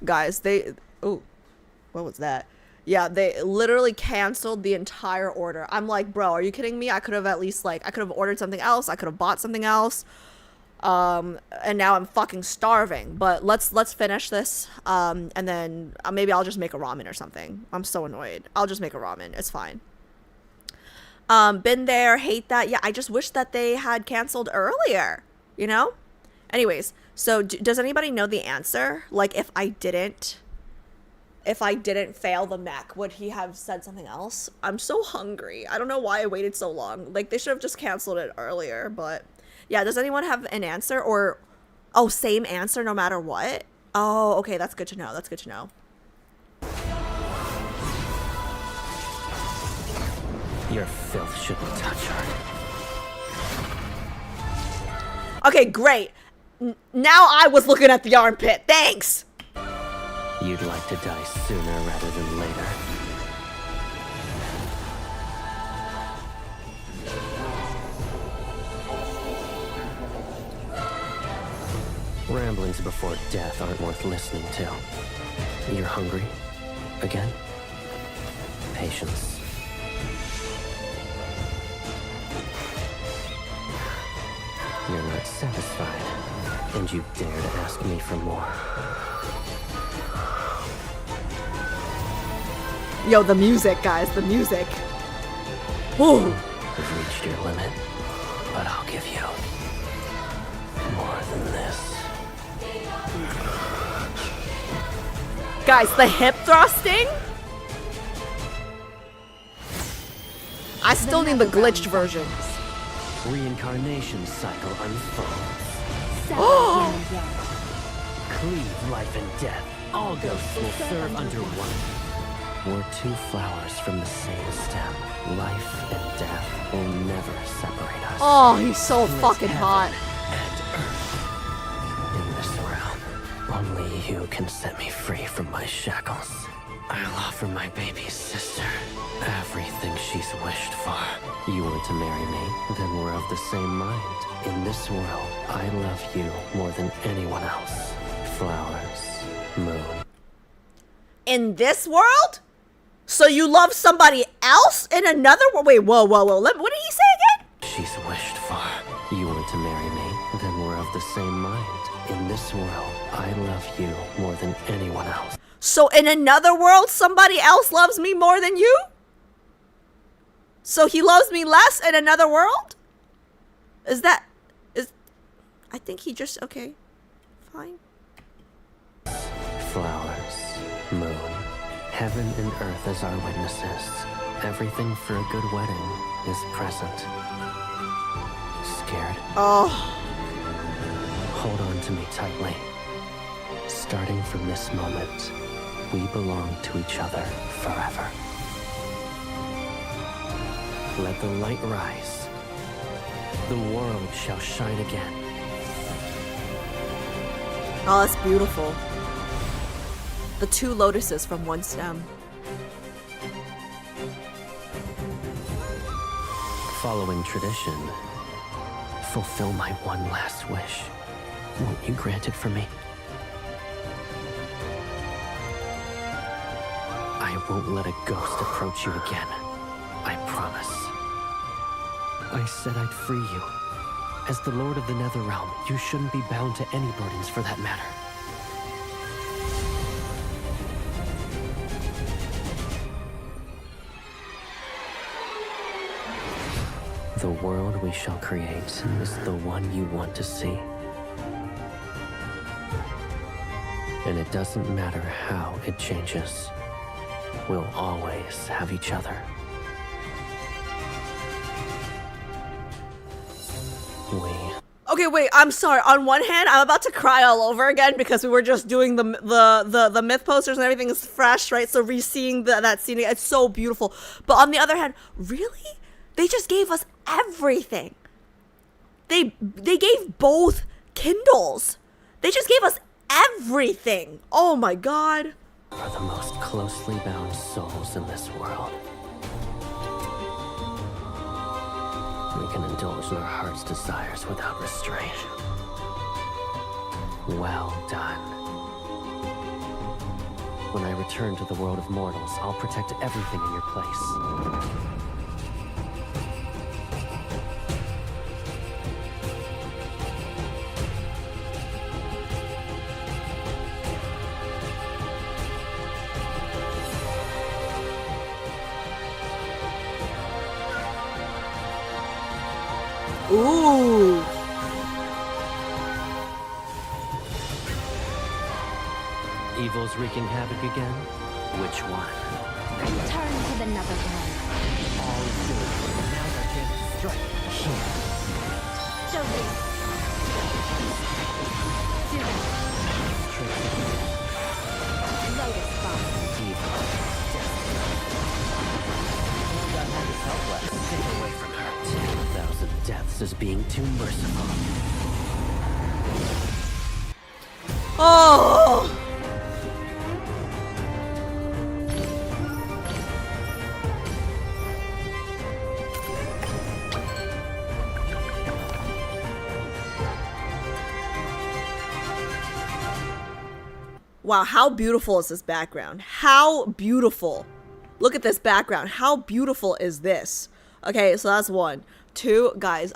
Guys, oh, what was that? Yeah, they literally canceled the entire order. I'm like, bro, are you kidding me? I could have at least, like, I could have ordered something else. I could have bought something else. And now I'm fucking starving. But let's finish this. And then maybe I'll just make a ramen or something. I'm so annoyed. I'll just make a ramen. It's fine. Been there, hate that. Yeah, I just wish that they had canceled earlier, you know? Anyways, so does anybody know the answer? Like, if I didn't fail the mech, would he have said something else? I'm so hungry. I don't know why I waited so long. Like, they should have just canceled it earlier, but yeah, does anyone have an answer? Or, oh, same answer no matter what? Oh, okay, that's good to know. That's good to know. Your filth shouldn't touch her. Okay, great. Now I was looking at the armpit. Thanks! You'd like to die sooner rather than later. Ramblings before death aren't worth listening to. You're hungry? Again? Patience. You're not satisfied, and you dare to ask me for more. Yo, the music, guys, the music. Woo! You've reached your limit, but I'll give you more than this. Guys, the hip thrusting? I still need the glitched version. Reincarnation cycle unfolds. Cleave life and death. All ghosts will serve under one. We're two flowers from the same stem. Life and death will never separate us. Oh, he's so Split fucking heaven hot. And earth. In this realm, only you can set me free from my shackles. I'll offer my baby sister everything she's wished for. You were to marry me, then we're of the same mind. In this world, I love you more than anyone else. Flowers, moon. In this world? So you love somebody else in another world? Wait, whoa. What did he say again? She's wished for. You were to marry me, then we're of the same mind. In this world, I love you more than anyone else. So in another world, somebody else loves me more than you? So he loves me less in another world? I think he just, okay, fine. Flowers, moon, heaven and earth as our witnesses. Everything for a good wedding is present. Scared? Oh, Hold on to me tightly. Starting from this moment, we belong to each other forever. Let the light rise. The world shall shine again. oh, that's beautiful. The two lotuses from one stem. Following tradition, fulfill my one last wish. Won't you grant it for me? I won't let a ghost approach you again. I promise. I said I'd free you. As the Lord of the Netherrealm, you shouldn't be bound to any burdens for that matter. The world we shall create is the one you want to see. And it doesn't matter how it changes. We'll always have each other. Okay, wait, I'm sorry. On one hand, I'm about to cry all over again because we were just doing the myth posters and everything is fresh, right? So re-seeing that scene, it's so beautiful. But on the other hand, really? They just gave us everything. They gave both Kindles. They just gave us everything. Oh my god. Are the most closely bound souls in this world. We can indulge in our heart's desires without restraint. Well done. When I return to the world of mortals, I'll protect everything in your place. Ooh. Evil's wreaking havoc again? Which one? Return to the Netherworld. All good. Now that chance to strike. Here. Show me. Do that. Lotus Bomb. Evil. That hand is helpless. Take away from her. 10,000 deaths is being too merciful. Oh. Wow, how beautiful is this background? How beautiful. Look at this background. How beautiful is this? Okay, so that's one. Two, guys,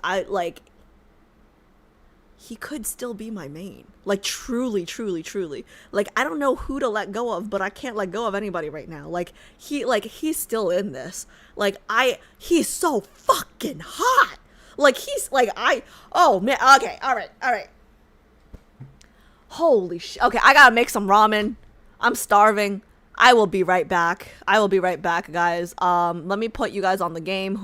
he could still be my main. Like, truly, truly, truly. Like, I don't know who to let go of, but I can't let go of anybody right now. He's still in this. He's so fucking hot. Oh, man, okay, all right. Holy shit. Okay, I gotta make some ramen. I'm starving. I will be right back. Guys. Let me put you guys on the game.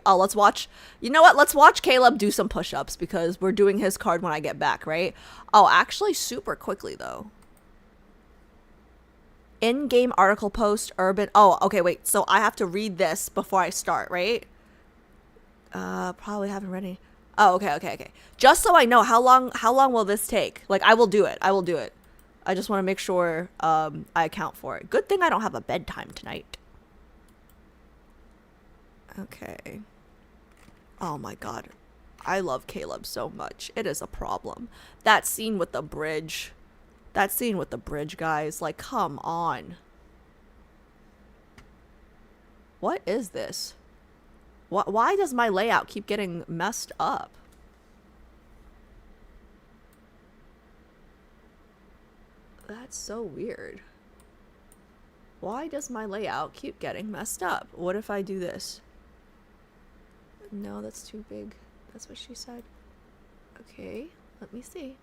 Let's watch. You know what? Let's watch Caleb do some push-ups because we're doing his card when I get back, right? Oh, actually super quickly though. In-game article post, urban. Oh, okay, wait. So I have to read this before I start, right? Probably haven't read any. Oh, okay. Just so I know, how long will this take? Like, I will do it. I just want to make sure I account for it. Good thing I don't have a bedtime tonight. Okay. Oh my god. I love Caleb so much. It is a problem. That scene with the bridge. Guys. Like, come on. What is this? Why does my layout keep getting messed up? That's so weird. Why does my layout keep getting messed up? What if I do this? No, that's too big. That's what she said. Okay, let me see.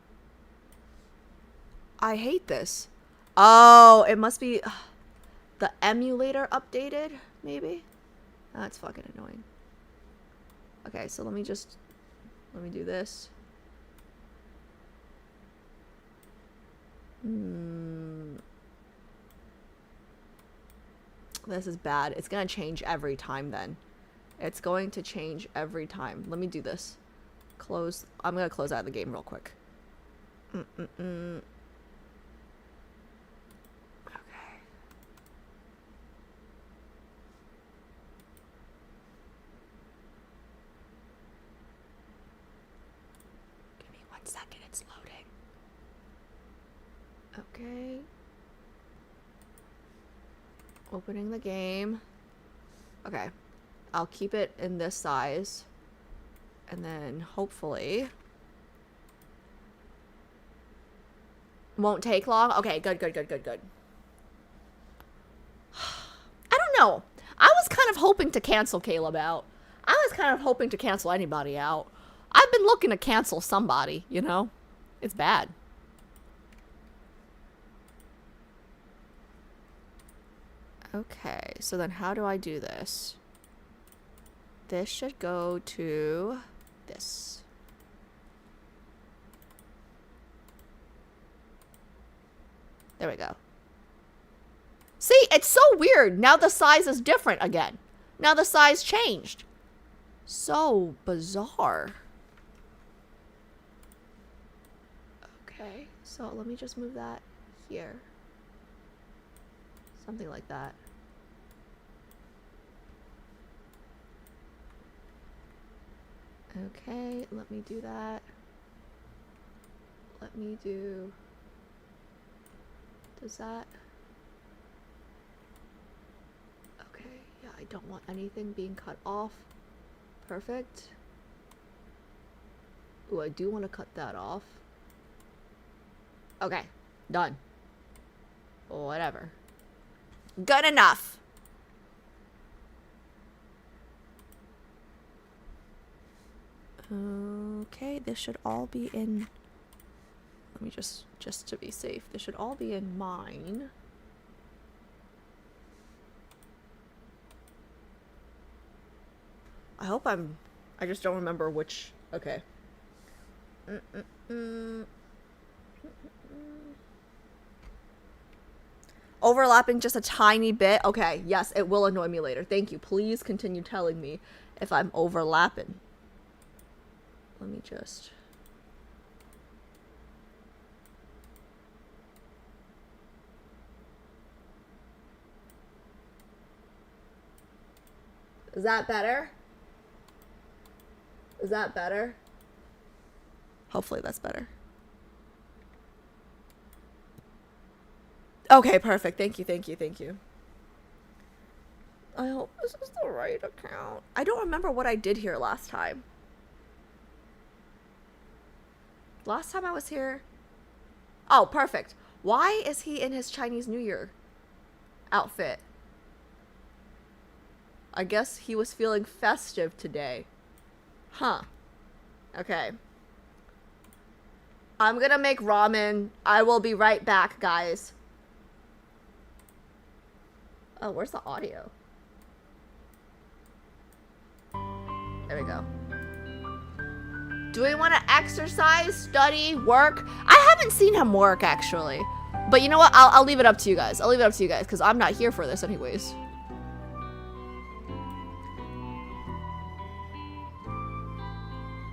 I hate this. Oh, it must be the emulator updated, maybe? That's fucking annoying. Okay, so let me do this. This is bad. It's gonna change every time then. It's going to change every time. Let me do this. Close. I'm gonna close out of the game real quick. Okay. Give me 1 second. It's loading. Okay. Opening the game. Okay. I'll keep it in this size. And then hopefully won't take long. Okay, good. I don't know. I was kind of hoping to cancel Caleb out. I was kind of hoping to cancel anybody out. I've been looking to cancel somebody, you know? It's bad. Okay, so then how do I do this? This should go to this. There we go. See, it's so weird. Now the size is different again. Now the size changed. So bizarre. Okay, so let me just move that here. Something like that. Okay, let me do that. Let me do... Does that... Okay, yeah, I don't want anything being cut off. Perfect. Ooh, I do want to cut that off. Okay, done. Whatever. Good enough. Okay, this should all be in. Let me just to be safe. This should all be in mine. I hope I'm. I just don't remember which. Okay. Overlapping just a tiny bit. Okay, yes, it will annoy me later. Thank you. Please continue telling me if I'm overlapping. Let me just. Is that better? Is that better? Hopefully that's better. Okay, perfect. Thank you, thank you, thank you. I hope this is the right account. I don't remember what I did here last time. Last time I was here... Oh, perfect. Why is he in his Chinese New Year outfit? I guess he was feeling festive today. Huh. Okay. I'm gonna make ramen. I will be right back, guys. Oh, where's the audio? There we go. Do we want to exercise, study, work? I haven't seen him work, actually. But you know what? I'll leave it up to you guys. I'll leave it up to you guys, because I'm not here for this anyways.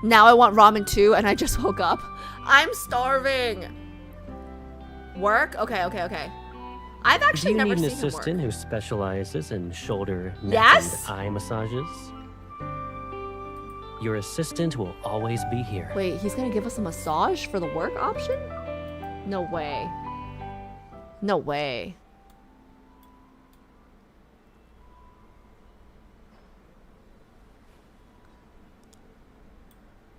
Now I want ramen too, and I just woke up. I'm starving. Work? Okay, okay, okay. I've actually Do you never need an seen him assistant work. who specializes in shoulder, neck, Yes? and eye massages? Your assistant will always be here. Wait, he's gonna give us a massage for the work option? No way. No way.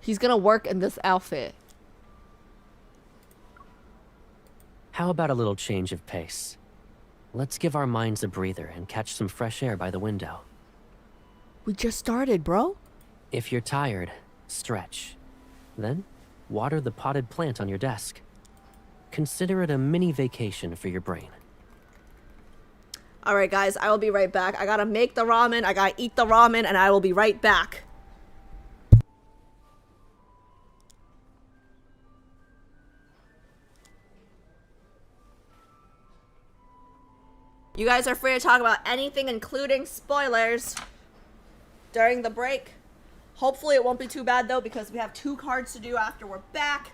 He's gonna work in this outfit. How about a little change of pace? Let's give our minds a breather and catch some fresh air by the window. We just started, bro. If you're tired, stretch. Then, water the potted plant on your desk. Consider it a mini vacation for your brain. Alright, guys, I will be right back. I gotta make the ramen, I gotta eat the ramen, and I will be right back. You guys are free to talk about anything, including spoilers, during the break. Hopefully it won't be too bad, though, because we have 2 cards to do after we're back.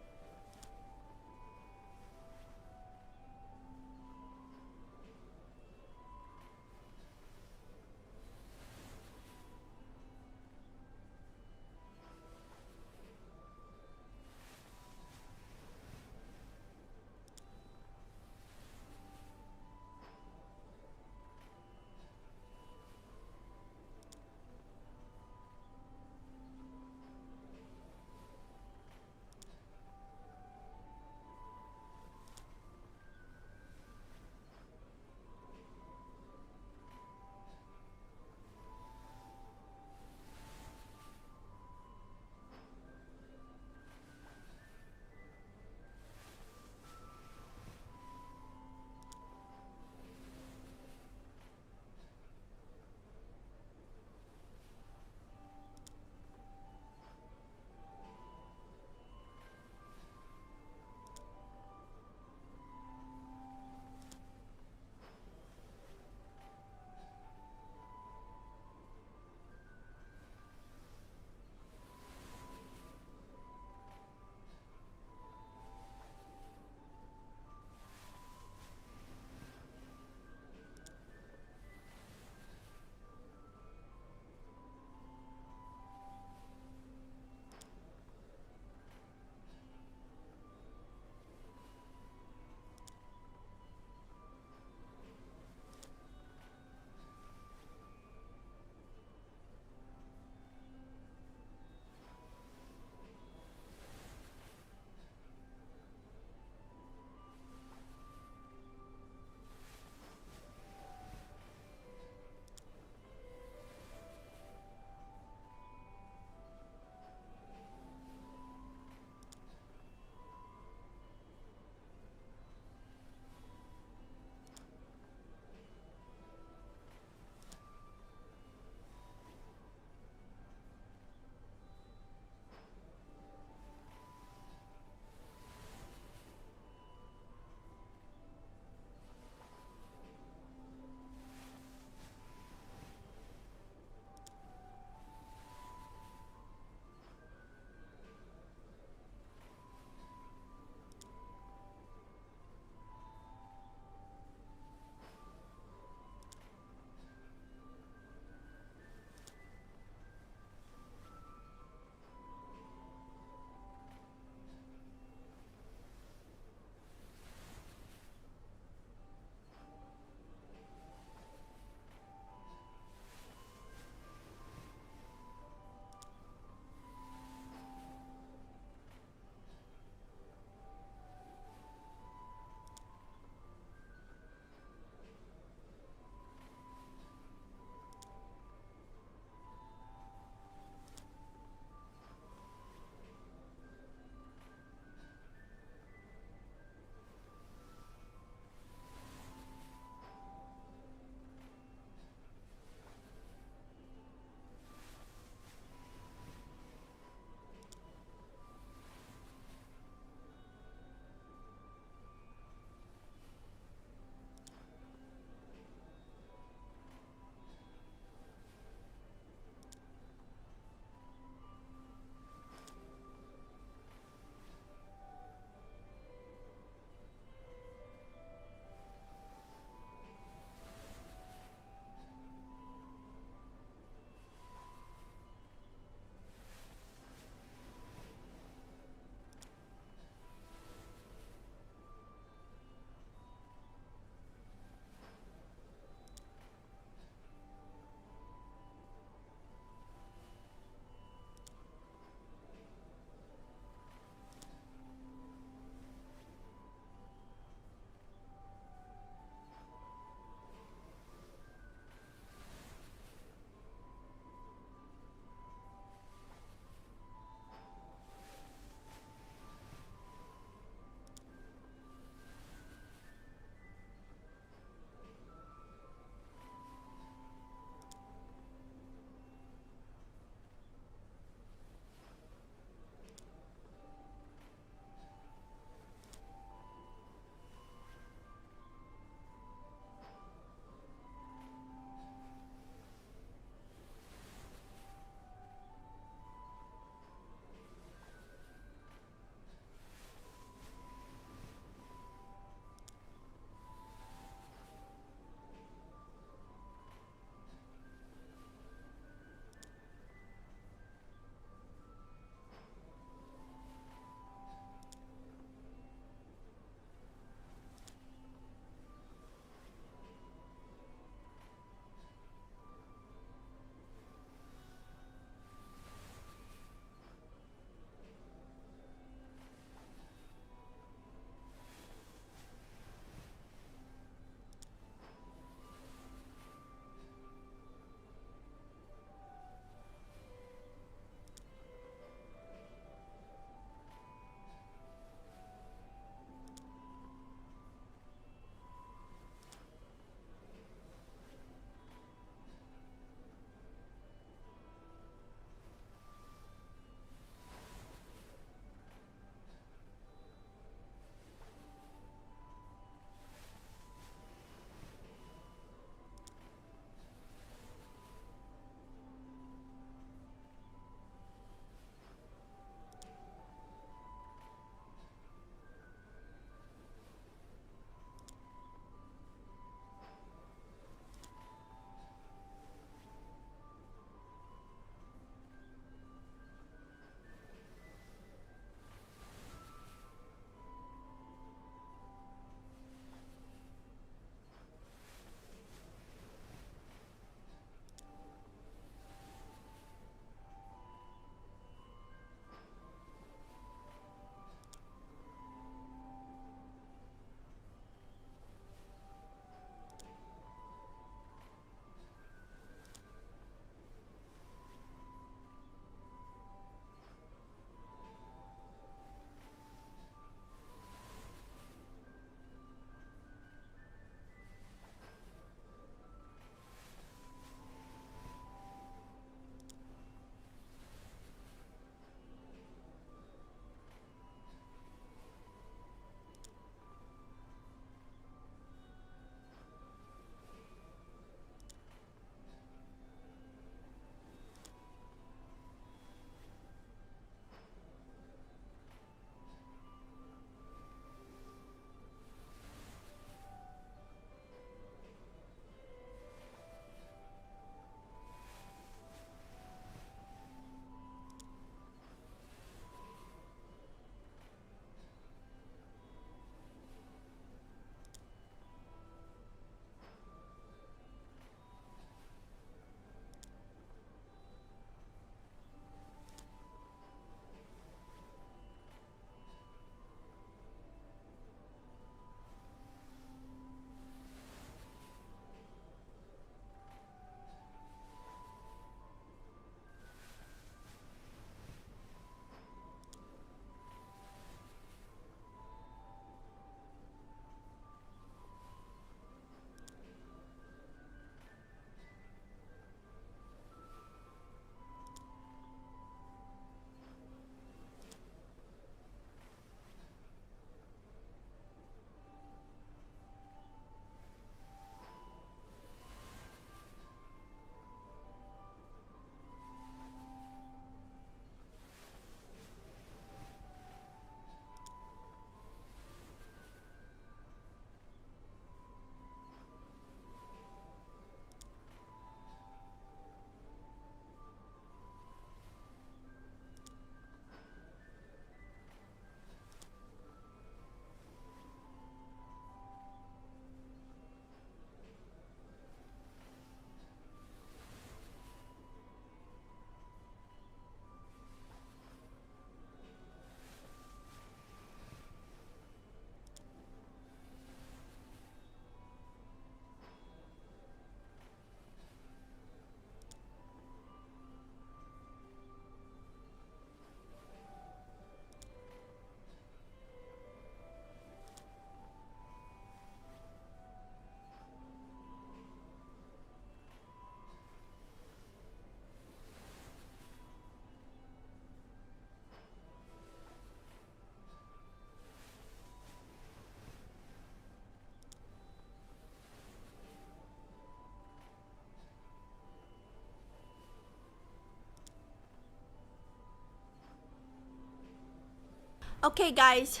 Okay, guys,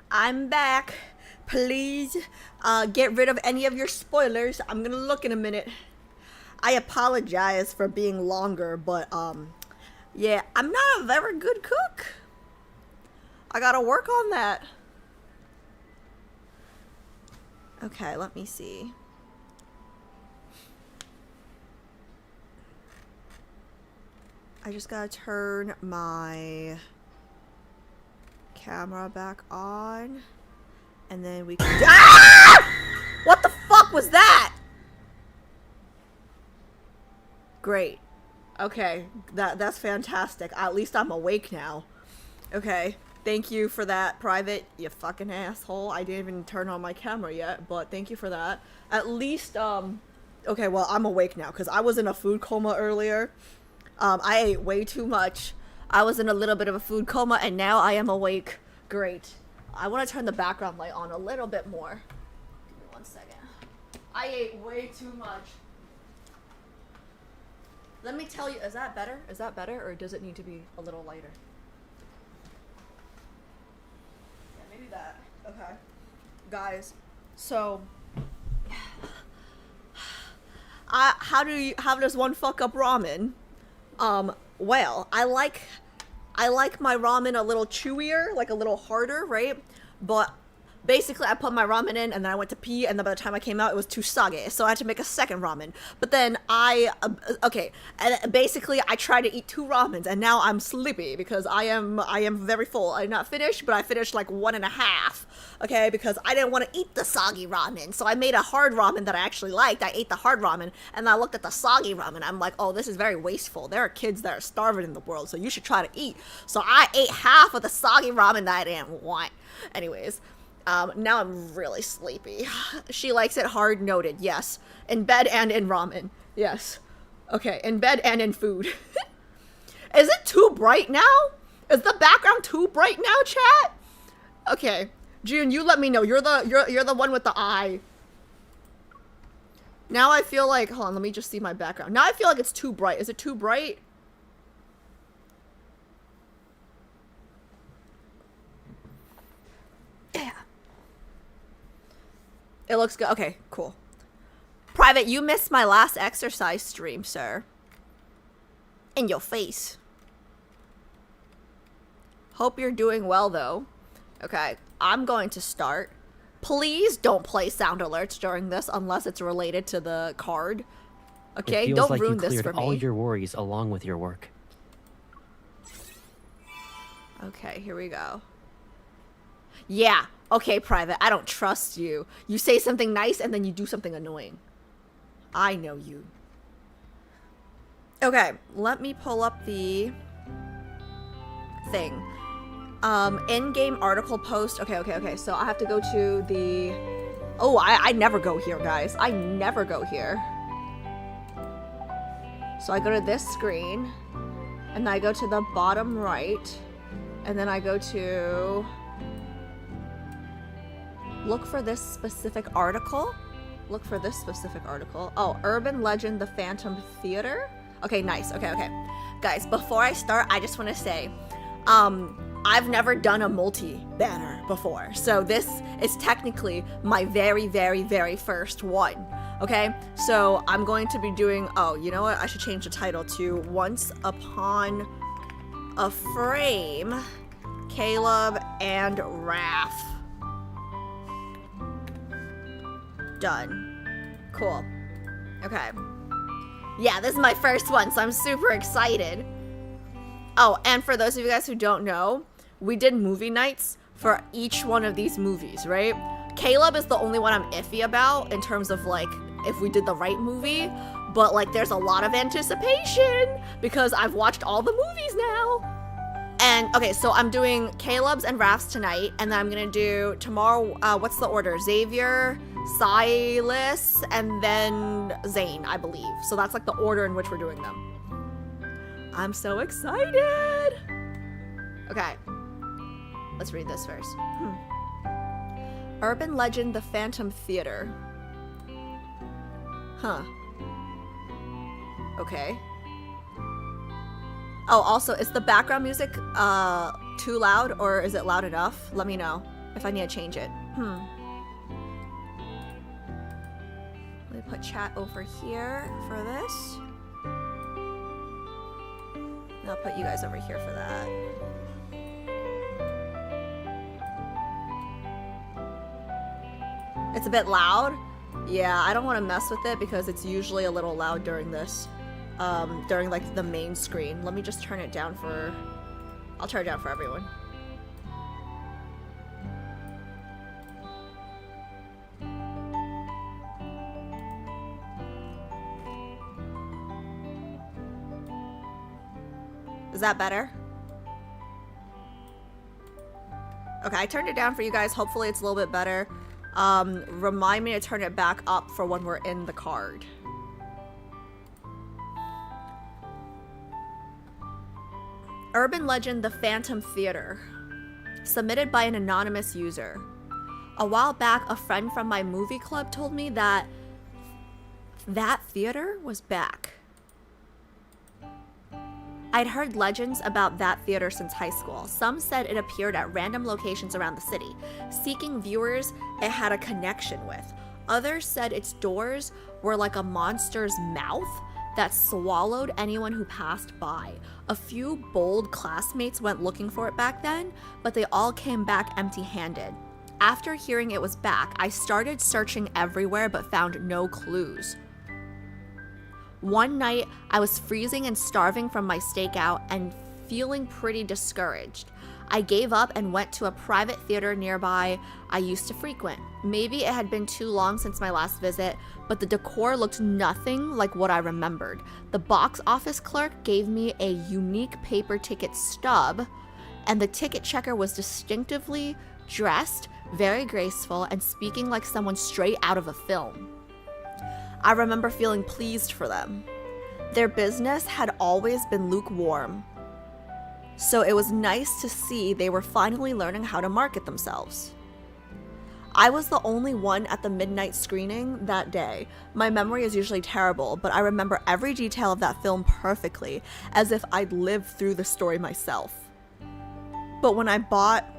I'm back. Please, get rid of any of your spoilers. I'm gonna look in a minute. I apologize for being longer, but, yeah, I'm not a very good cook. I gotta work on that. Okay, let me see. I just gotta turn my camera back on. And then we can. Ah! What the fuck was that? Great. Okay, that's fantastic. At least I'm awake now. Okay, thank you for that, Private, you fucking asshole. I didn't even turn on my camera yet, but thank you for that. At least, okay, well, I'm awake now, because I was in a food coma earlier. I ate way too much. I was in a little bit of a food coma, and now I am awake. Great. I want to turn the background light on a little bit more. Give me 1 second. I ate way too much. Let me tell you, is that better? Is that better, or does it need to be a little lighter? Yeah, maybe that. Okay. Guys, so how does one fuck up ramen? Well, I like my ramen a little chewier, like a little harder, right? But basically I put my ramen in and then I went to pee, and then by the time I came out it was too soggy, so I had to make a second ramen. But then okay, and basically I tried to eat 2 ramens, and now I'm sleepy because I am very full. I'm not finished, but I finished like 1.5, okay, because I didn't want to eat the soggy ramen, so I made a hard ramen that I actually liked. I ate the hard ramen, and I looked at the soggy ramen. I'm like, oh, this is very wasteful. There are kids that are starving in the world, so you should try to eat. So I ate half of the soggy ramen that I didn't want. Anyways, now I'm really sleepy. She likes it hard, noted, yes. In bed and in ramen, yes. Okay, in bed and in food. Is it too bright now? Is the background too bright now, chat? Okay, June, you let me know. You're the one with the eye. Now I feel like, hold on, let me just see my background. Now I feel like it's too bright. Is it too bright? Yeah. It looks good. Okay, cool. Private, you missed my last exercise stream, sir. In your face. Hope you're doing well, though. Okay, I'm going to start. Please don't play sound alerts during this unless it's related to the card. Okay, It feels don't like ruin you this cleared for all me. your worries along with your work. Okay, here we go. Yeah, okay, Private, I don't trust you. You say something nice and then you do something annoying. I know you. Okay, let me pull up the thing. In-game article post. Okay. So I have to go to the... Oh, I never go here, guys. I never go here. So I go to this screen, and I go to the bottom right, and then I go to... Look for this specific article. Look for this specific article. Oh, Urban Legend, The Phantom Theater. Okay, nice. Okay. Guys, before I start, I just want to say, I've never done a multi-banner before. So this is technically my very, very, very first one. Okay? So I'm going to be doing, oh, you know what? I should change the title to Once Upon a Frame, Caleb and Raph. Done. Cool. Okay. Yeah, this is my first one, so I'm super excited. Oh, and for those of you guys who don't know, we did movie nights for each one of these movies, right? Caleb is the only one I'm iffy about in terms of, like, if we did the right movie, but, like, there's a lot of anticipation because I've watched all the movies now. And, okay, so I'm doing Caleb's and Raph's tonight, and then I'm gonna do tomorrow, what's the order? Xavier, Silas, and then Zane, I believe. So that's, like, the order in which we're doing them. I'm so excited! Okay. Let's read this first. Urban Legend, The Phantom Theater. Huh. Okay. Oh, also, is the background music, too loud or is it loud enough? Let me know if I need to change it. Let me put chat over here for this. And I'll put you guys over here for that. It's a bit loud. Yeah, I don't want to mess with it because it's usually a little loud during this. During like the main screen. Let me just turn it down for... I'll turn it down for everyone. Is that better? Okay, I turned it down for you guys. Hopefully it's a little bit better. Remind me to turn it back up for when we're in the card. Urban legend, The Phantom Theater. Submitted by an anonymous user. A while back, a friend from my movie club told me that theater was back. I'd heard legends about that theater since high school. Some said it appeared at random locations around the city, seeking viewers it had a connection with. Others said its doors were like a monster's mouth that swallowed anyone who passed by. A few bold classmates went looking for it back then, but they all came back empty-handed. After hearing it was back, I started searching everywhere but found no clues. One night, I was freezing and starving from my stakeout and feeling pretty discouraged. I gave up and went to a private theater nearby I used to frequent. Maybe it had been too long since my last visit, but the decor looked nothing like what I remembered. The box office clerk gave me a unique paper ticket stub, and the ticket checker was distinctively dressed, very graceful, and speaking like someone straight out of a film. I remember feeling pleased for them. Their business had always been lukewarm, so it was nice to see they were finally learning how to market themselves. I was the only one at the midnight screening that day. My memory is usually terrible, but I remember every detail of that film perfectly, as if I'd lived through the story myself. But when I brought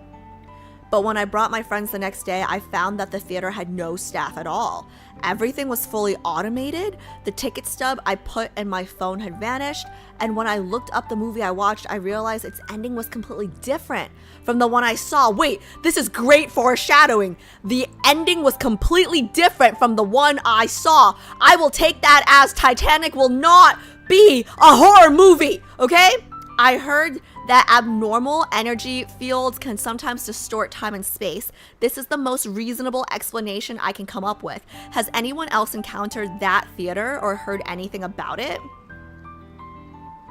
my friends the next day, I found that the theater had no staff at all. Everything was fully automated. The ticket stub I put in my phone had vanished, and when I looked up the movie I watched, I realized its ending was completely different from the one I saw. Wait, this is great foreshadowing. The ending was completely different from the one I saw. I will take that as Titanic will not be a horror movie, okay? I heard that abnormal energy fields can sometimes distort time and space. This is the most reasonable explanation I can come up with. Has anyone else encountered that theater or heard anything about it?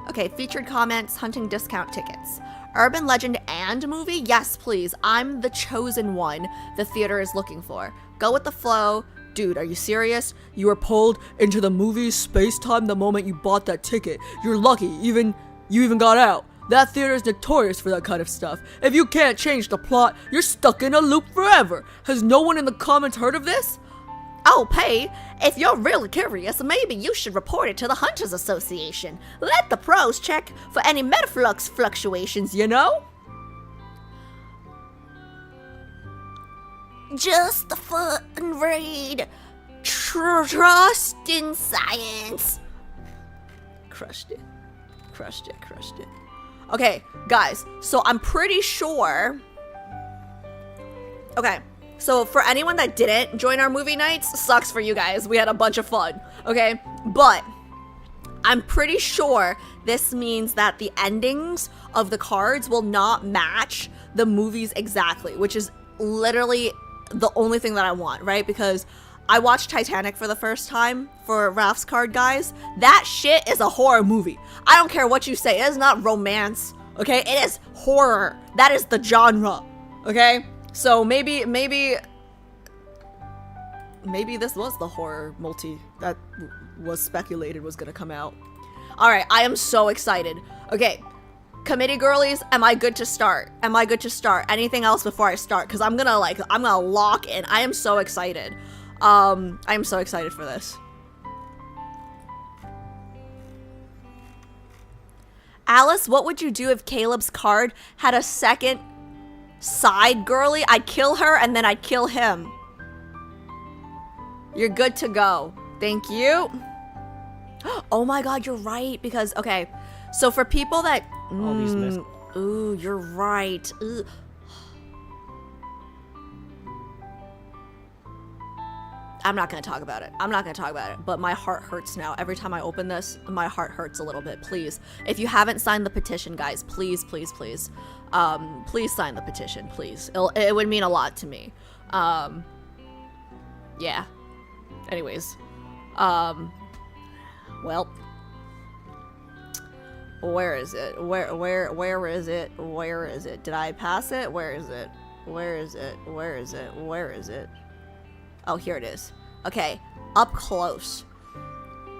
Okay, featured comments, hunting discount tickets. Urban legend and movie? Yes, please. I'm the chosen one the theater is looking for. Go with the flow. Dude, are you serious? You were pulled into the movie's space-time the moment you bought that ticket. You're lucky, you even got out. That theater is notorious for that kind of stuff. If you can't change the plot, you're stuck in a loop forever. Has no one in the comments heard of this? Oh, Pay, if you're really curious, maybe you should report it to the Hunters Association. Let the pros check for any metaflux fluctuations, you know? Just the fun read. Trust in science. Crushed it. Okay, guys, so I'm pretty sure... Okay, so for anyone that didn't join our movie nights, sucks for you guys. We had a bunch of fun, okay? But I'm pretty sure this means that the endings of the cards will not match the movies exactly, which is literally the only thing that I want, right? Because I watched Titanic for the first time for Raf's card, guys. That shit is a horror movie. I don't care what you say. It is not romance, okay? It is horror. That is the genre, okay? So maybe this was the horror multi that was speculated was gonna come out. All right, I am so excited. Okay, committee girlies, am I good to start? Anything else before I start? Because I'm gonna lock in. I am so excited. I am so excited for this. Alice, what would you do if Caleb's card had a second side girly? I'd kill her and then I'd kill him. You're good to go. Thank you. Oh my god, you're right. Because, okay. So for people that... All these missed. Ooh, you're right. Ooh. I'm not going to talk about it. I'm not going to talk about it. But my heart hurts now. Every time I open this, my heart hurts a little bit. Please. If you haven't signed the petition, guys, please, please, please. Please sign the petition, please. It would mean a lot to me. Yeah. Anyways. Well. Where is it? Where is it? Where is it? Did I pass it? Where is it? Where is it? Where is it? Where is it? Oh, here it is. Okay, up close.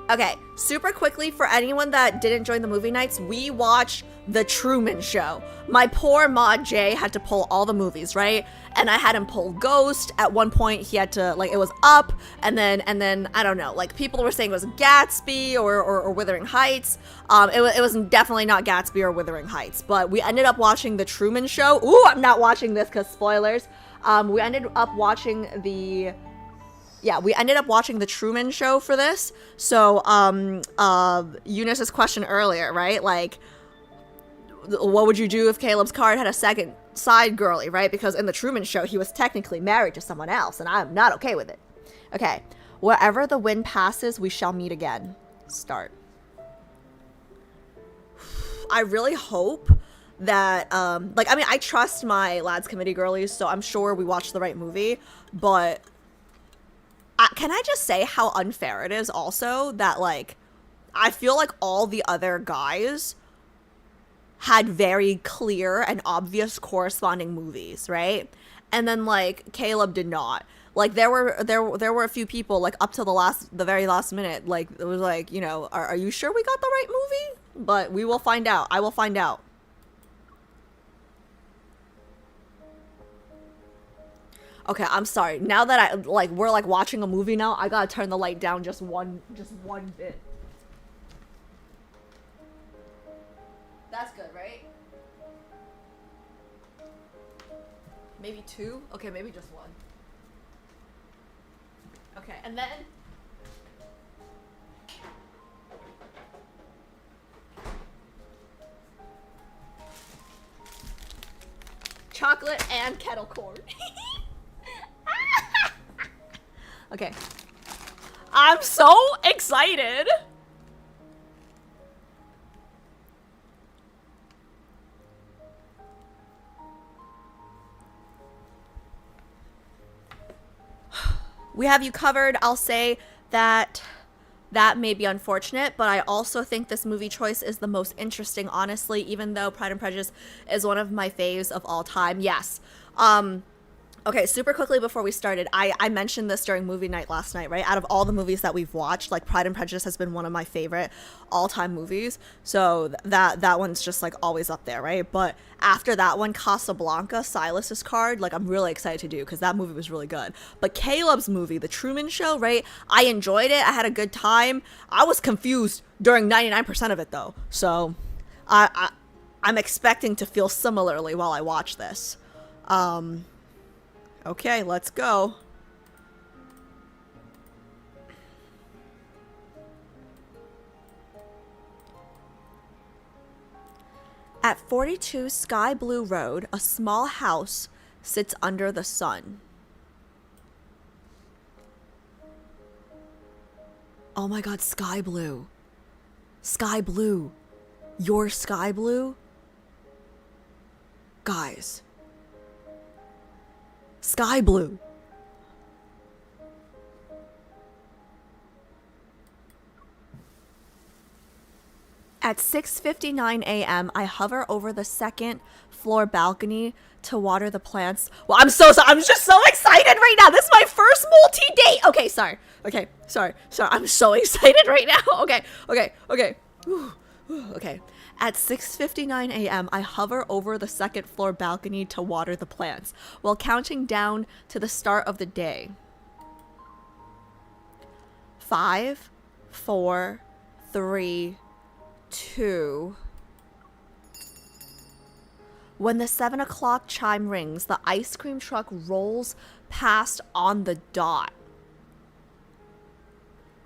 Okay, super quickly for anyone that didn't join the movie nights, we watched The Truman Show. My poor mod Jay had to pull all the movies, right? And I had him pull Ghost. At one point, he had to, like, it was Up, and then I don't know, like, people were saying it was Gatsby or Wuthering Heights. It was definitely not Gatsby or Wuthering Heights, but we ended up watching The Truman Show. Ooh, I'm not watching this because spoilers. We ended up watching the Truman Show for this. So, Eunice's question earlier, right? Like, what would you do if Caleb's card had a second side girly, right? Because in the Truman Show, he was technically married to someone else, and I'm not okay with it. Okay. Wherever the wind passes, we shall meet again. Start. I really hope that, like, I mean, I trust my lads committee girlies, so I'm sure we watched the right movie, but can I just say how unfair it is also that, like, I feel like all the other guys had very clear and obvious corresponding movies, right? And then, like, Caleb did not. Like, there were a few people, like, up to the very last minute, like, it was like, you know, are you sure we got the right movie? But we will find out. I will find out. Okay, I'm sorry. Now that we're like watching a movie now, I gotta turn the light down just one bit. That's good, right? Maybe two? Okay, maybe just one. Okay, and then chocolate and kettle corn. Okay. I'm so excited. We have you covered. I'll say that may be unfortunate, but I also think this movie choice is the most interesting, honestly, even though Pride and Prejudice is one of my faves of all time. Yes. Okay, super quickly before we started, I mentioned this during movie night last night, right? Out of all the movies that we've watched, like, Pride and Prejudice has been one of my favorite all-time movies. So that one's just, like, always up there, right? But after that one, Casablanca, Silas's card, like, I'm really excited to do because that movie was really good. But Caleb's movie, The Truman Show, right? I enjoyed it. I had a good time. I was confused during 99% of it, though. So I'm expecting to feel similarly while I watch this. Okay, let's go. At 42 Sky Blue Road, a small house sits under the sun. Oh my god, sky blue. Sky blue. Your sky blue? Guys. Sky blue. At 6:59 a.m., I hover over the second floor balcony to water the plants. Well, I'm just so excited right now. This is my first multi-date. Okay, sorry. Okay, sorry. I'm so excited right now. Okay. Okay. At 6:59 a.m., I hover over the second floor balcony to water the plants while counting down to the start of the day. 5, 4, 3, 2, When the 7 o'clock chime rings, the ice cream truck rolls past on the dot.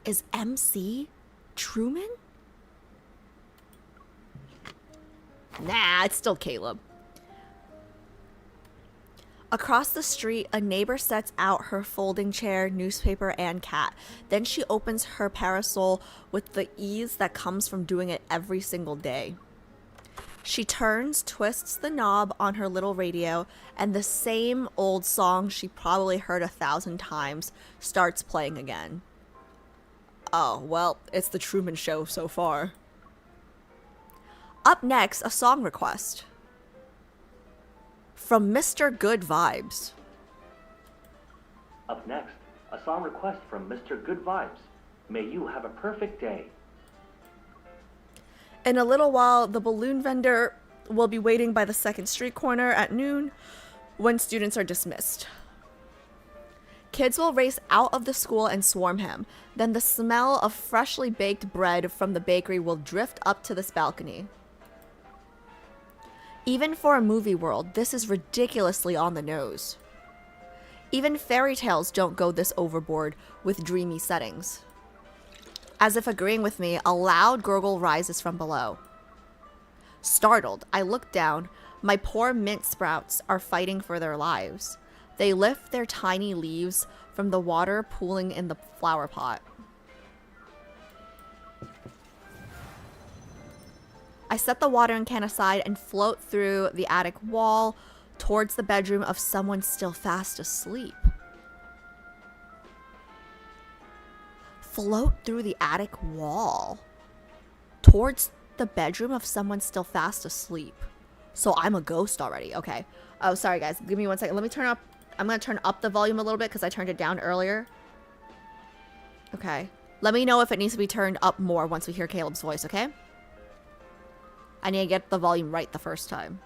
Is MC Truman? Nah, it's still Caleb. Across the street, a neighbor sets out her folding chair, newspaper, and cat. Then she opens her parasol with the ease that comes from doing it every single day. She turns, twists the knob on her little radio, and the same old song she probably heard 1,000 times starts playing again. Oh, well, it's the Truman Show so far. Up next, a song request. From Mr. Good Vibes. Up next, a song request from Mr. Good Vibes. May you have a perfect day. In a little while, the balloon vendor will be waiting by the 2nd Street corner at noon when students are dismissed. Kids will race out of the school and swarm him. Then the smell of freshly baked bread from the bakery will drift up to this balcony. Even for a movie world, this is ridiculously on the nose. Even fairy tales don't go this overboard with dreamy settings. As if agreeing with me, a loud gurgle rises from below. Startled, I look down. My poor mint sprouts are fighting for their lives. They lift their tiny leaves from the water pooling in the flower pot. I set the watering can aside and float through the attic wall towards the bedroom of someone still fast asleep. Float through the attic wall towards the bedroom of someone still fast asleep. So I'm a ghost already. Okay. Oh, sorry guys. Give me 1 second. Let me turn up. I'm going to turn up the volume a little bit because I turned it down earlier. Okay. Let me know if it needs to be turned up more once we hear Caleb's voice, okay? I need to get the volume right the first time.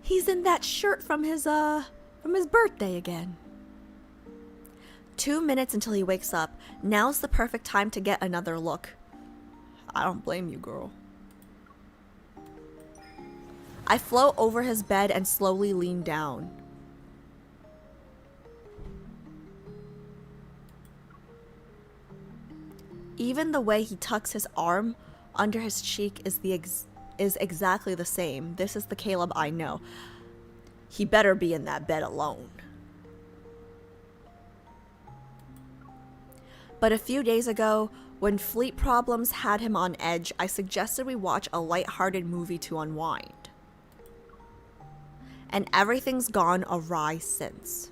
He's in that shirt from his birthday again. 2 minutes until he wakes up. Now's the perfect time to get another look. I don't blame you, girl. I float over his bed and slowly lean down. Even the way he tucks his arm under his cheek is exactly the same. This is the Caleb I know. He better be in that bed alone. But a few days ago, when fleet problems had him on edge, I suggested we watch a light-hearted movie to unwind. And everything's gone awry since.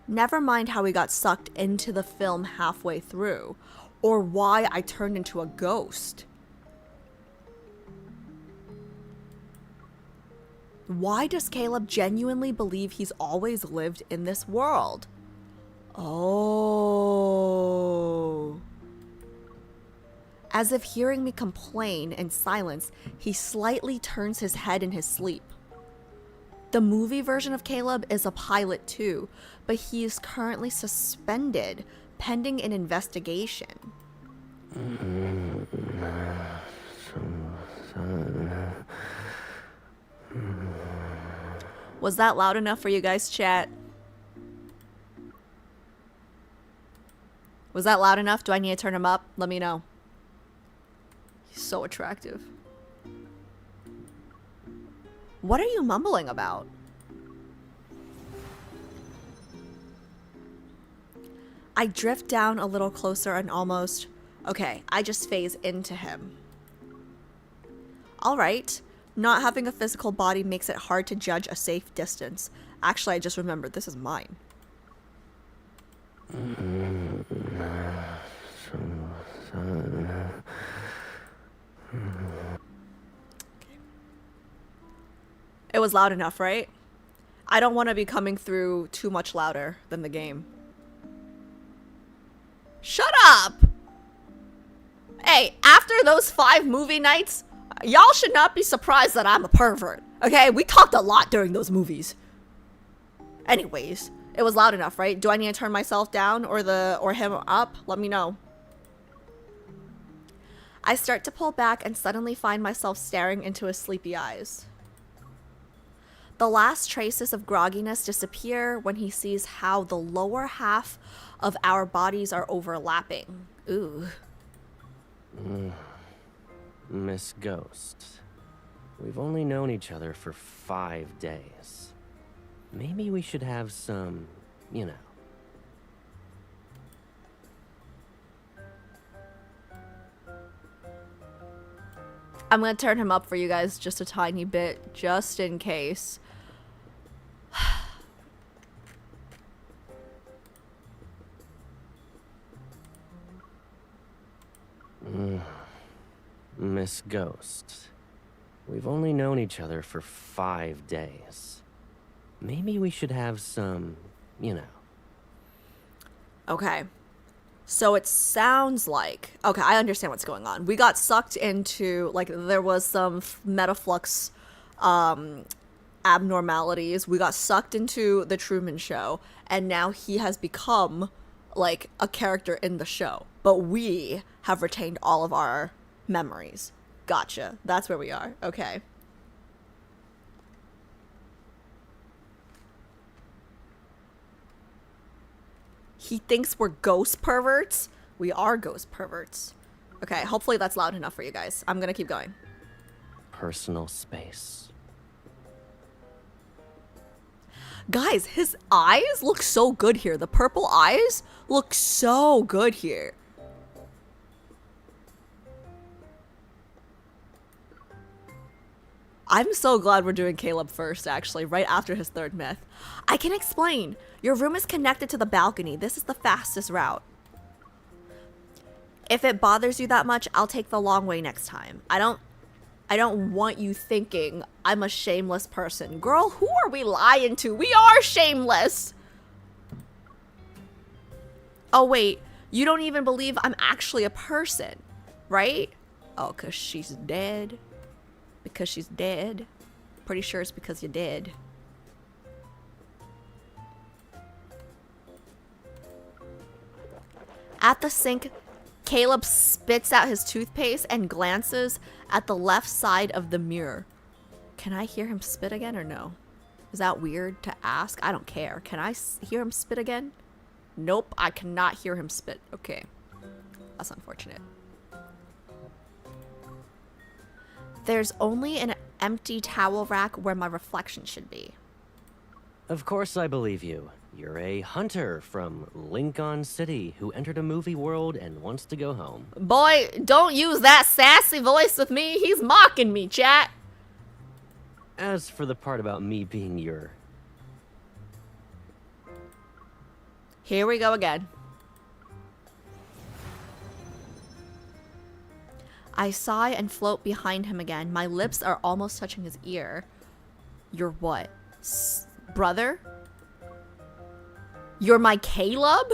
Never mind how we got sucked into the film halfway through, or why I turned into a ghost. Why does Caleb genuinely believe he's always lived in this world? Oh. As if hearing me complain in silence, he slightly turns his head in his sleep. The movie version of Caleb is a pilot too, but he is currently suspended pending an investigation. Was that loud enough for you guys, chat? Was that loud enough? Do I need to turn him up? Let me know. He's so attractive. What are you mumbling about? I drift down a little closer and almost... Okay, I just phase into him. Alright, not having a physical body makes it hard to judge a safe distance. Actually, I just remembered this is mine. It was loud enough, right? I don't want to be coming through too much louder than the game. Shut up! Hey, after those 5 movie nights, y'all should not be surprised that I'm a pervert. Okay, we talked a lot during those movies. Anyways, it was loud enough, right? Do I need to turn myself down or him up? Let me know. I start to pull back and suddenly find myself staring into his sleepy eyes. The last traces of grogginess disappear when he sees how the lower half of our bodies are overlapping. Ooh. Miss Ghost, we've only known each other for 5 days. Maybe we should have some, you know. I'm gonna turn him up for you guys just a tiny bit, just in case. Miss Ghost, we've only known each other for 5 days. Maybe we should have some, you know. Okay. So it sounds like, okay, I understand what's going on. We got sucked into, like, there was some metaflux abnormalities. We got sucked into the Truman Show, and now he has become, like, a character in the show. But we have retained all of our memories. Gotcha. That's where we are. Okay. He thinks we're ghost perverts. We are ghost perverts. Okay, hopefully that's loud enough for you guys. I'm gonna keep going. Personal space. Guys, his eyes look so good here. The purple eyes look so good here. I'm so glad we're doing Caleb first, actually, right after his third myth. I can explain. Your room is connected to the balcony. This is the fastest route. If it bothers you that much, I'll take the long way next time. I don't want you thinking I'm a shameless person. Girl, who are we lying to? We are shameless. Oh, wait. You don't even believe I'm actually a person, right? Oh, 'cause she's dead. Because she's dead. Pretty sure it's because you're dead. At the sink, Caleb spits out his toothpaste and glances at the left side of the mirror. Can I hear him spit again or no? Is that weird to ask? I don't care. Can I hear him spit again? Nope, I cannot hear him spit. Okay. That's unfortunate. There's only an empty towel rack where my reflection should be. Of course I believe you. You're a hunter from Lincoln City who entered a movie world and wants to go home. Boy, don't use that sassy voice with me. He's mocking me, chat. As for the part about me being your... Here we go again. I sigh and float behind him again. My lips are almost touching his ear. You're what? Brother? You're my Caleb?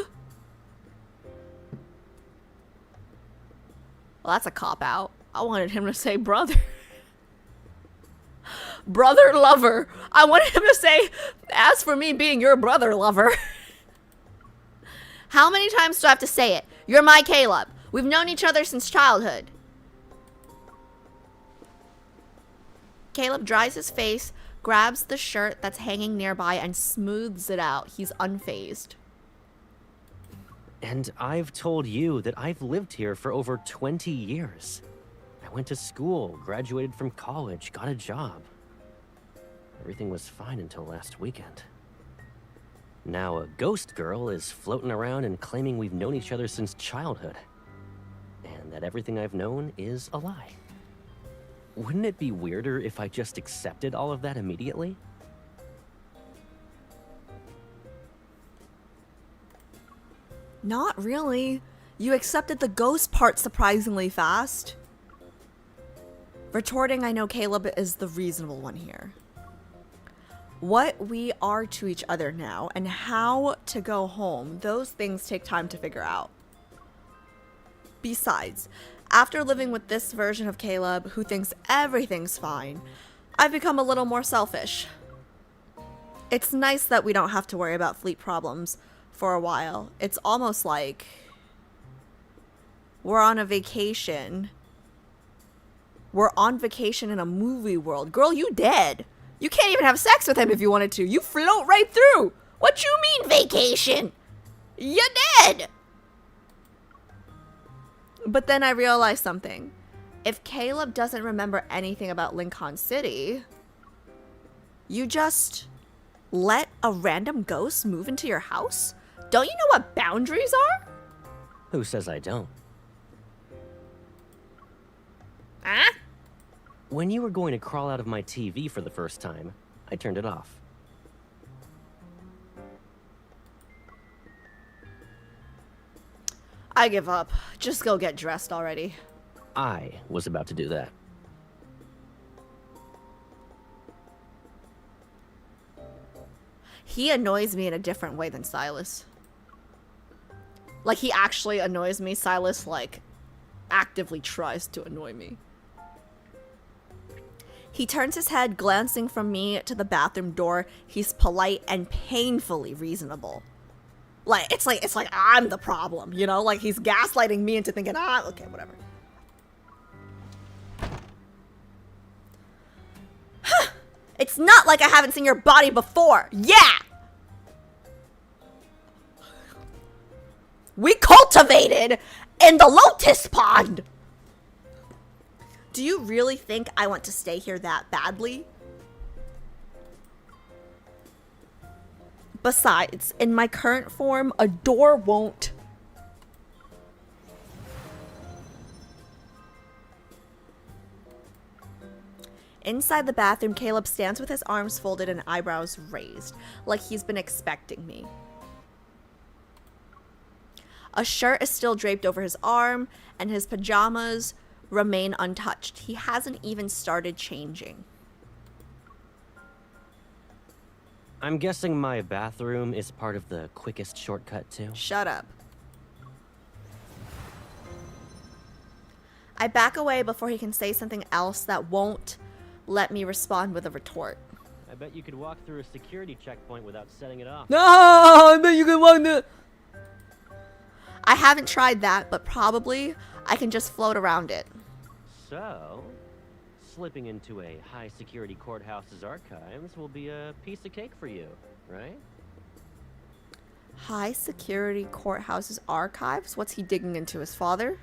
Well, that's a cop-out. I wanted him to say brother. Brother lover. I wanted him to say, as for me being your brother lover. How many times do I have to say it? You're my Caleb. We've known each other since childhood. Caleb dries his face, grabs the shirt that's hanging nearby, and smooths it out. He's unfazed. And I've told you that I've lived here for over 20 years. I went to school, graduated from college, got a job. Everything was fine until last weekend. Now a ghost girl is floating around and claiming we've known each other since childhood. And that everything I've known is a lie. Wouldn't it be weirder if I just accepted all of that immediately? Not really. You accepted the ghost part surprisingly fast. Retorting, I know Caleb is the reasonable one here. What we are to each other now and how to go home, those things take time to figure out. Besides, after living with this version of Caleb, who thinks everything's fine, I've become a little more selfish. It's nice that we don't have to worry about fleet problems for a while. It's almost like we're on a vacation We're on vacation in a movie world. Girl, you dead. You can't even have sex with him if you wanted to. You float right through. What you mean vacation? You're dead. But then I realized something. If Caleb doesn't remember anything about Lincoln City, you just let a random ghost move into your house? Don't you know what boundaries are? Who says I don't? Huh? When you were going to crawl out of my TV for the first time, I turned it off. I give up. Just go get dressed already. I was about to do that. He annoys me in a different way than Silas. Like, he actually annoys me. Silas, like, actively tries to annoy me. He turns his head, glancing from me to the bathroom door. He's polite and painfully reasonable. Like, it's like I'm the problem, you know? Like, he's gaslighting me into thinking, okay, whatever. It's not like I haven't seen your body before. Yeah! We cultivated in the lotus pond! Do you really think I want to stay here that badly? Besides, in my current form, a door won't... Inside the bathroom, Caleb stands with his arms folded and eyebrows raised, like he's been expecting me. A shirt is still draped over his arm, and his pajamas remain untouched. He hasn't even started changing. I'm guessing my bathroom is part of the quickest shortcut too? Shut up. I back away before he can say something else that won't let me respond with a retort. I bet you could walk through a security checkpoint without setting it off. No, I bet you can walk the... I haven't tried that, but probably I can just float around it. So, slipping into a high-security courthouse's archives will be a piece of cake for you, right? High security courthouse's archives? What's he digging into? His father?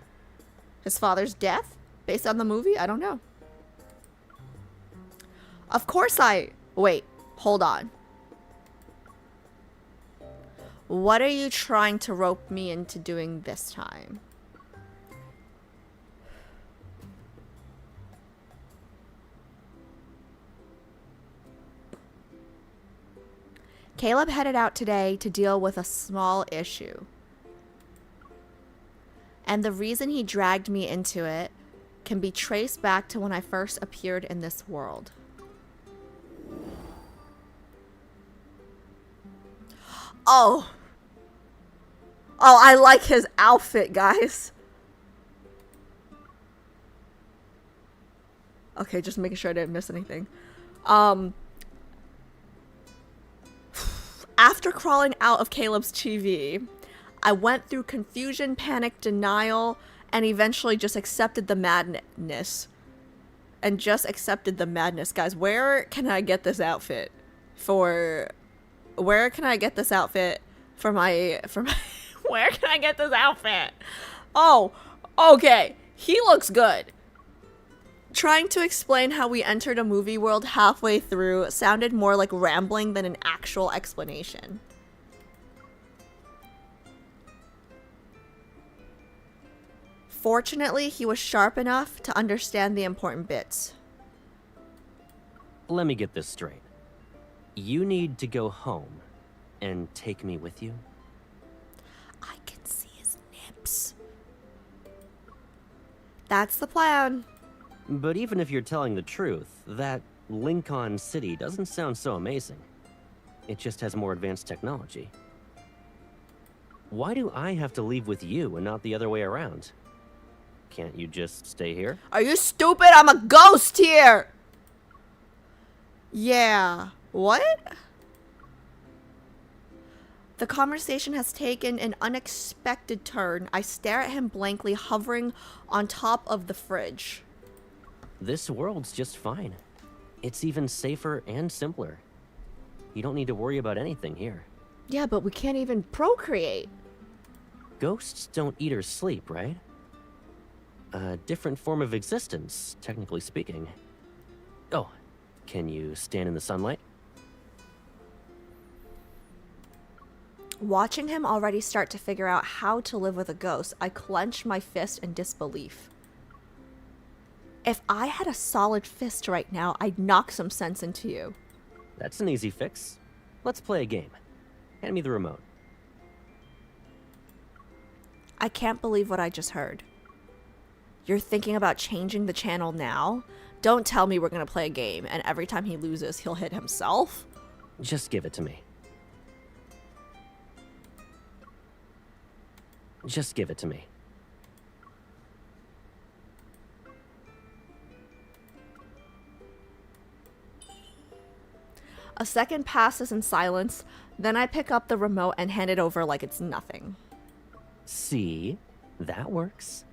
His father's death? Based on the movie? I don't know. Of course Wait, hold on. What are you trying to rope me into doing this time? Caleb headed out today to deal with a small issue. And the reason he dragged me into it can be traced back to when I first appeared in this world. Oh, I like his outfit, guys. Okay, just making sure I didn't miss anything. After crawling out of Caleb's TV, I went through confusion, panic, denial, and eventually just accepted the madness. Guys, where can I get this outfit for my where can I get this outfit? Oh, okay. He looks good. Trying to explain how we entered a movie world halfway through sounded more like rambling than an actual explanation. Fortunately, he was sharp enough to understand the important bits. Let me get this straight. You need to go home and take me with you? I can see his nips. That's the plan. But even if you're telling the truth, that Lincoln City doesn't sound so amazing. It just has more advanced technology. Why do I have to leave with you and not the other way around? Can't you just stay here? Are you stupid? I'm a ghost here! Yeah. What? The conversation has taken an unexpected turn. I stare at him blankly, hovering on top of the fridge. This world's just fine. It's even safer and simpler. You don't need to worry about anything here. Yeah, but we can't even procreate. Ghosts don't eat or sleep, right? A different form of existence, technically speaking. Oh, can you stand in the sunlight? Watching him already start to figure out how to live with a ghost, I clenched my fist in disbelief. If I had a solid fist right now, I'd knock some sense into you. That's an easy fix. Let's play a game. Hand me the remote. I can't believe what I just heard. You're thinking about changing the channel now? Don't tell me we're gonna play a game and every time he loses, he'll hit himself? Just give it to me. Just give it to me. A second passes in silence, then I pick up the remote and hand it over like it's nothing. See? That works.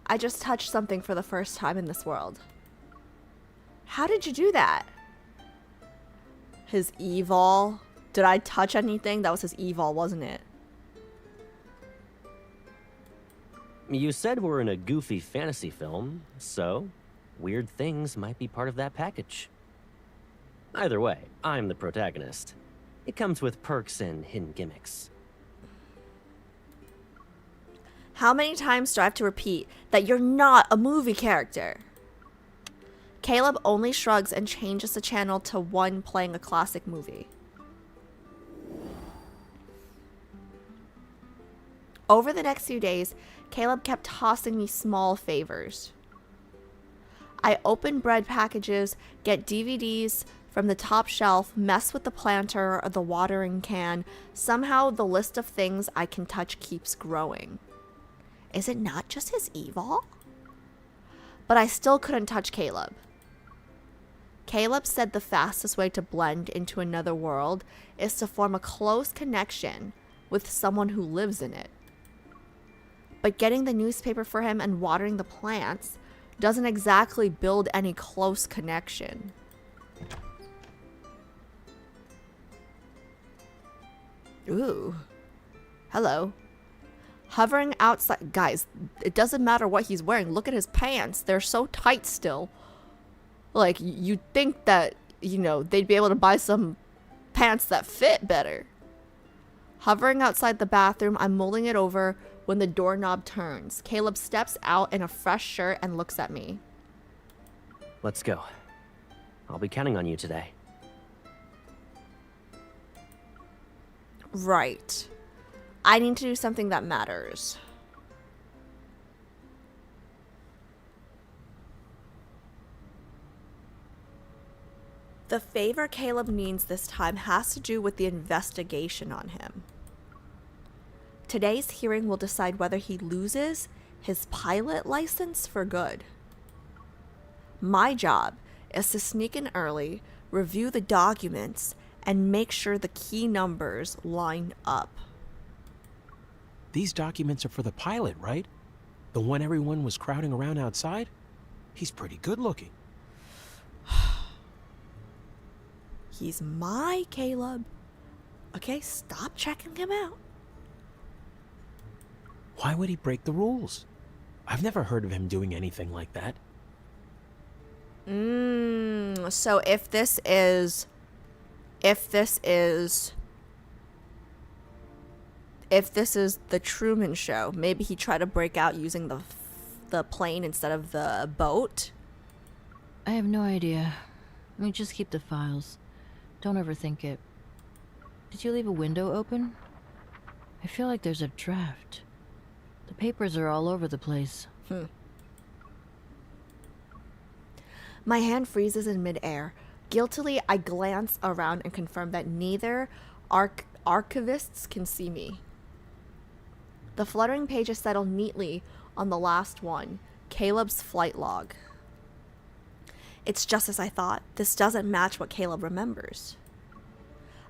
I just touched something for the first time in this world. How did you do that? His evil. Did I touch anything? That was his evil, wasn't it? You said we're in a goofy fantasy film, so weird things might be part of that package. Either way, I'm the protagonist. It comes with perks and hidden gimmicks. How many times do I have to repeat that you're not a movie character? Caleb only shrugs and changes the channel to one playing a classic movie. Over the next few days, Caleb kept tossing me small favors. I open bread packages, get DVDs from the top shelf, mess with the planter or the watering can. Somehow the list of things I can touch keeps growing. Is it not just his evil? But I still couldn't touch Caleb. Caleb said the fastest way to blend into another world is to form a close connection with someone who lives in it. But getting the newspaper for him and watering the plants doesn't exactly build any close connection. Ooh. Hello. Hovering outside. Guys, it doesn't matter what he's wearing. Look at his pants. They're so tight still. Like, you'd think that, you know, they'd be able to buy some pants that fit better. Hovering outside the bathroom, I'm mulling it over when the doorknob turns. Caleb steps out in a fresh shirt and looks at me. Let's go. I'll be counting on you today. Right. I need to do something that matters. The favor Caleb needs this time has to do with the investigation on him. Today's hearing will decide whether he loses his pilot license for good. My job is to sneak in early, review the documents, and make sure the key numbers line up. These documents are for the pilot, right? The one everyone was crowding around outside? He's pretty good looking. He's my Caleb. Okay, stop checking him out. Why would he break the rules? I've never heard of him doing anything like that. So if this is the Truman Show, maybe he tried to break out using the plane instead of the boat. I have no idea. We just keep the files. Don't overthink it. Did you leave a window open? I feel like there's a draft. The papers are all over the place. My hand freezes in midair. Guiltily, I glance around and confirm that neither archivists can see me. The fluttering pages settle neatly on the last one, Caleb's flight log. It's just as I thought. This doesn't match what Caleb remembers.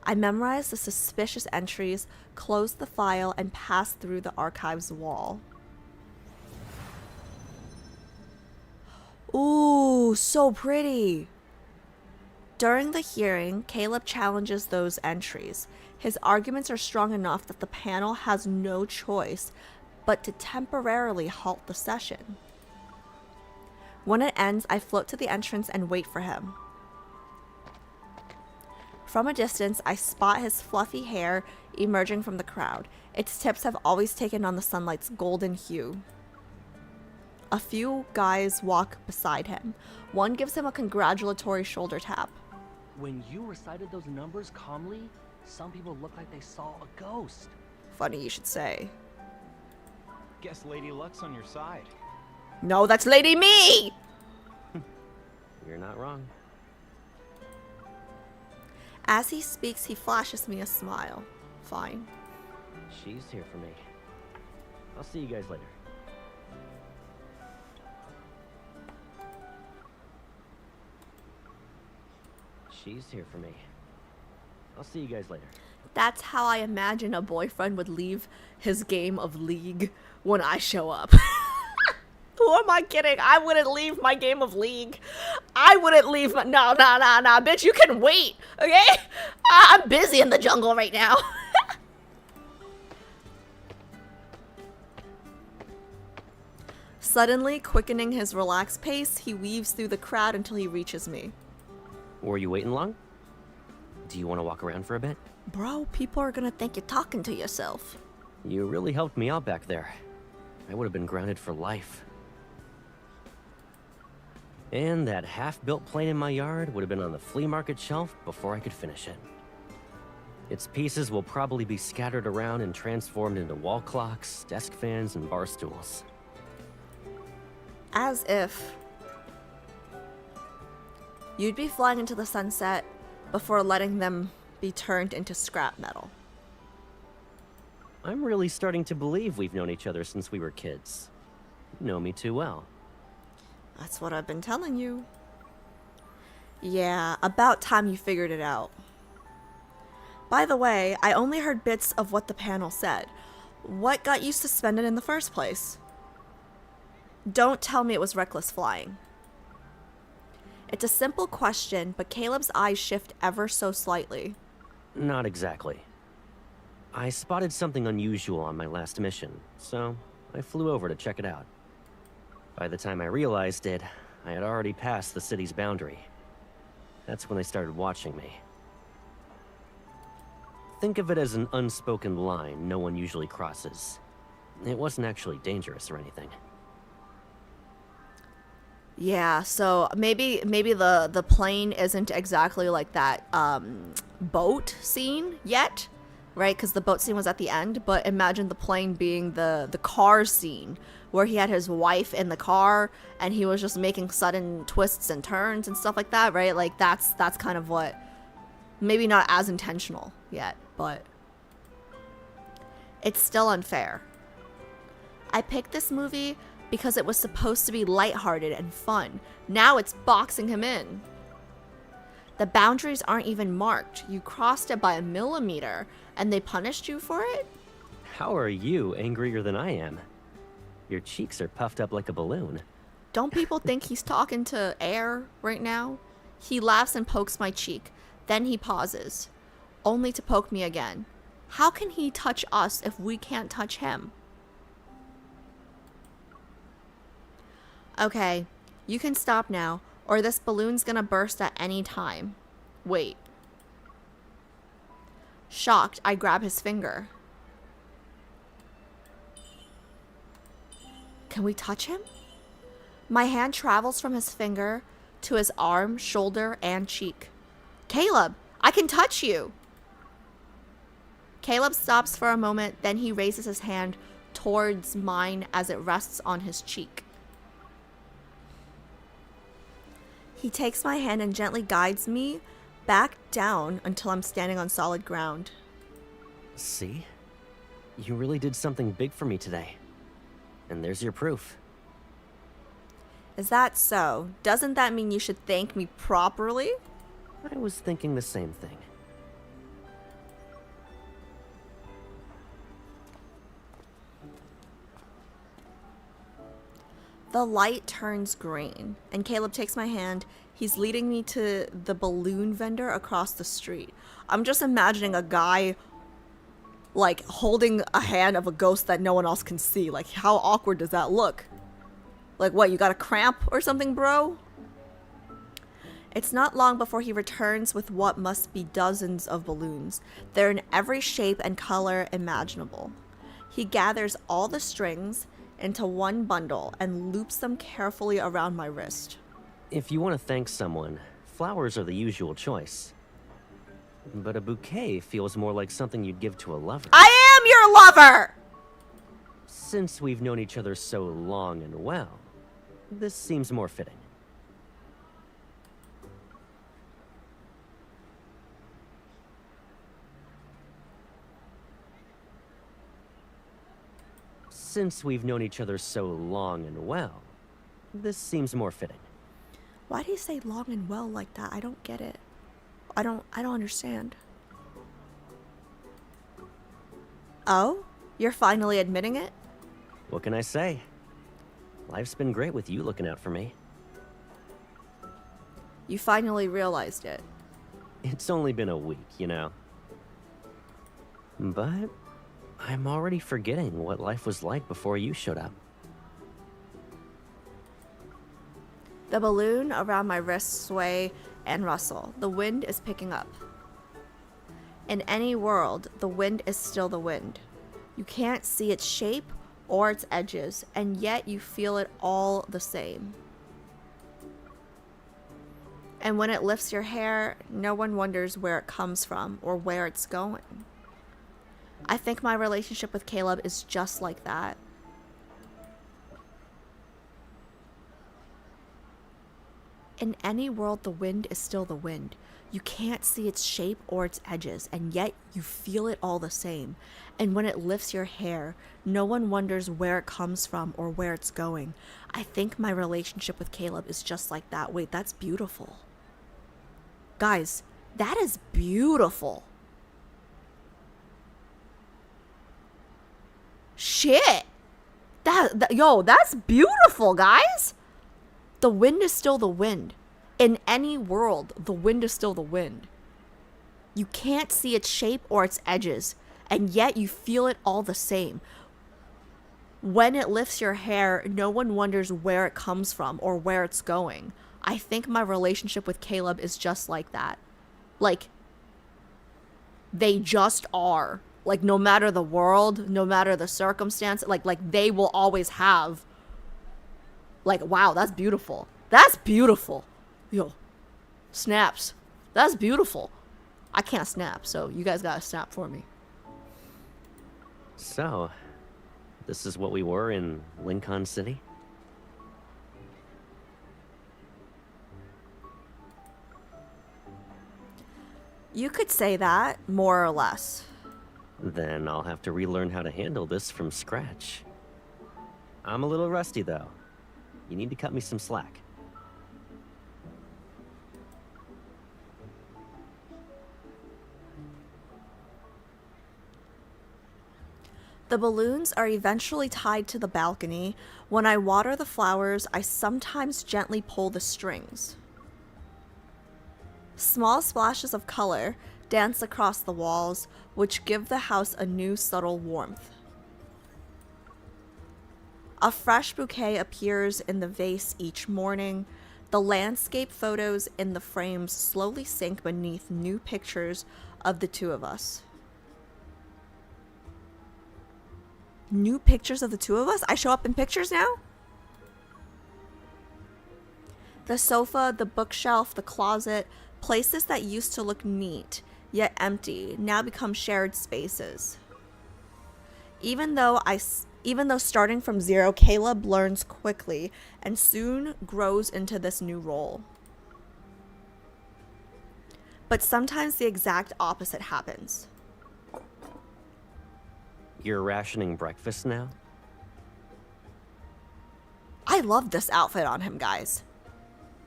I memorized the suspicious entries, closed the file, and passed through the archives wall. Ooh, so pretty. During the hearing, Caleb challenges those entries. His arguments are strong enough that the panel has no choice but to temporarily halt the session. When it ends, I float to the entrance and wait for him. From a distance, I spot his fluffy hair emerging from the crowd. Its tips have always taken on the sunlight's golden hue. A few guys walk beside him. One gives him a congratulatory shoulder tap. When you recited those numbers calmly, some people looked like they saw a ghost. Funny you should say. Guess Lady Luck's on your side. No, that's Lady Me! You're not wrong. As he speaks, he flashes me a smile. Fine. She's here for me. I'll see you guys later. She's here for me. I'll see you guys later. That's how I imagine a boyfriend would leave his game of League when I show up. Who am I kidding? I wouldn't leave my game of League. I wouldn't leave my... No, bitch, you can wait, okay? I'm busy in the jungle right now. Suddenly, quickening his relaxed pace, he weaves through the crowd until he reaches me. Were you waiting long? Do you want to walk around for a bit? Bro, people are gonna think you're talking to yourself. You really helped me out back there. I would have been grounded for life. And that half-built plane in my yard would have been on the flea market shelf before I could finish it. Its pieces will probably be scattered around and transformed into wall clocks, desk fans, and bar stools. As if you'd be flying into the sunset before letting them be turned into scrap metal. I'm really starting to believe we've known each other since we were kids. You know me too well. That's what I've been telling you. Yeah, about time you figured it out. By the way, I only heard bits of what the panel said. What got you suspended in the first place? Don't tell me it was reckless flying. It's a simple question, but Caleb's eyes shift ever so slightly. Not exactly. I spotted something unusual on my last mission, so I flew over to check it out. By the time I realized it, I had already passed the city's boundary. That's when they started watching me. Think of it as an unspoken line no one usually crosses. It wasn't actually dangerous or anything. Yeah, so maybe the plane isn't exactly like that boat scene yet, right? Because the boat scene was at the end, but imagine the plane being the car scene where he had his wife in the car and he was just making sudden twists and turns and stuff like that, right? Like that's kind of what, maybe not as intentional yet, but it's still unfair. I picked this movie because it was supposed to be lighthearted and fun. Now it's boxing him in. The boundaries aren't even marked. You crossed it by a millimeter, and they punished you for it? How are you angrier than I am? Your cheeks are puffed up like a balloon. Don't people think he's talking to air right now? He laughs and pokes my cheek. Then he pauses, only to poke me again. How can he touch us if we can't touch him? Okay, you can stop now, or this balloon's gonna burst at any time. Wait. Shocked, I grab his finger. Can we touch him? My hand travels from his finger to his arm, shoulder, and cheek. Caleb, I can touch you! Caleb stops for a moment, then he raises his hand towards mine as it rests on his cheek. He takes my hand and gently guides me back down until I'm standing on solid ground. See? You really did something big for me today. And there's your proof. Is that so? Doesn't that mean you should thank me properly? I was thinking the same thing. The light turns green, and Caleb takes my hand. He's leading me to the balloon vendor across the street. I'm just imagining a guy, like, holding a hand of a ghost that no one else can see. Like, how awkward does that look? Like, what, you got a cramp or something, bro? It's not long before he returns with what must be dozens of balloons. They're in every shape and color imaginable. He gathers all the strings into one bundle and loops them carefully around my wrist. If you want to thank someone, flowers are the usual choice. But a bouquet feels more like something you'd give to a lover. I am your lover! Since we've known each other so long and well, this seems more fitting. Since we've known each other so long and well, this seems more fitting. Why do you say long and well like that? I don't get it. I don't understand. Oh? You're finally admitting it? What can I say? Life's been great with you looking out for me. You finally realized it. It's only been a week, you know. But I'm already forgetting what life was like before you showed up. The balloon around my wrists sway and rustle. The wind is picking up. In any world, the wind is still the wind. You can't see its shape or its edges, and yet you feel it all the same. And when it lifts your hair, no one wonders where it comes from or where it's going. I think my relationship with Caleb is just like that. In any world, the wind is still the wind. You can't see its shape or its edges, and yet you feel it all the same. And when it lifts your hair, no one wonders where it comes from or where it's going. I think my relationship with Caleb is just like that. Wait, that's beautiful. Guys, that is beautiful. Shit. Yo, that's beautiful, guys. The wind is still the wind. In any world, the wind is still the wind. You can't see its shape or its edges, and yet you feel it all the same. When it lifts your hair, no one wonders where it comes from or where it's going. I think my relationship with Caleb is just like that. Like, they just are. Like, no matter the world, no matter the circumstance, like they will always have. Like, wow, that's beautiful. That's beautiful. Yo, snaps. That's beautiful. I can't snap, so you guys gotta snap for me. So, this is what we were in Lincoln City? You could say that, more or less. Then I'll have to relearn how to handle this from scratch. I'm a little rusty, though. You need to cut me some slack. The balloons are eventually tied to the balcony. When I water the flowers, I sometimes gently pull the strings. Small splashes of color dance across the walls, which give the house a new subtle warmth. A fresh bouquet appears in the vase each morning. The landscape photos in the frames slowly sink beneath new pictures of the two of us. New pictures of the two of us? I show up in pictures now? The sofa, the bookshelf, the closet, places that used to look neat, yet empty, now become shared spaces. Even though starting from zero, Caleb learns quickly and soon grows into this new role. But sometimes the exact opposite happens. You're rationing breakfast now? I love this outfit on him, guys.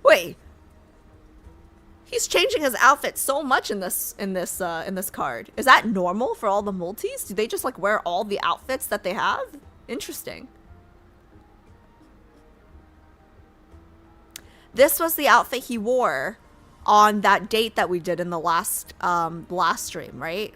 Wait. He's changing his outfit so much in this card. Is that normal for all the multis? Do they just like wear all the outfits that they have? Interesting. This was the outfit he wore on that date that we did in the last stream, right?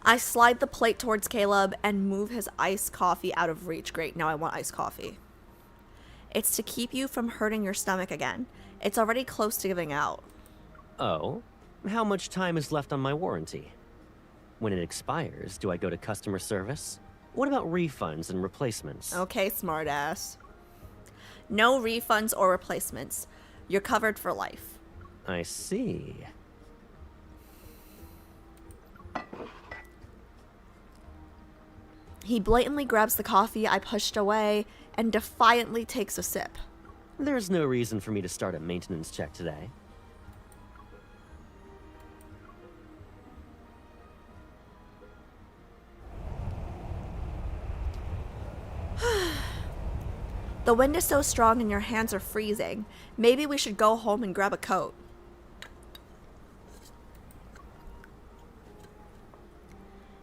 I slide the plate towards Caleb and move his iced coffee out of reach. Great, now I want iced coffee. It's to keep you from hurting your stomach again. It's already close to giving out. Oh? How much time is left on my warranty? When it expires, do I go to customer service? What about refunds and replacements? Okay, smartass. No refunds or replacements. You're covered for life. I see. He blatantly grabs the coffee I pushed away and defiantly takes a sip. There's no reason for me to start a maintenance check today. The wind is so strong and your hands are freezing. Maybe we should go home and grab a coat.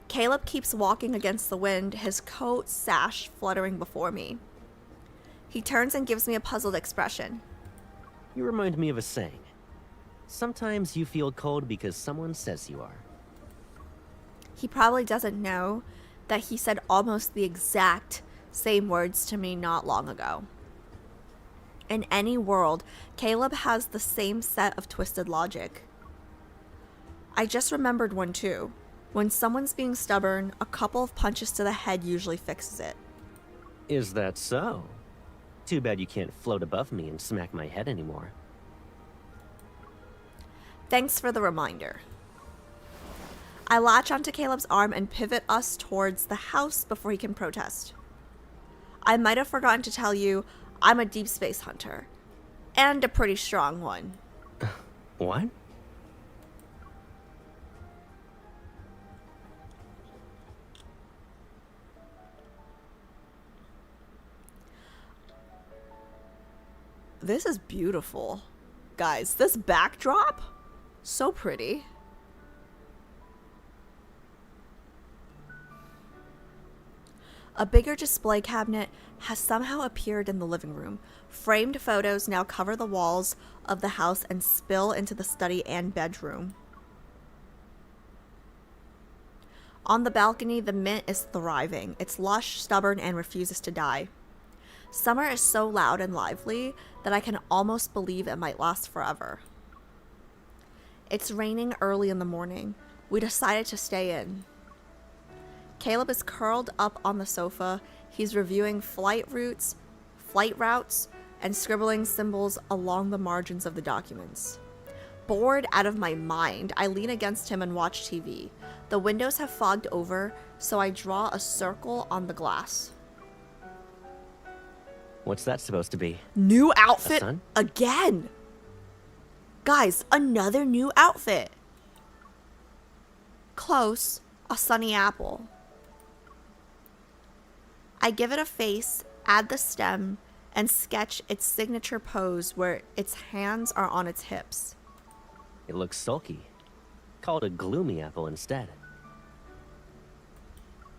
Caleb keeps walking against the wind, his coat sash fluttering before me. He turns and gives me a puzzled expression. You remind me of a saying. Sometimes you feel cold because someone says you are. He probably doesn't know that he said almost the exact same words to me not long ago. In any world, Caleb has the same set of twisted logic. I just remembered one too. When someone's being stubborn, a couple of punches to the head usually fixes it. Is that so? Too bad you can't float above me and smack my head anymore. Thanks for the reminder. I latch onto Caleb's arm and pivot us towards the house before he can protest. I might have forgotten to tell you, I'm a deep space hunter. And a pretty strong one. What? This is beautiful. Guys, this backdrop, so pretty. A bigger display cabinet has somehow appeared in the living room. Framed photos now cover the walls of the house and spill into the study and bedroom. On the balcony, the mint is thriving. It's lush, stubborn, and refuses to die. Summer is so loud and lively that I can almost believe it might last forever. It's raining early in the morning. We decided to stay in. Caleb is curled up on the sofa. He's reviewing flight routes, and scribbling symbols along the margins of the documents. Bored out of my mind, I lean against him and watch TV. The windows have fogged over, so I draw a circle on the glass. What's that supposed to be? New A outfit sun? again. Guys, another new outfit. Close, a sunny apple. I give it a face, add the stem, and sketch its signature pose where its hands are on its hips. It looks sulky. Call it a gloomy apple instead.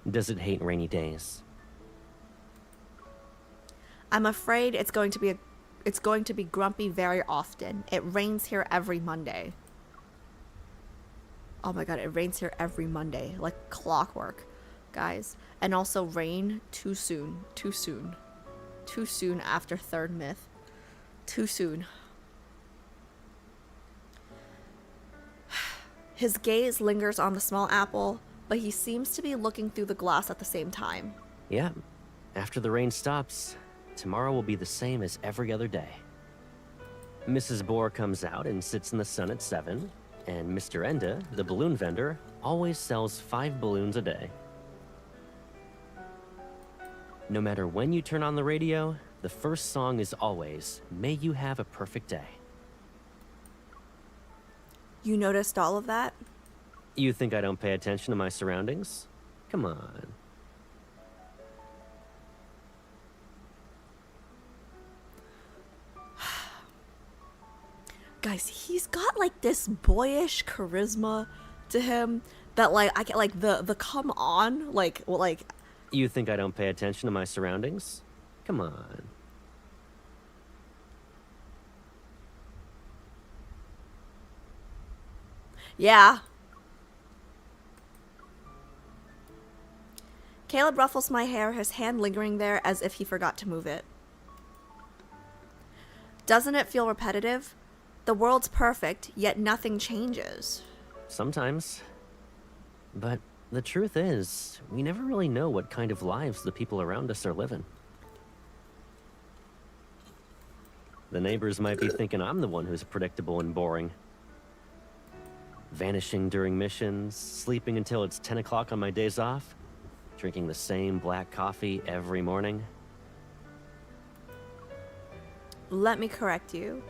Does it hate rainy days? I'm afraid it's going to be grumpy very often. It rains here every Monday. Oh my god, it rains here every Monday, like clockwork, guys. And also rain too soon. Too soon after third myth. Too soon. His gaze lingers on the small apple, but he seems to be looking through the glass at the same time. Yeah. After the rain stops, tomorrow will be the same as every other day. Mrs. Bohr comes out and sits in the sun at 7, and Mr. Enda, the balloon vendor, always sells 5 balloons a day. No matter when you turn on the radio, the first song is always, "May you have a perfect day." You noticed all of that? You think I don't pay attention to my surroundings? Come on. Guys, he's got like this boyish charisma to him that like I get like the come on like You think I don't pay attention to my surroundings? Come on. yeah. Caleb ruffles my hair, his hand lingering there as if he forgot to move it. Doesn't it feel repetitive? The world's perfect, yet nothing changes. Sometimes. But the truth is, we never really know what kind of lives the people around us are living. The neighbors might be thinking I'm the one who's predictable and boring. Vanishing during missions, sleeping until it's 10 o'clock on my days off, drinking the same black coffee every morning. Let me correct you.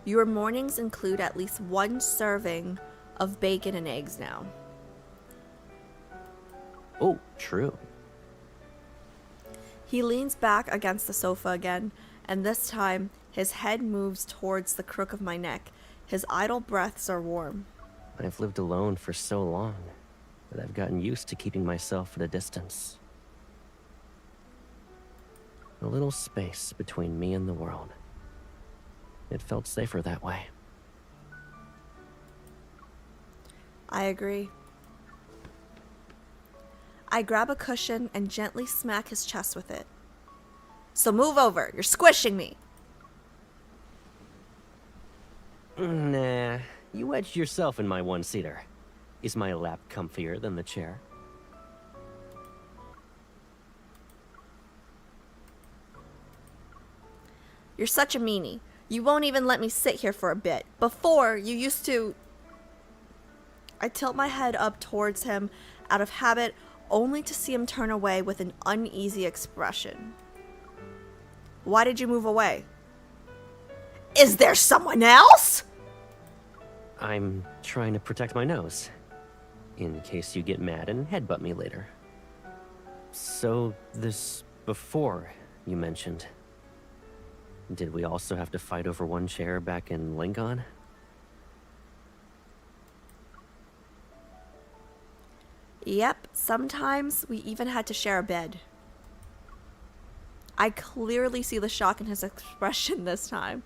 Your mornings include at least one serving of bacon and eggs now. Oh, true. He leans back against the sofa again, and this time his head moves towards the crook of my neck. His idle breaths are warm. I've lived alone for so long that I've gotten used to keeping myself at a distance. A little space between me and the world. It felt safer that way. I agree. I grab a cushion and gently smack his chest with it. So move over, you're squishing me. Nah, you wedged yourself in my one-seater. Is my lap comfier than the chair? You're such a meanie. You won't even let me sit here for a bit. Before, you used to... I tilt my head up towards him out of habit, only to see him turn away with an uneasy expression. Why did you move away? Is there someone else? I'm trying to protect my nose. In case you get mad and headbutt me later. So, this before you mentioned. Did we also have to fight over one chair back in Lincoln? Yep, sometimes we even had to share a bed. I clearly see the shock in his expression this time.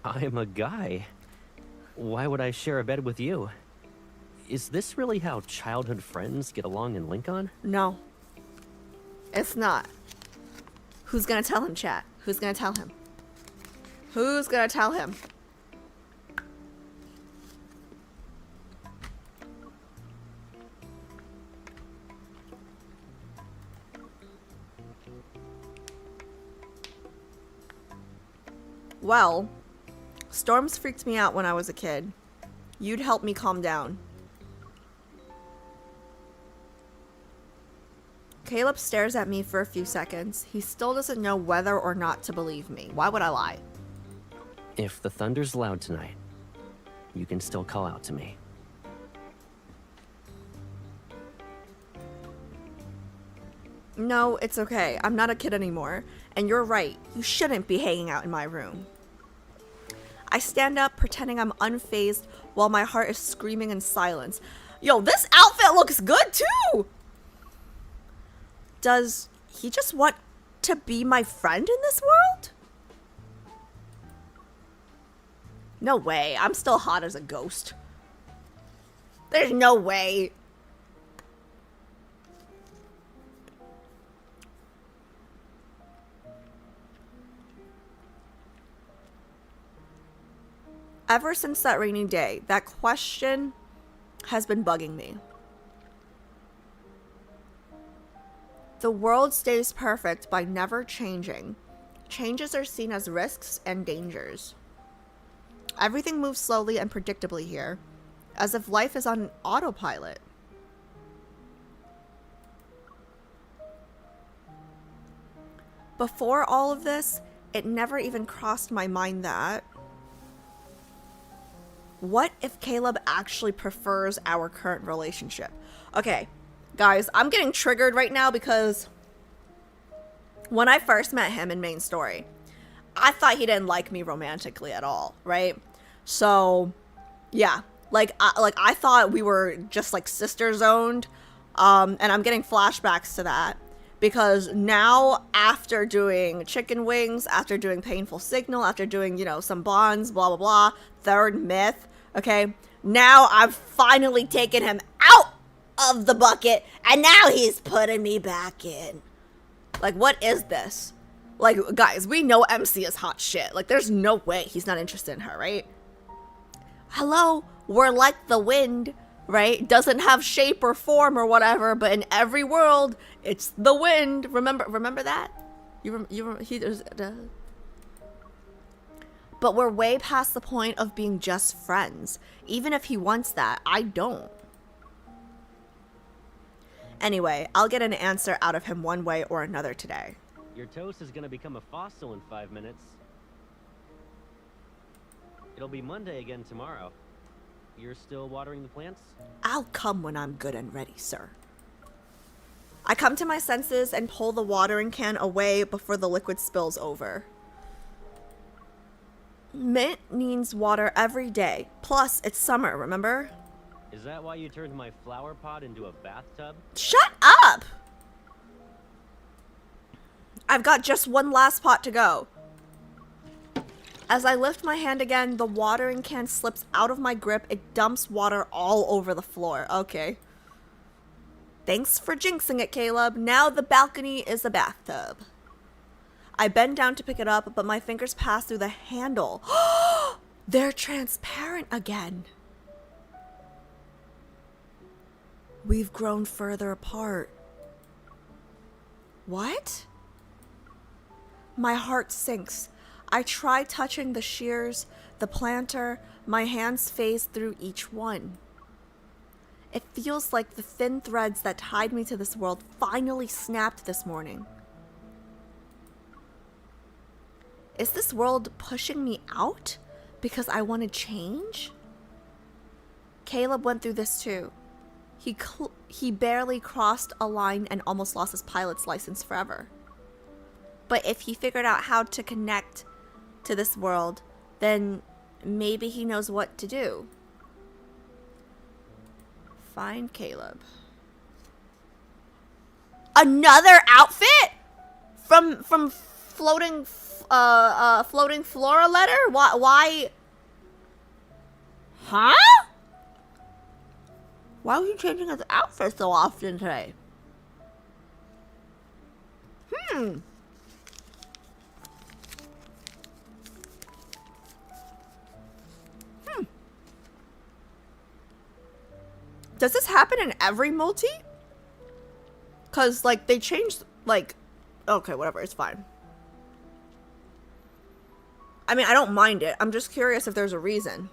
I'm a guy. Why would I share a bed with you? Is this really how childhood friends get along in Lincoln? No. It's not. Who's gonna tell him, chat? Who's gonna tell him? Who's gonna tell him? Well, storms freaked me out when I was a kid. You'd help me calm down. Caleb stares at me for a few seconds. He still doesn't know whether or not to believe me. Why would I lie? If the thunder's loud tonight, you can still call out to me. No, it's okay. I'm not a kid anymore. And you're right. You shouldn't be hanging out in my room. I stand up, pretending I'm unfazed, while my heart is screaming in silence. Yo, this outfit looks good too! Does he just want to be my friend in this world? No way. I'm still hot as a ghost. There's no way. Ever since that rainy day, that question has been bugging me. The world stays perfect by never changing. Changes are seen as risks and dangers. Everything moves slowly and predictably here, as if life is on autopilot. Before all of this, it never even crossed my mind that... what if Caleb actually prefers our current relationship? Okay, guys, I'm getting triggered right now because when I first met him in Main Story, I thought he didn't like me romantically at all, right? So, yeah, Like I thought we were just like sister zoned, and I'm getting flashbacks to that because now after doing chicken wings, after doing painful signal, after doing, you know, some bonds, blah blah blah, third myth, okay, now I've finally taken him out of the bucket and now he's putting me back in. Like, what is this? Like, guys, we know MC is hot shit. Like, there's no way he's not interested in her, right? Hello, we're like the wind, right? Doesn't have shape or form or whatever, but in every world, it's the wind. Remember that? But we're way past the point of being just friends. Even if he wants that, I don't. Anyway, I'll get an answer out of him one way or another today. Your toast is gonna become a fossil in 5 minutes. It'll be Monday again tomorrow. You're still watering the plants? I'll come when I'm good and ready, sir. I come to my senses and pull the watering can away before the liquid spills over. Mint needs water every day. Plus, it's summer, remember? Is that why you turned my flower pot into a bathtub? Shut up! I've got just one last pot to go. As I lift my hand again, the watering can slips out of my grip. It dumps water all over the floor. Okay. Thanks for jinxing it, Caleb. Now the balcony is a bathtub. I bend down to pick it up, but my fingers pass through the handle. They're transparent again. We've grown further apart. What? My heart sinks. I try touching the shears, the planter. My hands phase through each one. It feels like the thin threads that tied me to this world finally snapped this morning. Is this world pushing me out because I want to change? Caleb went through this too. He barely crossed a line and almost lost his pilot's license forever. But if he figured out how to connect to this world, then maybe he knows what to do. Find Caleb. Another outfit? From floating flora letter? Why? Huh? Why are you changing his outfit so often today? Does this happen in every multi? Cause like they changed like, okay, whatever, it's fine. I mean, I don't mind it. I'm just curious if there's a reason.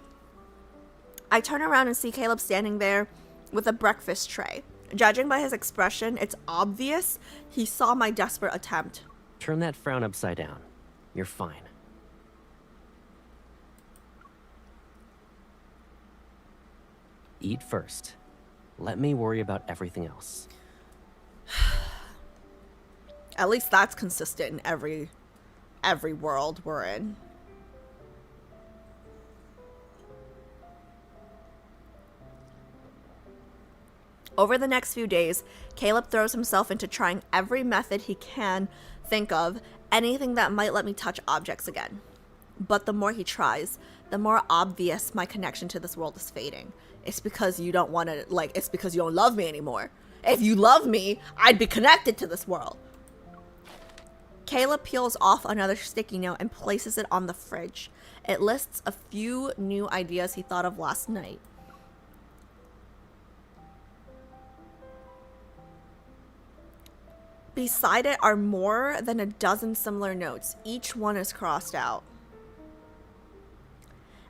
I turn around and see Caleb standing there with a breakfast tray. Judging by his expression, it's obvious he saw my desperate attempt. Turn that frown upside down. You're fine. Eat first. Let me worry about everything else. At least that's consistent in every world we're in. Over the next few days, Caleb throws himself into trying every method he can think of, anything that might let me touch objects again. But the more he tries, the more obvious my connection to this world is fading. It's because you don't want to, like, it's because you don't love me anymore. If you love me, I'd be connected to this world. Caleb peels off another sticky note and places it on the fridge. It lists a few new ideas he thought of last night. Beside it are more than a dozen similar notes. Each one is crossed out.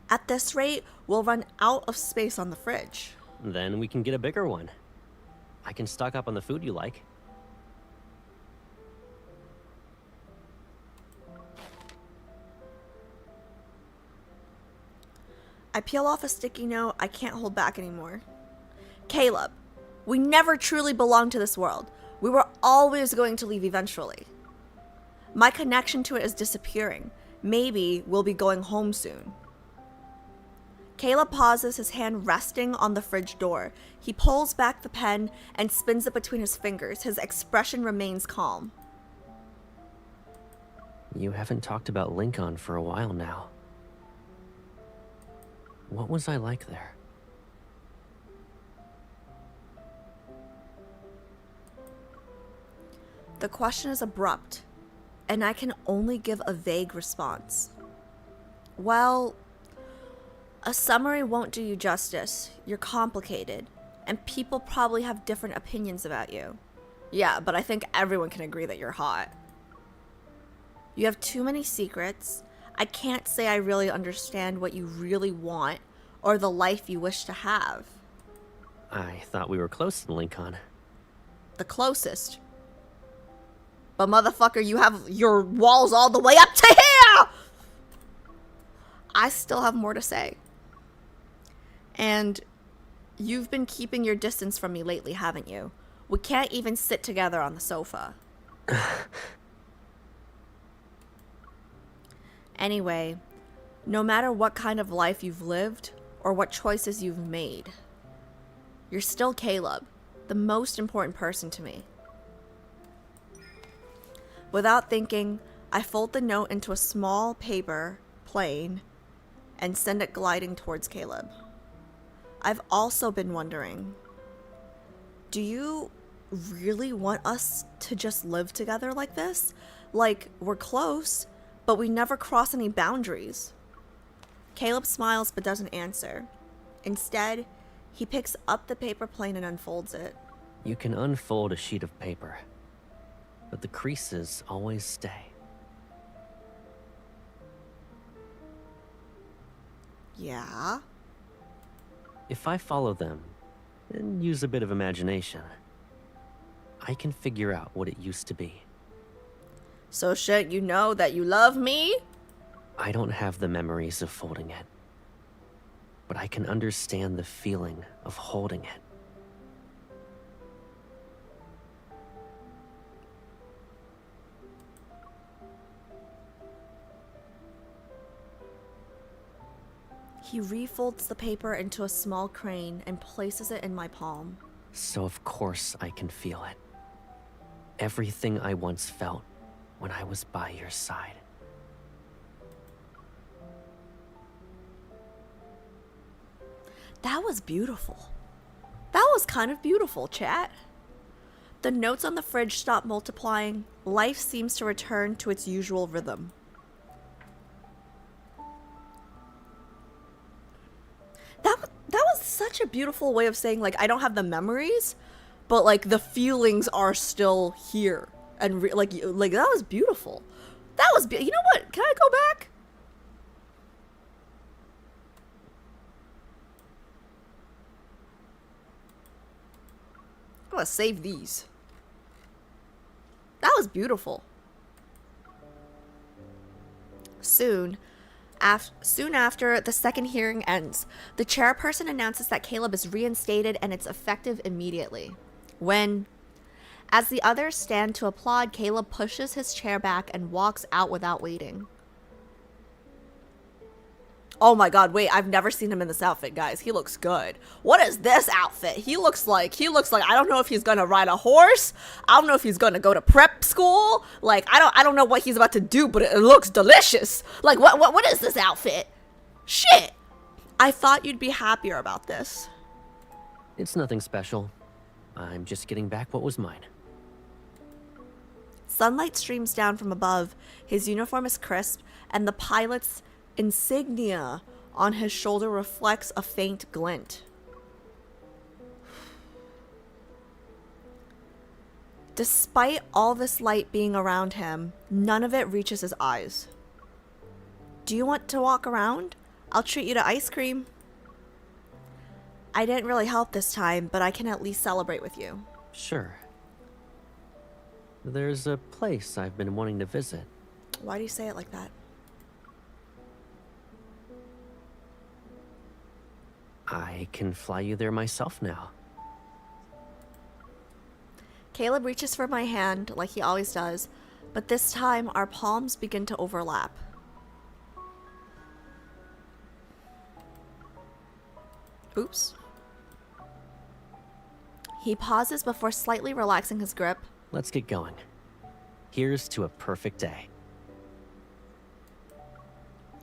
At this rate, we'll run out of space on the fridge. Then we can get a bigger one. I can stock up on the food you like. I peel off a sticky note I can't hold back anymore. Caleb, we never truly belonged to this world. We were always going to leave eventually. My connection to it is disappearing. Maybe we'll be going home soon. Caleb pauses, his hand resting on the fridge door. He pulls back the pen and spins it between his fingers. His expression remains calm. You haven't talked about Lincoln for a while now. What was I like there? The question is abrupt, and I can only give a vague response. Well, a summary won't do you justice. You're complicated, and people probably have different opinions about you. Yeah, but I think everyone can agree that you're hot. You have too many secrets. I can't say I really understand what you really want or the life you wish to have. I thought we were close to Lincoln. The closest. But motherfucker, you have your walls all the way up to here! I still have more to say. And you've been keeping your distance from me lately, haven't you? We can't even sit together on the sofa. Anyway, no matter what kind of life you've lived or what choices you've made, you're still Caleb, the most important person to me. Without thinking, I fold the note into a small paper plane and send it gliding towards Caleb. I've also been wondering, do you really want us to just live together like this? Like, we're close, but we never cross any boundaries. Caleb smiles but doesn't answer. Instead, he picks up the paper plane and unfolds it. You can unfold a sheet of paper, but the creases always stay. Yeah? If I follow them and use a bit of imagination, I can figure out what it used to be. So shouldn't you know that you love me? I don't have the memories of folding it, but I can understand the feeling of holding it. He refolds the paper into a small crane and places it in my palm. So of course I can feel it. Everything I once felt when I was by your side. That was beautiful. That was kind of beautiful, chat. The notes on the fridge stop multiplying. Life seems to return to its usual rhythm. That was such a beautiful way of saying, like, I don't have the memories, but, like, the feelings are still here. And, like, that was beautiful. That was, you know what? Can I go back? I'm gonna save these. That was beautiful. Soon after the second hearing ends, the chairperson announces that Caleb is reinstated and it's effective immediately. As the others stand to applaud, Caleb pushes his chair back and walks out without waiting. Oh my god, wait, I've never seen him in this outfit, guys. He looks good. What is this outfit? He looks like, I don't know if he's gonna ride a horse. I don't know if he's gonna go to prep school. Like, I don't know what he's about to do, but it looks delicious. Like, what is this outfit? Shit. I thought you'd be happier about this. It's nothing special. I'm just getting back what was mine. Sunlight streams down from above. His uniform is crisp, and the pilot's insignia on his shoulder reflects a faint glint. Despite all this light being around him, none of it reaches his eyes. Do you want to walk around? I'll treat you to ice cream. I didn't really help this time, but I can at least celebrate with you. Sure. There's a place I've been wanting to visit. Why do you say it like that? I can fly you there myself now. Caleb reaches for my hand like he always does, but this time our palms begin to overlap. Oops. He pauses before slightly relaxing his grip. Let's get going. Here's to a perfect day.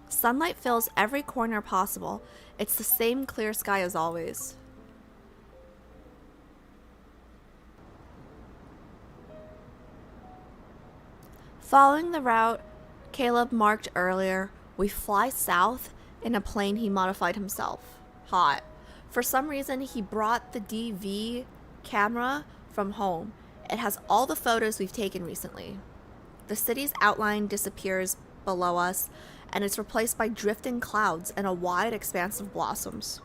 Sunlight fills every corner possible. It's the same clear sky as always. Following the route Caleb marked earlier, we fly south in a plane he modified himself. Hot. For some reason, he brought the DV camera from home. It has all the photos we've taken recently. The city's outline disappears below us, and it's replaced by drifting clouds and a wide expanse of blossoms.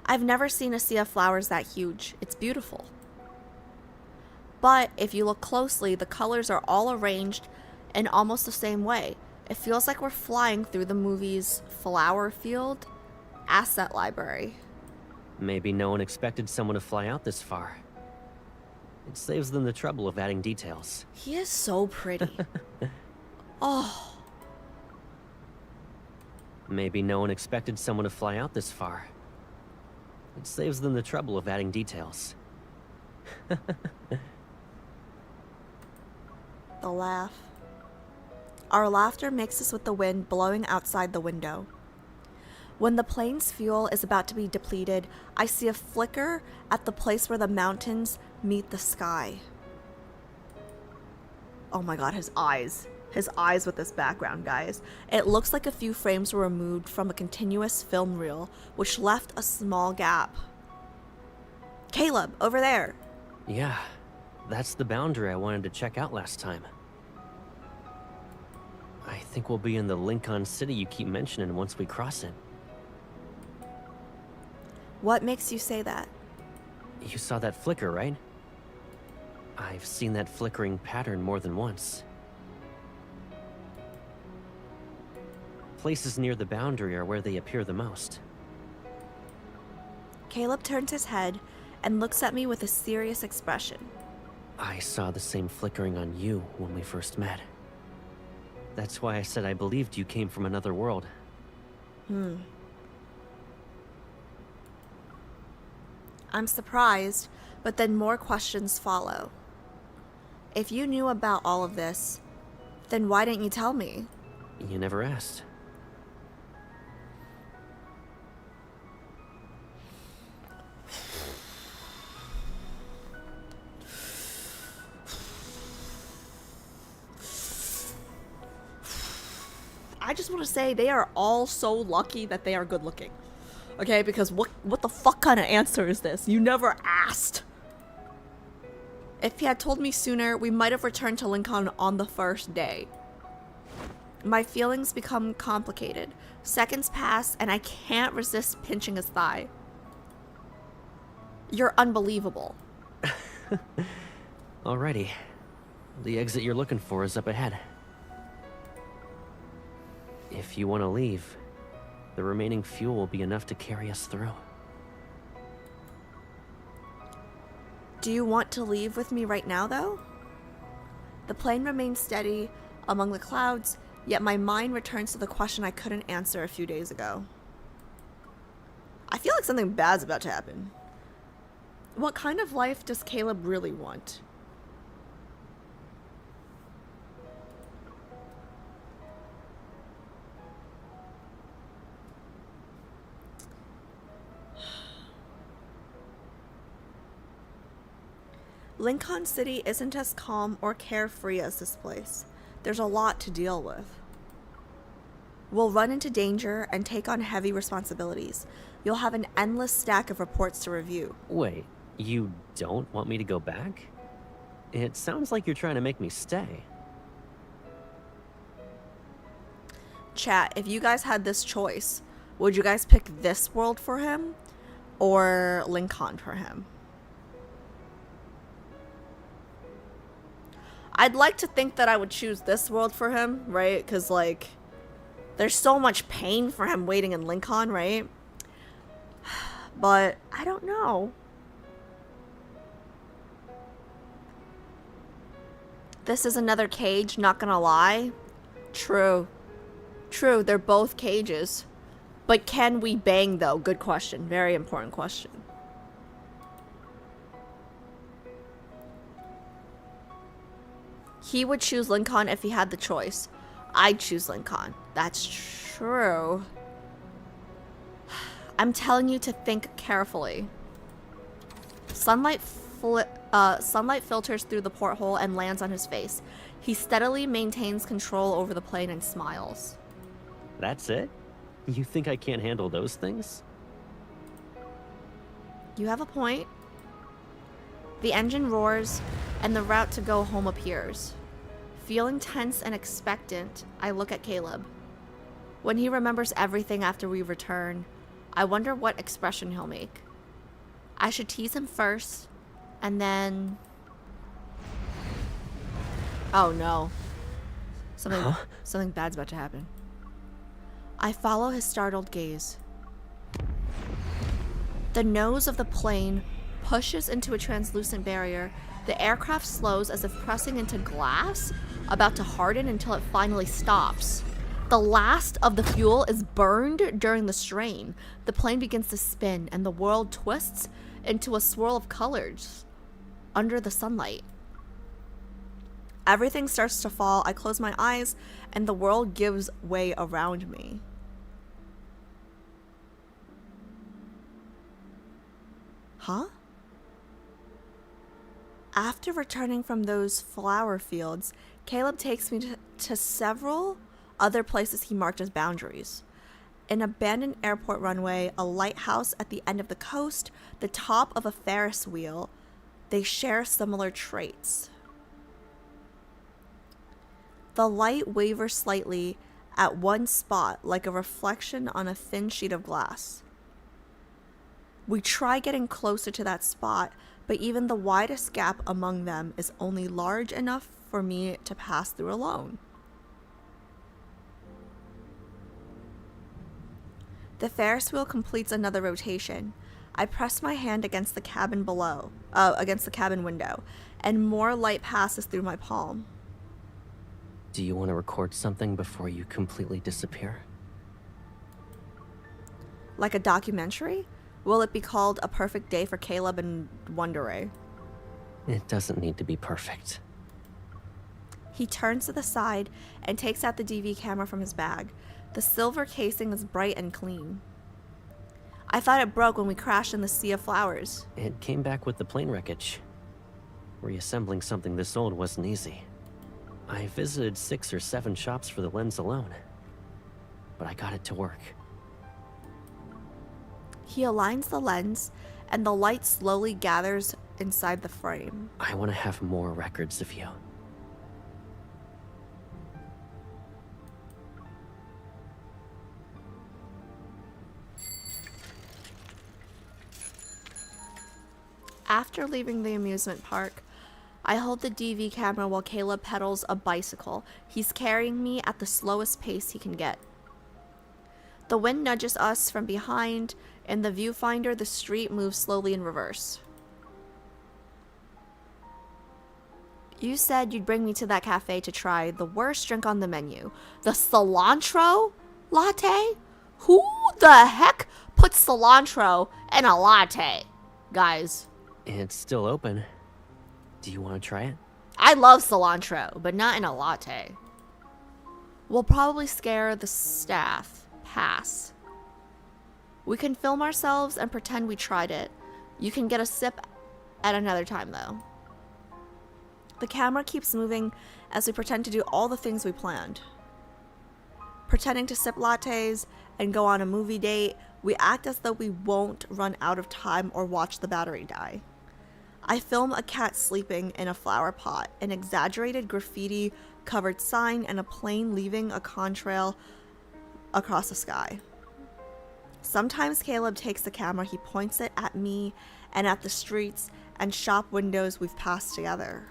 I've never seen a sea of flowers that huge. It's beautiful. But if you look closely, the colors are all arranged in almost the same way. It feels like we're flying through the movie's Flower Field Asset Library. Maybe no one expected someone to fly out this far. It saves them the trouble of adding details. He is so pretty. Oh. Maybe no one expected someone to fly out this far. It saves them the trouble of adding details. The laugh. Our laughter mixes with the wind blowing outside the window. When the plane's fuel is about to be depleted, I see a flicker at the place where the mountains meet the sky. Oh my god, his eyes. His eyes with this background, guys. It looks like a few frames were removed from a continuous film reel, which left a small gap. Caleb, over there. Yeah, that's the boundary I wanted to check out last time. I think we'll be in the Lincoln City you keep mentioning once we cross it. What makes you say that? You saw that flicker, right? I've seen that flickering pattern more than once. Places near the boundary are where they appear the most. Caleb turns his head and looks at me with a serious expression. I saw the same flickering on you when we first met. That's why I said I believed you came from another world. I'm surprised, but then more questions follow. If you knew about all of this, then why didn't you tell me? You never asked. I just want to say they are all so lucky that they are good looking. Okay, because what the fuck kind of answer is this? You never asked. If he had told me sooner, we might have returned to Lincoln on the first day. My feelings become complicated. Seconds pass, and I can't resist pinching his thigh. You're unbelievable. Alrighty. The exit you're looking for is up ahead. If you want to leave, the remaining fuel will be enough to carry us through. Do you want to leave with me right now, though? The plane remains steady among the clouds, yet my mind returns to the question I couldn't answer a few days ago. I feel like something bad's about to happen. What kind of life does Caleb really want? Lincoln City isn't as calm or carefree as this place. There's a lot to deal with. We'll run into danger and take on heavy responsibilities. You'll have an endless stack of reports to review. Wait, you don't want me to go back? It sounds like you're trying to make me stay. Chat, if you guys had this choice, would you guys pick this world for him or Lincoln for him? I'd like to think that I would choose this world for him, right? Because, like, there's so much pain for him waiting in Lincoln, right? But I don't know. This is another cage, not gonna lie. True. True, they're both cages. But can we bang, though? Good question. Very important question. He would choose Lincoln if he had the choice. I'd choose Lincoln. That's true. I'm telling you to think carefully. Sunlight filters through the porthole and lands on his face. He steadily maintains control over the plane and smiles. That's it? You think I can't handle those things? You have a point. The engine roars, and the route to go home appears. Feeling tense and expectant, I look at Caleb. When he remembers everything after we return, I wonder what expression he'll make. I should tease him first, and then... Oh no. Something bad's about to happen. I follow his startled gaze. The nose of the plane pushes into a translucent barrier. The aircraft slows as if pressing into glass, about to harden until it finally stops. The last of the fuel is burned during the strain. The plane begins to spin, and the world twists into a swirl of colors under the sunlight. Everything starts to fall. I close my eyes, and the world gives way around me. Huh? After returning from those flower fields, Caleb takes me to several other places he marked as boundaries. An abandoned airport runway, a lighthouse at the end of the coast, the top of a Ferris wheel. They share similar traits. The light wavers slightly at one spot, like a reflection on a thin sheet of glass. We try getting closer to that spot, but even the widest gap among them is only large enough for me to pass through alone. The Ferris wheel completes another rotation. I press my hand against the cabin against the cabin window, and more light passes through my palm. Do you want to record something before you completely disappear? Like a documentary? Will it be called A Perfect Day for Caleb and Wonderay? It doesn't need to be perfect. He turns to the side and takes out the DV camera from his bag. The silver casing is bright and clean. I thought it broke when we crashed in the sea of flowers. It came back with the plane wreckage. Reassembling something this old wasn't easy. I visited 6 or 7 shops for the lens alone, but I got it to work. He aligns the lens, and the light slowly gathers inside the frame. I want to have more records of you. After leaving the amusement park, I hold the DV camera while Caleb pedals a bicycle. He's carrying me at the slowest pace he can get. The wind nudges us from behind. In the viewfinder, the street moves slowly in reverse. You said you'd bring me to that cafe to try the worst drink on the menu. The cilantro latte? Who the heck puts cilantro in a latte? Guys. It's still open. Do you want to try it? I love cilantro, but not in a latte. We'll probably scare the staff. Pass. We can film ourselves and pretend we tried it. You can get a sip at another time, though. The camera keeps moving as we pretend to do all the things we planned. Pretending to sip lattes and go on a movie date, we act as though we won't run out of time or watch the battery die. I film a cat sleeping in a flower pot, an exaggerated graffiti-covered sign, and a plane leaving a contrail across the sky. Sometimes Caleb takes the camera, he points it at me and at the streets and shop windows we've passed together.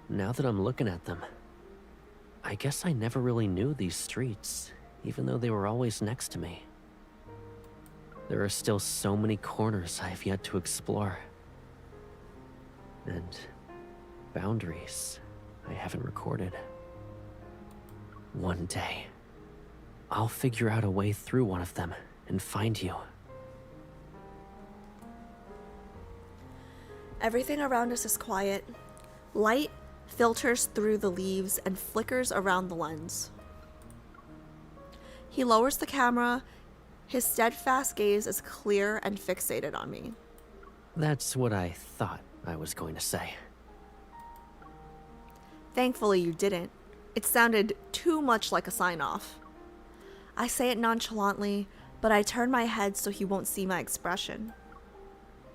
Now that I'm looking at them, I guess I never really knew these streets, even though they were always next to me. There are still so many corners I have yet to explore. And boundaries I haven't recorded. One day, I'll figure out a way through one of them and find you. Everything around us is quiet. Light filters through the leaves and flickers around the lens. He lowers the camera. His steadfast gaze is clear and fixated on me. That's what I thought I was going to say. Thankfully, you didn't. It sounded too much like a sign-off. I say it nonchalantly, but I turn my head so he won't see my expression.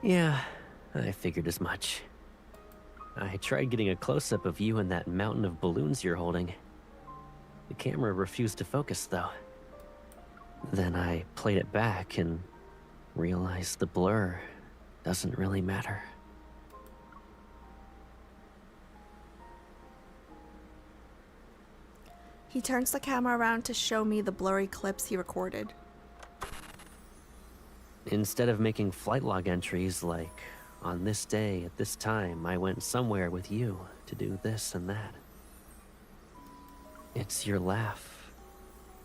Yeah, I figured as much. I tried getting a close-up of you and that mountain of balloons you're holding. The camera refused to focus, though. Then I played it back and realized the blur doesn't really matter. He turns the camera around to show me the blurry clips he recorded. Instead of making flight log entries like, on this day at this time I went somewhere with you to do this and that. It's your laugh,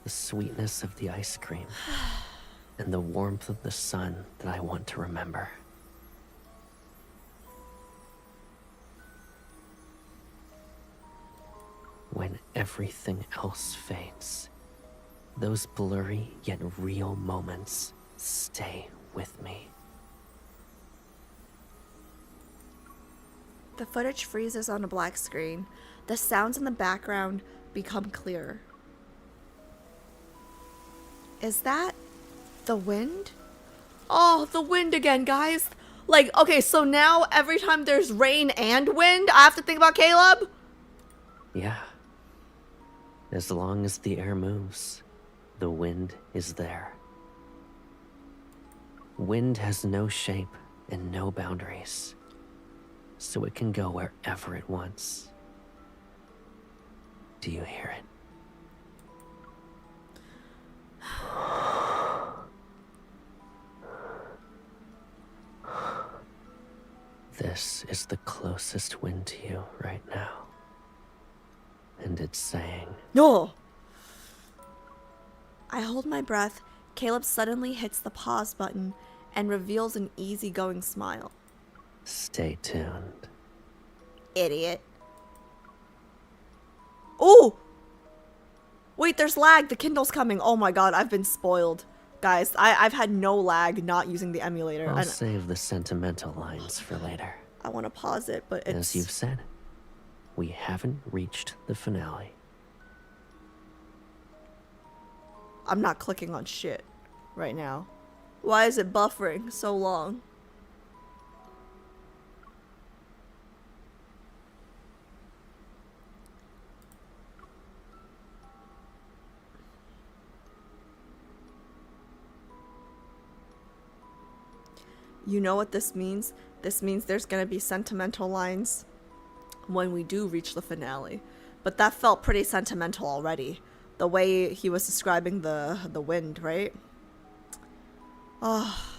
the sweetness of the ice cream, and the warmth of the sun that I want to remember. When everything else fades, those blurry yet real moments stay with me. The footage freezes on a black screen. The sounds in the background become clearer. Is that the wind? Oh, the wind again, guys. Like, okay, so now every time there's rain and wind, I have to think about Caleb? Yeah. As long as the air moves, the wind is there. Wind has no shape and no boundaries, so it can go wherever it wants. Do you hear it? This is the closest wind to you right now. And it's saying, No! I hold my breath. Caleb suddenly hits the pause button and reveals an easygoing smile. stay tuned. Idiot. Oh! Wait, there's lag. The Kindle's coming. Oh my god, I've been spoiled. Guys, I've had no lag not using the emulator. I'll save the sentimental lines for later. I want to pause it, but it's... As you've said, we haven't reached the finale. I'm not clicking on shit right now. Why is it buffering so long? You know what this means? This means there's gonna be sentimental lines when we do reach the finale. But that felt pretty sentimental already. The way he was describing the wind, right? Oh.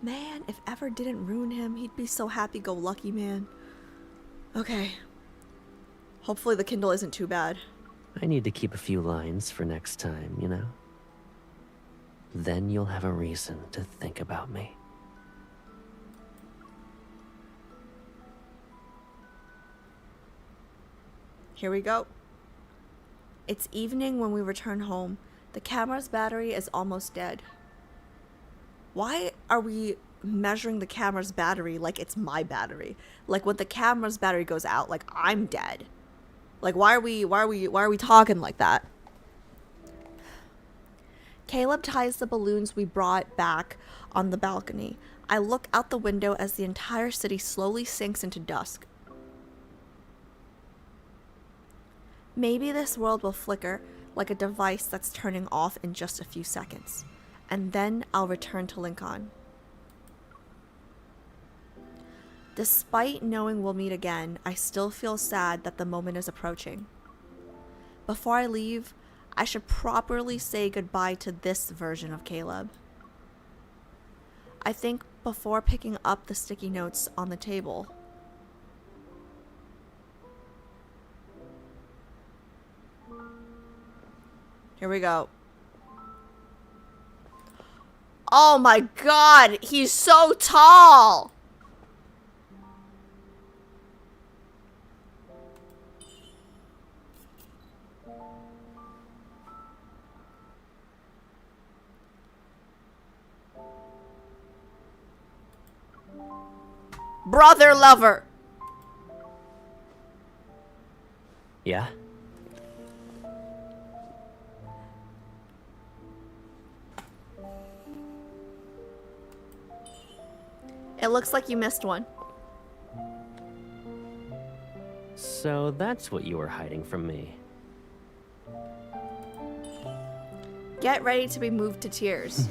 Man, if Ever didn't ruin him, he'd be so happy-go-lucky, man. Okay. Hopefully the Kindle isn't too bad. I need to keep a few lines for next time, you know? Then you'll have a reason to think about me. Here we go. It's evening when we return home. The camera's battery is almost dead. Why are we measuring the camera's battery like it's my battery? Like when the camera's battery goes out, like I'm dead. Like why are we talking like that? Caleb ties the balloons we brought back on the balcony. I look out the window as the entire city slowly sinks into dusk. Maybe this world will flicker like a device that's turning off in just a few seconds, and then I'll return to Lincoln. Despite knowing we'll meet again, I still feel sad that the moment is approaching. Before I leave, I should properly say goodbye to this version of Caleb. I think before picking up the sticky notes on the table. Here we go. Oh my god, he's so tall! Brother lover. Yeah? It looks like you missed one. So that's what you were hiding from me. Get ready to be moved to tears.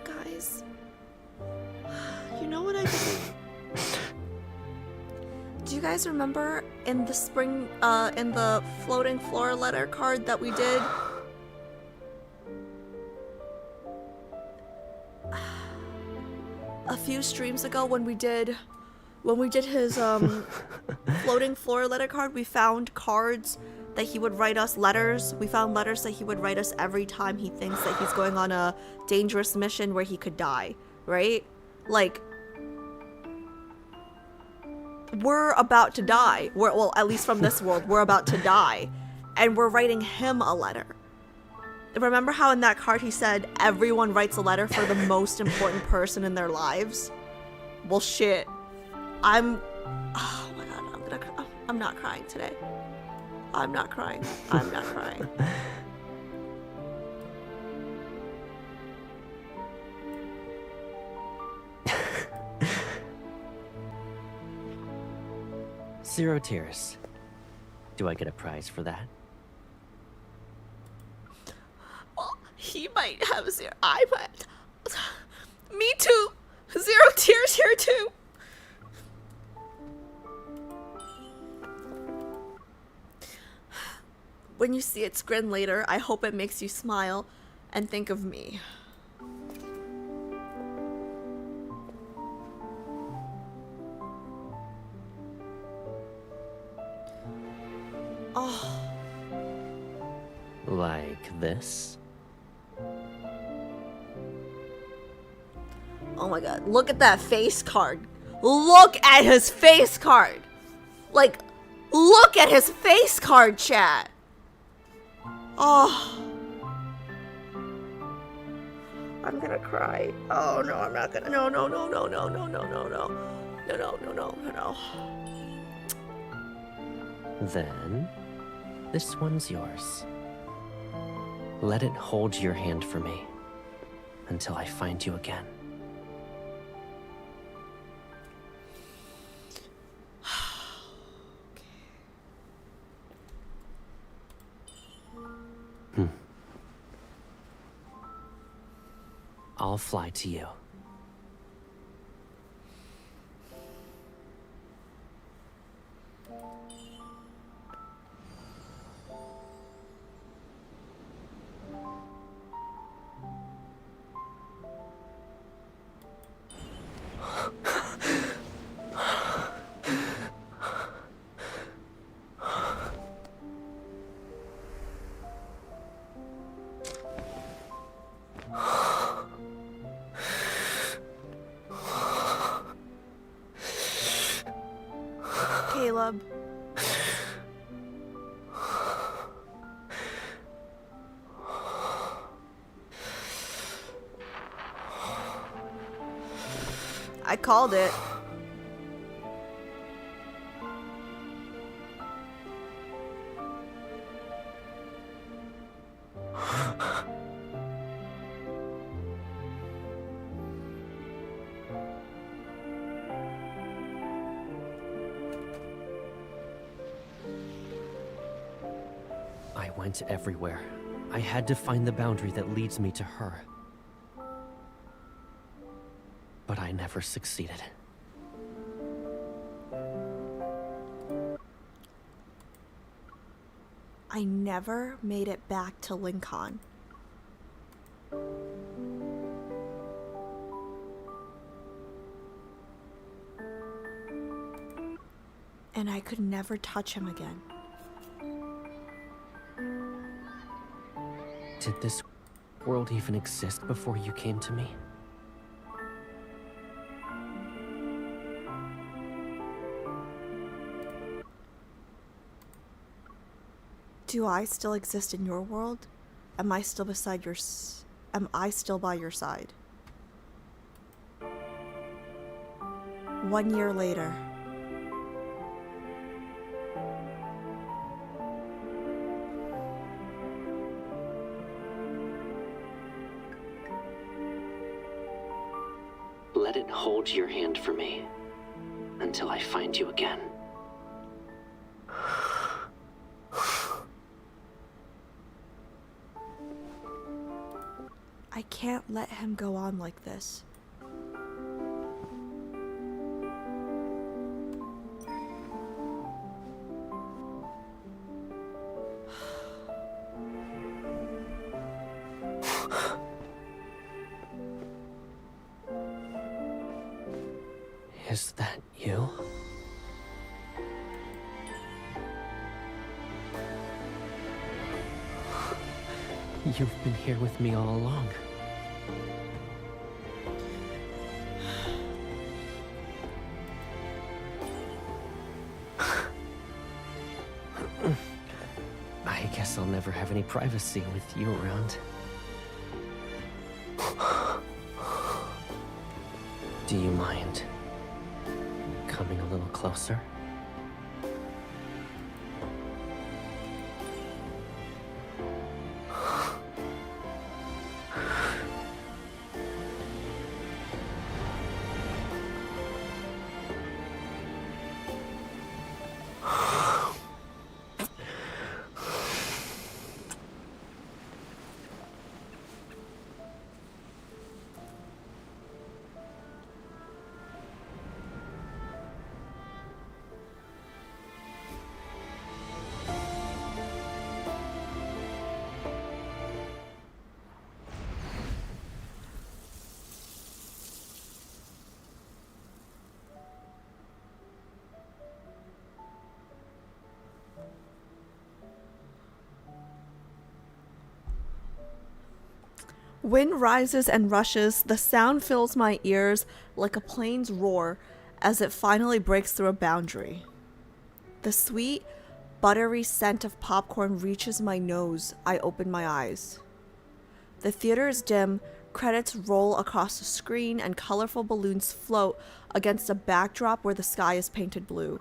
Guys, you know what I did? Do you guys remember in the spring, in the floating floor letter card that we did? A few streams ago when we did his floating floor letter card, we found cards that he would write us letters. We found letters that he would write us every time he thinks that he's going on a dangerous mission where he could die, right? Like, we're about to die. Well, at least from this world, we're about to die. And we're writing him a letter. Remember how in that card he said everyone writes a letter for the most important person in their lives? Well, shit. Oh my god, I'm not crying today. I'm not crying. I'm not crying. Zero tears. Do I get a prize for that? Well, he might have zero. I might. Me too. Zero tears here too. When you see its grin later, I hope it makes you smile and think of me. Oh. Like this? Oh my god, look at that face card. Look at his face card. Like, look at his face card, chat. Oh. I'm gonna cry. Oh no, I'm not gonna. No. Then, this one's yours. Let it hold your hand for me until I find you again. I'll fly to you. Caleb. I called it. I went everywhere. I had to find the boundary that leads me to her. But I never succeeded. I never made it back to Lincoln. And I could never touch him again. Did this world even exist before you came to me? Do I still exist in your world? Am I still beside your am I still by your side? 1 year later. Let it hold your hand for me until I find you again. I can't let him go on like this. Is that you? You've been here with me all along. I guess I'll never have any privacy with you around. Do you mind coming a little closer? Wind rises and rushes, the sound fills my ears like a plane's roar as it finally breaks through a boundary. The sweet, buttery scent of popcorn reaches my nose. I open my eyes. The theater is dim, credits roll across the screen, and colorful balloons float against a backdrop where the sky is painted blue.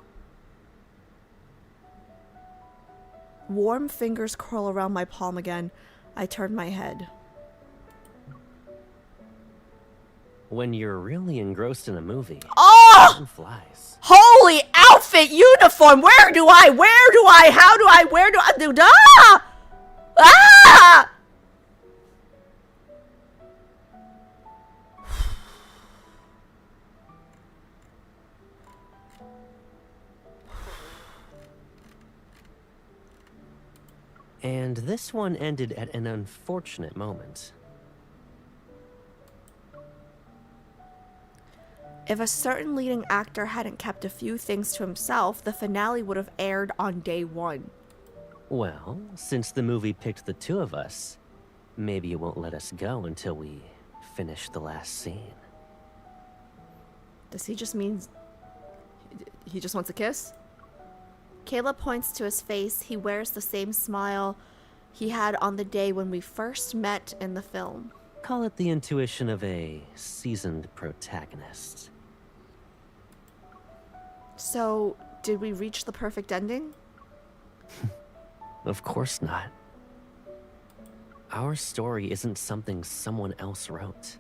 Warm fingers curl around my palm again. I turn my head. When you're really engrossed in a movie, Oh! time flies. Holy outfit uniform! Where do I? How do I do? Ah! Ah! And this one ended at an unfortunate moment. If a certain leading actor hadn't kept a few things to himself, the finale would have aired on day 1. Well, since the movie picked the two of us, maybe it won't let us go until we finish the last scene. Does he just mean he just wants a kiss? Caleb points to his face. He wears the same smile he had on the day when we first met in the film. Call it the intuition of a seasoned protagonist. So, did we reach the perfect ending? Of course not. Our story isn't something someone else wrote.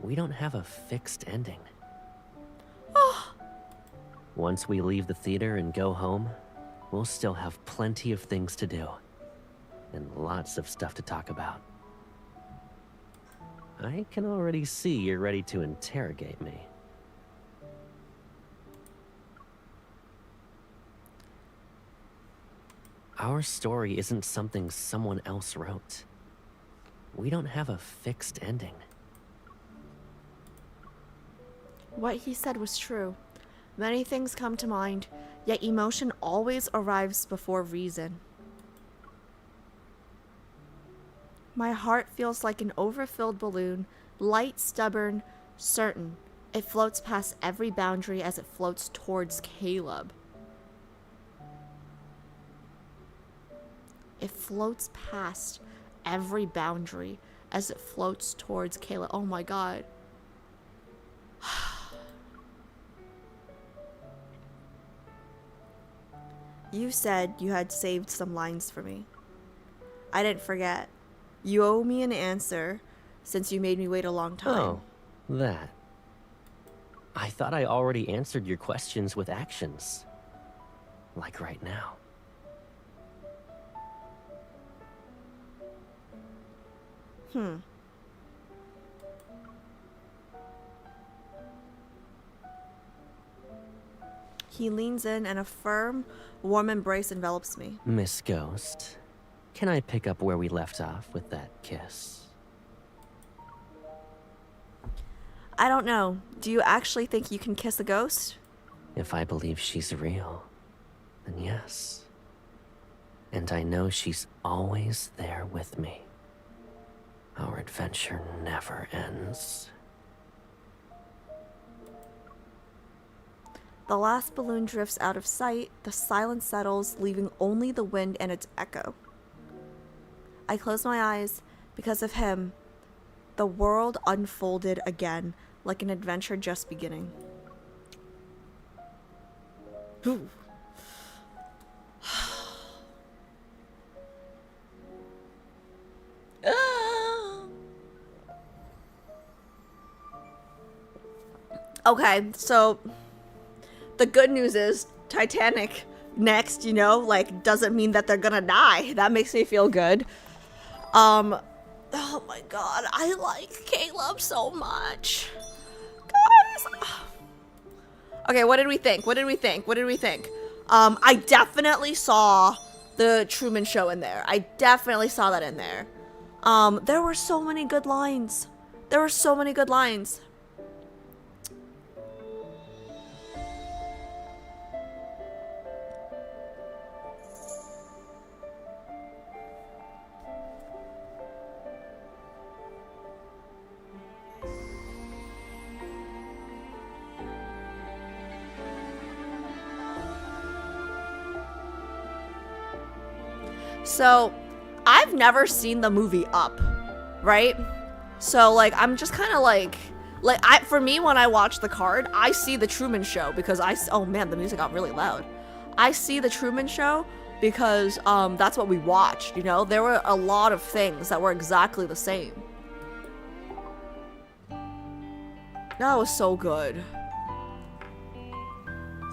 We don't have a fixed ending. Once we leave the theater and go home, we'll still have plenty of things to do. And lots of stuff to talk about. I can already see you're ready to interrogate me. Our story isn't something someone else wrote. We don't have a fixed ending. What he said was true. Many things come to mind, yet emotion always arrives before reason. My heart feels like an overfilled balloon, light, stubborn, certain. It floats past every boundary as it floats towards Caleb. It floats past every boundary as it floats towards Caleb. Oh my god. You said you had saved some lines for me. I didn't forget. You owe me an answer since you made me wait a long time. Oh, that. I thought I already answered your questions with actions. Like right now. He leans in and a firm, warm embrace envelops me. Miss Ghost, can I pick up where we left off with that kiss? I don't know. Do you actually think you can kiss a ghost? If I believe she's real, then yes. And I know she's always there with me. Our adventure never ends. The last balloon drifts out of sight, the silence settles, leaving only the wind and its echo. I close my eyes. Because of him, the world unfolded again, like an adventure just beginning. Ooh. Okay, so the good news is Titanic next, you know, like doesn't mean that they're gonna die. That makes me feel good. Oh my god, I like Caleb so much. Guys. Okay, what did we think? What did we think? What did we think? I definitely saw the Truman Show in there. I definitely saw that in there. There were so many good lines. There were so many good lines. So, I've never seen the movie Up, right? So, like, I'm just kind of like, for me, when I watch the card, I see the Truman Show because oh man, the music got really loud. I see the Truman Show because, that's what we watched, you know? There were a lot of things that were exactly the same. That was so good.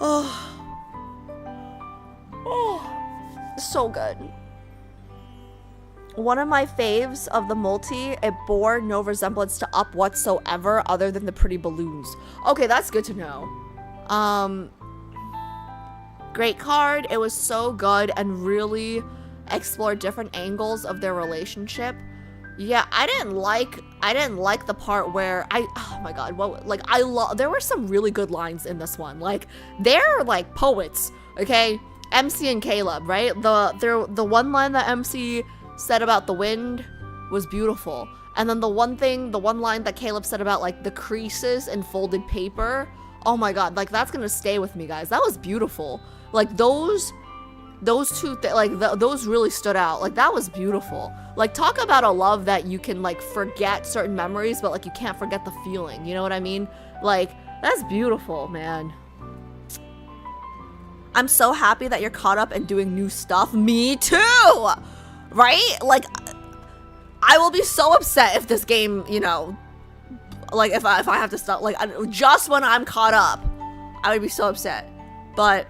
Oh. Oh. So good. One of my faves of the multi, it bore no resemblance to Up whatsoever other than the pretty balloons. Okay, that's good to know. Great card. It was so good and really explored different angles of their relationship. Yeah, I didn't like the part where oh my god, there were some really good lines in this one. Like, they're like poets, okay? MC and Caleb, right? The one line that MC said about the wind was beautiful. And then the one line that Caleb said about like the creases in folded paper, oh my god, like that's gonna stay with me, guys. That was beautiful. Like those two those really stood out. Like that was beautiful. Like, talk about a love that you can like forget certain memories, but like you can't forget the feeling, you know what I mean? Like, that's beautiful, man. I'm so happy that you're caught up and doing new stuff. Me too! Right? Like, I will be so upset if this game, you know, like if I have to stop, like just when I'm caught up, I would be so upset. But,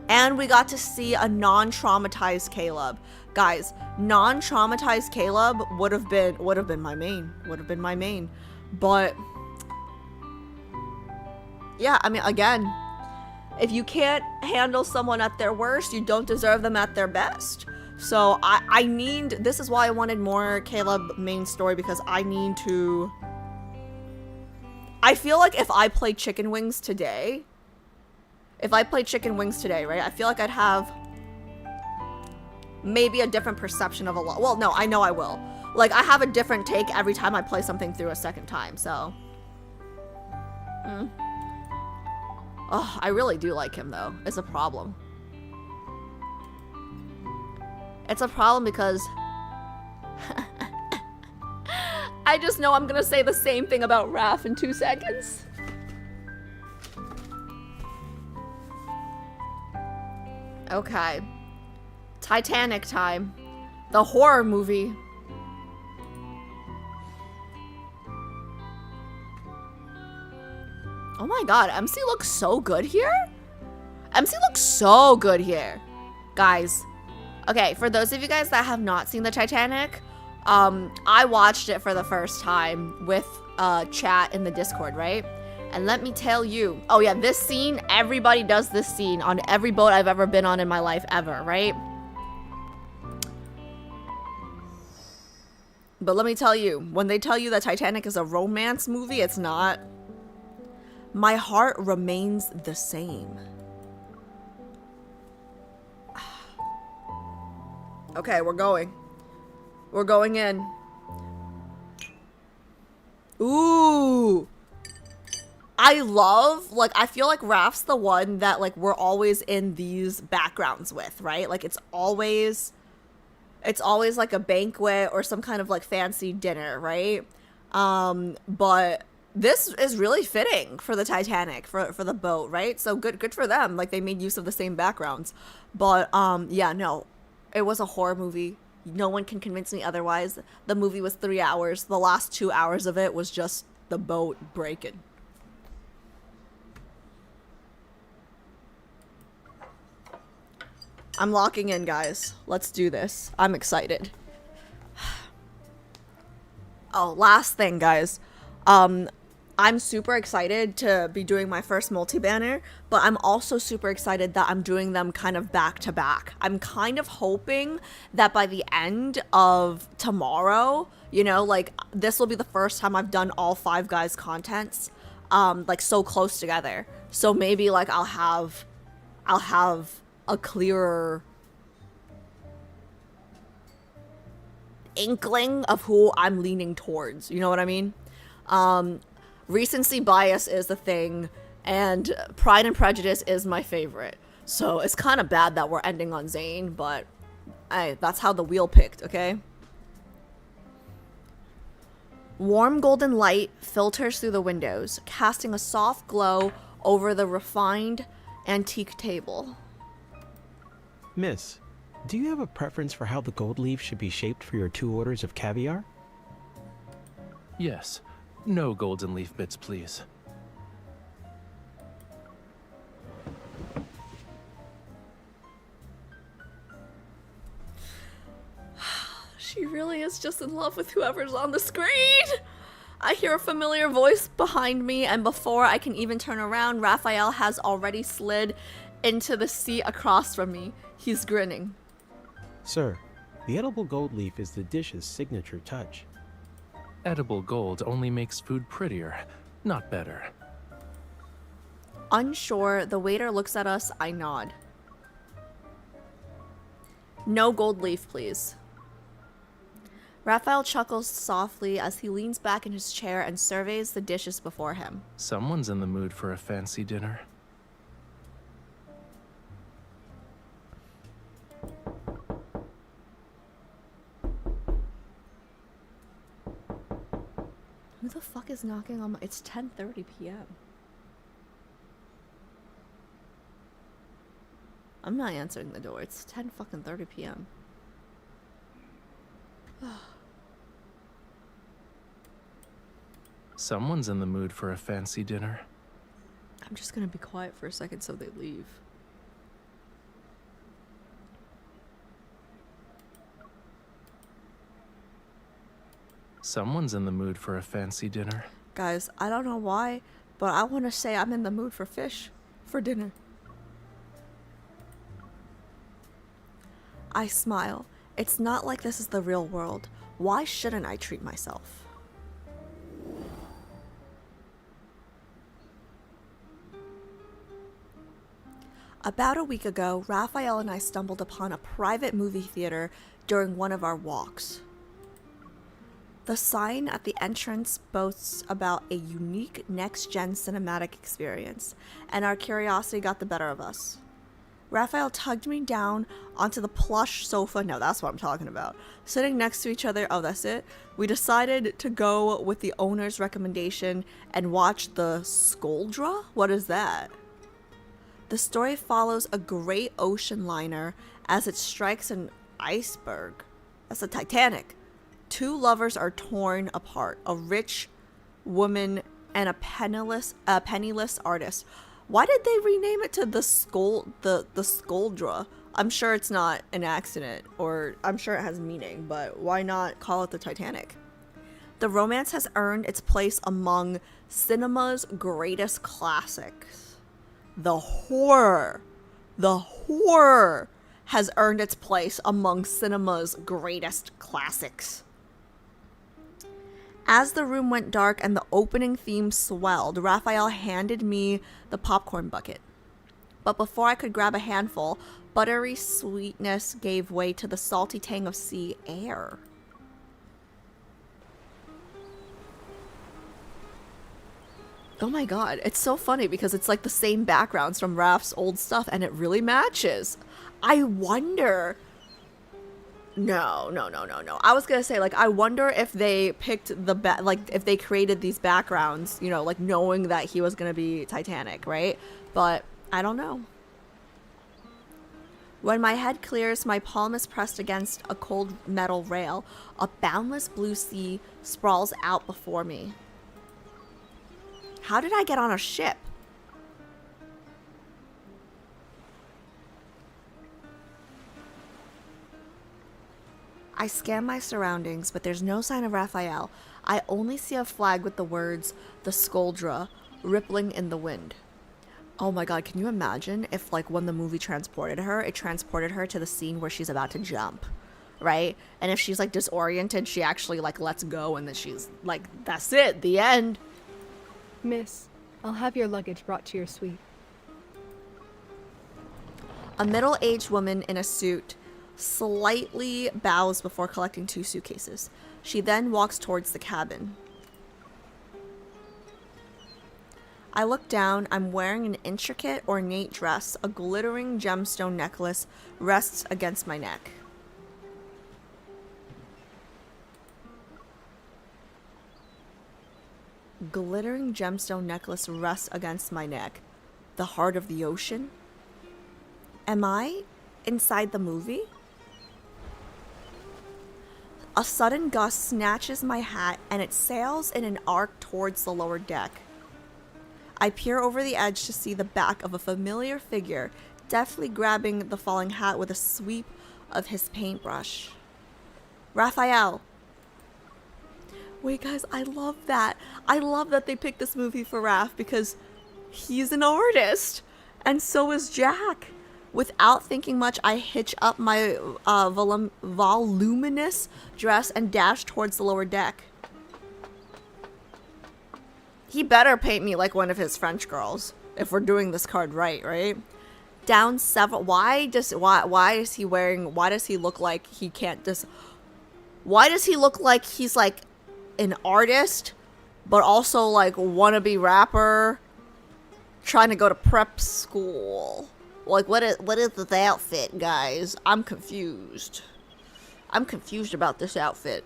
and we got to see a non-traumatized Caleb. Guys, non-traumatized Caleb would have been my main. But yeah, I mean, again, If you can't handle someone at their worst, you don't deserve them at their best. So I need, this is why I wanted more Caleb main story, because I need to, I feel like if I played Chicken Wings today, right, I feel like I'd have maybe a different perception of a lot. Well, no, I know I will. Like, I have a different take every time I play something through a second time, so. Oh, I really do like him, though. It's a problem. It's a problem because I just know I'm gonna say the same thing about Raph in 2 seconds. Okay. Titanic time. The horror movie. Oh my god, MC looks so good here? MC looks so good here. Guys. Okay, for those of you guys that have not seen the Titanic, I watched it for the first time with chat in the Discord, right? And let me tell you, oh yeah, this scene, everybody does this scene on every boat I've ever been on in my life ever, right? But let me tell you, when they tell you that Titanic is a romance movie, it's not. My heart remains the same. Okay, we're going. We're going in. Ooh. I love, like, I feel like Raph's the one that, like, we're always in these backgrounds with, right? Like, it's always like a banquet or some kind of, like, fancy dinner, right? But this is really fitting for the Titanic, for the boat, right? So good for them. Like, they made use of the same backgrounds. But, yeah, no. It was a horror movie. No one can convince me otherwise. The movie was 3 hours. The last 2 hours of it was just the boat breaking. I'm locking in, guys. Let's do this. I'm excited. Oh, last thing, guys. I'm super excited to be doing my first multi-banner, but I'm also super excited that I'm doing them kind of back to back. I'm kind of hoping that by the end of tomorrow, you know, like, this will be the first time I've done all 5 guys' contents, like, so close together. So maybe, like, I'll have a clearer inkling of who I'm leaning towards. You know what I mean? Recency bias is the thing, and Pride and Prejudice is my favorite. So it's kind of bad that we're ending on Zane, but hey, that's how the wheel picked, okay? Warm golden light filters through the windows, casting a soft glow over the refined antique table. Miss, do you have a preference for how the gold leaf should be shaped for your 2 orders of caviar? Yes. No golden leaf bits, please. She really is just in love with whoever's on the screen. I hear a familiar voice behind me, and before I can even turn around, Raphael has already slid into the seat across from me. He's grinning. Sir, the edible gold leaf is the dish's signature touch. Edible gold only makes food prettier, not better. Unsure, the waiter looks at us. I nod. No gold leaf, please. Raphael chuckles softly as he leans back in his chair and surveys the dishes before him. Someone's in the mood for a fancy dinner. Who the fuck is knocking on my... It's 10:30 p.m. I'm not answering the door. It's 10:30 p.m. Someone's in the mood for a fancy dinner. I'm just gonna be quiet for a second so they leave. Someone's in the mood for a fancy dinner. Guys, I don't know why, but I want to say I'm in the mood for fish for dinner. I smile. It's not like this is the real world. Why shouldn't I treat myself? About a week ago, Raphael and I stumbled upon a private movie theater during one of our walks. The sign at the entrance boasts about a unique next-gen cinematic experience, and our curiosity got the better of us. Raphael tugged me down onto the plush sofa. No, that's what I'm talking about. Sitting next to each other. Oh, that's it. We decided to go with the owner's recommendation and watch the Skoldra? What is that? The story follows a great ocean liner as it strikes an iceberg. That's the Titanic. Two lovers are torn apart, a rich woman and a penniless artist. Why did they rename it to the Skoldra? I'm sure it's not an accident, or I'm sure it has meaning, but why not call it the Titanic? The romance has earned its place among cinema's greatest classics. The horror has earned its place among cinema's greatest classics. As the room went dark and the opening theme swelled, Raphael handed me the popcorn bucket. But before I could grab a handful, buttery sweetness gave way to the salty tang of sea air. Oh my god, it's so funny because it's like the same backgrounds from Raph's old stuff and it really matches. I wonder... No. I was gonna say, like, I wonder if they picked if they created these backgrounds, you know, like, knowing that he was gonna be Titanic, right? But I don't know. When my head clears, my palm is pressed against a cold metal rail. A boundless blue sea sprawls out before me. How did I get on a ship? I scan my surroundings, but there's no sign of Raphael. I only see a flag with the words, the Skoldra, rippling in the wind. Oh my god, can you imagine if, like, when the movie transported her, it transported her to the scene where she's about to jump, right? And if she's, like, disoriented, she actually, like, lets go, and then she's, like, that's it, the end. Miss, I'll have your luggage brought to your suite. A middle-aged woman in a suit slightly bows before collecting 2 suitcases. She then walks towards the cabin. I look down. I'm wearing an intricate, ornate dress. A glittering gemstone necklace rests against my neck. Glittering gemstone necklace rests against my neck. The heart of the ocean? Am I inside the movie? A sudden gust snatches my hat and it sails in an arc towards the lower deck. I peer over the edge to see the back of a familiar figure, deftly grabbing the falling hat with a sweep of his paintbrush. Raphael. Wait, guys, I love that. I love that they picked this movie for Raph because he's an artist, and so is Jack. Without thinking much, I hitch up my voluminous dress and dash towards the lower deck. He better paint me like one of his French girls if we're doing this card right? Down several. Why does he look like he can't just? Why does he look like he's like an artist, but also like wannabe rapper, trying to go to prep school? Like, what is this outfit, guys? I'm confused. I'm confused about this outfit.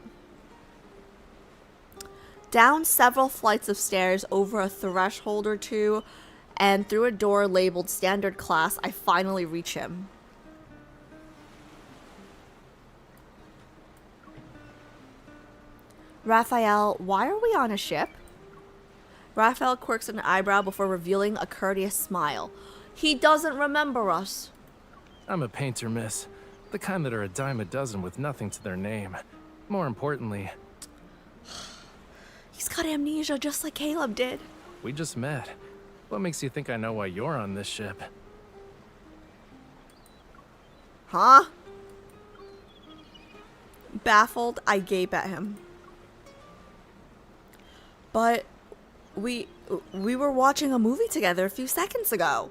Down several flights of stairs, over a threshold or two, and through a door labeled standard class, I finally reach him. Raphael, why are we on a ship? Raphael quirks an eyebrow before revealing a courteous smile. He doesn't remember us. I'm a painter, miss. The kind that are a dime a dozen with nothing to their name. More importantly... He's got amnesia just like Caleb did. We just met. What makes you think I know why you're on this ship? Huh? Baffled, I gape at him. But we were watching a movie together a few seconds ago.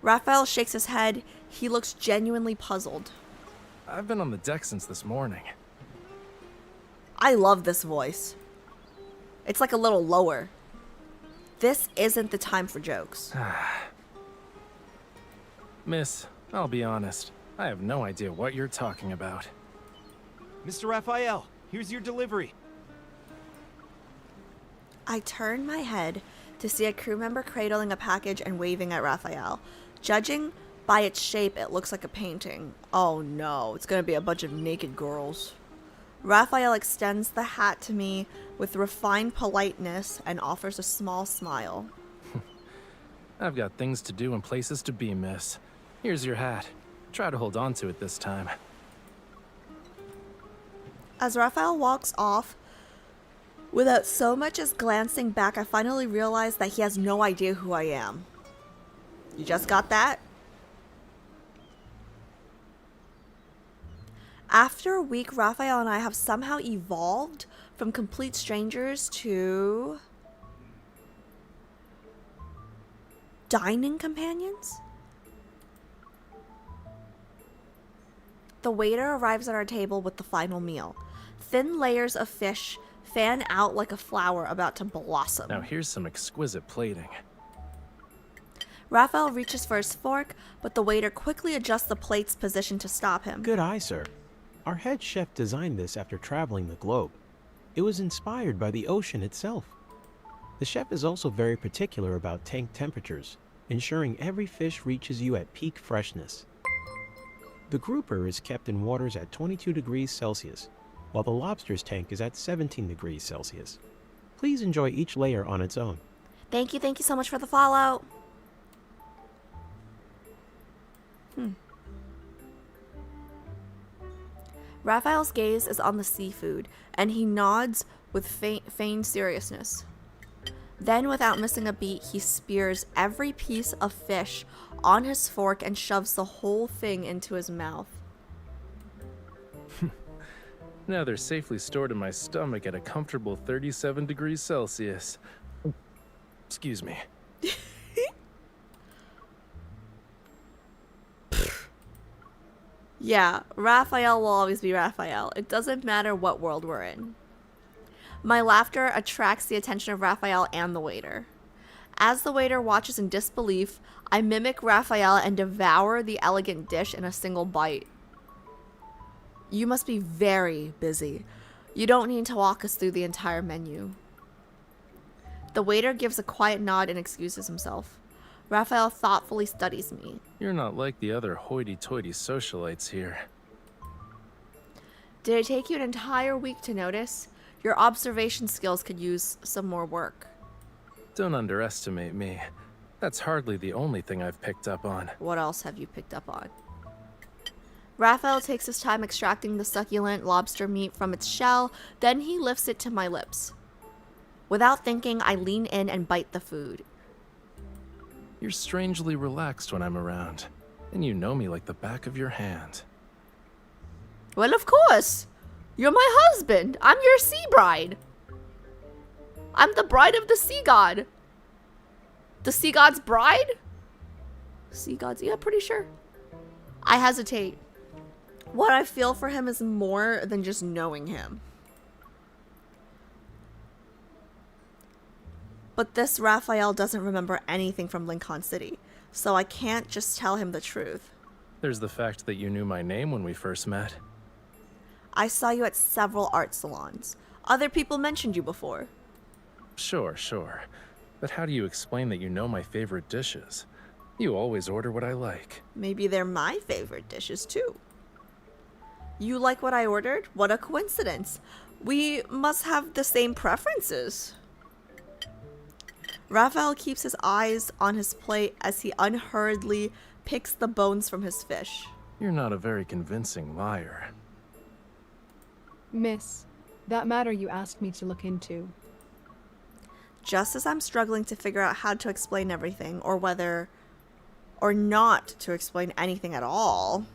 Raphael shakes his head. He looks genuinely puzzled. I've been on the deck since this morning. I love this voice. It's like a little lower. This isn't the time for jokes. Miss, I'll be honest. I have no idea what you're talking about. Mr. Raphael, here's your delivery. I turn my head to see a crew member cradling a package and waving at Raphael. Judging by its shape, it looks like a painting. Oh no, it's gonna be a bunch of naked girls. Raphael extends the hat to me with refined politeness and offers a small smile. I've got things to do and places to be, miss. Here's your hat. Try to hold on to it this time. As Raphael walks off, without so much as glancing back, I finally realize that he has no idea who I am. You just got that? After a week, Raphael and I have somehow evolved from complete strangers to dining companions? The waiter arrives at our table with the final meal. Thin layers of fish fan out like a flower about to blossom. Now here's some exquisite plating. Raphael reaches for his fork, but the waiter quickly adjusts the plate's position to stop him. Good eye, sir. Our head chef designed this after traveling the globe. It was inspired by the ocean itself. The chef is also very particular about tank temperatures, ensuring every fish reaches you at peak freshness. The grouper is kept in waters at 22 degrees Celsius, while the lobster's tank is at 17 degrees Celsius. Please enjoy each layer on its own. Thank you so much for the follow. Raphael's gaze is on the seafood, and he nods with feigned seriousness. Then, without missing a beat, he spears every piece of fish on his fork and shoves the whole thing into his mouth. Now they're safely stored in my stomach at a comfortable 37 degrees Celsius. Excuse me. Yeah, Raphael will always be Raphael. It doesn't matter what world we're in. My laughter attracts the attention of Raphael and the waiter. As the waiter watches in disbelief, I mimic Raphael and devour the elegant dish in a single bite. You must be very busy. You don't need to walk us through the entire menu. The waiter gives a quiet nod and excuses himself. Raphael thoughtfully studies me. You're not like the other hoity-toity socialites here. Did it take you an entire week to notice? Your observation skills could use some more work. Don't underestimate me. That's hardly the only thing I've picked up on. What else have you picked up on? Raphael takes his time extracting the succulent lobster meat from its shell, then he lifts it to my lips. Without thinking, I lean in and bite the food. You're strangely relaxed when I'm around, and you know me like the back of your hand. Well, of course. You're my husband. I'm your sea bride. I'm the bride of the sea god. The sea god's bride? Sea gods, yeah, pretty sure. I hesitate. What I feel for him is more than just knowing him. But this Raphael doesn't remember anything from Lincoln City, so I can't just tell him the truth. There's the fact that you knew my name when we first met. I saw you at several art salons. Other people mentioned you before. Sure. But how do you explain that you know my favorite dishes? You always order what I like. Maybe they're my favorite dishes too. You like what I ordered? What a coincidence. We must have the same preferences. Raphael keeps his eyes on his plate as he unhurriedly picks the bones from his fish. You're not a very convincing liar. Miss, that matter you asked me to look into. Just as I'm struggling to figure out how to explain everything, or whether or not to explain anything at all,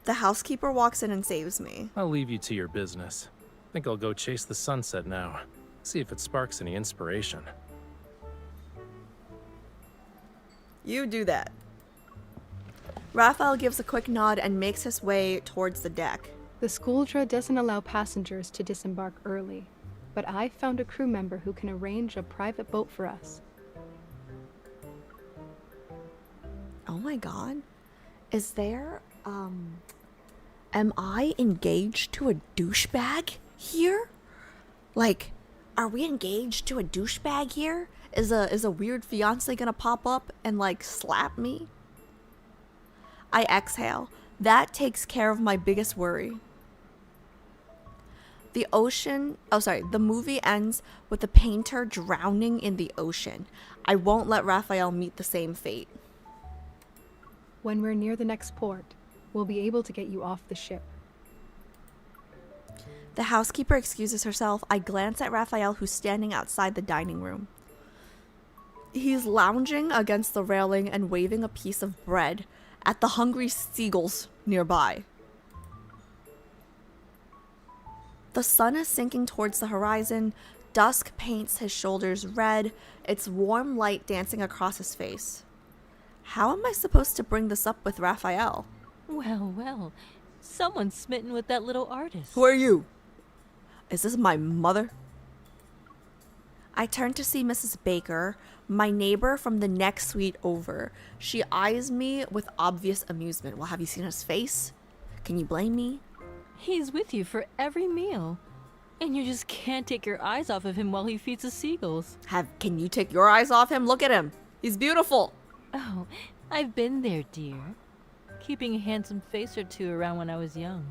The housekeeper walks in and saves me. I'll leave you to your business. Think I'll go chase the sunset now. See if it sparks any inspiration. You do that. Raphael gives a quick nod and makes his way towards the deck. The Skuldra doesn't allow passengers to disembark early, but I found a crew member who can arrange a private boat for us. Oh my god. Is there, am I engaged to a douchebag here? Like, are we engaged to a douchebag here? Is a weird fiance gonna pop up and like slap me? I exhale. That takes care of my biggest worry. The movie ends with the painter drowning in the ocean. I won't let Raphael meet the same fate. When we're near the next port, we'll be able to get you off the ship. The housekeeper excuses herself. I glance at Raphael, who's standing outside the dining room. He's lounging against the railing and waving a piece of bread at the hungry seagulls nearby. The sun is sinking towards the horizon. Dusk paints his shoulders red, its warm light dancing across his face. How am I supposed to bring this up with Raphael? Well, well. Someone's smitten with that little artist. Who are you? Is this my mother? I turn to see Mrs. Baker, my neighbor from the next suite over. She eyes me with obvious amusement. Well, have you seen his face? Can you blame me? He's with you for every meal. And you just can't take your eyes off of him while he feeds the seagulls. Can you take your eyes off him? Look at him. He's beautiful. Oh, I've been there, dear. Keeping a handsome face or two around when I was young.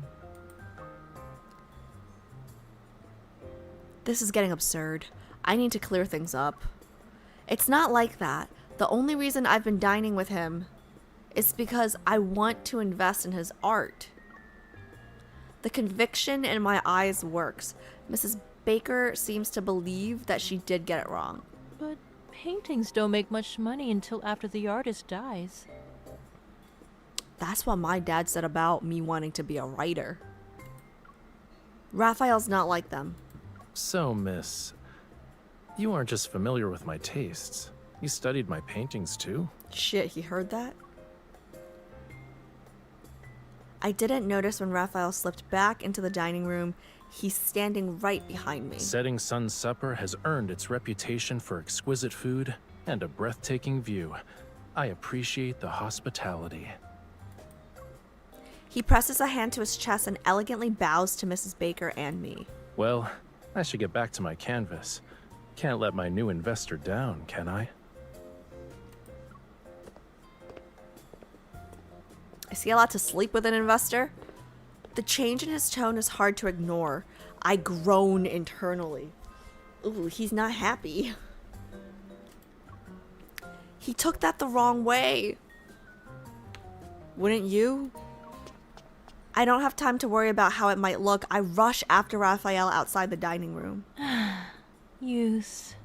This is getting absurd. I need to clear things up. It's not like that. The only reason I've been dining with him is because I want to invest in his art. The conviction in my eyes works. Mrs. Baker seems to believe that she did get it wrong. But paintings don't make much money until after the artist dies. That's what my dad said about me wanting to be a writer. Raphael's not like them. So, miss, you aren't just familiar with my tastes. You studied my paintings too? Shit, he heard that? I didn't notice when Raphael slipped back into the dining room. He's standing right behind me. Setting Sun Supper has earned its reputation for exquisite food and a breathtaking view. I appreciate the hospitality. He presses a hand to his chest and elegantly bows to Mrs. Baker and me. Well, I should get back to my canvas. Can't let my new investor down, can I? Is he allowed to sleep with an investor? The change in his tone is hard to ignore. I groan internally. Ooh, he's not happy. He took that the wrong way. Wouldn't you? I don't have time to worry about how it might look. I rush after Raphael outside the dining room. Use.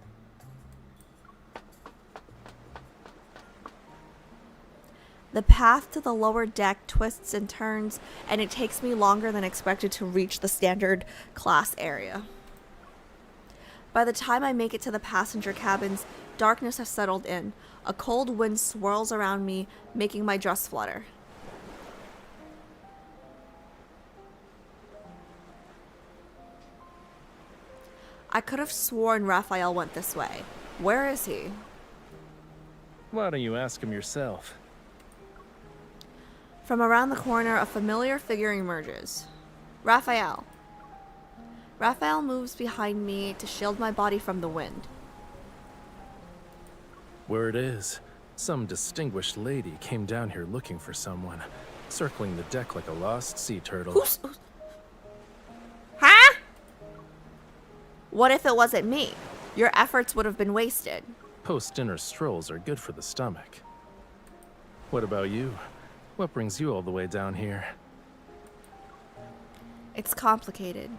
The path to the lower deck twists and turns, and it takes me longer than expected to reach the standard class area. By the time I make it to the passenger cabins, darkness has settled in. A cold wind swirls around me, making my dress flutter. I could have sworn Raphael went this way. Where is he? Why don't you ask him yourself? From around the corner, a familiar figure emerges. Raphael. Raphael moves behind me to shield my body from the wind. Word is, some distinguished lady came down here looking for someone, circling the deck like a lost sea turtle. Huh? What if it wasn't me? Your efforts would have been wasted. Post-dinner strolls are good for the stomach. What about you? What brings you all the way down here? It's complicated,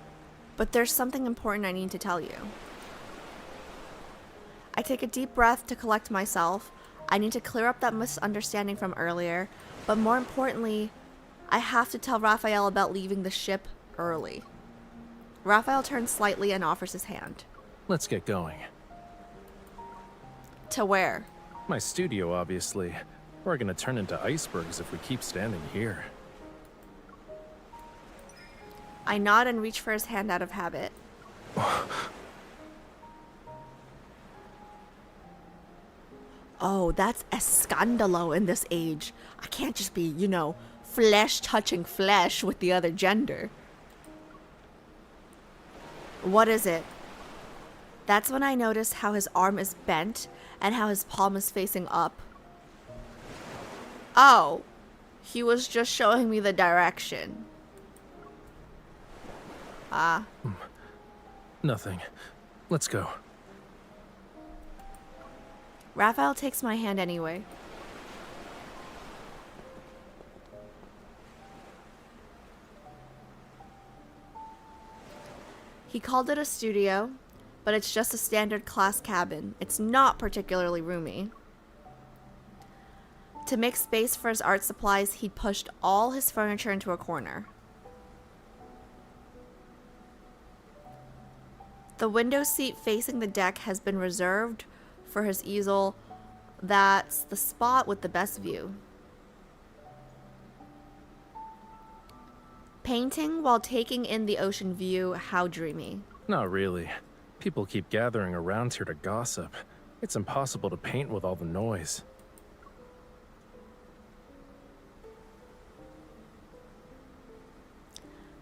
but there's something important I need to tell you. I take a deep breath to collect myself. I need to clear up that misunderstanding from earlier, but more importantly, I have to tell Raphael about leaving the ship early. Raphael turns slightly and offers his hand. Let's get going. To where? My studio, obviously. We're gonna turn into icebergs if we keep standing here. I nod and reach for his hand out of habit. Oh, that's escandalo in this age. I can't just be, you know, flesh touching flesh with the other gender. What is it? That's when I notice how his arm is bent and how his palm is facing up. Oh, he was just showing me the direction. Ah. Nothing. Let's go. Raphael takes my hand anyway. He called it a studio, but it's just a standard class cabin. It's not particularly roomy. To make space for his art supplies, he pushed all his furniture into a corner. The window seat facing the deck has been reserved for his easel. That's the spot with the best view. Painting while taking in the ocean view, how dreamy. Not really. People keep gathering around here to gossip. It's impossible to paint with all the noise.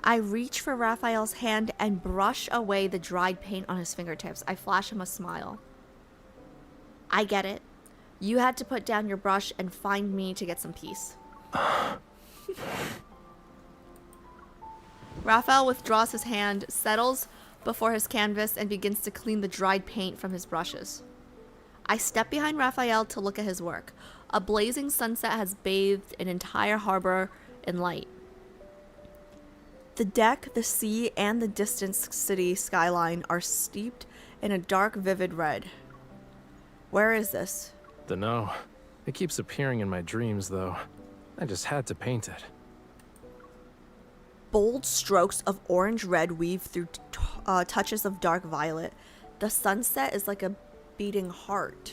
I reach for Raphael's hand and brush away the dried paint on his fingertips. I flash him a smile. I get it. You had to put down your brush and find me to get some peace. Raphael withdraws his hand, settles before his canvas, and begins to clean the dried paint from his brushes. I step behind Raphael to look at his work. A blazing sunset has bathed an entire harbor in light. The deck, the sea, and the distant city skyline are steeped in a dark, vivid red. Where is this? Dunno. It keeps appearing in my dreams, though. I just had to paint it. Bold strokes of orange-red weave through touches of dark violet. The sunset is like a beating heart.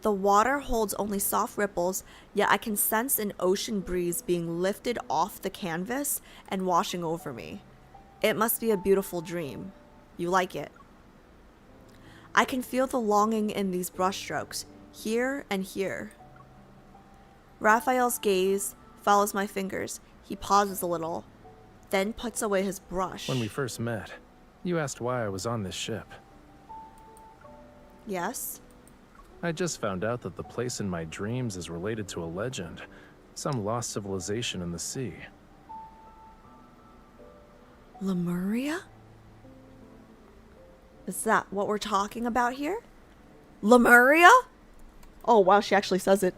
The water holds only soft ripples, yet I can sense an ocean breeze being lifted off the canvas and washing over me. It must be a beautiful dream. You like it? I can feel the longing in these brushstrokes, here and here. Raphael's gaze follows my fingers. He pauses a little, then puts away his brush. When we first met, you asked why I was on this ship. Yes? I just found out that the place in my dreams is related to a legend, some lost civilization in the sea. Lemuria? Is that what we're talking about here? Lemuria? Oh wow, she actually says it.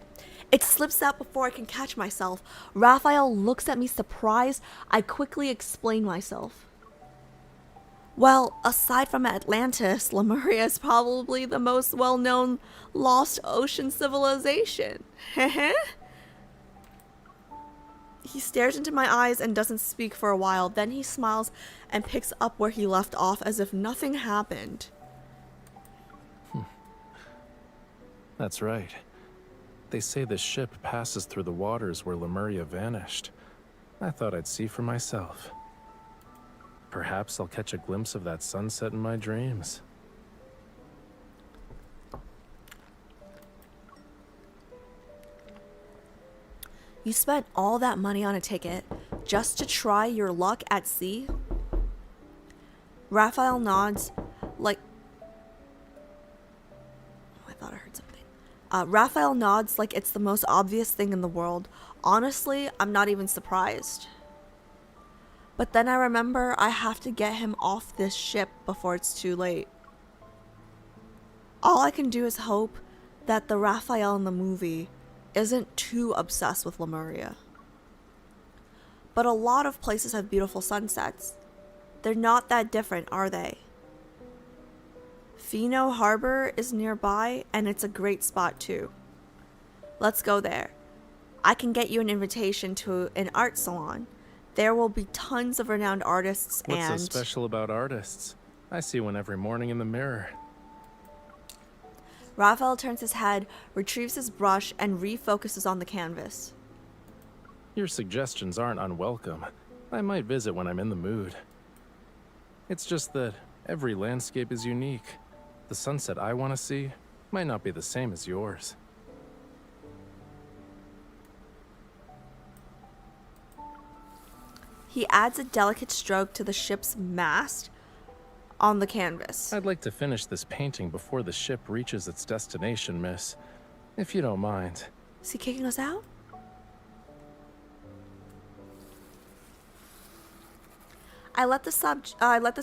It slips out before I can catch myself. Raphael looks at me surprised. I quickly explain myself. Well, aside from Atlantis, Lemuria is probably the most well-known lost ocean civilization. He stares into my eyes and doesn't speak for a while. Then he smiles and picks up where he left off as if nothing happened. That's right. They say the ship passes through the waters where Lemuria vanished. I thought I'd see for myself. Perhaps I'll catch a glimpse of that sunset in my dreams. You spent all that money on a ticket just to try your luck at sea? Raphael nods like... Oh, I thought I heard something. Raphael nods like it's the most obvious thing in the world. Honestly, I'm not even surprised. But then I remember I have to get him off this ship before it's too late. All I can do is hope that the Raphael in the movie isn't too obsessed with Lemuria. But a lot of places have beautiful sunsets. They're not that different, are they? Fino Harbor is nearby, and it's a great spot too. Let's go there. I can get you an invitation to an art salon. There will be tons of renowned artists What's and... so special about artists? I see one every morning in the mirror. Raphael turns his head, retrieves his brush, and refocuses on the canvas. Your suggestions aren't unwelcome. I might visit when I'm in the mood. It's just that every landscape is unique. The sunset I want to see might not be the same as yours. He adds a delicate stroke to the ship's mast on the canvas. I'd like to finish this painting before the ship reaches its destination, miss. If you don't mind. Is he kicking us out? I let the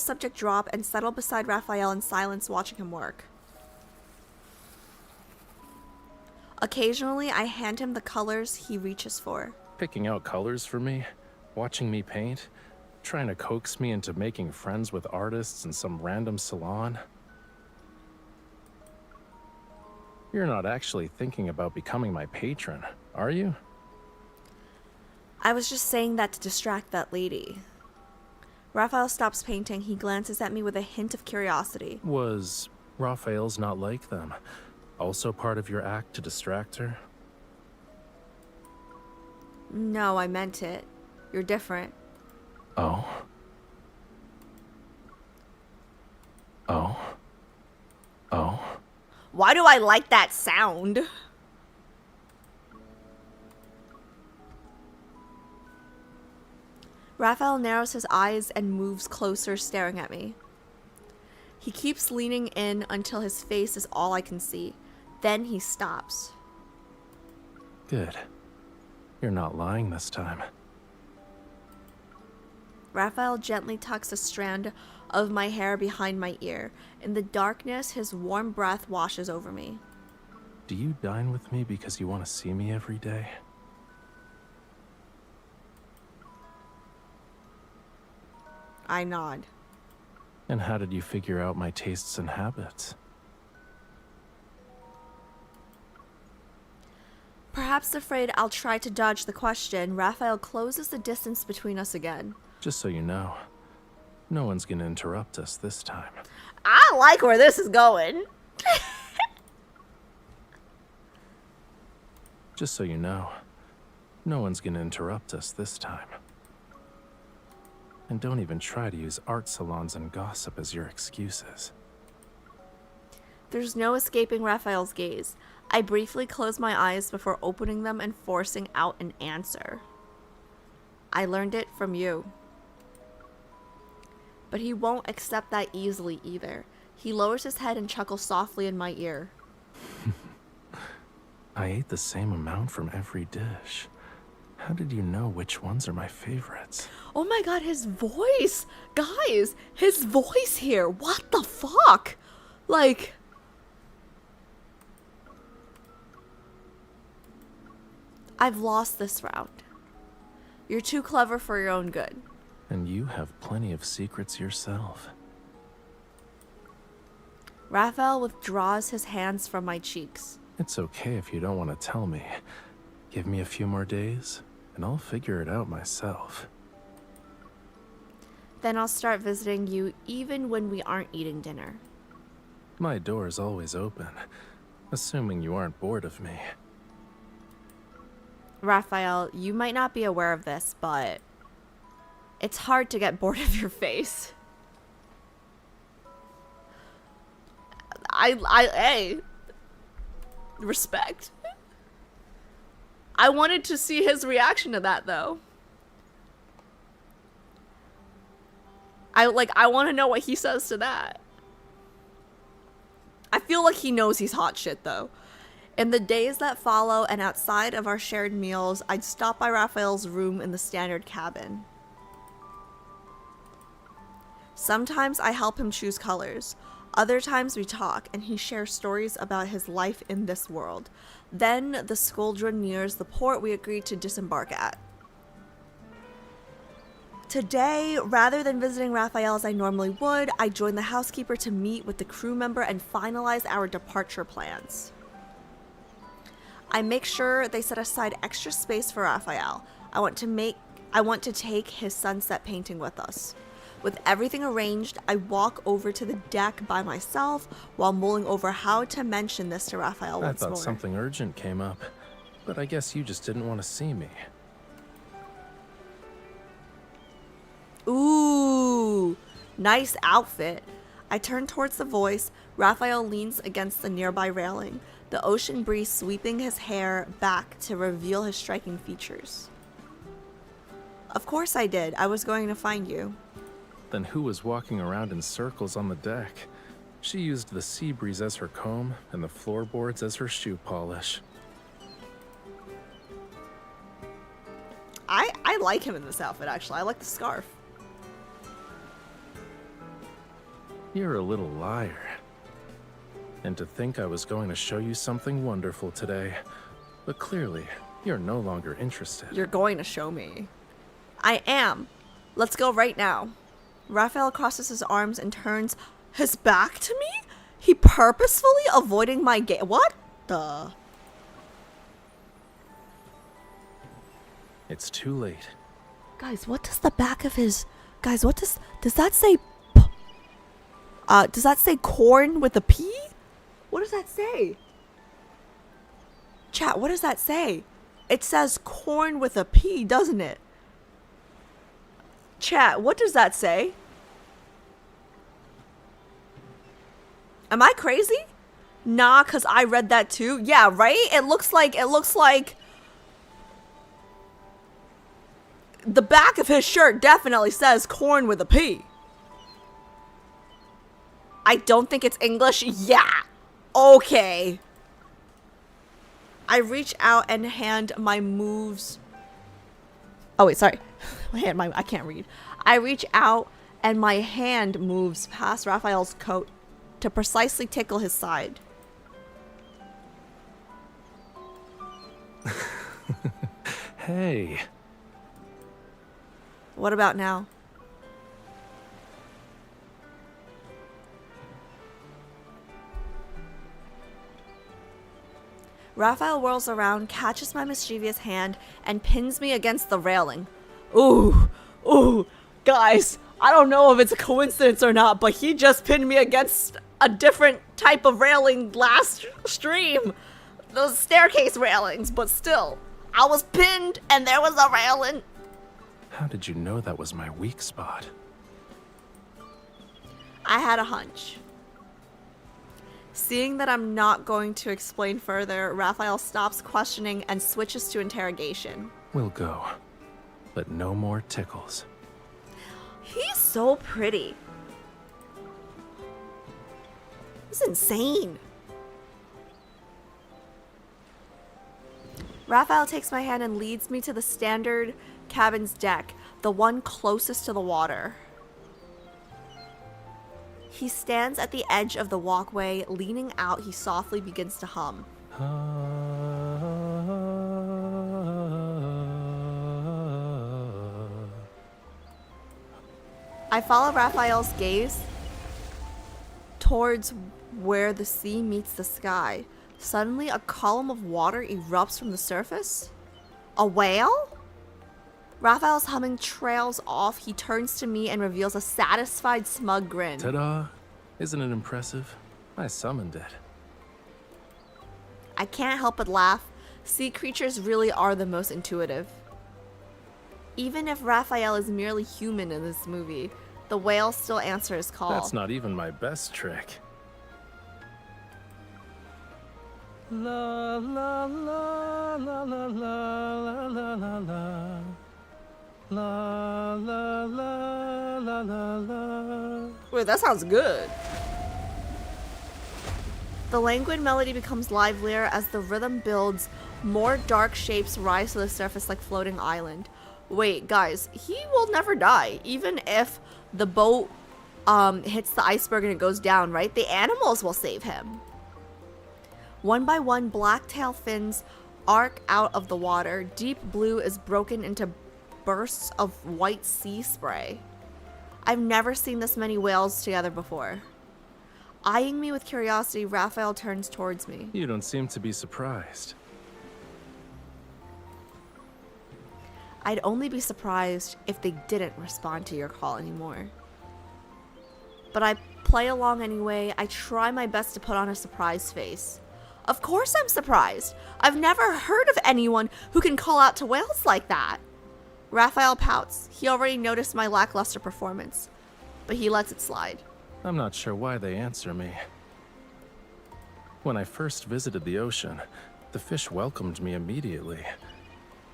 subject drop and settle beside Raphael in silence, watching him work. Occasionally, I hand him the colors he reaches for. Picking out colors for me, watching me paint, trying to coax me into making friends with artists in some random salon. You're not actually thinking about becoming my patron, are you? I was just saying that to distract that lady. Raphael stops painting. He glances at me with a hint of curiosity. Was Raphael's not like them also part of your act to distract her? No, I meant it. You're different. Oh. Oh. Oh. Why do I like that sound? Raphael narrows his eyes and moves closer, staring at me. He keeps leaning in until his face is all I can see. Then he stops. Good. You're not lying this time. Raphael gently tucks a strand of my hair behind my ear. In the darkness, his warm breath washes over me. Do you dine with me because you want to see me every day? I nod. And how did you figure out my tastes and habits? Perhaps afraid I'll try to dodge the question, Raphael closes the distance between us again. Just so you know, no one's gonna interrupt us this time. I like where this is going. Just so you know, no one's gonna interrupt us this time. And don't even try to use art salons and gossip as your excuses. There's no escaping Raphael's gaze. I briefly close my eyes before opening them and forcing out an answer. I learned it from you. But he won't accept that easily either. He lowers his head and chuckles softly in my ear. I ate the same amount from every dish. How did you know which ones are my favorites? Oh my god, his voice! Guys, his voice here! What the fuck? Like... I've lost this round. You're too clever for your own good. And you have plenty of secrets yourself. Raphael withdraws his hands from my cheeks. It's okay if you don't want to tell me. Give me a few more days, and I'll figure it out myself. Then I'll start visiting you even when we aren't eating dinner. My door's always open, assuming you aren't bored of me. Raphael, you might not be aware of this, but it's hard to get bored of your face. Hey, respect. I wanted to see his reaction to that, though. I want to know what he says to that. I feel like he knows he's hot shit, though. In the days that follow and outside of our shared meals, I'd stop by Raphael's room in the standard cabin. Sometimes I help him choose colors. Other times we talk and he shares stories about his life in this world. Then the Skuldra nears the port we agreed to disembark at. Today, rather than visiting Raphael as I normally would, I joined the housekeeper to meet with the crew member and finalize our departure plans. I make sure they set aside extra space for Raphael. I want to take his sunset painting with us. With everything arranged, I walk over to the deck by myself while mulling over how to mention this to Raphael once I more. thought something urgent came up, but I guess you just didn't want to see me. Ooh, nice outfit. I turn towards the voice. Raphael leans against the nearby railing, the ocean breeze sweeping his hair back to reveal his striking features. Of course I did. I was going to find you. Then who was walking around in circles on the deck? She used the sea breeze as her comb and the floorboards as her shoe polish. I like him in this outfit, actually. I like the scarf. You're a little liar. And to think I was going to show you something wonderful today, but clearly you're no longer interested. You're going to show me. I am. Let's go right now. Raphael crosses his arms and turns his back to me? He purposefully avoiding my gaze. What the? It's too late. Guys, what does the back of his... Guys, what does that say? Does that say corn with a P? What does that say? Chat, what does that say? It says corn with a P, doesn't it? Chat, what does that say? Am I crazy? Nah, cause I read that too. Yeah, right? It looks like the back of his shirt definitely says corn with a P. I don't think it's English. Yeah. Okay. I reach out and hand my moves. Oh wait, sorry. I can't read. I reach out and my hand moves past Raphael's coat to precisely tickle his side. Hey. What about now? Raphael whirls around, catches my mischievous hand, and pins me against the railing. Ooh, guys, I don't know if it's a coincidence or not, but he just pinned me against a different type of railing last stream. Those staircase railings, but still, I was pinned and there was a railing. How did you know that was my weak spot? I had a hunch. Seeing that I'm not going to explain further, Raphael stops questioning and switches to interrogation. We'll go, but no more tickles. He's so pretty. This is insane. Raphael takes my hand and leads me to the standard cabin's deck, the one closest to the water. He stands at the edge of the walkway, leaning out. He softly begins to hum. I follow Raphael's gaze towards where the sea meets the sky. Suddenly, a column of water erupts from the surface. A whale? Raphael's humming trails off. He turns to me and reveals a satisfied, smug grin. Ta-da! Isn't it impressive? I summoned it. I can't help but laugh. Sea creatures really are the most intuitive. Even if Raphael is merely human in this movie, the whale still answers his call. That's not even my best trick. La la la la la la la la la. La la la la la la. Wait, that sounds good. The languid melody becomes livelier as the rhythm builds. More dark shapes rise to the surface like floating island. Wait, guys, he will never die, even if the boat hits the iceberg and it goes down, right? The animals will save him. One by one, blacktail fins arc out of the water. Deep blue is broken into bursts of white sea spray. I've never seen this many whales together before. Eyeing me with curiosity, Raphael turns towards me. You don't seem to be surprised. I'd only be surprised if they didn't respond to your call anymore. But I play along anyway. I try my best to put on a surprised face. Of course I'm surprised. I've never heard of anyone who can call out to whales like that. Raphael pouts. He already noticed my lackluster performance, but he lets it slide. I'm not sure why they answer me. When I first visited the ocean, the fish welcomed me immediately.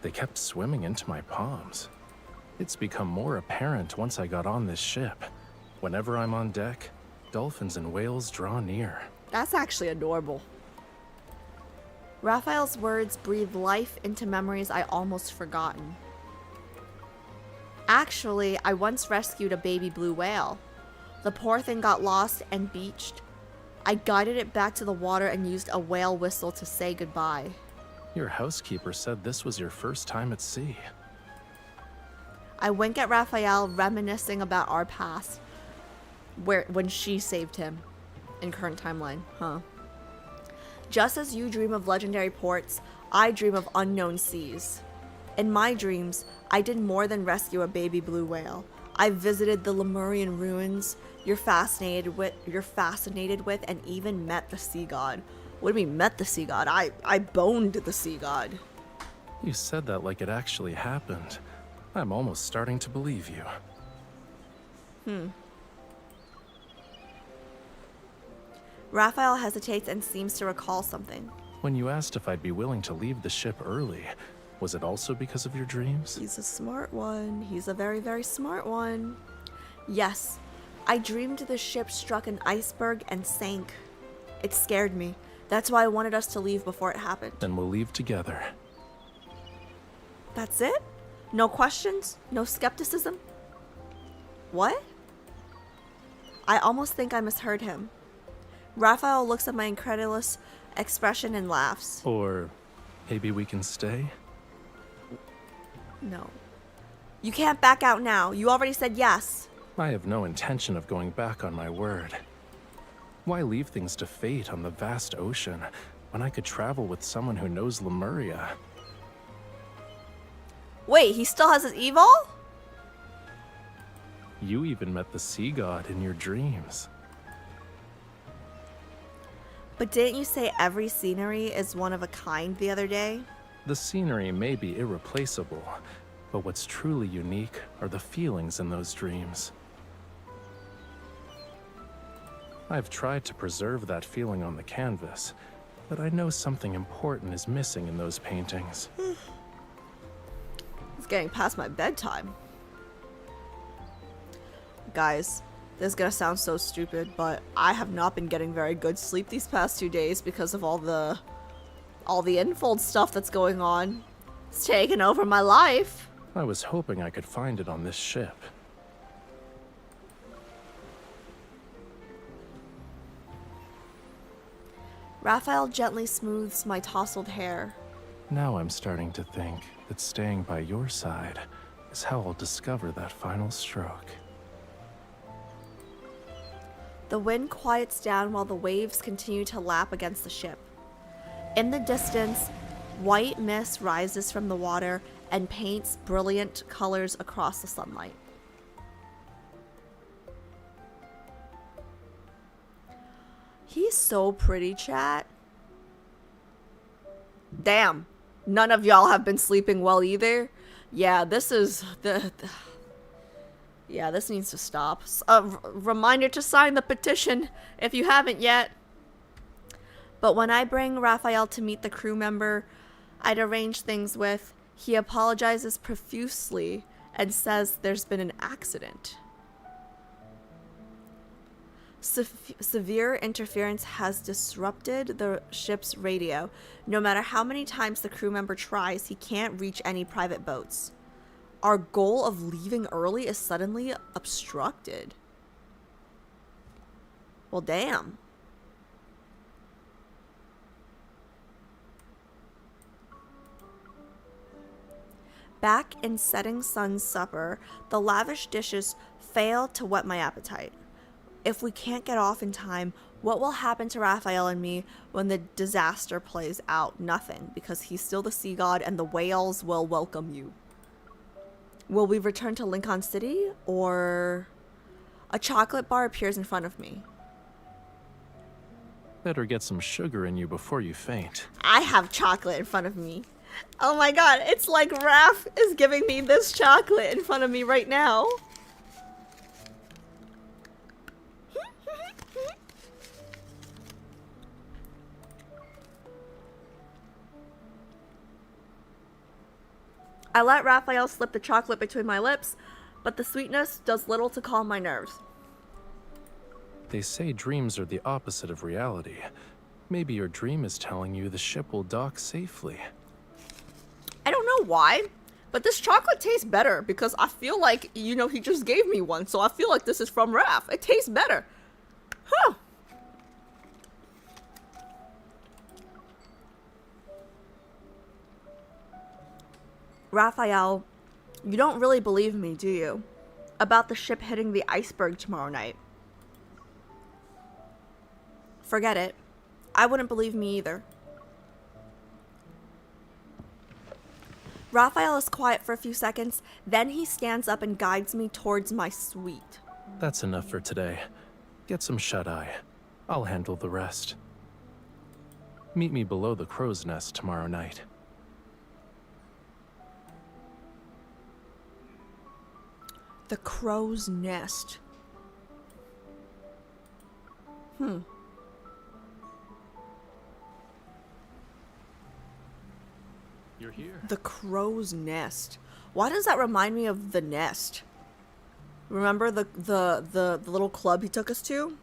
They kept swimming into my palms. It's become more apparent once I got on this ship. Whenever I'm on deck, dolphins and whales draw near. That's actually adorable. Raphael's words breathe life into memories I almost forgotten. Actually, I once rescued a baby blue whale. The poor thing got lost and beached. I guided it back to the water and used a whale whistle to say goodbye. Your housekeeper said this was your first time at sea. I wink at Raphael, reminiscing about our past, when she saved him in current timeline, huh? Just as you dream of legendary ports, I dream of unknown seas. In my dreams, I did more than rescue a baby blue whale. I visited the Lemurian ruins you're fascinated with, and even met the sea god. What do you mean met the sea god? I boned the sea god. You said that like it actually happened. I'm almost starting to believe you. Raphael hesitates and seems to recall something. When you asked if I'd be willing to leave the ship early, was it also because of your dreams? He's a smart one. He's a very, very smart one. Yes, I dreamed the ship struck an iceberg and sank. It scared me. That's why I wanted us to leave before it happened. Then we'll leave together. That's it? No questions? No skepticism? What? I almost think I misheard him. Raphael looks at my incredulous expression and laughs. Or maybe we can stay? No. You can't back out now. You already said yes. I have no intention of going back on my word. Why leave things to fate on the vast ocean when I could travel with someone who knows Lemuria? Wait, he still has his evil? You even met the sea god in your dreams. But didn't you say every scenery is one of a kind the other day? The scenery may be irreplaceable, but what's truly unique are the feelings in those dreams. I've tried to preserve that feeling on the canvas, but I know something important is missing in those paintings. It's getting past my bedtime. Guys, this is gonna sound so stupid, but I have not been getting very good sleep these past 2 days because of all the Enfold stuff that's going on. It's taken over my life. I was hoping I could find it on this ship. Raphael gently smooths my tousled hair. Now I'm starting to think that staying by your side is how I'll discover that final stroke. The wind quiets down while the waves continue to lap against the ship. In the distance, white mist rises from the water and paints brilliant colors across the sunlight. He's so pretty, chat. Damn. None of y'all have been sleeping well either. Yeah, this is yeah, this needs to stop. Reminder to sign the petition if you haven't yet. But when I bring Raphael to meet the crew member I'd arranged things with, he apologizes profusely and says there's been an accident. Severe interference has disrupted the ship's radio. No matter how many times the crew member tries, he can't reach any private boats. Our goal of leaving early is suddenly obstructed. Well, damn. Back in Setting Sun's supper, the lavish dishes fail to whet my appetite. If we can't get off in time, what will happen to Raphael and me when the disaster plays out? Nothing, because he's still the sea god and the whales will welcome you. Will we return to Lincoln City, or a chocolate bar appears in front of me? Better get some sugar in you before you faint. I have chocolate in front of me. Oh my god, it's like Raph is giving me this chocolate in front of me right now. I let Raphael slip the chocolate between my lips, but the sweetness does little to calm my nerves. They say dreams are the opposite of reality. Maybe your dream is telling you the ship will dock safely. I don't know why, but this chocolate tastes better because I feel like, you know, he just gave me one, so I feel like this is from Raph. It tastes better. Huh. Raphael, you don't really believe me, do you? About the ship hitting the iceberg tomorrow night. Forget it. I wouldn't believe me either. Raphael is quiet for a few seconds, then he stands up and guides me towards my suite. That's enough for today. Get some shut-eye. I'll handle the rest. Meet me below the crow's nest tomorrow night. The crow's nest. You're here. The crow's nest. Why does that remind me of The Nest? Remember the little club he took us to?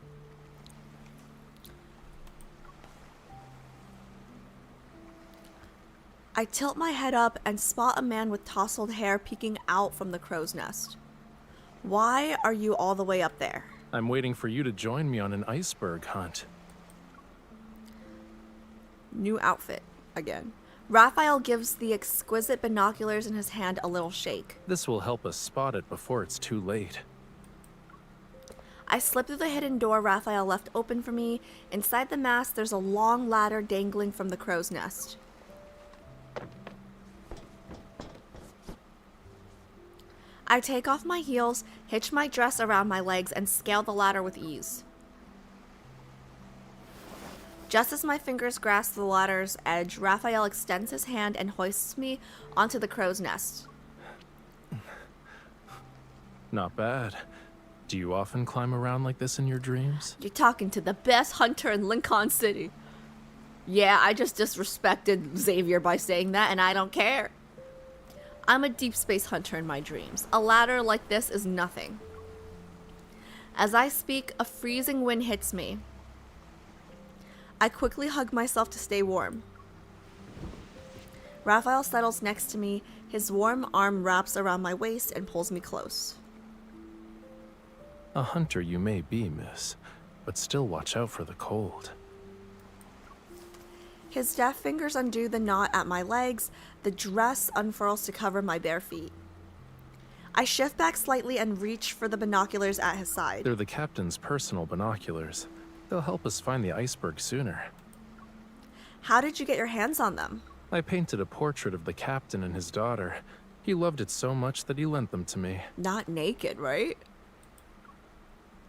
I tilt my head up and spot a man with tousled hair peeking out from the crow's nest. Why are you all the way up there? I'm waiting for you to join me on an iceberg hunt. New outfit again. Raphael gives the exquisite binoculars in his hand a little shake. This will help us spot it before it's too late. I slip through the hidden door Raphael left open for me. Inside the mast, there's a long ladder dangling from the crow's nest. I take off my heels, hitch my dress around my legs, and scale the ladder with ease. Just as my fingers grasp the ladder's edge, Raphael extends his hand and hoists me onto the crow's nest. Not bad. Do you often climb around like this in your dreams? You're talking to the best hunter in Lincoln City. Yeah, I just disrespected Xavier by saying that, and I don't care. I'm a deep space hunter in my dreams. A ladder like this is nothing. As I speak, a freezing wind hits me. I quickly hug myself to stay warm. Raphael settles next to me. His warm arm wraps around my waist and pulls me close. A hunter you may be, miss, but still watch out for the cold. His deft fingers undo the knot at my legs. The dress unfurls to cover my bare feet. I shift back slightly and reach for the binoculars at his side. They're the captain's personal binoculars. They'll help us find the iceberg sooner. How did you get your hands on them? I painted a portrait of the captain and his daughter. He loved it so much that he lent them to me. Not naked, right?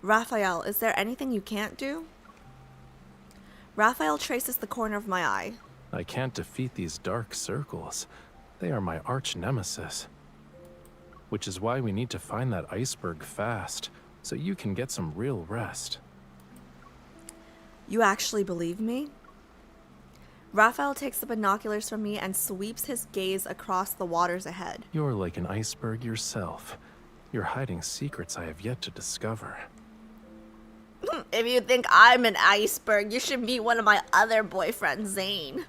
Raphael, is there anything you can't do? Raphael traces the corner of my eye. I can't defeat these dark circles. They are my arch nemesis. Which is why we need to find that iceberg fast, so you can get some real rest. You actually believe me? Raphael takes the binoculars from me and sweeps his gaze across the waters ahead. You're like an iceberg yourself. You're hiding secrets I have yet to discover. If you think I'm an iceberg, you should meet one of my other boyfriends, Zane.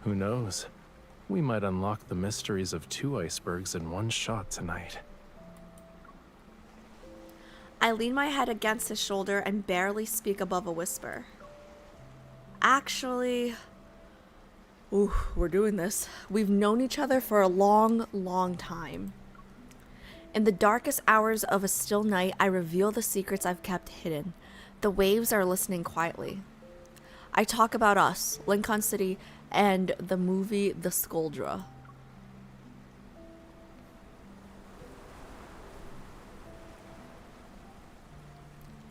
Who knows? We might unlock the mysteries of 2 icebergs in one shot tonight. I lean my head against his shoulder and barely speak above a whisper. Actually, we're doing this. We've known each other for a long, long time. In the darkest hours of a still night, I reveal the secrets I've kept hidden. The waves are listening quietly. I talk about us, Lincoln City, and the movie The Skuldra.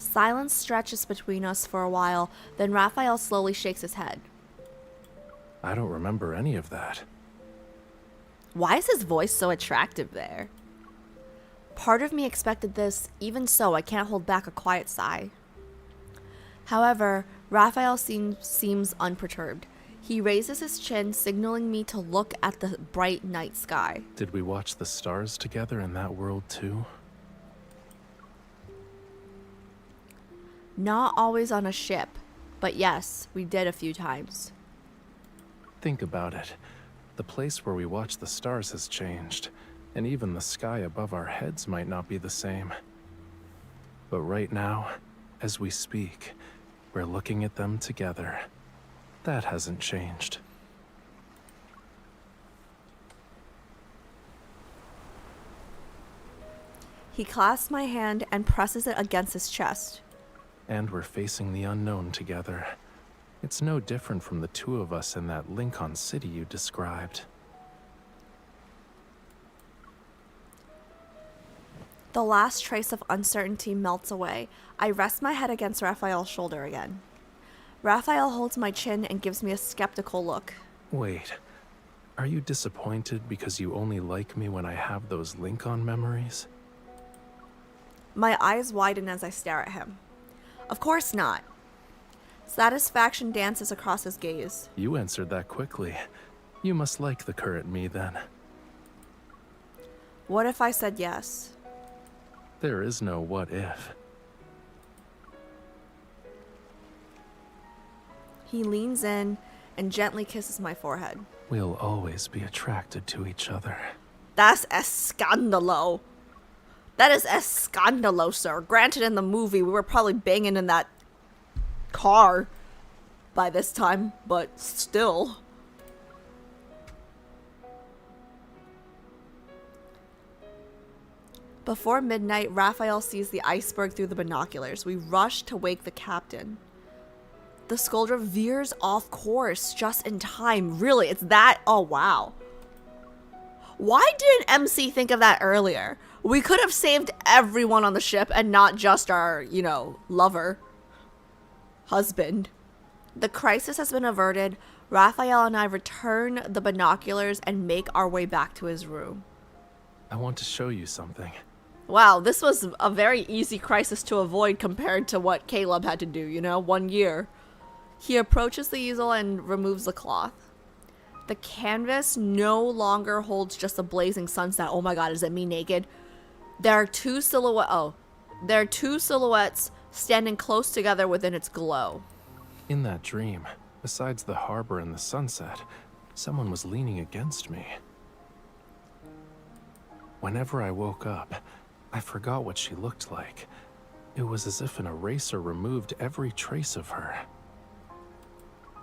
Silence stretches between us for a while, then Raphael slowly shakes his head. I don't remember any of that. Why is his voice so attractive there? Part of me expected this, even so, I can't hold back a quiet sigh. However, Raphael seems unperturbed. He raises his chin, signaling me to look at the bright night sky. Did we watch the stars together in that world too? Not always on a ship, but yes, we did a few times. Think about it. The place where we watch the stars has changed, and even the sky above our heads might not be the same. But right now, as we speak, we're looking at them together. That hasn't changed. He clasps my hand and presses it against his chest. And we're facing the unknown together. It's no different from the two of us in that Lincoln City you described. The last trace of uncertainty melts away. I rest my head against Raphael's shoulder again. Raphael holds my chin and gives me a skeptical look. Wait, are you disappointed because you only like me when I have those Lincoln memories? My eyes widen as I stare at him. Of course not. Satisfaction dances across his gaze. You answered that quickly. You must like the current me then. What if I said yes? There is no what if. He leans in and gently kisses my forehead. We'll always be attracted to each other. That's escandalo. That is escandalo, sir. Granted, in the movie, we were probably banging in that car by this time, but still. Before midnight, Raphael sees the iceberg through the binoculars. We rush to wake the captain. The Skuldra veers off course just in time. Really, it's that? Oh, wow. Why didn't MC think of that earlier? We could have saved everyone on the ship and not just our, lover. Husband. The crisis has been averted. Raphael and I return the binoculars and make our way back to his room. I want to show you something. Wow, this was a very easy crisis to avoid compared to what Caleb had to do, 1 year. He approaches the easel and removes the cloth. The canvas no longer holds just a blazing sunset. Oh my god, is it me naked? There are two silhouettes standing close together within its glow. In that dream, besides the harbor and the sunset, someone was leaning against me. Whenever I woke up, I forgot what she looked like. It was as if an eraser removed every trace of her.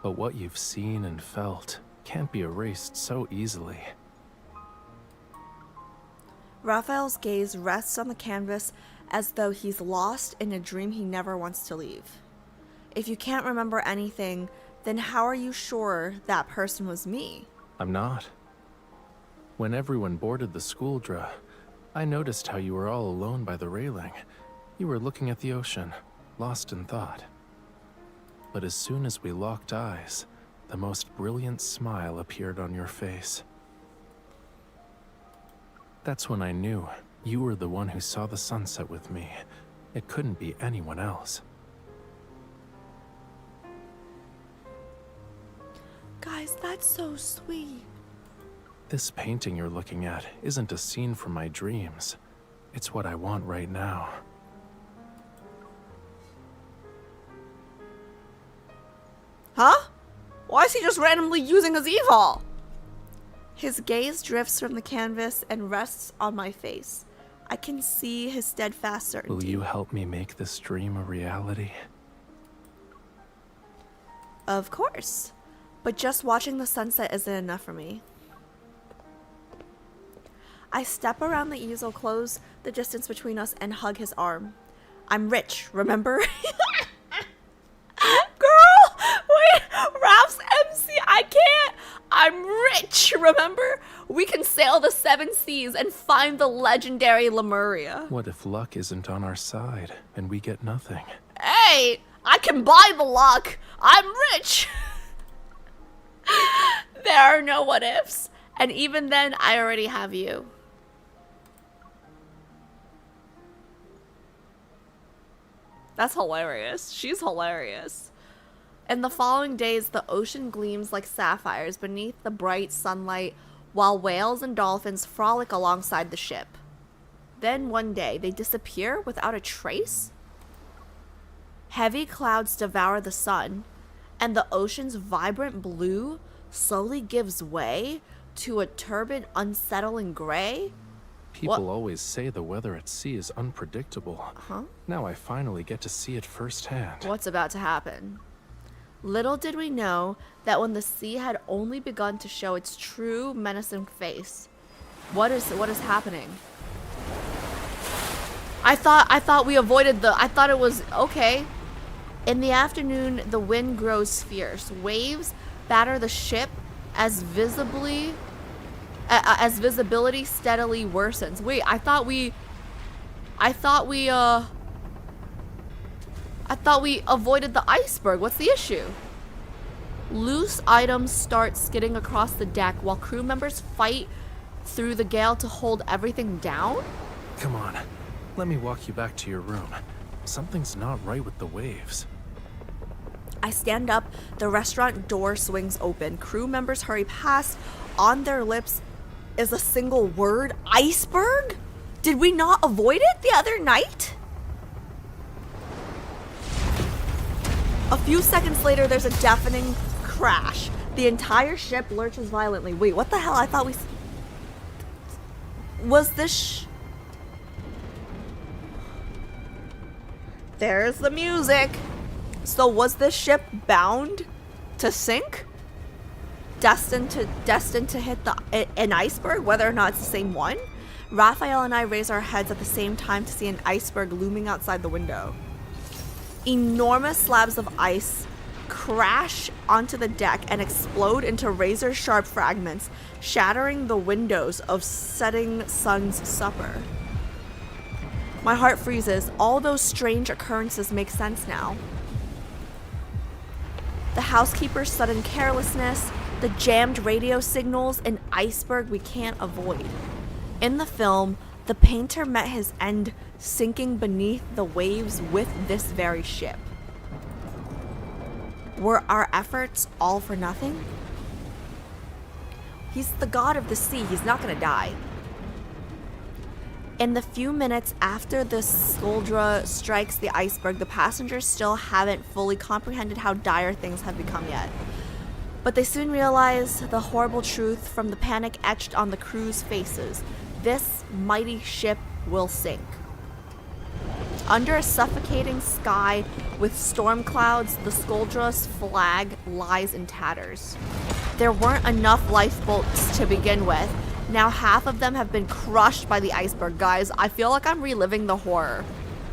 But what you've seen and felt can't be erased so easily. Raphael's gaze rests on the canvas as though he's lost in a dream he never wants to leave. If you can't remember anything, then how are you sure that person was me? I'm not. When everyone boarded the Skuldra, I noticed how you were all alone by the railing. You were looking at the ocean, lost in thought. But as soon as we locked eyes, the most brilliant smile appeared on your face. That's when I knew you were the one who saw the sunset with me. It couldn't be anyone else. Guys, that's so sweet. This painting you're looking at isn't a scene from my dreams. It's what I want right now. Huh? Why is he just randomly using his evil? His gaze drifts from the canvas and rests on my face. I can see his steadfast certainty. Will you help me make this dream a reality? Of course. But just watching the sunset isn't enough for me. I step around the easel, close the distance between us, and hug his arm. I'm rich, remember? Girl! Wait! Ralph's MC! I I'm rich, remember? We can sail the 7 seas and find the legendary Lemuria. What if luck isn't on our side and we get nothing? Hey, I can buy the luck. I'm rich. There are no what ifs. And even then, I already have you. That's hilarious. She's hilarious. In the following days, the ocean gleams like sapphires beneath the bright sunlight, while whales and dolphins frolic alongside the ship. Then one day, they disappear without a trace? Heavy clouds devour the sun, and the ocean's vibrant blue slowly gives way to a turbid, unsettling gray? People always say the weather at sea is unpredictable. Huh? Now I finally get to see it firsthand. What's about to happen? Little did we know that when the sea had only begun to show its true menacing face. What is happening? I thought we avoided I thought it was okay. In the afternoon, the wind grows fierce. Waves batter the ship as visibility steadily worsens. Wait, I thought we avoided the iceberg. What's the issue? Loose items start skidding across the deck while crew members fight through the gale to hold everything down? Come on, let me walk you back to your room. Something's not right with the waves. I stand up, the restaurant door swings open. Crew members hurry past. On their lips is a single word, iceberg? Did we not avoid it the other night? A few seconds later, there's a deafening crash. The entire ship lurches violently. Wait, what the hell? I thought we... Was this... There's the music. So was this ship bound to sink? Destined to hit an iceberg, whether or not it's the same one? Raphael and I raise our heads at the same time to see an iceberg looming outside the window. Enormous slabs of ice crash onto the deck and explode into razor-sharp fragments, shattering the windows of setting sun's supper. My heart freezes. All those strange occurrences make sense now. The housekeeper's sudden carelessness, the jammed radio signals, an iceberg we can't avoid. In the film, the painter met his end sinking beneath the waves with this very ship. Were our efforts all for nothing? He's the god of the sea. He's not gonna die. In the few minutes after the Skuldra strikes the iceberg, the passengers still haven't fully comprehended how dire things have become yet. But they soon realize the horrible truth from the panic etched on the crew's faces. This mighty ship will sink. Under a suffocating sky with storm clouds, the Skuldra's flag lies in tatters. There weren't enough lifeboats to begin with. Now half of them have been crushed by the iceberg. Guys, I feel like I'm reliving the horror.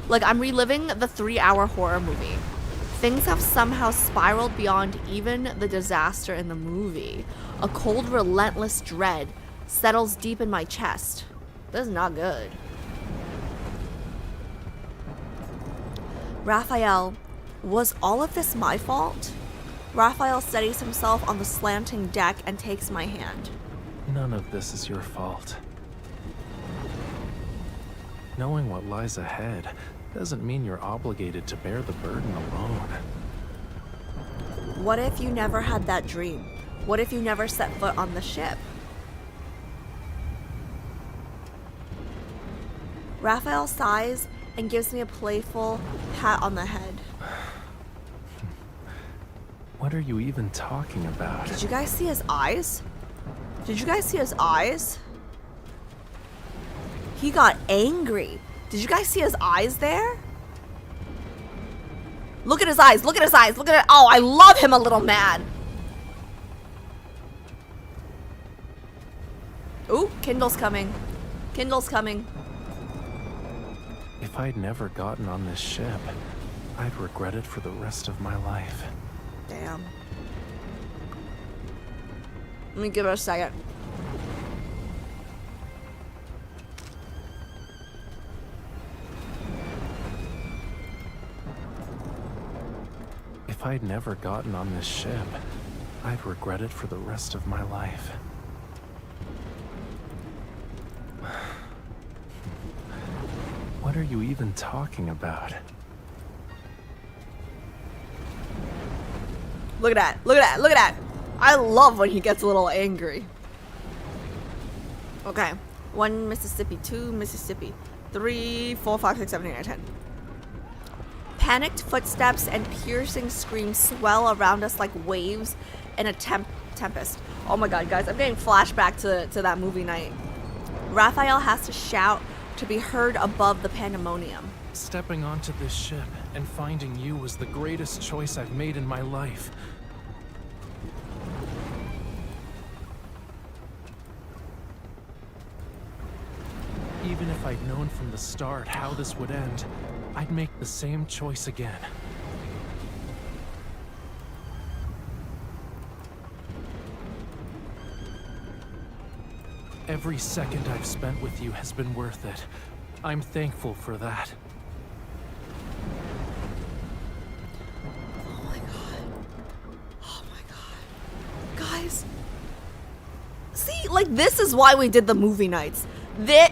Like I'm reliving the 3-hour horror movie. Things have somehow spiraled beyond even the disaster in the movie. A cold, relentless dread settles deep in my chest. This is not good. Raphael, was all of this my fault? Raphael steadies himself on the slanting deck and takes my hand. None of this is your fault. Knowing what lies ahead doesn't mean you're obligated to bear the burden alone. What if you never had that dream? What if you never set foot on the ship? Raphael sighs and gives me a playful pat on the head. What are you even talking about? Did you guys see his eyes? Did you guys see his eyes? He got angry. Did you guys see his eyes there? Look at his eyes. Look at his eyes. Look at it. Oh, I love him a little man. Ooh, Kindle's coming. Kindle's coming. If I'd never gotten on this ship, I'd regret it for the rest of my life. Damn. Let me give it a second. If I'd never gotten on this ship, I'd regret it for the rest of my life. What are you even talking about? Look at that. Look at that. Look at that. I love when he gets a little angry. Okay. 1 Mississippi, 2 Mississippi, 3, 4, 5, 6, 7, 8, 9, 10. Panicked footsteps and piercing screams swell around us like waves in a tempest. Oh my god, guys, I'm getting flashback to that movie night. Raphael has to shout to be heard above the pandemonium. Stepping onto this ship and finding you was the greatest choice I've made in my life. Even if I'd known from the start how this would end, I'd make the same choice again. Every second I've spent with you has been worth it. I'm thankful for that. Oh my god. Oh my god. Guys. See, like, this is why we did the movie nights.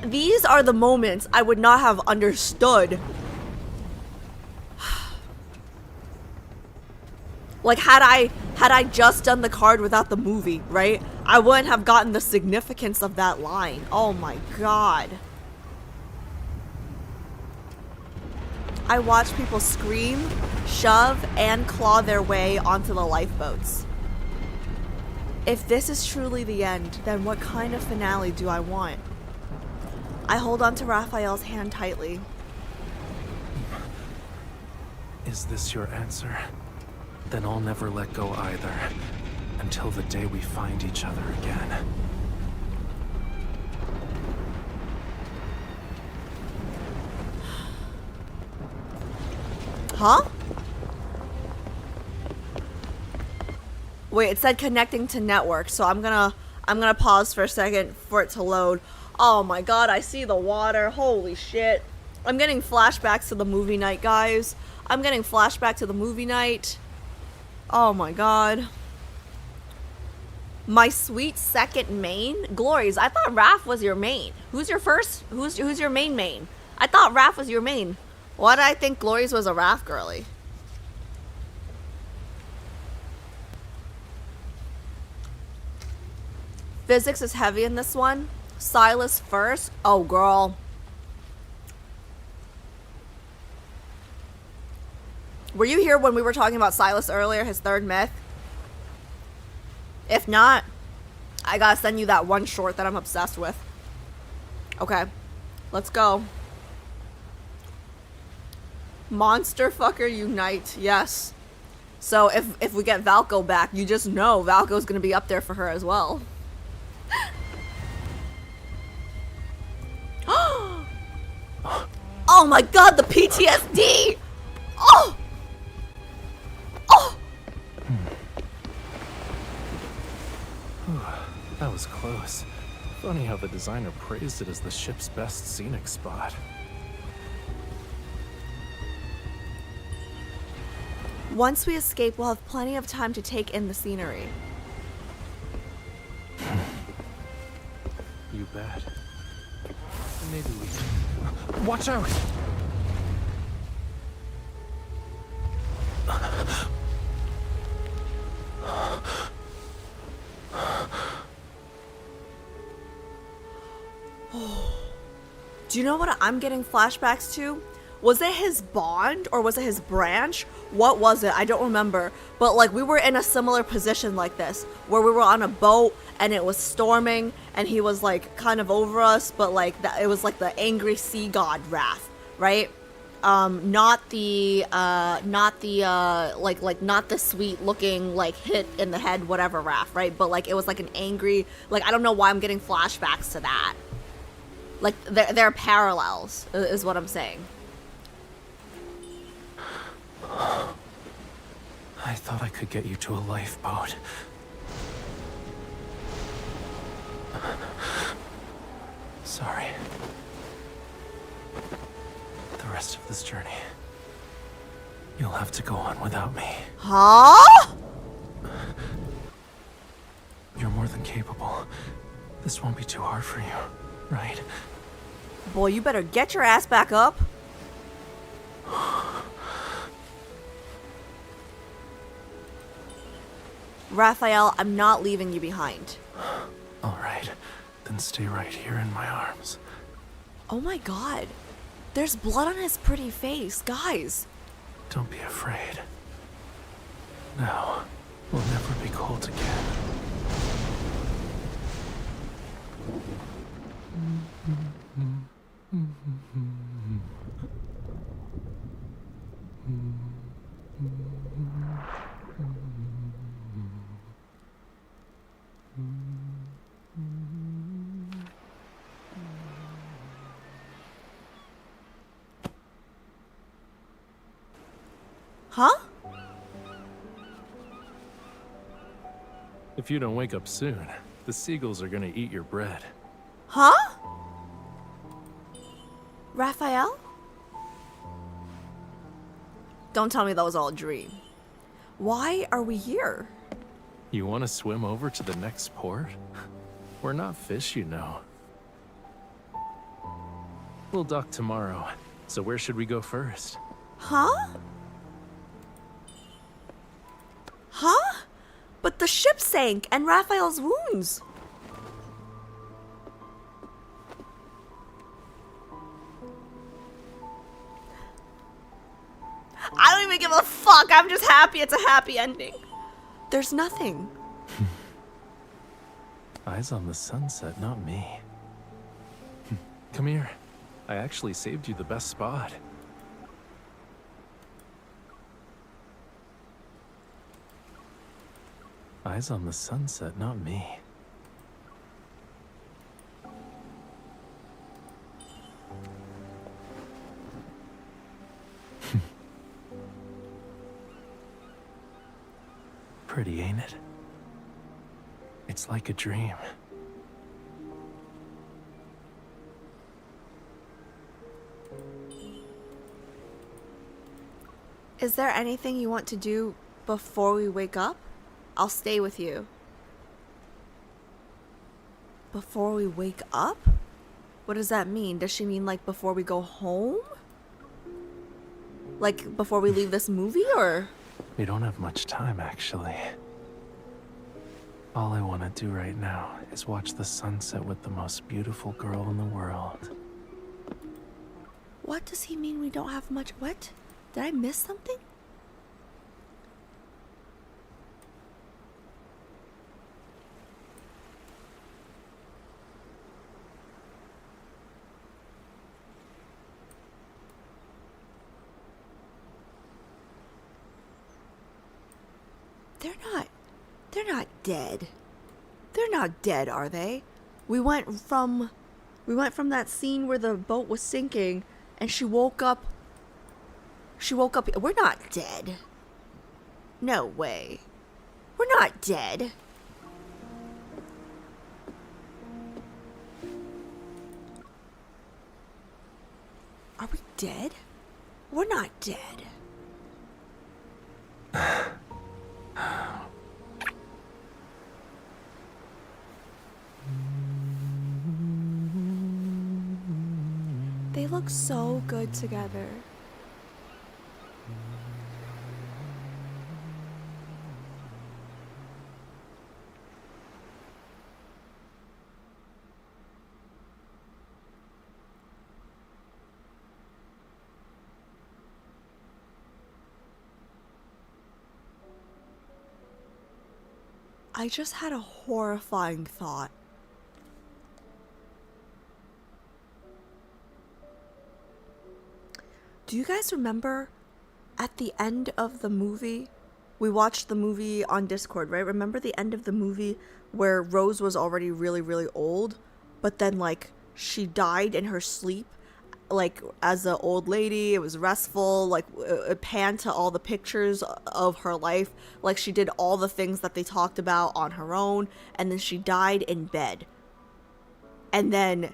These are the moments I would not have understood. Like, had I just done the card without the movie, right? I wouldn't have gotten the significance of that line. Oh my god. I watch people scream, shove, and claw their way onto the lifeboats. If this is truly the end, then what kind of finale do I want? I hold onto Raphael's hand tightly. Is this your answer? Then I'll never let go either, until the day we find each other again. Huh? Wait, it said connecting to network, so I'm gonna pause for a second for it to load. Oh my god, I see the water. Holy shit. I'm getting flashbacks to the movie night, guys. I'm getting flashback to the movie night. Oh my god. My sweet second main? Glories, I thought Raph was your main. Who's your first? Who's your main? I thought Raph was your main. Why did I think Glories was a Raph girly? Physics is heavy in this one. Silas first. Oh, girl. Were you here when we were talking about Silas earlier, his third myth? If not, I gotta send you that one short that I'm obsessed with. Okay, let's go. Monster fucker unite. Yes. So if we get Valko back, you just know Valko's gonna be up there for her as well. Oh my god, the PTSD! Oh! Oh! That was close. Funny how the designer praised it as the ship's best scenic spot. Once we escape, we'll have plenty of time to take in the scenery. You bet. Maybe we... Watch out! Do you know what I'm getting flashbacks to? Was it his bond or was it his branch? What was it? I don't remember. But like we were in a similar position like this, where we were on a boat and it was storming and he was like kind of over us, but like it was like the angry sea god Wrath, right? Not the sweet looking like hit in the head whatever Wrath, right? But like it was like an angry, like I don't know why I'm getting flashbacks to that. Like they're parallels is what I'm saying. I thought I could get you to a lifeboat. sorry. The rest of this journey, you'll have to go on without me. Huh? You're more than capable. This won't be too hard for you, right? Boy, you better get your ass back up. Raphael, I'm not leaving you behind. All right, then stay right here in my arms. Oh my god. There's blood on his pretty face, guys. Don't be afraid. Now, we'll never be cold again. Huh? If you don't wake up soon, the seagulls are gonna eat your bread. Huh? Raphael? Don't tell me that was all a dream. Why are we here? You want to swim over to the next port? We're not fish, you know. We'll dock tomorrow, so where should we go first? Huh? Huh? But the ship sank and Raphael's wounds. I don't even give a fuck. I'm just happy it's a happy ending. There's nothing. Eyes on the sunset, not me. Come here. I actually saved you the best spot. Eyes on the sunset, not me. Pretty, ain't it? It's like a dream. Is there anything you want to do before we wake up? I'll stay with you. Before we wake up? What does that mean? Does she mean like before we go home? Like before we leave this movie, or? We don't have much time, actually. All I want to do right now is watch the sunset with the most beautiful girl in the world. What does he mean we don't have much? What? Did I miss something? They're not dead. They're not dead, are they? We went from that scene where the boat was sinking and she woke up. We're not dead. No way. We're not dead. Are we dead? We're not dead. They look so good together. I just had a horrifying thought. Do you guys remember at the end of the movie? We watched the movie on Discord, right? Remember the end of the movie where Rose was already really, really old, but then like she died in her sleep, like as an old lady. It was restful, like it panned to all the pictures of her life, like she did all the things that they talked about on her own, and then she died in bed. And then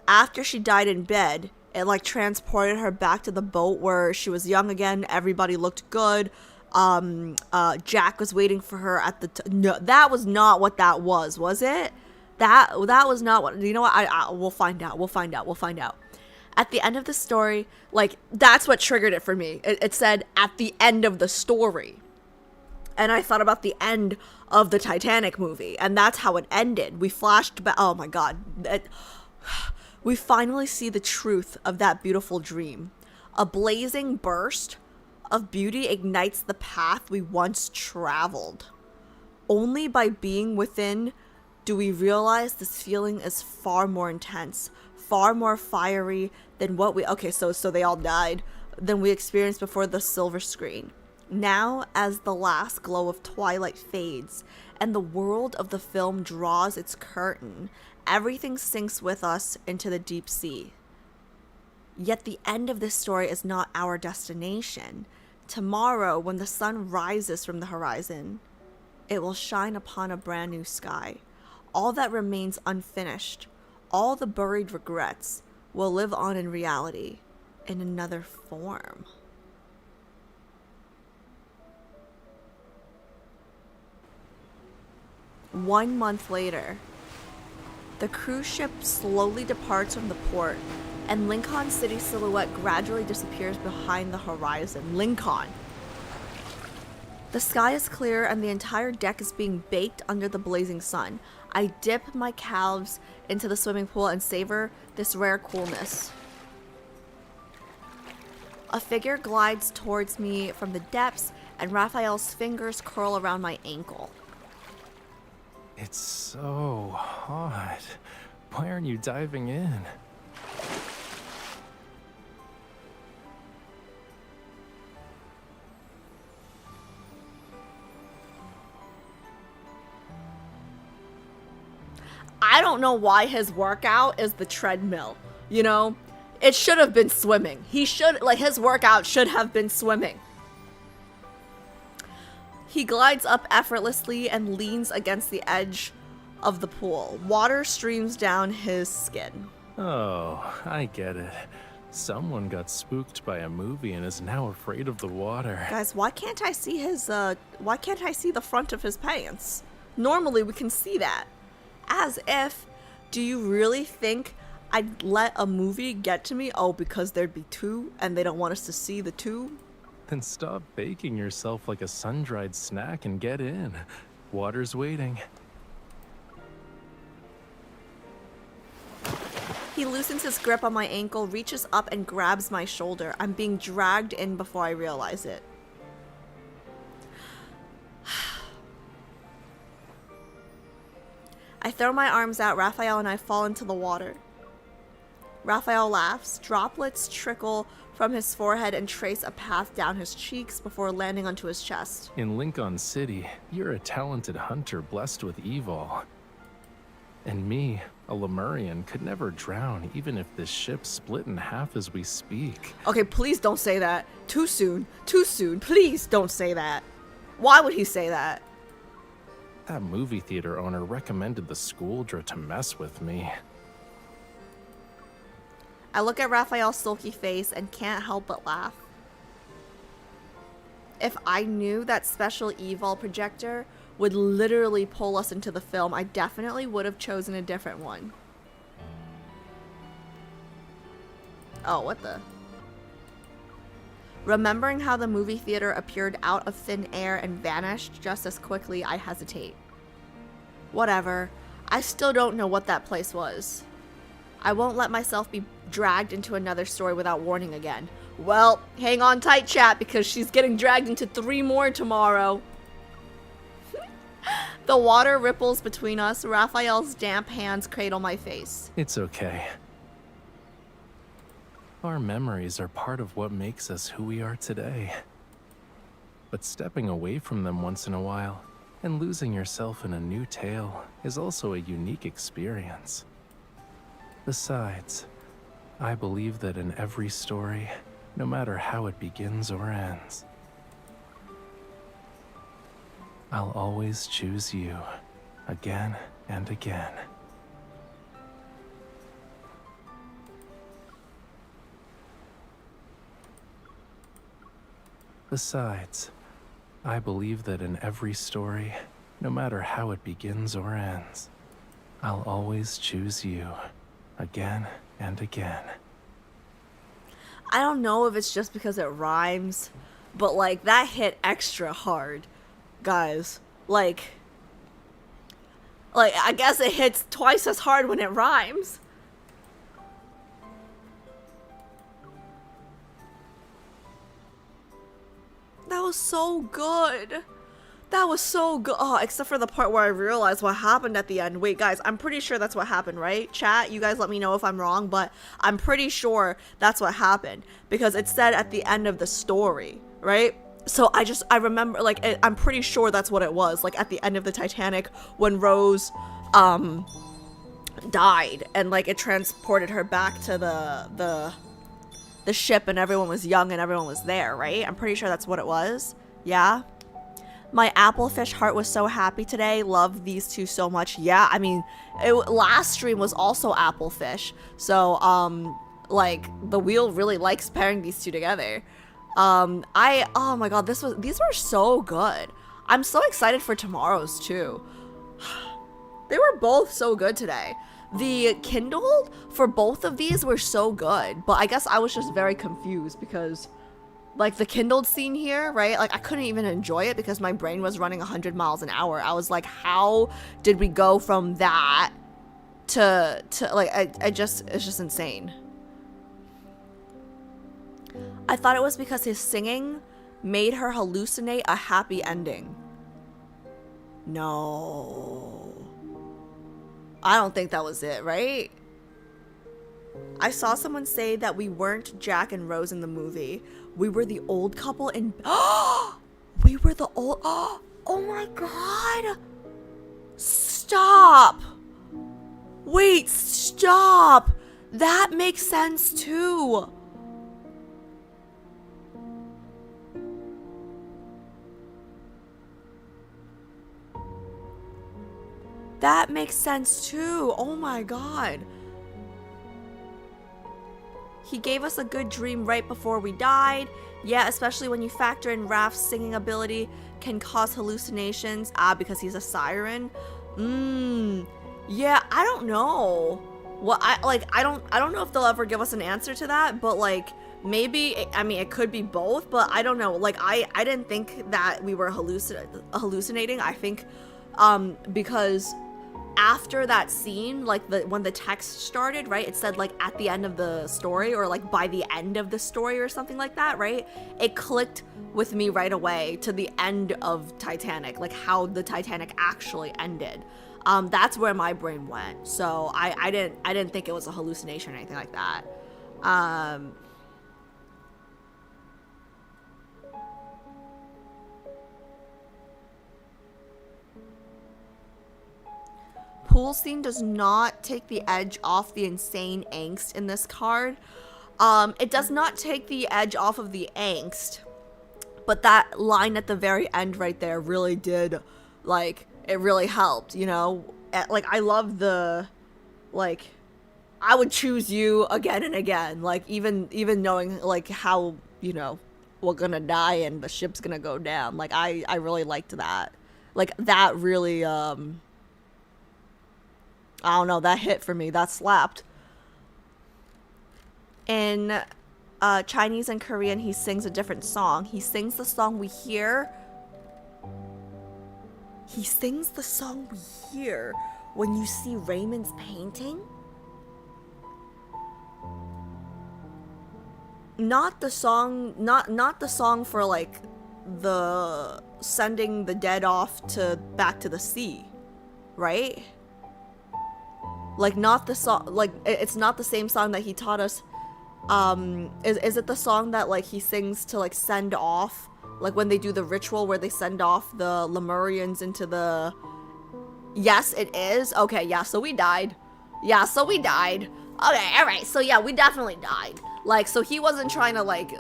after she died in bed, it like transported her back to the boat where she was young again. Everybody looked good. Jack was waiting for her at the no, that was not what that was it? That was not what, you know what, I we'll find out. At the end of the story, like, that's what triggered it for me. It said at the end of the story, and I thought about the end of the Titanic movie, and that's how it ended. We flashed back. Oh my god, we finally see the truth of that beautiful dream. A blazing burst of beauty ignites the path we once traveled. Only by being within do we realize this feeling is far more intense, far more fiery than what we, okay, so they all died, than we experienced before the silver screen. Now, as the last glow of twilight fades and the world of the film draws its curtain, everything sinks with us into the deep sea. Yet the end of this story is not our destination. Tomorrow, when the sun rises from the horizon, it will shine upon a brand new sky. All that remains unfinished, all the buried regrets, will live on in reality, in another form. One month later, the cruise ship slowly departs from the port, and Lincoln City silhouette gradually disappears behind the horizon. Lincoln. The sky is clear and the entire deck is being baked under the blazing sun. I dip my calves into the swimming pool and savor this rare coolness. A figure glides towards me from the depths, and Raphael's fingers curl around my ankle. It's so hot. Why aren't you diving in? I don't know why his workout is the treadmill, you know? It should have been swimming. His workout should have been swimming. He glides up effortlessly and leans against the edge of the pool. Water streams down his skin. Oh, I get it. Someone got spooked by a movie and is now afraid of the water. Guys, why can't I see the front of his pants? Normally we can see that. As if, do you really think I'd let a movie get to me? Oh, because there'd be two and they don't want us to see the two? Then stop baking yourself like a sun-dried snack and get in. Water's waiting. He loosens his grip on my ankle, reaches up and grabs my shoulder. I'm being dragged in before I realize it. I throw my arms out, Raphael and I fall into the water. Raphael laughs. Droplets trickle from his forehead and trace a path down his cheeks before landing onto his chest. In Lincoln City, you're a talented hunter blessed with evil. And me, a Lemurian, could never drown even if this ship split in half as we speak. Okay, please don't say that. Too soon. Too soon. Please don't say that. Why would he say that? That movie theater owner recommended the Skuldra to mess with me. I look at Raphael's sulky face and can't help but laugh. If I knew that special eVol projector would literally pull us into the film, I definitely would have chosen a different one. Oh, what the? Remembering how the movie theater appeared out of thin air and vanished just as quickly, I hesitate. Whatever. I still don't know what that place was. I won't let myself be dragged into another story without warning again. Well, hang on tight, chat, because she's getting dragged into 3 more tomorrow. The water ripples between us. Raphael's damp hands cradle my face. It's okay. Our memories are part of what makes us who we are today. But stepping away from them once in a while and losing yourself in a new tale is also a unique experience. Besides, I believe that in every story, no matter how it begins or ends, I'll always choose you, again and again. Besides, I believe that in every story, no matter how it begins or ends, I'll always choose you, again and again. I don't know if it's just because it rhymes, but like that hit extra hard, guys. Like I guess it hits twice as hard when it rhymes. That was so good. That was so good. Oh, except for the part where I realized what happened at the end. Wait, guys, I'm pretty sure that's what happened, right? Chat, you guys let me know if I'm wrong, but I'm pretty sure that's what happened because it said at the end of the story, right? So I remember, like, I'm pretty sure that's what it was. Like, at the end of the Titanic, when Rose, died, and, like, it transported her back to the ship, and everyone was young, and everyone was there, right? I'm pretty sure that's what it was. Yeah? My Applefish heart was so happy today. Love these two so much. Yeah, I mean, last stream was also Applefish. So, like, the wheel really likes pairing these two together. Oh my god, these were so good. I'm so excited for tomorrow's too. They were both so good today. The Kindled for both of these were so good, but I guess I was just very confused because, like, the Kindled scene here, right? Like, I couldn't even enjoy it because my brain was running 100 miles an hour. I was like, how did we go from that to like, it's just insane. I thought it was because his singing made her hallucinate a happy ending. No. I don't think that was it, right? I saw someone say that we weren't Jack and Rose in the movie. We were the old couple in... We were the old... Oh my god! Stop! Wait, stop! That makes sense too! That makes sense too. Oh my god. He gave us a good dream right before we died. Yeah, especially when you factor in Raph's singing ability can cause hallucinations. Because he's a siren. Yeah, I don't know. Well, I don't know if they'll ever give us an answer to that, but like maybe, I mean, it could be both, but I don't know. Like I didn't think that we were hallucinating. I think because after that scene, like when the text started, right, it said like at the end of the story or like by the end of the story or something like that, right? It clicked with me right away to the end of Titanic, like how the Titanic actually ended. That's where my brain went. So I didn't think it was a hallucination or anything like that. Pool scene does not take the edge off the insane angst in this card. It does not take the edge off of the angst, but that line at the very end right there really did, like, it really helped, you know? Like, I love the, like, I would choose you again and again, like, even knowing, like, how, you know, we're gonna die and the ship's gonna go down. Like, I really liked that. Like, that really, I don't know, that hit for me. That slapped. In Chinese and Korean, he sings a different song. He sings the song we hear. He sings the song we hear when you see Raymond's painting. Not the song, not the song for like the sending the dead off to back to the sea, right? Like, not the song, like, it's not the same song that he taught us. Is it the song that, like, he sings to, like, send off? Like, when they do the ritual where they send off the Lemurians into the... Yes, it is? Okay, yeah, so we died. Yeah, so we died. Okay, alright, so yeah, we definitely died. Like, so he wasn't trying to, like,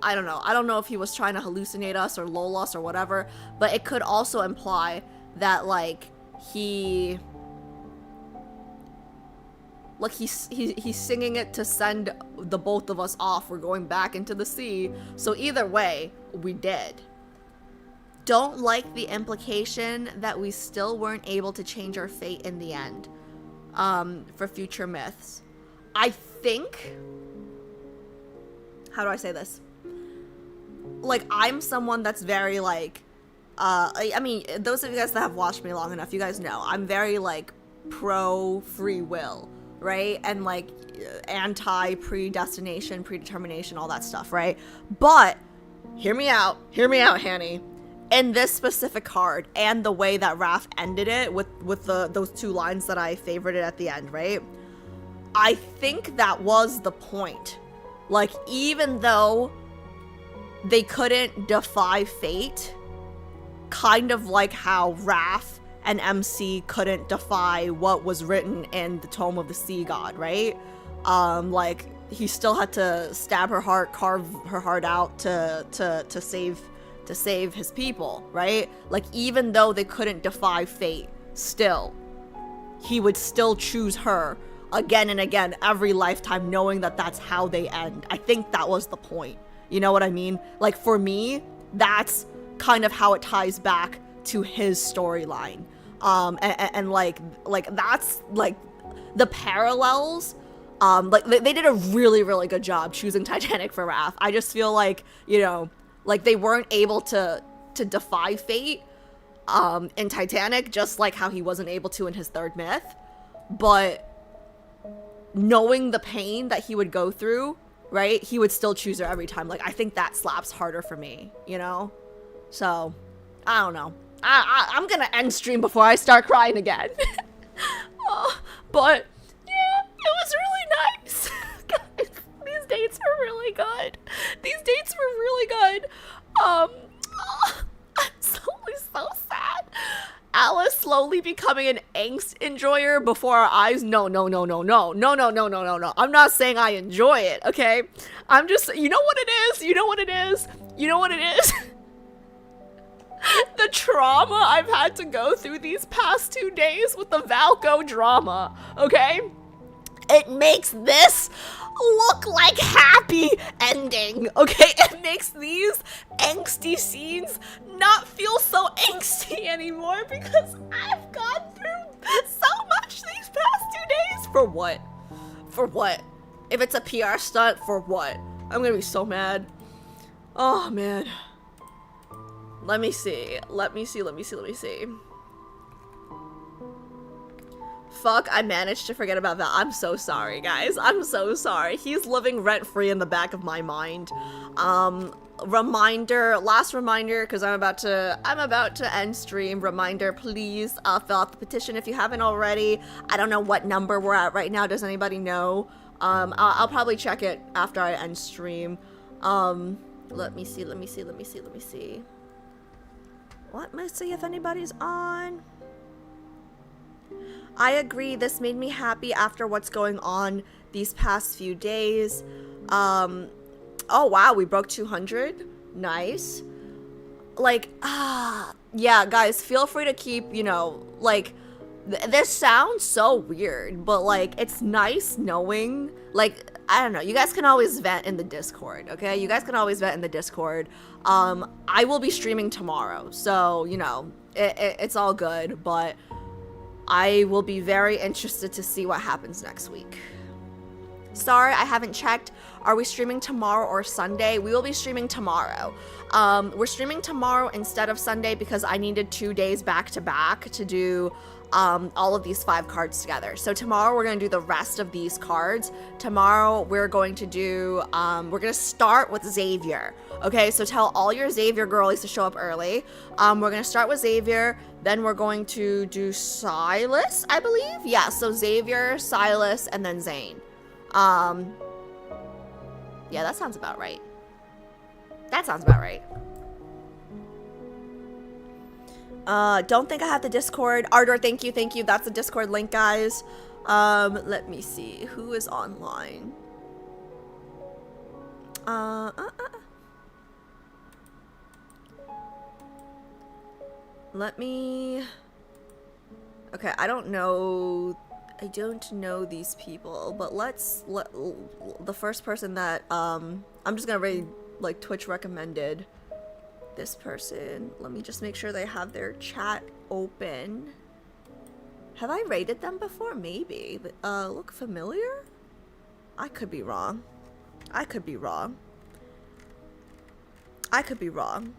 I don't know. I don't know if he was trying to hallucinate us or lull us or whatever, but it could also imply that, like, he... Like he's singing it to send the both of us off. We're going back into the sea. So either way, we did. Don't like the implication that we still weren't able to change our fate in the end. For future myths. I think, how do I say this? Like, I'm someone that's very like, I mean, those of you guys that have watched me long enough, you guys know I'm very like pro free will, right? And like anti predestination, predetermination, all that stuff, right? But hear me out, Hanny. In this specific card and the way that Raph ended it with those two lines that I favorited at the end, right? I think that was the point. Like, even though they couldn't defy fate, kind of like how Raph and MC couldn't defy what was written in the Tome of the Sea God, right? Like, he still had to stab her heart, carve her heart out to save his people, right? Like, even though they couldn't defy fate, still, he would still choose her again and again every lifetime, knowing that that's how they end. I think that was the point. You know what I mean? Like, for me, that's kind of how it ties back to his storyline. And like that's like the parallels. Like they did a really, really good job choosing Titanic for Raph. I just feel like, you know, like they weren't able to defy fate in Titanic, just like how he wasn't able to in his third myth. But knowing the pain that he would go through, right, he would still choose her every time. Like, I think that slaps harder for me, you know? So, I don't know. I'm gonna end stream before I start crying again. But, yeah, it was really nice. Guys, these dates were really good. These dates were really good. I'm so sad. Alice slowly becoming an angst enjoyer before our eyes. No. I'm not saying I enjoy it, okay? I'm just, you know what it is? The trauma I've had to go through these past 2 days with the Valco drama, okay? It makes this look like happy ending, okay? It makes these angsty scenes not feel so angsty anymore because I've gone through so much these past 2 days. For what? For what? If it's a PR stunt, for what? I'm gonna be so mad. Oh, man. Let me see. Fuck, I managed to forget about that. I'm so sorry, guys. I'm so sorry. He's living rent-free in the back of my mind. Last reminder, because I'm about to end stream. Reminder, please fill out the petition if you haven't already. I don't know what number we're at right now. Does anybody know? I'll probably check it after I end stream. Let me see. Let me see if anybody's on. I agree, this made me happy after what's going on these past few days. Oh wow, we broke 200. Nice. Like, yeah, guys, feel free to keep, you know, like, this sounds so weird, but like, it's nice knowing, like, I don't know, you guys can always vent in the Discord, okay? You guys can always vent in the Discord. I will be streaming tomorrow, so, you know, it's all good, but I will be very interested to see what happens next week. Sorry, I haven't checked. Are we streaming tomorrow or Sunday? We will be streaming tomorrow. We're streaming tomorrow instead of Sunday because I needed 2 days back to back to do all of these 5 cards together. So tomorrow we're going to do the rest of these cards. Tomorrow we're going to do, we're going to start with Xavier. Okay, so tell all your Xavier girlies to show up early. We're going to start with Xavier. Then we're going to do Silas, I believe. Yeah, so Xavier, Silas, and then Zane. Yeah, that sounds about right. Don't think I have the Discord. Ardor, thank you. That's the Discord link, guys. Let me see. Who is online? Let me... Okay, I don't know I don't know these people, but the first person that I'm just gonna rate, like, Twitch recommended this person. Let me just make sure they have their chat open. Have I rated them before? Maybe. Look familiar? I could be wrong. I could be wrong. I could be wrong.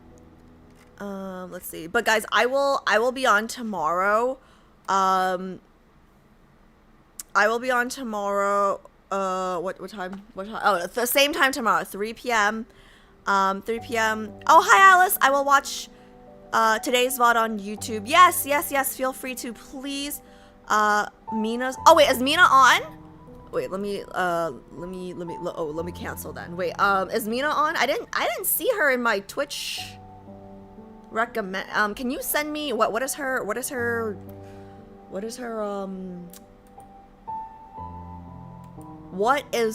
Let's see. But guys, I will be on tomorrow. I will be on tomorrow. What time? What time? Oh, the same time tomorrow, 3 p.m. 3 p.m. Oh, hi Alice. I will watch today's VOD on YouTube. Yes, yes, yes. Feel free to, please. Mina's. Oh wait, is Mina on? Wait, let me cancel then. Wait, is Mina on? I didn't see her in my Twitch recommend. Can you send me what is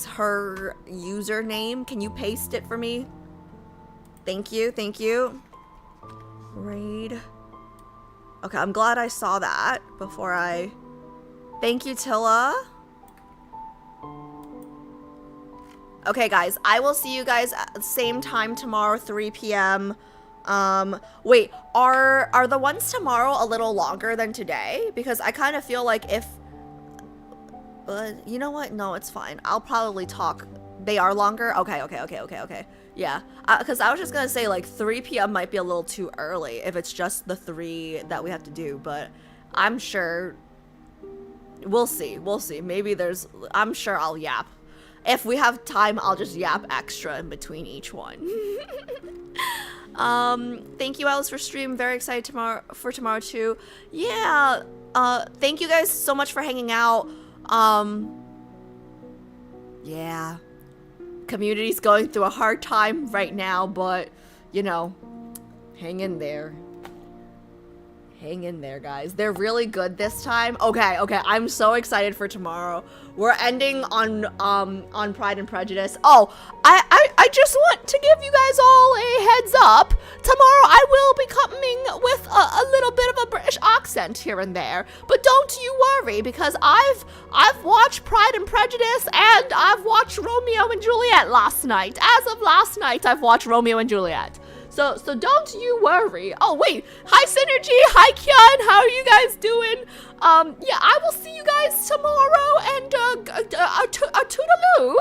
her username? Can you paste it for me? Thank you, thank you. Raid. Okay, I'm glad I saw that before I. Thank you, Tilla. Okay, guys, I will see you guys at the same time tomorrow, 3 p.m. Wait, are the ones tomorrow a little longer than today? Because I kind of feel like if, you know what? No, it's fine. I'll probably talk. They are longer? Okay. Yeah, because I was just gonna say, like, 3 p.m. might be a little too early if it's just the 3 that we have to do, but I'm sure, we'll see. Maybe I'm sure I'll yap. If we have time, I'll just yap extra in between each one. Thank you, Alice, for stream. Very excited for tomorrow too. Yeah. Thank you guys so much for hanging out. Yeah. Community's going through a hard time right now, but you know, hang in there. Hang in there, guys. They're really good this time. Okay. I'm so excited for tomorrow. We're ending on Pride and Prejudice. Oh, I just want to give you guys all a heads up. Tomorrow I will be coming with a little bit of a British accent here and there. But don't you worry, because I've watched Pride and Prejudice and I've watched Romeo and Juliet last night. As of last night, I've watched Romeo and Juliet. So don't you worry. Oh, wait. Hi, Synergy. Hi, Kyun. How are you guys doing? Yeah, I will see you guys tomorrow, and, a toodaloo.